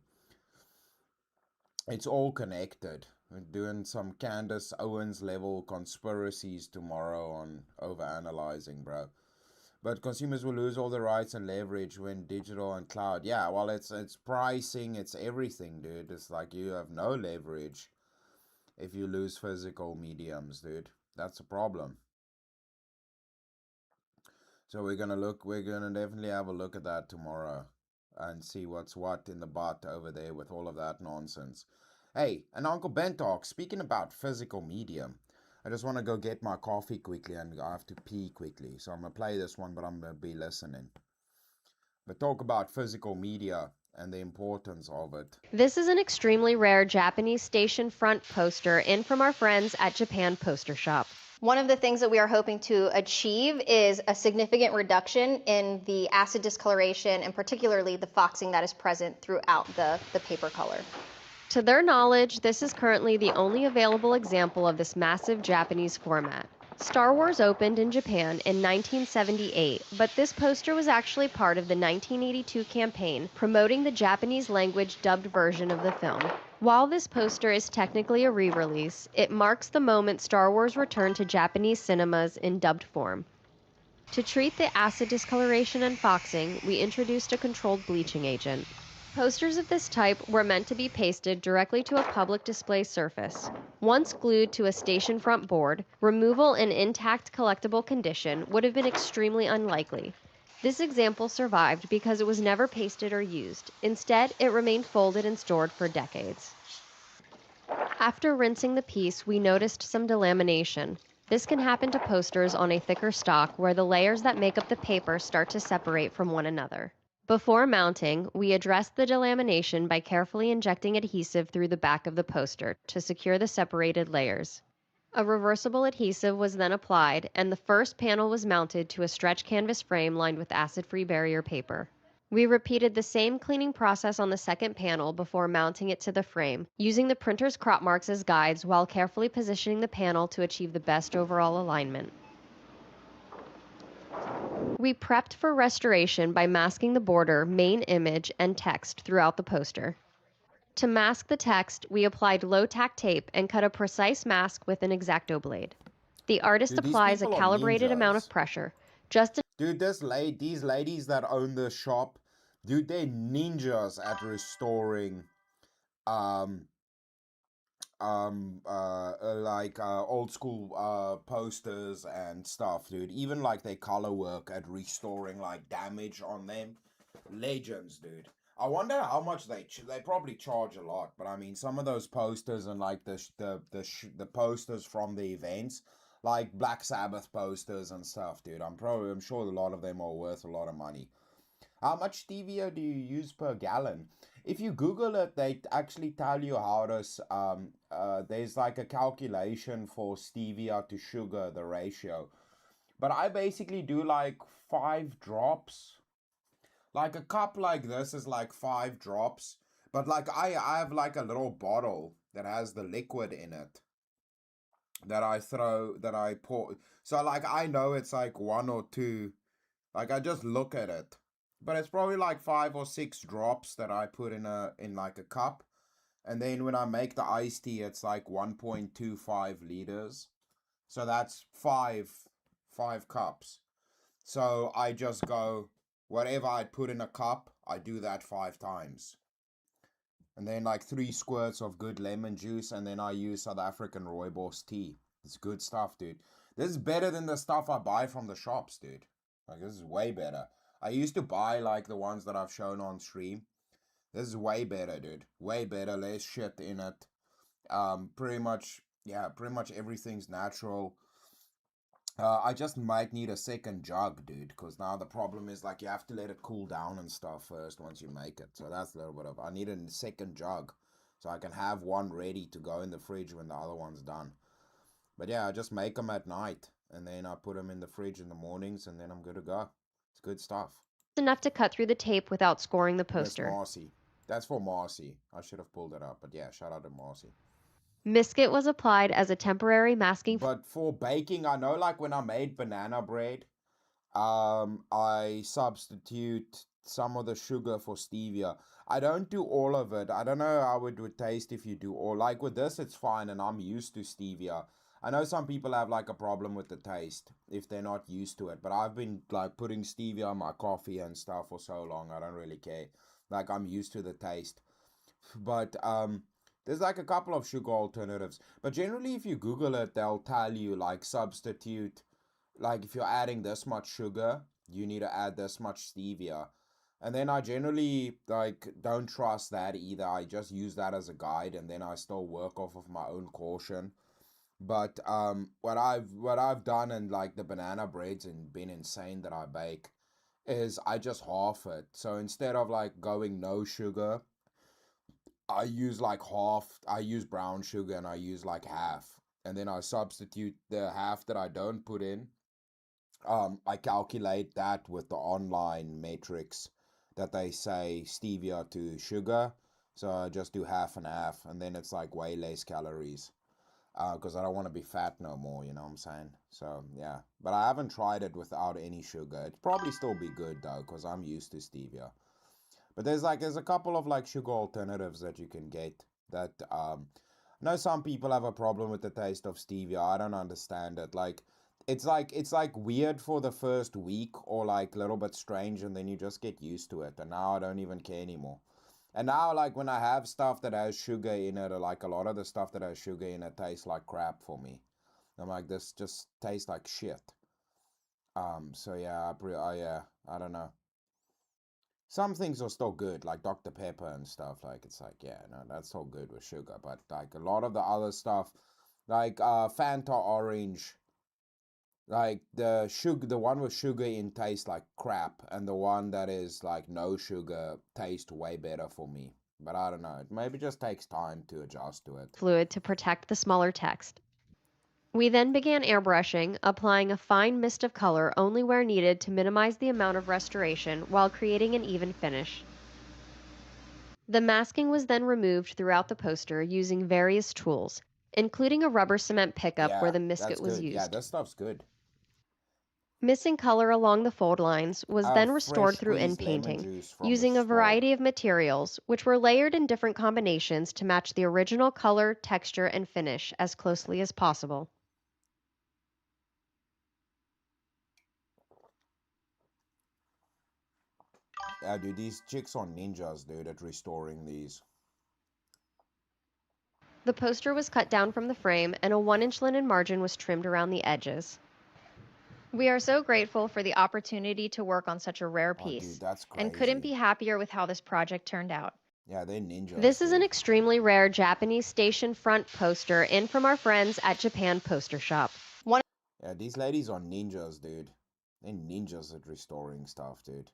It's all connected. We're doing some Candace Owens level conspiracies tomorrow on overanalyzing, bro. But consumers will lose all the rights and leverage when digital and cloud. Yeah, well, it's pricing, it's everything, dude. It's like you have no leverage if you lose physical mediums, dude. That's a problem. So we're gonna definitely have a look at that tomorrow and see what's what in the butt over there with all of that nonsense. Hey, and Uncle Ben talk, speaking about physical medium, I just want to go get my coffee quickly and I have to pee quickly. So I'm going to play this one, but I'm going to be listening. But talk about physical media and the importance of it. This is an extremely rare Japanese station front poster in from our friends at Japan Poster Shop. One of the things that we are hoping to achieve is a significant reduction in the acid discoloration and particularly the foxing that is present throughout the paper color. To their knowledge, this is currently the only available example of this massive Japanese format. Star Wars opened in Japan in 1978, but this poster was actually part of the 1982 campaign promoting the Japanese language dubbed version of the film. While this poster is technically a re-release, it marks the moment Star Wars returned to Japanese cinemas in dubbed form. To treat the acid discoloration and foxing, we introduced a controlled bleaching agent. Posters of this type were meant to be pasted directly to a public display surface. Once glued to a station front board, removal in intact collectible condition would have been extremely unlikely. This example survived because it was never pasted or used. Instead, it remained folded and stored for decades. After rinsing the piece, we noticed some delamination. This can happen to posters on a thicker stock where the layers that make up the paper start to separate from one another. Before mounting, we addressed the delamination by carefully injecting adhesive through the back of the poster to secure the separated layers. A reversible adhesive was then applied, and the first panel was mounted to a stretch canvas frame lined with acid-free barrier paper. We repeated the same cleaning process on the second panel before mounting it to the frame, using the printer's crop marks as guides while carefully positioning the panel to achieve the best overall alignment. We prepped for restoration by masking the border, main image, and text throughout the poster. To mask the text, we applied low-tack tape and cut a precise mask with an X-Acto blade. The artist applies a calibrated amount of pressure. Dude, these ladies that own the shop, dude, they're ninjas at restoring old school posters and stuff, dude. Even like their color work at restoring like damage on them. Legends, dude. I wonder how much they probably charge a lot, but I mean some of those posters and like the posters from the events, like Black Sabbath posters and stuff, dude. I'm sure a lot of them are worth a lot of money. How much stevia do you use per gallon? If you Google it, they actually tell you how to, there's like a calculation for stevia to sugar, the ratio. But I basically do like 5 drops. Like a cup like this is like 5 drops. But like I have like a little bottle that has the liquid in it that I pour. So like I know it's like 1 or 2. Like I just look at it. But it's probably like 5 or 6 drops that I put in like a cup. And then when I make the iced tea, it's like 1.25 liters. So that's 5 cups. So I just go, whatever I put in a cup, I do that 5 times. And then like 3 squirts of good lemon juice, and then I use South African rooibos tea. It's good stuff, dude. This is better than the stuff I buy from the shops, dude. Like, this is way better. I used to buy like the ones that I've shown on stream. This is way better, dude. Way better, less shit in it. Pretty much everything's natural. I just might need a second jug, dude, because now the problem is like you have to let it cool down and stuff first once you make it. So that's a little bit of, I need a second jug so I can have one ready to go in the fridge when the other one's done. But yeah, I just make them at night and then I put them in the fridge in the mornings and then I'm good to go. It's good stuff. Enough to cut through the tape without scoring the poster. That's Marcy. That's for Marcy. I should have pulled it up, but yeah, shout out to Marcy. Biscuit was applied as a temporary masking. But for baking, I know like when I made banana bread, I substitute some of the sugar for stevia. I don't do all of it. I don't know how it would taste if you do all. Like with this, it's fine, and I'm used to stevia. I know some people have like a problem with the taste if they're not used to it, but I've been like putting stevia on my coffee and stuff for so long, I don't really care. Like I'm used to the taste. But there's like a couple of sugar alternatives. But generally, if you Google it, they'll tell you like substitute. Like if you're adding this much sugar, you need to add this much stevia. And then I generally like don't trust that either. I just use that as a guide and then I still work off of my own caution. But what I've done in like the banana breads and been insane that I bake is I just half it. So instead of like going no sugar, I use like half. I use brown sugar and I use like half. And then I substitute the half that I don't put in. I calculate that with the online matrix that they say stevia to sugar. So I just do half and half, and then it's like way less calories. Because I don't want to be fat no more, you know what I'm saying? So, yeah. But I haven't tried it without any sugar. It'd probably still be good, though, because I'm used to stevia. But there's a couple of, like, sugar alternatives that you can get that, I know some people have a problem with the taste of stevia. I don't understand it. It's like weird for the first week or, like, a little bit strange, and then you just get used to it. And now I don't even care anymore. And now, like, when I have stuff that has sugar in it, or, like, a lot of the stuff that has sugar in it tastes like crap for me. I'm like, this just tastes like shit. So, yeah, I don't know. Some things are still good, like Dr. Pepper and stuff. Like, it's like, yeah, no, that's still good with sugar. But, like, a lot of the other stuff, like, Fanta Orange, like, the one with sugar in tastes like crap, and the one that is, like, no sugar tastes way better for me. But I don't know, it maybe just takes time to adjust to it. Fluid to protect the smaller text. We then began airbrushing, applying a fine mist of color only where needed to minimize the amount of restoration while creating an even finish. The masking was then removed throughout the poster using various tools, including a rubber cement pickup where the biscuit was used. Yeah, that stuff's good. Missing color along the fold lines was then restored through inpainting, using a variety of materials, which were layered in different combinations to match the original color, texture, and finish as closely as possible. Yeah, dude, these chicks are ninjas, dude, at restoring these. The poster was cut down from the frame, and a 1-inch linen margin was trimmed around the edges. We are so grateful for the opportunity to work on such a rare piece, and couldn't be happier with how this project turned out. Yeah, they're ninjas. This is an extremely rare Japanese station front poster in from our friends at Japan Poster Shop. Yeah, these ladies are ninjas, dude. They're ninjas at restoring stuff, dude.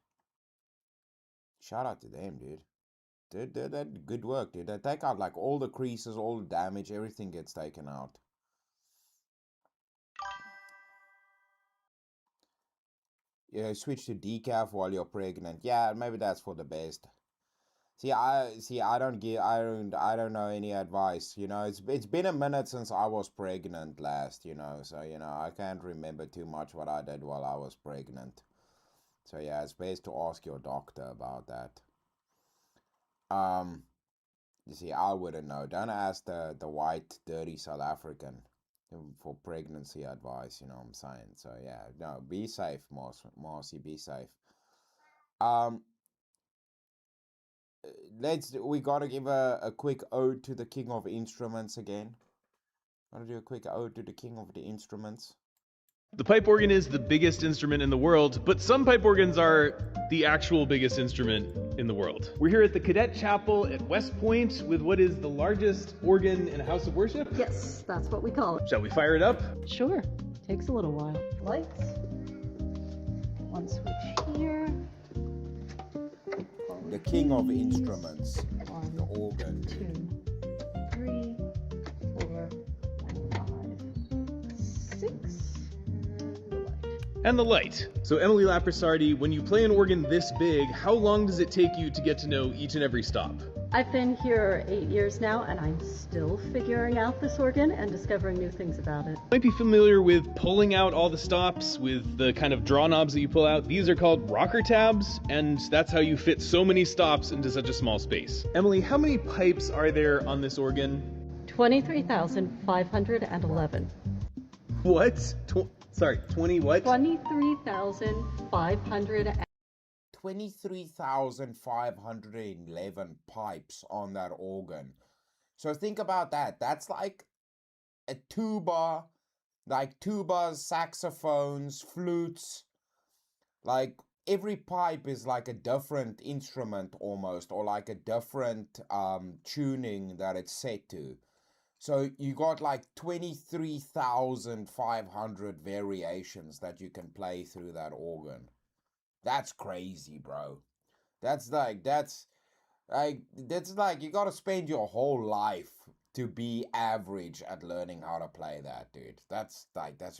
Shout out to them, dude. They're good work, dude. They take out like all the creases, all the damage, everything gets taken out. Yeah, switch to decaf while you're pregnant. Yeah, maybe that's for the best. I don't know any advice. You know, it's been a minute since I was pregnant last. You know, so you know I can't remember too much what I did while I was pregnant. So yeah, it's best to ask your doctor about that. You see, I wouldn't know. Don't ask the white dirty South African for pregnancy advice, you know what I'm saying? So yeah, no, be safe, Marcy, be safe. we gotta give a quick ode to the king of instruments again. Gotta do a quick ode to the king of the instruments. The pipe organ is the biggest instrument in the world, but some pipe organs are the actual biggest instrument in the world. We're here at the Cadet Chapel at West Point with what is the largest organ in a house of worship? Yes, that's what we call it. Shall we fire it up? Sure. Takes a little while. Lights. One switch here. The king of instruments. The organ. 2, 3, 4, 5, 6. And the light. So Emily Laprisardi, when you play an organ this big, how long does it take you to get to know each and every stop? I've been here 8 years now, and I'm still figuring out this organ and discovering new things about it. You might be familiar with pulling out all the stops with the kind of draw knobs that you pull out. These are called rocker tabs, and that's how you fit so many stops into such a small space. Emily, how many pipes are there on this organ? 23,511. What? Sorry, 20 what? 23,500. 23,511 pipes on that organ. So think about that. That's like a tuba, like tubas, saxophones, flutes. Like every pipe is like a different instrument almost, or like a different tuning that it's set to. So you got like 23,500 variations that you can play through that organ. That's crazy, bro. That's like you gotta spend your whole life to be average at learning how to play that, dude. That's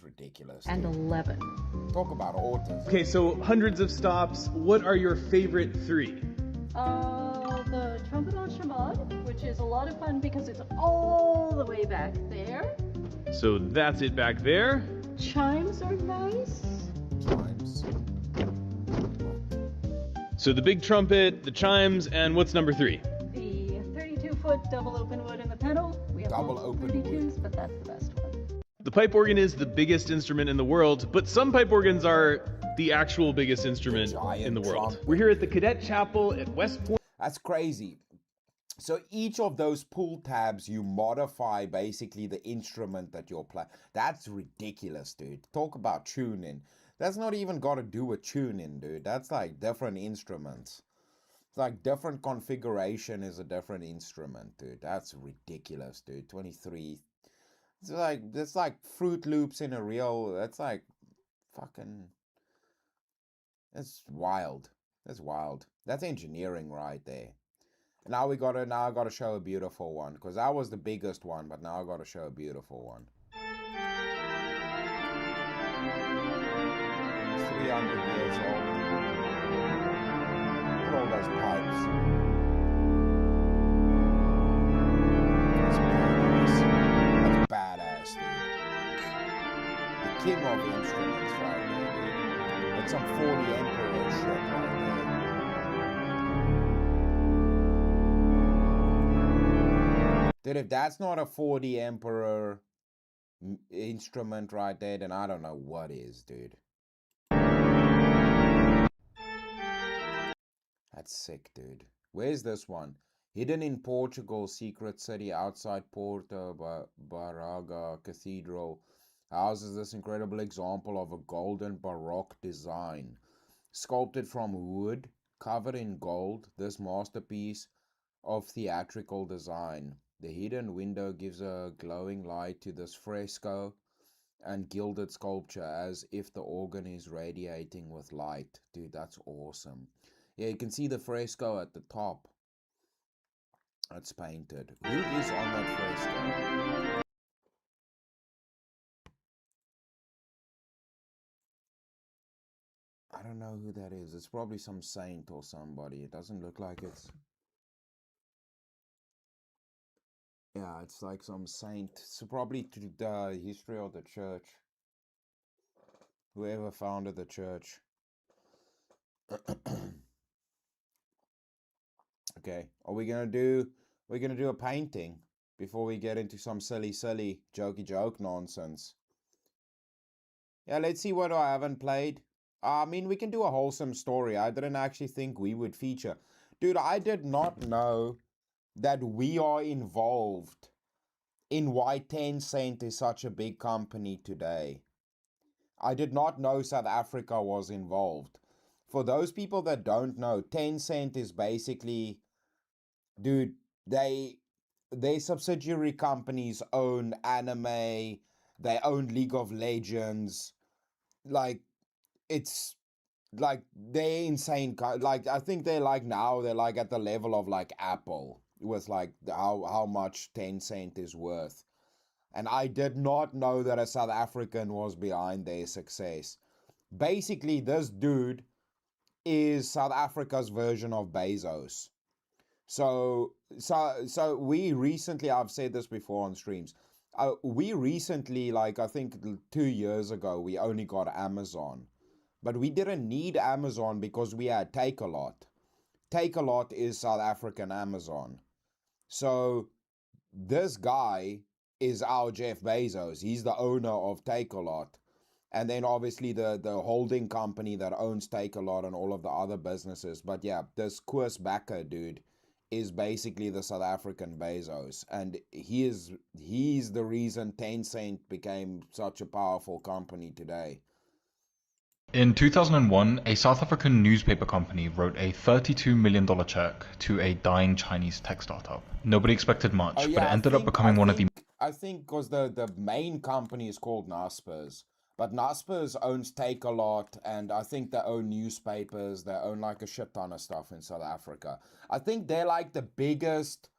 ridiculous. And dude. 11. Talk about autism. Okay, so hundreds of stops. What are your favorite 3? The trumpet en chamade, which is a lot of fun because it's all the way back there. So that's it back there. Chimes are nice. Chimes. So the big trumpet, the chimes, and what's number 3? The 32-foot double open wood in the pedal. We have double open 32s, but that's the best one. The pipe organ is the biggest instrument in the world, but some pipe organs are the actual biggest instrument in the world. We're here at the Cadet Chapel at West Point. That's crazy. So each of those pull tabs, you modify basically the instrument that you're playing. That's ridiculous, dude. Talk about tuning. That's not even got to do with tuning, dude. That's like different instruments. It's like different configuration is a different instrument, dude. That's ridiculous, dude. 23. It's like Fruit Loops in a real. That's like fucking. That's wild. That's wild. That's engineering right there. Now I gotta show a beautiful one, because that was the biggest one, but now I gotta show a beautiful one. 300 years old. Look at all those pipes. That's badass, dude. The king of instruments right there, dude. That's some 40 Emperor shit right there. Dude, if that's not a 4D Emperor instrument right there, then I don't know what is, dude. That's sick, dude. Where's this one? Hidden in Portugal, secret city outside Porto Braga Cathedral houses this incredible example of a golden Baroque design. Sculpted from wood, covered in gold, this masterpiece of theatrical design. The hidden window gives a glowing light to this fresco and gilded sculpture as if the organ is radiating with light. Dude, that's awesome. Yeah, you can see the fresco at the top. That's painted. Who is on that fresco? I don't know who that is. It's probably some saint or somebody. It doesn't look like it's... Yeah, it's like some saint. It's probably to the history of the church. Whoever founded the church. Okay, we're gonna do a painting before we get into some silly jokey joke nonsense. Yeah, let's see what I haven't played. I mean, we can do a wholesome story. I didn't actually think we would feature. Dude, I did not know that we are involved in why Tencent is such a big company today. I did not know South Africa was involved. For those people that don't know, Tencent is basically, dude, their subsidiary companies own anime, they own League of Legends, like, it's, like, they're insane, like, I think they're like, now, they're like at the level of like Apple, with like, how much Tencent is worth. And I did not know that a South African was behind their success. Basically, this dude is South Africa's version of Bezos. So we recently, I've said this before on streams, we recently, like I think 2 years ago, we only got Amazon. But we didn't need Amazon because we had Takealot. Takealot is South African Amazon. So this guy is our Jeff Bezos. He's the owner of Takealot. And then obviously the holding company that owns Takealot and all of the other businesses. But yeah, this Koos Becker dude is basically the South African Bezos. And he's the reason Tencent became such a powerful company today. In 2001, a South African newspaper company wrote a $32 million check to a dying Chinese tech startup. Nobody expected much, but it ended up becoming one of the... I think because the main company is called Naspers. But Naspers owns Takealot, and I think they own newspapers. They own like a shit ton of stuff in South Africa. I think they're like the biggest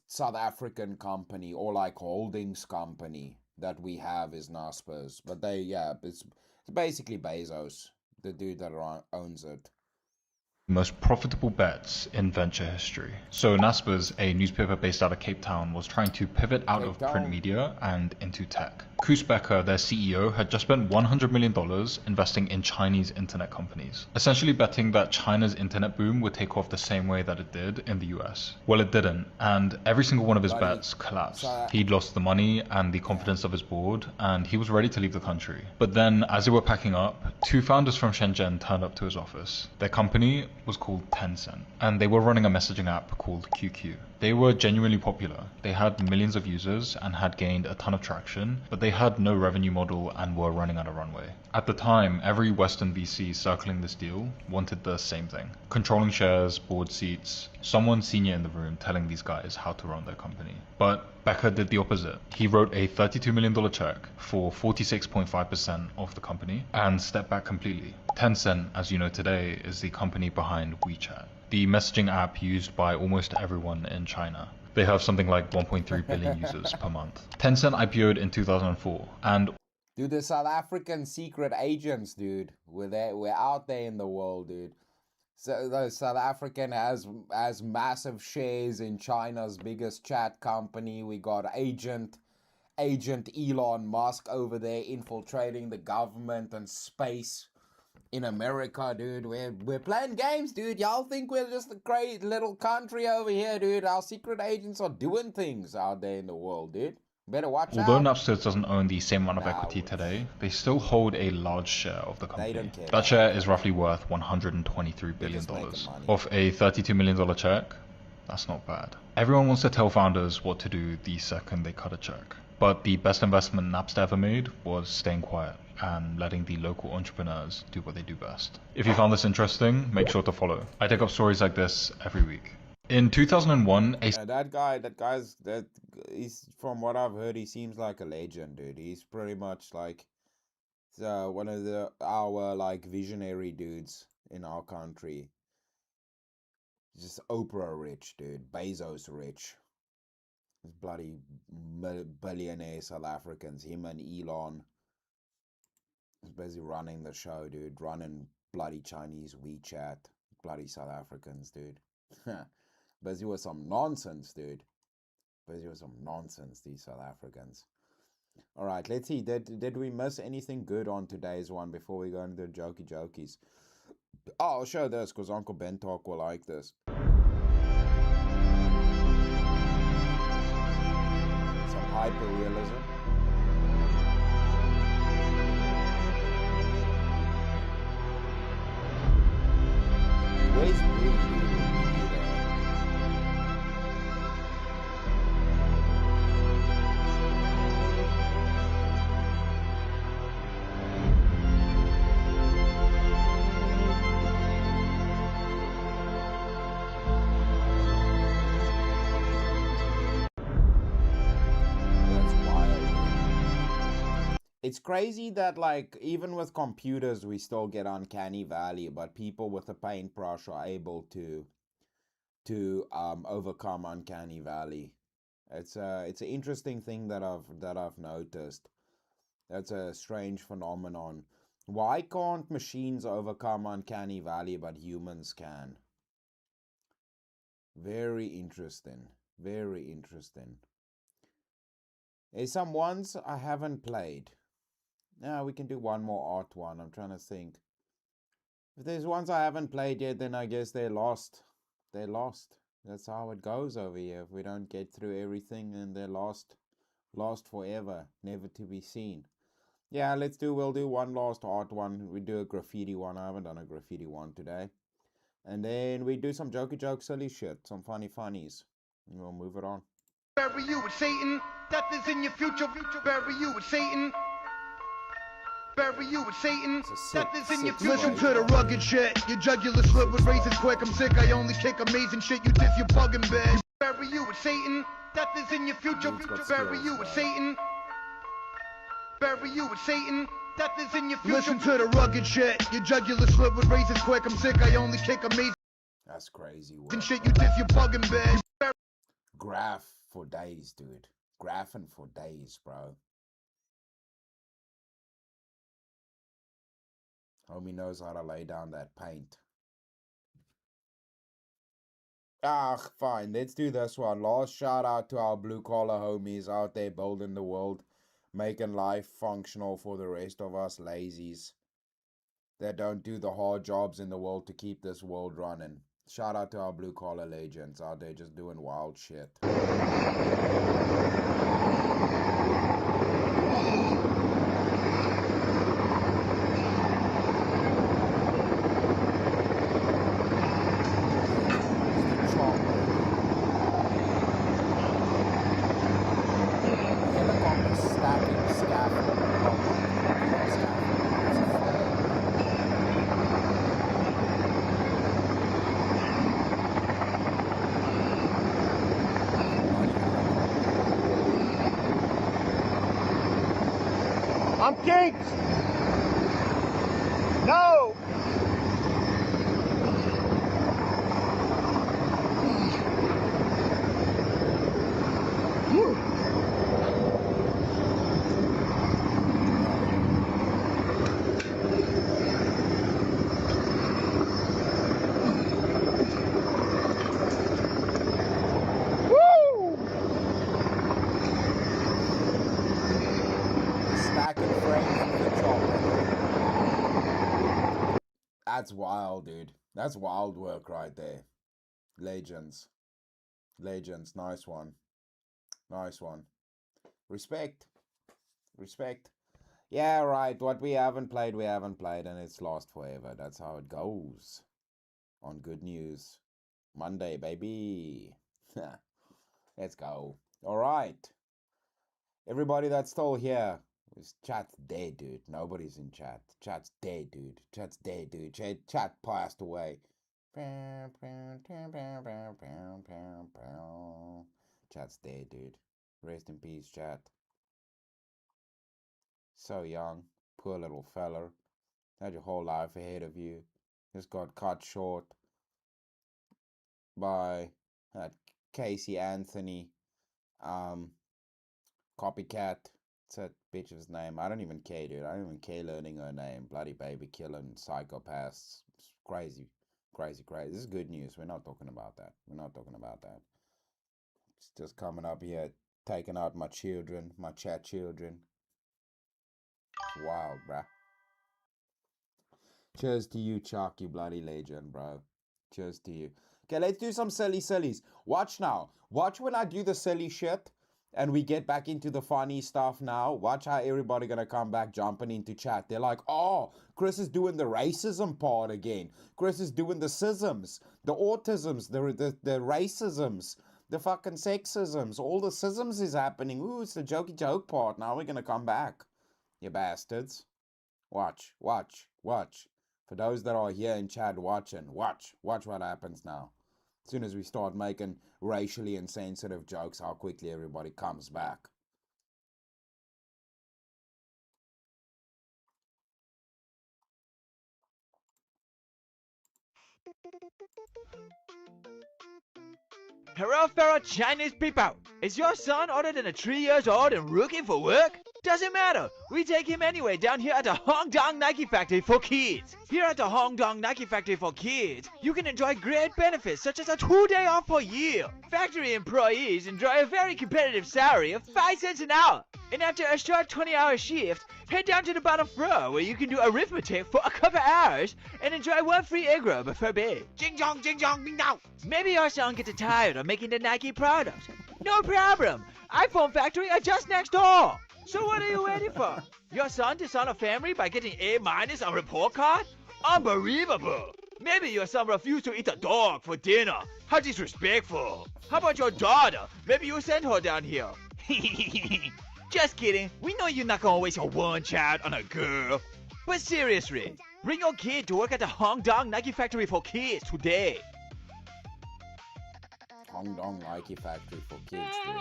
South African company, or like holdings company that we have is Naspers. But it's basically Bezos, the dude that owns it. Most profitable bets in venture history. So Naspers, a newspaper based out of Cape Town, was trying to pivot out of print media and into tech. Koos Becker, their CEO, had just spent $100 million investing in Chinese internet companies, essentially betting that China's internet boom would take off the same way that it did in the US. Well, it didn't, and every single one of his bets collapsed. He'd lost the money and the confidence of his board, and he was ready to leave the country. But then, as they were packing up, 2 founders from Shenzhen turned up to his office. Their company was called Tencent, and they were running a messaging app called QQ. They were genuinely popular. They had millions of users and had gained a ton of traction, but they had no revenue model and were running out of runway. At the time, every Western VC circling this deal wanted the same thing: controlling shares, board seats, someone senior in the room telling these guys how to run their company. But Becker did the opposite. He wrote a $32 million check for 46.5% of the company and stepped back completely. Tencent, as you know today, is the company behind WeChat, the messaging app used by almost everyone in China. They have something like 1.3 billion users per month. Tencent IPO'd in 2004, and... Dude, the South African secret agents, dude. We're out there in the world, dude. So the South African has massive shares in China's biggest chat company. We got Agent Elon Musk over there infiltrating the government and space in America, dude. We're playing games, dude. Y'all think we're just a great little country over here, dude. Our secret agents are doing things out there in the world, dude. Better watch out. Although Napsters doesn't own the same amount of equity today, they still hold a large share of the company. That share is roughly worth $123 billion. Off a $32 million check, that's not bad. Everyone wants to tell founders what to do the second they cut a check. But the best investment Napster ever made was staying quiet and letting the local entrepreneurs do what they do best. If you found this interesting, make sure to follow. I take up stories like this every week. In 2001, he's, from what I've heard, he seems like a legend, dude. He's pretty much like one of our like visionary dudes in our country. Just Oprah rich, dude. Bezos rich. These bloody billionaire South Africans, him and Elon. He's busy running the show, dude. Running bloody Chinese WeChat. Bloody South Africans, dude. Busy with some nonsense, dude. Busy with some nonsense, these South Africans. Alright, let's see. Did we miss anything good on today's one before we go into the jokies? Oh, I'll show this because Uncle Ben Talk will like this. Some hyper-realism. Where's Bree, dude? It's crazy that, like, even with computers, we still get uncanny valley, but people with a paintbrush are able to overcome uncanny valley. It's an interesting thing that I've noticed. That's a strange phenomenon. Why can't machines overcome uncanny valley, but humans can? Very interesting. Very interesting. There's some ones I haven't played. Now we can do one more art one. I'm trying to think. If there's ones I haven't played yet, then I guess they're lost. They're lost. That's how it goes over here. If we don't get through everything, then they're lost. Lost forever. Never to be seen. Yeah, we'll do one last art one. We do a graffiti one. I haven't done a graffiti one today. And then we do some jokey joke silly shit. Some funnies. And we'll move it on. Bury you with Satan. Death is in your future. Bury you with Satan. Bury you with Satan. Death is in your future. Listen to the rugged shit. Your jugular slit with razors quick. I'm sick. I only kick amazing shit. You diss your plug in bed. Bury you with Satan. Death is in your future. Bury you with Satan. Bury you with Satan. Death is in your future. Listen to the rugged shit. Your jugular slit with razors quick. I'm sick. I only kick amazing. That's crazy. And shit. You diss your plug in bed. Graph for days, dude. Graphing for days, bro. Homie knows how to lay down that paint. Fine. Let's do this one. Last shout out to our blue collar homies out there building the world, making life functional for the rest of us lazies that don't do the hard jobs in the world to keep this world running. Shout out to our blue collar legends out there just doing wild shit. I'm kinked! No! That's wild, dude. That's wild work right there. Legends. Legends. Nice one. Nice one. Respect. Respect. Yeah, right. What we haven't played, and it's lost forever. That's how it goes. On Good News Monday, baby. Let's go. All right. Everybody that's still here. Chat's dead, dude. Nobody's in chat. Chat's dead, dude. Chat's dead, dude. Chat passed away. Chat's dead, dude. Rest in peace, chat. So young. Poor little fella. Had your whole life ahead of you. Just got cut short by Casey Anthony. Copycat. What's that bitch's name? I don't even care, dude. I don't even care learning her name. Bloody baby killing psychopaths. It's crazy. Crazy. This is good news. We're not talking about that. It's just coming up here, taking out my children, my chat children. It's wild, bruh. Cheers to you, Chuck, you bloody legend, bro. Cheers to you. Okay, let's do some sillies. Watch now. Watch when I do the silly shit. and we get back into the funny stuff now, watch how everybody gonna come back jumping into chat. They're like, oh, Chris is doing the racism part again. Chris is doing the schisms, the autisms, the racisms, the fucking sexisms. All the schisms is happening. Ooh, it's the jokey joke part. Now we're gonna come back, you bastards. Watch, watch, watch. For those that are here in chat watching, watch what happens now. As soon as we start making racially insensitive jokes, how quickly everybody comes back. Hello, fellow Chinese people. Is your son older than 3 years old and looking for work? Doesn't matter. We take him anyway down here at the Hong Kong Nike Factory for Kids. Here at the Hong Kong Nike Factory for Kids, you can enjoy great benefits such as a 2-day off per year. Factory employees enjoy a very competitive salary of 5 cents an hour. And after a short 20-hour shift, head down to the bottom floor where you can do arithmetic for a couple hours and enjoy 1 free egg roll before bed. Jing jong, bing dong. Maybe your son gets tired of making the Nike products. No problem. iPhone factory are just next door. So what are you waiting for? Your son to start a family by getting A- on report card? Unbelievable. Maybe your son refused to eat a dog for dinner. How disrespectful. How about your daughter? Maybe you send her down here. Just kidding. We know you're not gonna waste your one child on a girl. But seriously, bring your kid to work at the Hong Kong Nike Factory for Kids today. Hong Kong Nike Factory for Kids, dude.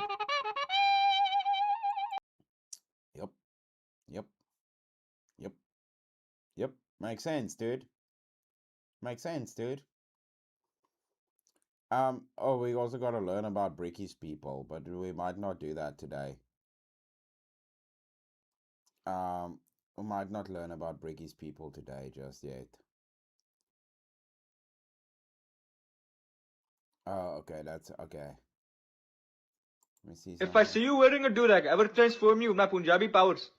Yep. Makes sense, dude. Makes sense, dude. Oh, we also got to learn about Bricky's people, but we might not do that today. We might not learn about Bricky's people today just yet. Oh, okay, that's okay. Let me see. If I see you wearing a durag, I will transform you with my Punjabi powers.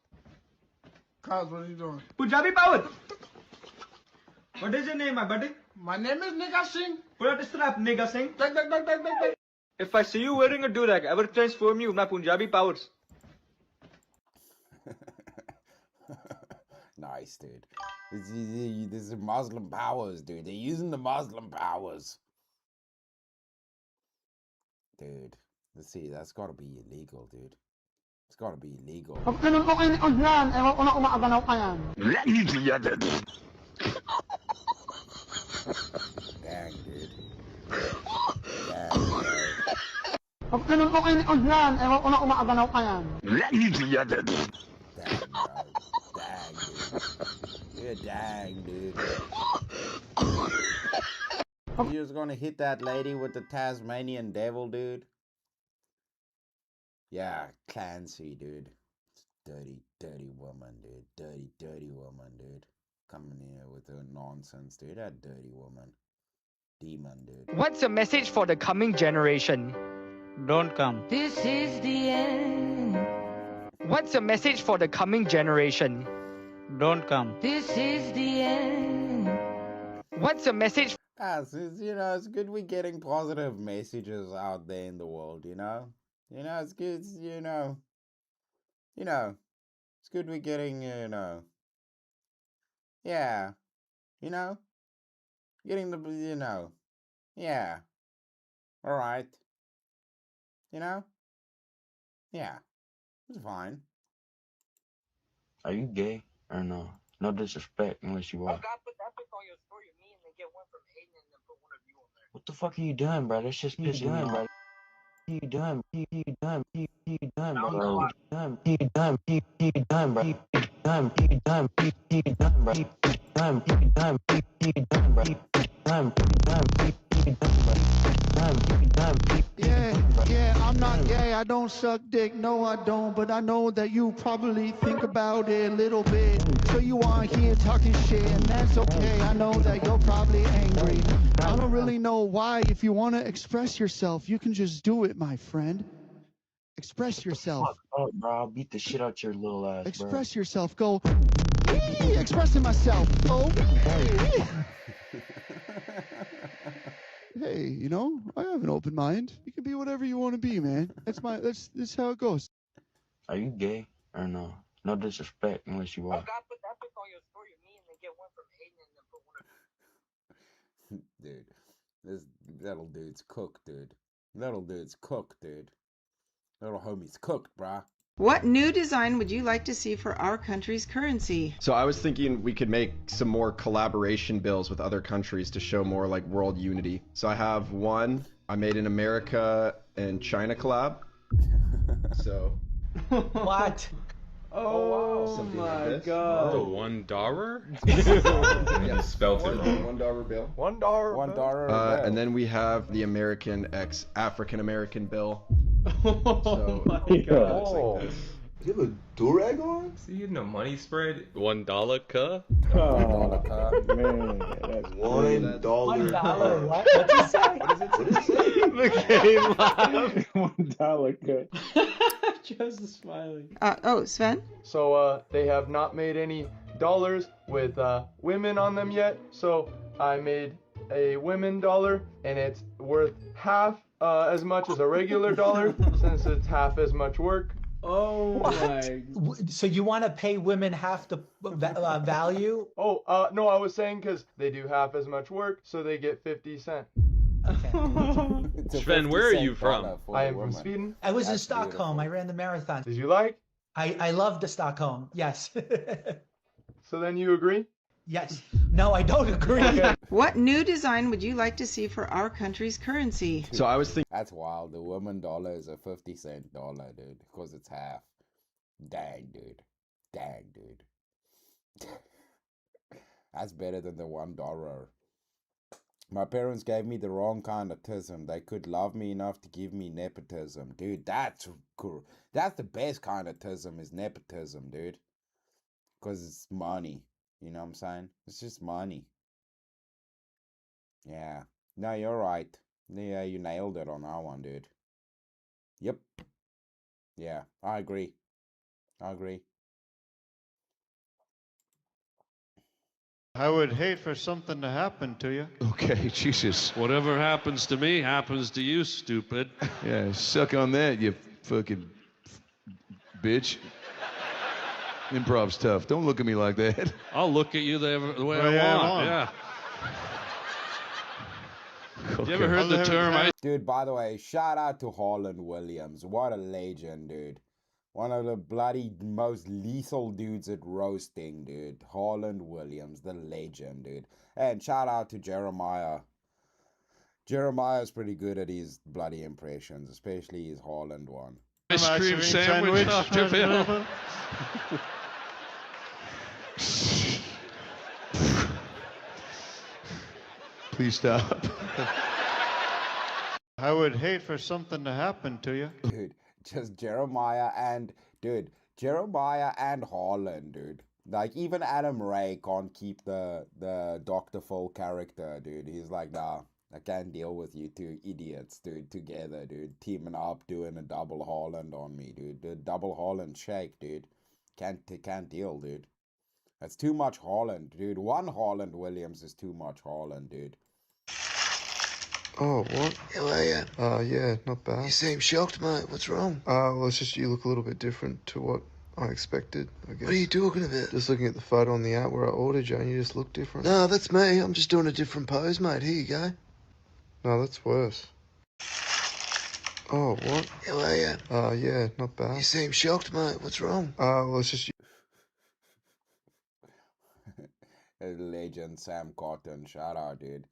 Kaz, what are you doing? Punjabi power! What is your name, my buddy? My name is Nigga Singh. Pull out the strap, Nigga Singh. If I see you wearing a durag, I will transform you with my Punjabi powers. Nice, dude. This is Muslim powers, dude. They're using the Muslim powers. Dude, let's see, that's gotta be illegal, dude. It's gotta be illegal. Dang, dude. Dang, dude. You're just gonna hit that lady with the Tasmanian devil, dude. Yeah, Clancy, dude. Dirty, dirty woman, dude. Dirty, dirty woman, dude. Coming here with her nonsense, dude. That dirty woman. Demon, dude. What's the message for the coming generation? Don't come. This is the end. What's the message for the coming generation? Don't come. This is the end. What's the message? It's good we're getting positive messages out there in the world, you know? It's good, it's good we're getting, yeah, getting the, yeah, all right, yeah, it's fine. Are you gay or no? No disrespect unless you are. What the fuck are you doing, bro? That's just pissing me off. You done, bro. You done, bro. Yeah, I'm not gay, I don't suck dick, no I don't, but I know that you probably think about it a little bit, so you aren't here talking shit, and that's okay, I know that you're probably angry. I don't really know why. If you want to express yourself, you can just do it, my friend. Express yourself. Oh, bro, I'll beat the shit out your little ass, bro. Express yourself. Go. Wee! Expressing myself. Go. Wee! Hey, I have an open mind. You can be be whatever you want to be, man. That's how it goes. Are you gay or no? No disrespect unless you are. Dude, this little dude's cooked, dude. Little dude's cooked, dude. Little homie's cooked, brah. What new design would you like to see for our country's currency? So I was thinking we could make some more collaboration bills with other countries to show more like world unity. So I have one I made an America and China collab. So What? Oh something my like this. God. The $1? Yeah, Spelled it wrong. $1 bill. $1. And then we have the American x African American bill. Oh my God. Like You have a durag on? See, you know money spread. $1 cuh? Oh, man. That's $1. $1. What's he say? What does it say? The game laugh. $1 cut. Just smiling. Sven? So they have not made any dollars with women on them yet. So I made a women dollar, and it's worth half as much as a regular dollar since it's half as much work. Oh my. So you want to pay women half the value? Oh, no, I was saying because they do half as much work, so they get 50 cents. Sven, where are you from? I am from Sweden. I was in Stockholm. I ran the marathon. Did you like? I loved the Stockholm. Yes. So then you agree? Yes. No, I don't agree. Okay. What new design would you like to see for our country's currency? So I was thinking. That's wild. The woman dollar is a 50-cent dollar, dude, because it's half. Dang, dude. Dang, dude. That's better than the $1. My parents gave me the wrong kind of tism. They could love me enough to give me nepotism. Dude, that's cool. That's the best kind of tism is nepotism, dude. Because it's money. You know what I'm saying? It's just money. Yeah. No, you're right. Yeah, you nailed it on that one, dude. Yep. Yeah, I agree. I agree. I would hate for something to happen to you. Okay, Jesus. Whatever happens to me happens to you, stupid. Yeah, suck on that, you fucking bitch. Improv's tough. Don't look at me like that. I'll look at you the way I want. Yeah. You ever heard the term? Dude, by the way, shout out to Harland Williams. What a legend, dude. One of the bloody most lethal dudes at roasting, dude. Harland Williams, the legend, dude. And shout out to Jeremiah. Jeremiah's pretty good at his bloody impressions, especially his Harland one. Ice cream sandwich, Dr. Bill. Please stop. I would hate for something to happen to you. Dude, just Jeremiah and Harlan, dude. Like, even Adam Ray can't keep the Dr. Phil character, dude. He's like, nah, I can't deal with you two idiots, dude, together, dude. Teaming up, doing a double Harland on me, dude. The double Harland shake, dude. Can't deal, dude. That's too much Harland, dude. One Harland Williams is too much Harland, dude. Oh, what? How are you? Yeah, not bad. You seem shocked, mate. What's wrong? Well, it's just you look a little bit different to what I expected, I guess. What are you talking about? Just looking at the photo on the app where I ordered you, and you just look different. No, that's me. I'm just doing a different pose, mate. Here you go. No, that's worse. Oh, what? How are you? Yeah, not bad. You seem shocked, mate. What's wrong? Well, it's just Legend Sam Cotton, shout out, dude.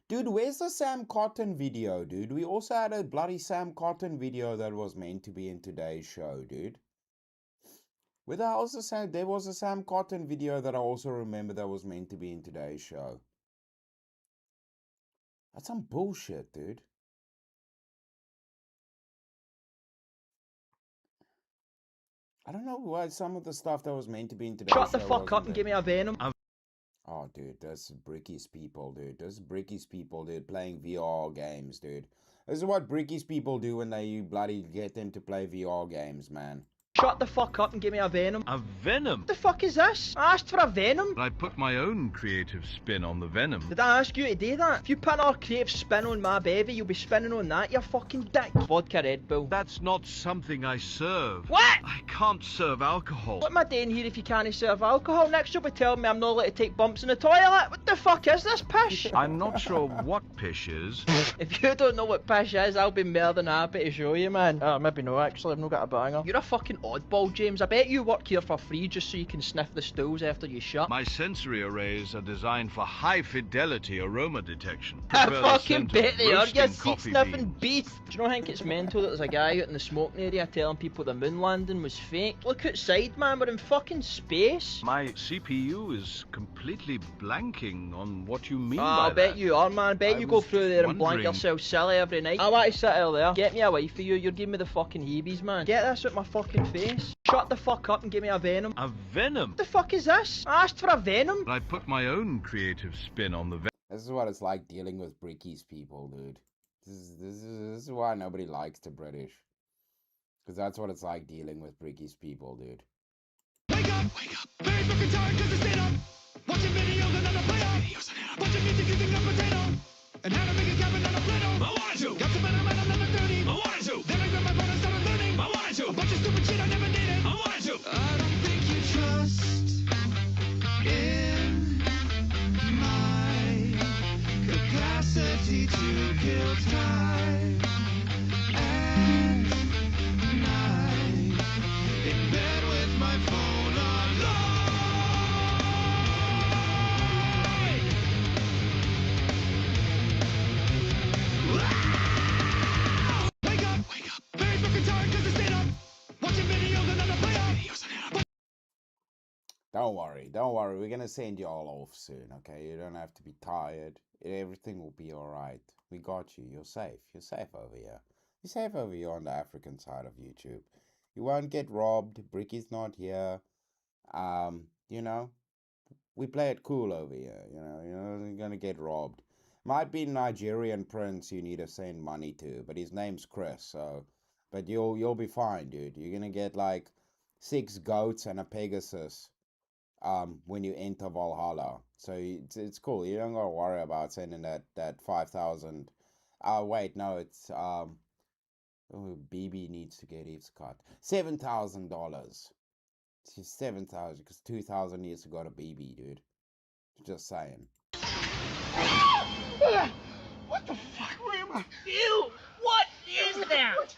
Dude, where's the Sam Cotton video, dude? We also had a bloody Sam Cotton video that was meant to be in today's show, dude. Where the hell's the Sam? There was a Sam Cotton video that I also remember that was meant to be in today's show. That's some bullshit, dude. I don't know why some of the stuff that was meant to be in today's show. Shut the fuck up and give me a Venom. Oh, dude, that's Bricky's people, dude. That's Bricky's people, dude, playing VR games, dude. This is what Bricky's people do when they bloody get them to play VR games, man. Shut the fuck up and give me a venom. A venom? What the fuck is this? I asked for a venom. I put my own creative spin on the venom. Did I ask you to do that? If you put another creative spin on my baby, you'll be spinning on that, you fucking dick. Vodka Red Bull. That's not something I serve. What? I can't serve alcohol. What am I doing here if you can't serve alcohol? Next you'll be telling me I'm not allowed to take bumps in the toilet. What the fuck is this pish? I'm not sure what pish is. If you don't know what pish is, I'll be more than happy to show you, man. Maybe no, actually, I've not got a banger. You're a fucking oddball, James. I bet you work here for free just so you can sniff the stools after you shut. My sensory arrays are designed for high-fidelity aroma detection. I Prefer the fucking scent bet of they are, you roasting seat coffee sniffing beans. beast. Do you not think it's mental that there's a guy out in the smoking area telling people the moon landing was fake? Look outside, man, we're in fucking space. My CPU is completely blanking on what you mean Oh, by I bet that. you are, man. I bet you go was through there and blank wondering- yourself silly every night. I want to sit out there. Get me away for you. You're giving me the fucking heebies, man. Get this out my fucking face. Shut the fuck up and give me a venom. A venom? What the fuck is this? I asked for a venom. I put my own creative spin on the venom. This is what it's like dealing with Bricky's people, dude. This is why nobody likes the British. Because that's what it's like dealing with Bricky's people, dude. Wake up, very fucking tired cause I stayed up. Watching videos and then I play up. Watching music using a potato. And how to make a cabin on a Play-Doh. I wanted to. Got some man on another 30. I wanted to. Then I grabbed my phone and started learning. I wanted to. A bunch of stupid shit I never needed. I wanted to. I don't think you trust in my capacity to kill time. And night in bed with my phone alone. Wake up, very fucking tired cause I stayed up. Watching videos and then I play up. Don't worry, we're gonna send you all off soon, okay? You don't have to be tired. Everything will be alright. We got you. You're safe. You're safe over here. You're safe over here on the African side of YouTube. You won't get robbed. Bricky's not here. You know, we play it cool over here. You know, you're gonna get robbed. Might be Nigerian prince you need to send money to, but his name's Chris. So, but you'll be fine, dude. You're gonna get like 6 goats and a Pegasus. When you enter Valhalla, so it's cool. You don't gotta worry about sending that 5,000. Wait, no, it's BB needs to get his cut. $7,000. It's 7,000 because 2,000 needs to go to BB, dude. Just saying. What the fuck? Where am I? Ew! What is that?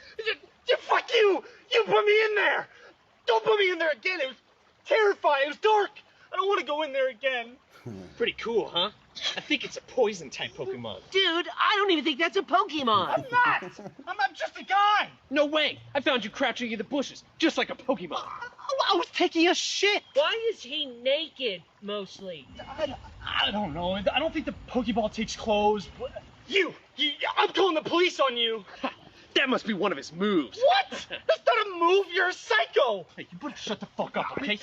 Fuck you! You put me in there! Don't put me in there again! It was terrifying! It was dark! I don't want to go in there again! Pretty cool, huh? I think it's a poison type Pokemon. Dude, I don't even think that's a Pokemon. I'm not! I'm just a guy! No way! I found you crouching in the bushes, just like a Pokemon. I was taking a shit! Why is he naked, mostly? I don't know. I don't think the Pokeball takes clothes. You! I'm calling the police on you! That must be one of his moves. What? That's not a move, you're a psycho! Hey, you better shut the fuck up, okay?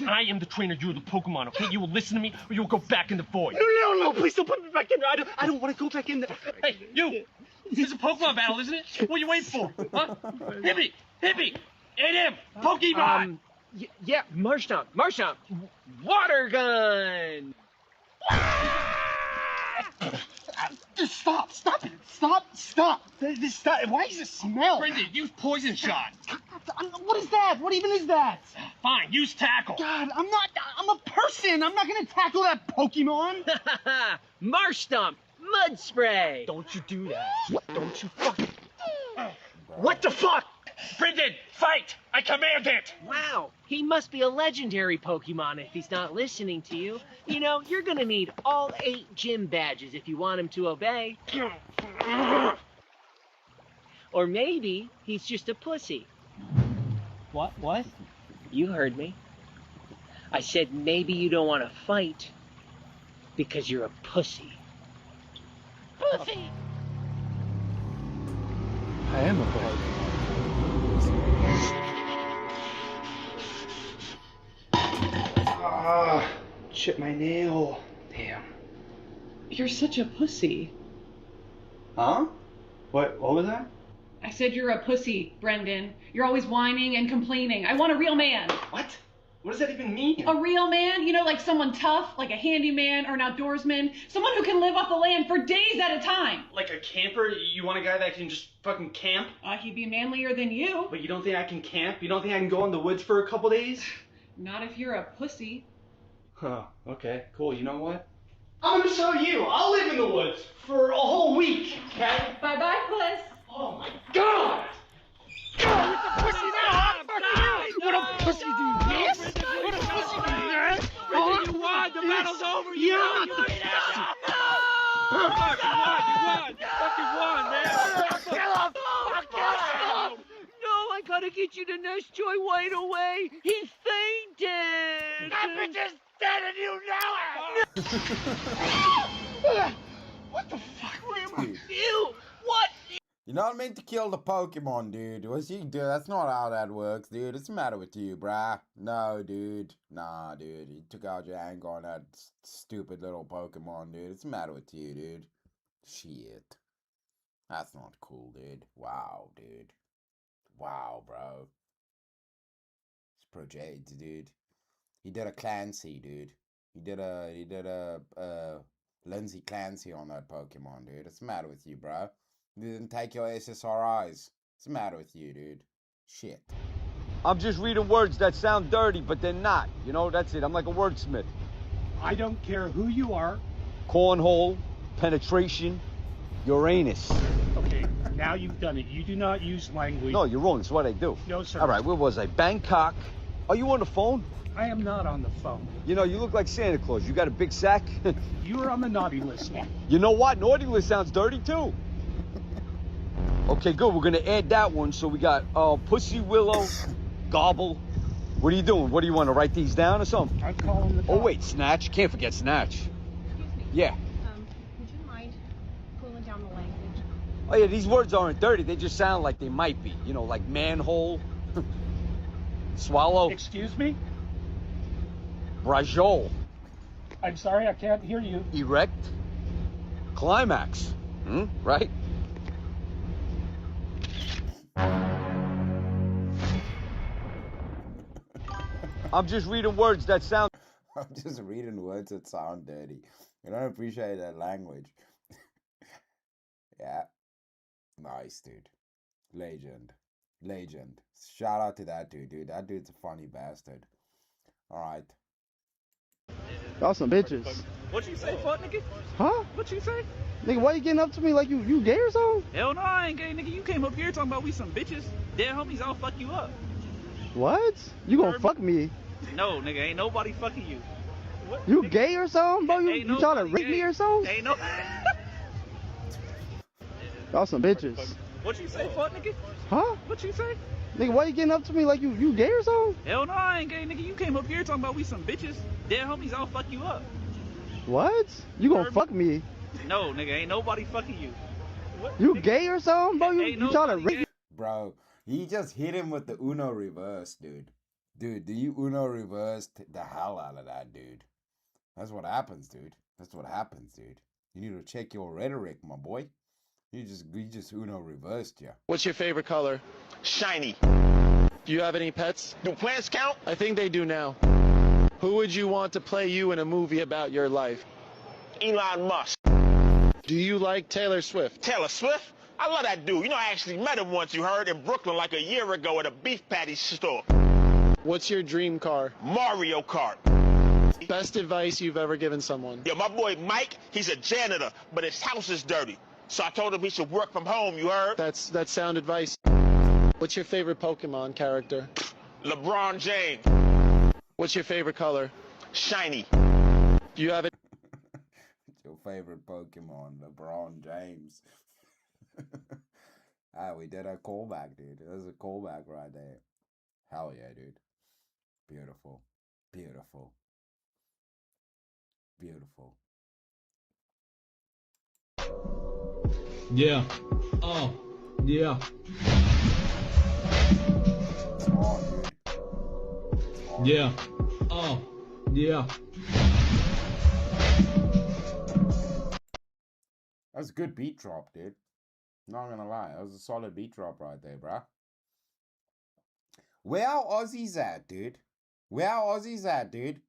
I am the trainer, you're the Pokemon, okay? You will listen to me, or you will go back in the void. No, please don't put me back in there. I don't want to go back in there. Hey, you! It's a Pokemon battle, isn't it? What are you waiting for? Huh? Hit me! Hit him! Pokemon! Yeah, Marshtomp, water gun! Stop it! Stop! Why does it smell? Brendan, use Poison Shot. What is that? What even is that? Fine, use Tackle. God, I'm a person. I'm not gonna tackle that Pokemon. Marshtomp, Mud Spray. Don't you do that. Don't you fucking... What the fuck? Brendan, fight! I command it! Wow, he must be a legendary Pokemon if he's not listening to you. You know, you're gonna need all 8 gym badges if you want him to obey. Or maybe he's just a pussy. What? You heard me. I said maybe you don't want to fight because you're a pussy. Pussy! I am a pussy. Chipped my nail. Damn. You're such a pussy. Huh? What was that? I said you're a pussy, Brendan. You're always whining and complaining. I want a real man. What? What does that even mean? A real man? You know, like someone tough, like a handyman or an outdoorsman. Someone who can live off the land for days at a time. Like a camper? You want a guy that can just fucking camp? He'd be manlier than you. But you don't think I can camp? You don't think I can go in the woods for a couple days? Not if you're a pussy. Huh, okay, cool. You know what? I'm gonna show you. I'll live in the woods for a whole week, okay? Bye-bye, puss. Oh my god! What a pussy do this? What a pussy do that? You won! The battle's over! You Yeah. won! Fucking won, man! No, I gotta get you to Nest Joy right away. He fainted. That bitch is dead and you know it! What the fuck? Where am I? Ew! What? You're not meant to kill the Pokemon, dude. Was you, dude? That's not how that works, dude. What's the matter with you, bruh? No, dude. Nah, dude. You took out your anger on that stupid little Pokemon, dude. What's the matter with you, dude? Shit. That's not cool, dude. Wow, dude. Wow, bro. It's Project, dude. He did a Clancy, dude. He did a Lindsay Clancy on that Pokemon, dude. What's the matter with you, bro? You didn't take your SSRIs. What's the matter with you, dude? Shit. I'm just reading words that sound dirty, but they're not. You know, that's it. I'm like a wordsmith. I don't care who you are. Cornhole, penetration, Uranus. Okay, now you've done it. You do not use language. No, you're wrong. It's what I do. No, sir. All right, where was I? Bangkok. Are you on the phone? I am not on the phone. You know, you look like Santa Claus. You got a big sack? You are on the naughty list now. You know what? Naughty list sounds dirty, too. Okay, good. We're gonna add that one. So we got Pussy Willow, Gobble. What are you doing? What do you want to write these down or something? I'm calling the Oh wait, Snatch. Can't forget Snatch. Excuse me. Yeah. Would you mind cooling down the language? Oh yeah, these words aren't dirty. They just sound like they might be. You know, like manhole, swallow, Excuse me? brajol, I'm sorry, I can't hear you. erect, climax. Right? I'm just reading words that sound. I'm just reading words that sound dirty. You don't appreciate that language. Yeah. Nice, dude. Legend. Legend. Shout out to that dude. That dude's a funny bastard. Alright. Y'all some bitches. What you say, fuck nigga? Huh? What you say? Nigga, why you getting up to me like you gay or something? Hell no, I ain't gay, nigga. You came up here talking about we some bitches. Dead homies, I'll fuck you up. What? You gonna fuck me? No, nigga, ain't nobody fucking you. What, You nigga? gay or something, bro? You trying to nobody rape me gay. or something? Ain't no. Y'all some bitches. What you say, fuck nigga? Huh? What you say? Nigga, why you getting up to me like you gay or something? Hell no, I ain't gay, nigga. You came up here talking about we some bitches. Dead homies, I'll fuck you up. What? You gonna fuck me? No, nigga, ain't nobody fucking you. What, You nigga? gay or something, bro? Ain't You trying to nobody rape? Bro, he just hit him with the Uno reverse, dude. Dude, do you Uno reversed the hell out of that, dude? That's what happens, dude. That's what happens, dude. You need to check your rhetoric, my boy. You just Uno reversed ya. What's your favorite color? Shiny. Do you have any pets? Do plants count? I think they do now. Who would you want to play you in a movie about your life? Elon Musk. Do you like Taylor Swift? Taylor Swift? I love that dude. You know, I actually met him once, you heard, in Brooklyn like a year ago at a beef patty store. What's your dream car? Mario Kart. Best advice you've ever given someone? Yeah, my boy Mike, he's a janitor, but his house is dirty. So I told him he should work from home, you heard? That's sound advice. What's your favorite Pokemon character? LeBron James. What's your favorite color? Shiny. Do you have it? What's your favorite Pokemon? LeBron James. We did a callback, dude. That was a callback right there. Hell yeah, dude. Beautiful. Beautiful. Beautiful. Yeah. Oh. Yeah. It's on, dude. It's on. Yeah. Oh. Yeah. That's a good beat drop, dude. Not gonna lie, that was a solid beat drop right there, bruh. Where are Aussies at, dude? Where are Aussies at, dude?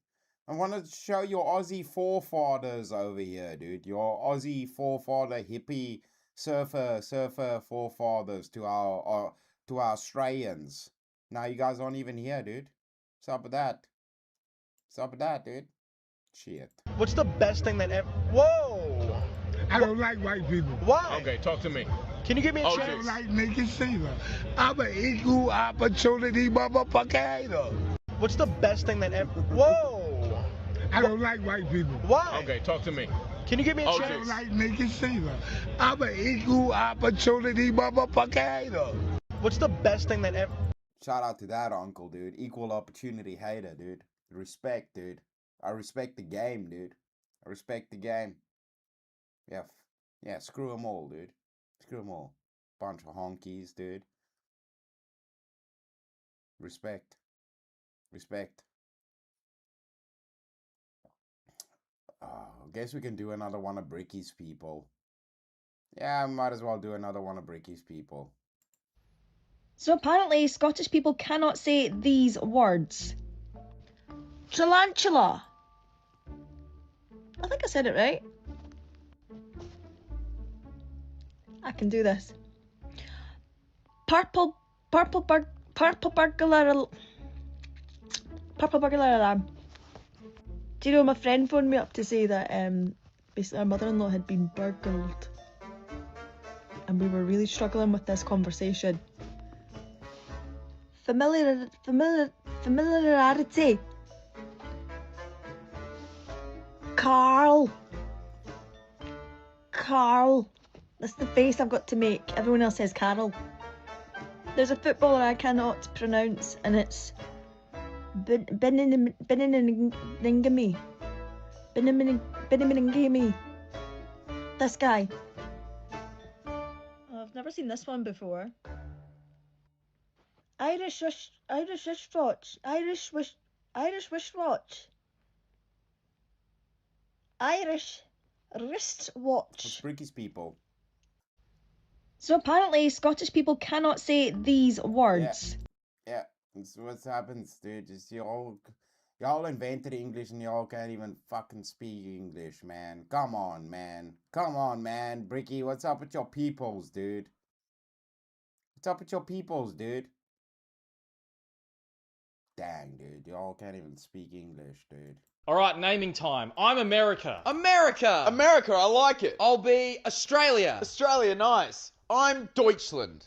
I want to show your Aussie forefathers over here, dude. Your Aussie forefather, hippie, surfer forefathers to our Australians. Now you guys aren't even here, dude. What's up with that? What's up with that, dude? Shit. What's the best thing that ever... Whoa! I don't like white people. Why? Okay, talk to me. Can you give me a chance? I don't like niggas either. I'm an equal opportunity motherfucker hater. What's the best thing that ever... Whoa! I don't like white people. Why? Okay, talk to me. Can you give me a chance? I don't like niggas either. I'm an equal opportunity motherfucker hater. What's the best thing that ever... Shout out to that uncle, dude. Equal opportunity hater, dude. Respect, dude. I respect the game, dude. I respect the game. Yeah, screw them all, dude. Screw them all. Bunch of honkies, dude. Respect. Respect. I guess we can do another one of Bricky's people. Yeah, I might as well do another one of Bricky's people. So apparently Scottish people cannot say these words. Tarantula. I think I said it right. I can do this. Purple burglar alarm. Do you know my friend phoned me up to say that basically our mother-in-law had been burgled, and we were really struggling with this conversation. Familiarity. Carl. That's the face I've got to make. Everyone else says Carol. There's a footballer I cannot pronounce, and it's Beningame. This guy. Oh, I've never seen this one before. Irish wristwatch. Irish wristwatch. It's Bricky's people. So apparently Scottish people cannot say these words. Yeah. That's what happens, dude. Just y'all invented English and y'all can't even fucking speak English, man. Come on, man. Come on, man. Bricky, what's up with your peoples, dude? What's up with your peoples, dude? Dang, dude. Y'all can't even speak English, dude. Alright, naming time. I'm America. America! America, I like it. I'll be Australia. Australia, nice. I'm Deutschland.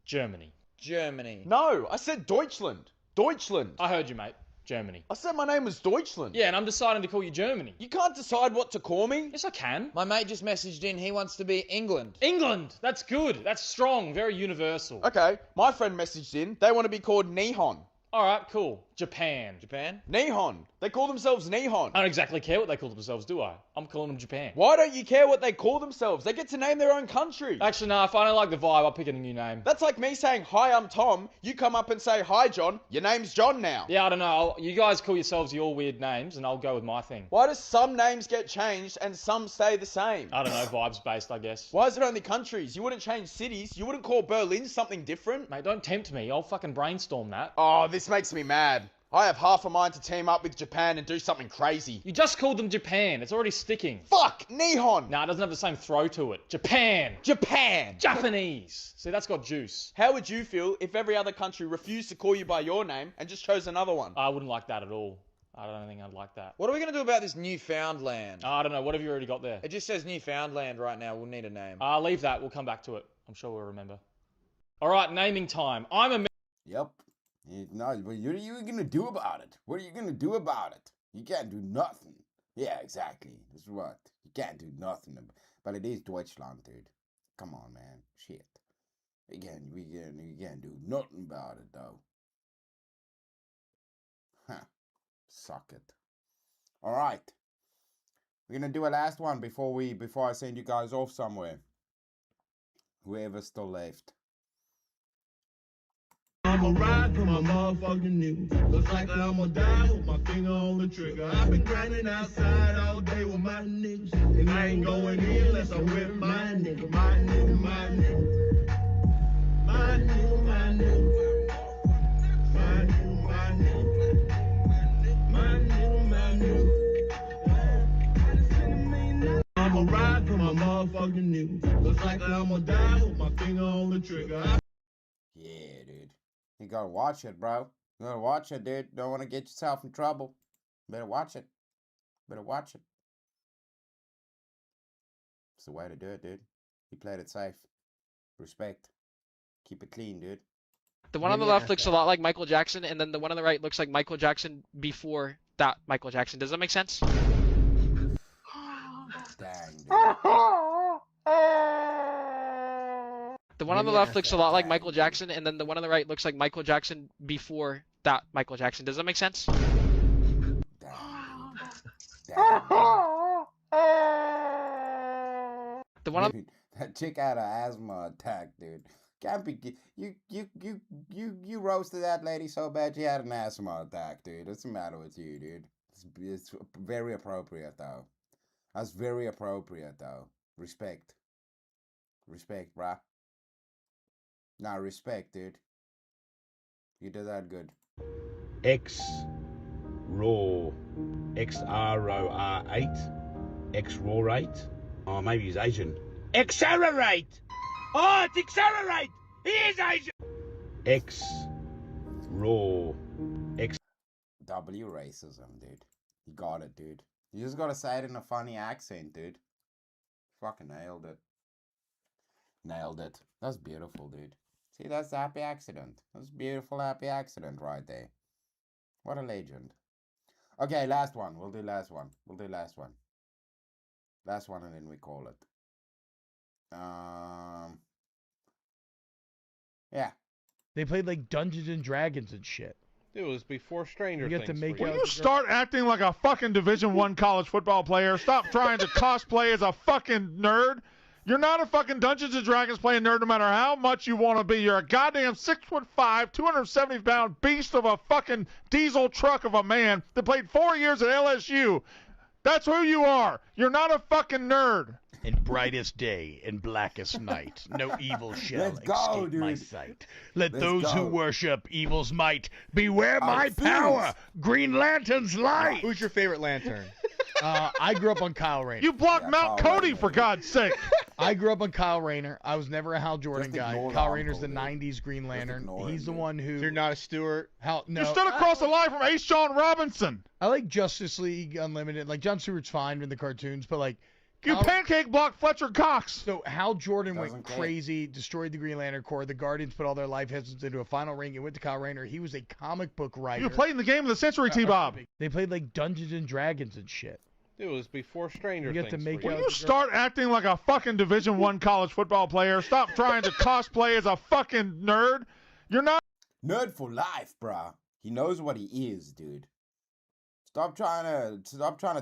Germany. Germany. No, I said Deutschland. Deutschland. I heard you, mate. Germany. I said my name was Deutschland. Yeah, and I'm deciding to call you Germany. You can't decide what to call me? Yes, I can. My mate just messaged in, he wants to be England. England! That's good. That's strong. Very universal. Okay, my friend messaged in, they want to be called Nihon. Alright, cool. Japan. Japan? Nihon. They call themselves Nihon. I don't exactly care what they call themselves, do I? I'm calling them Japan. Why don't you care what they call themselves? They get to name their own country. Actually, no, if I don't like the vibe, I'll pick a new name. That's like me saying, hi, I'm Tom. You come up and say, hi, John. Your name's John now. Yeah, I don't know. You guys call yourselves your weird names, and I'll go with my thing. Why do some names get changed and some stay the same? I don't know, vibes based, I guess. Why is it only countries? You wouldn't change cities. You wouldn't call Berlin something different. Mate, don't tempt me. I'll fucking brainstorm that. Oh, this makes me mad. I have half a mind to team up with Japan and do something crazy. You just called them Japan. It's already sticking. Fuck! Nihon! Nah, it doesn't have the same throw to it. Japan! Japan! Japanese! See, that's got juice. How would you feel if every other country refused to call you by your name and just chose another one? I wouldn't like that at all. I don't think I'd like that. What are we going to do about this Newfoundland? I don't know. What have you already got there? It just says Newfoundland right now. We'll need a name. Leave that. We'll come back to it. I'm sure we'll remember. Alright, naming time. Yep. No, but what are you going to do about it? What are you going to do about it? You can't do nothing. Yeah, exactly. That's what. You can't do nothing. But it is Deutschland, dude. Come on, man. Shit. We can't do nothing about it, though. Huh. Suck it. All right. We're going to do a last one before I send you guys off somewhere. Whoever's still left. I'ma ride for my motherfucking niggas. Looks like I'ma die with my finger on the trigger. I've been grinding outside all day with my niggas. And I ain't going in unless I'm with my nigga. My nigga, my nigga. shooting. Looks like I'ma die with my finger on the trigger. Yeah, dude. You gotta watch it, bro. You gotta watch it, dude. Don't want to get yourself in trouble. Better watch it. Better watch it. It's the way to do it, dude. He played it safe. Respect. Keep it clean, dude. The one on the left looks a lot like Michael Jackson, and then the one on the right looks like Michael Jackson before that Michael Jackson. Does that make sense? Dang, dude. The one on the left looks a lot like Michael Jackson, and then the one on the right looks like Michael Jackson before that Michael Jackson. Does that make sense? The one on Dude, that chick had an asthma attack, dude. Can't be you roasted that lady so bad she had an asthma attack, dude. What's the matter with you, dude? It's very appropriate though. That's very appropriate though. Respect. Respect, bruh. Nah, respect, dude. You did that good. X raw XROR8 X raw rate. Oh, maybe he's Asian. Accelerate! Oh, it's accelerate! He is Asian! X raw X W racism, dude. You got it, dude. You just gotta say it in a funny accent, dude. Fucking nailed it. Nailed it. That's beautiful, dude. See, that's the happy accident. That's a beautiful happy accident right there. What a legend. Okay, last one. We'll do last one. We'll do last one. Last one and then we call it. Yeah. They played like Dungeons and Dragons and shit. It was before Stranger You get Things. to make for out you. You start acting like a fucking Division I college football player. Stop trying to cosplay as a fucking nerd. You're not a fucking Dungeons and Dragons playing nerd no matter how much you want to be. You're a goddamn 6'5", 270-pound beast of a fucking diesel truck of a man that played 4 years at LSU. That's who you are. You're not a fucking nerd. In brightest day, in blackest night, no evil shall Let's go, escape my dude. sight. Let Let's those who go. worship evil's might beware my fools. power, Green Lantern's light. Who's your favorite lantern? I grew up on Kyle Rayner. You blocked Mount Kyle Cody, Rayner, for dude. God's sake. I grew up on Kyle Rayner. I was never a Hal Jordan Just guy. ignore Kyle the Rayner's the uncle, dude. 90s Green Lantern. ignore He's him, the dude. one who... You're not a Stewart. Hal, no. You stood across the line from Ace John Robinson. I like Justice League Unlimited. Like, John Stewart's fine in the cartoons, but like... You pancake blocked Fletcher Cox. So Hal Jordan Doesn't went care. crazy, destroyed the Green Lantern Corps. The Guardians put all their life essence into a final ring. It went to Kyle Rayner. He was a comic book writer. You played in the game of the century, T-Bob. They played like Dungeons and Dragons and shit. It was before Stranger You get Things. to make for out- you. You start acting like a fucking Division I college football player. Stop trying to cosplay as a fucking nerd. You're not. Nerd for life, bruh. He knows what he is, dude. Stop trying to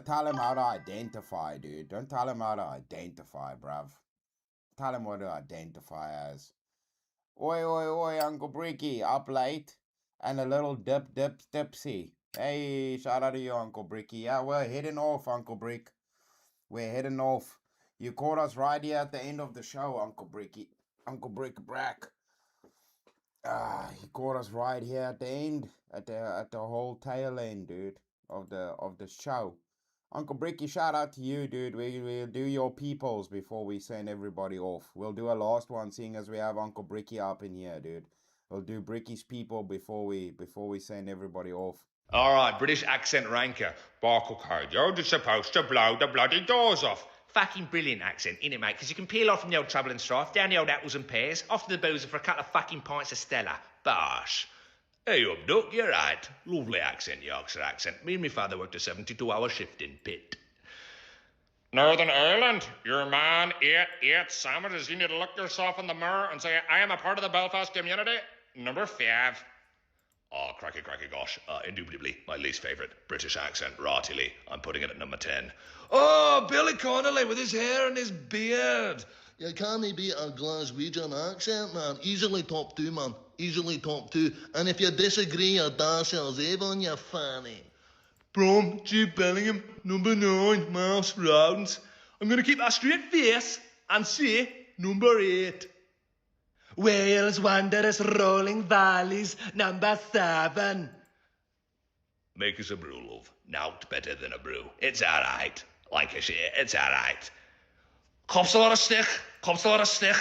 tell him how to identify, dude. Don't tell him how to identify, bruv. Tell him what to identify as. Oi, oi, oi, Uncle Bricky, up late. And a little dipsy. Hey, shout out to you, Uncle Bricky. Yeah, we're heading off, Uncle Brick. We're heading off. You caught us right here at the end of the show, Uncle Bricky. Uncle Brick Brack. He caught us right here at the end, at the whole tail end, dude, of the show. Uncle Bricky, shout out to you, dude. We'll do your peoples before we send everybody off. We'll do a last one, seeing as we have Uncle Bricky up in here, dude. We'll do Bricky's people before we send everybody off. All right, British accent ranker. Barkle code. You're just supposed to blow the bloody doors off. Fucking brilliant accent, innit, mate? Because you can peel off from the old trouble and strife, down the old apples and pears, off to the boozer for a couple of fucking pints of Stella. Bosh. Hey up, Duck, you're right. Lovely accent, Yorkshire accent. Me and my father worked a 72-hour shift in pit. Northern Ireland, your man ate sandwiches. You need to look yourself in the mirror and say, I am a part of the Belfast community. Number 5. Oh, cracky gosh. Indubitably, my least favourite British accent, rotily. I'm putting it at number 10. Oh, Billy Connolly with his hair and his beard. You can't beat a Glaswegian accent, man. Easily top 2, man. Easily top 2. And if you disagree, you're Darcel's Avon, you fanny. From Jude Bellingham, number 9, Miles Rounds. I'm going to keep that straight face and say number 8. Wales Wanderers rolling valleys, number 7. Make us a brew, love. Nought better than a brew. It's alright. Lancashire, it's alright. Cops a lot of stick. Cops a lot of stick.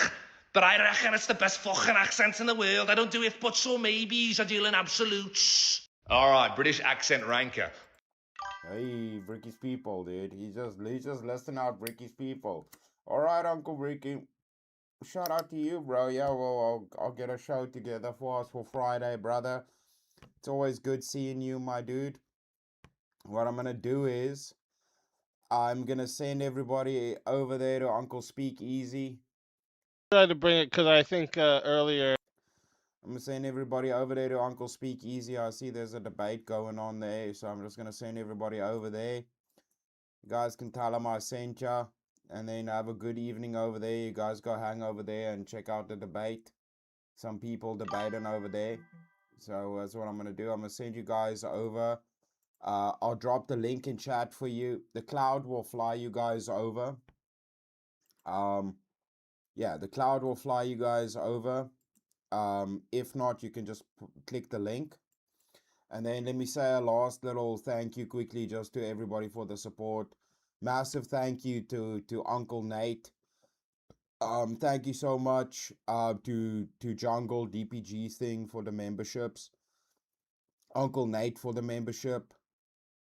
But I reckon it's the best fucking accent in the world. I don't do if buts or maybes. I deal in absolutes. All right, British accent ranker. Hey, Ricky's people, dude. He's just listing out Ricky's people. All right, Uncle Ricky. Shout out to you, bro. Yeah, well, I'll get a show together for us for Friday, brother. It's always good seeing you, my dude. What I'm gonna do is I'm gonna send everybody over there to Uncle Speak Easy. Try to bring it because I think earlier. I'm gonna send everybody over there to Uncle Speak Easy. I see there's a debate going on there, so I'm just gonna send everybody over there. You guys can tell them I sent ya, and then have a good evening over there. You guys go hang over there and check out the debate. Some people debating over there. So that's what I'm gonna do. I'm gonna send you guys over. I'll drop the link in chat for you. The cloud will fly you guys over. Yeah, the cloud will fly you guys over. If not, you can just click the link. And then let me say a last little thank you quickly just to everybody for the support. Massive thank you to Uncle Nate. Thank you so much to Jungle DPG thing for the memberships. Uncle Nate for the membership.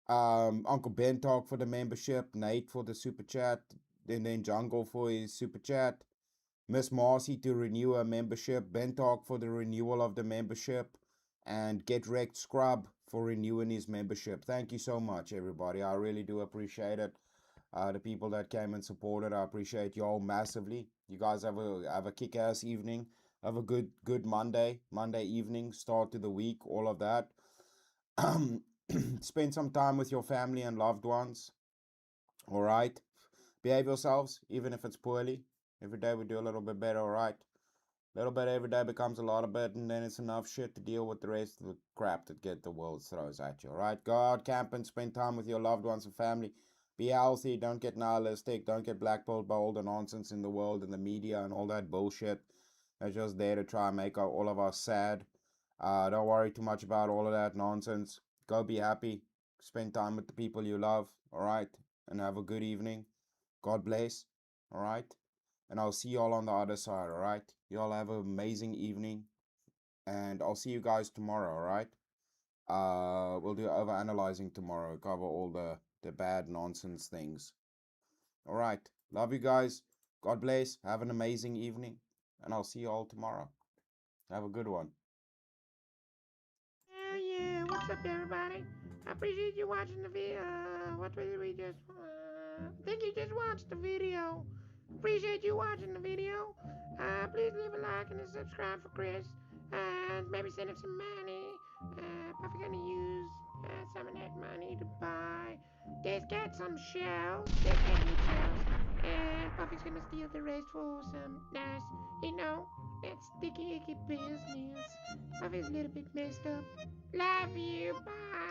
Uncle Ben Talk for the membership. Nate for the super chat. And then Jungle for his super chat. Miss Marcy to renew her membership. Ben Talk for the renewal of the membership. And Get Wrecked Scrub for renewing his membership. Thank you so much, everybody. I really do appreciate it. The people that came and supported, I appreciate y'all massively. You guys have a kick-ass evening. Have a good Monday evening, start to the week, all of that. Spend some time with your family and loved ones. All right. Behave yourselves, even if it's poorly. Every day we do a little bit better, all right? A little bit every day becomes a lot of bit, and then it's enough shit to deal with the rest of the crap that the world throws at you, all right? Go out camping, spend time with your loved ones and family. Be healthy, don't get nihilistic, don't get blackballed by all the nonsense in the world and the media and all that bullshit. They're just there to try and make all of us sad. Don't worry too much about all of that nonsense. Go be happy. Spend time with the people you love, all right? And have a good evening. God bless, all right? And I'll see y'all on the other side, all right? Y'all have an amazing evening. And I'll see you guys tomorrow, all right? We'll do overanalyzing tomorrow. Cover all the bad nonsense things. All right. Love you guys. God bless. Have an amazing evening. And I'll see you all tomorrow. Have a good one. Oh yeah, what's up everybody? I appreciate you watching the video. What did we just I think you just watched the video. Appreciate you watching the video. Please leave a like and a subscribe for Chris. And maybe send him some money. Puffy gonna use some of that money to buy. Just get some shells. Just get new shells. And Puffy's gonna steal the rest for some nice, that sticky icky business. Puffy's a little bit messed up. Love you. Bye.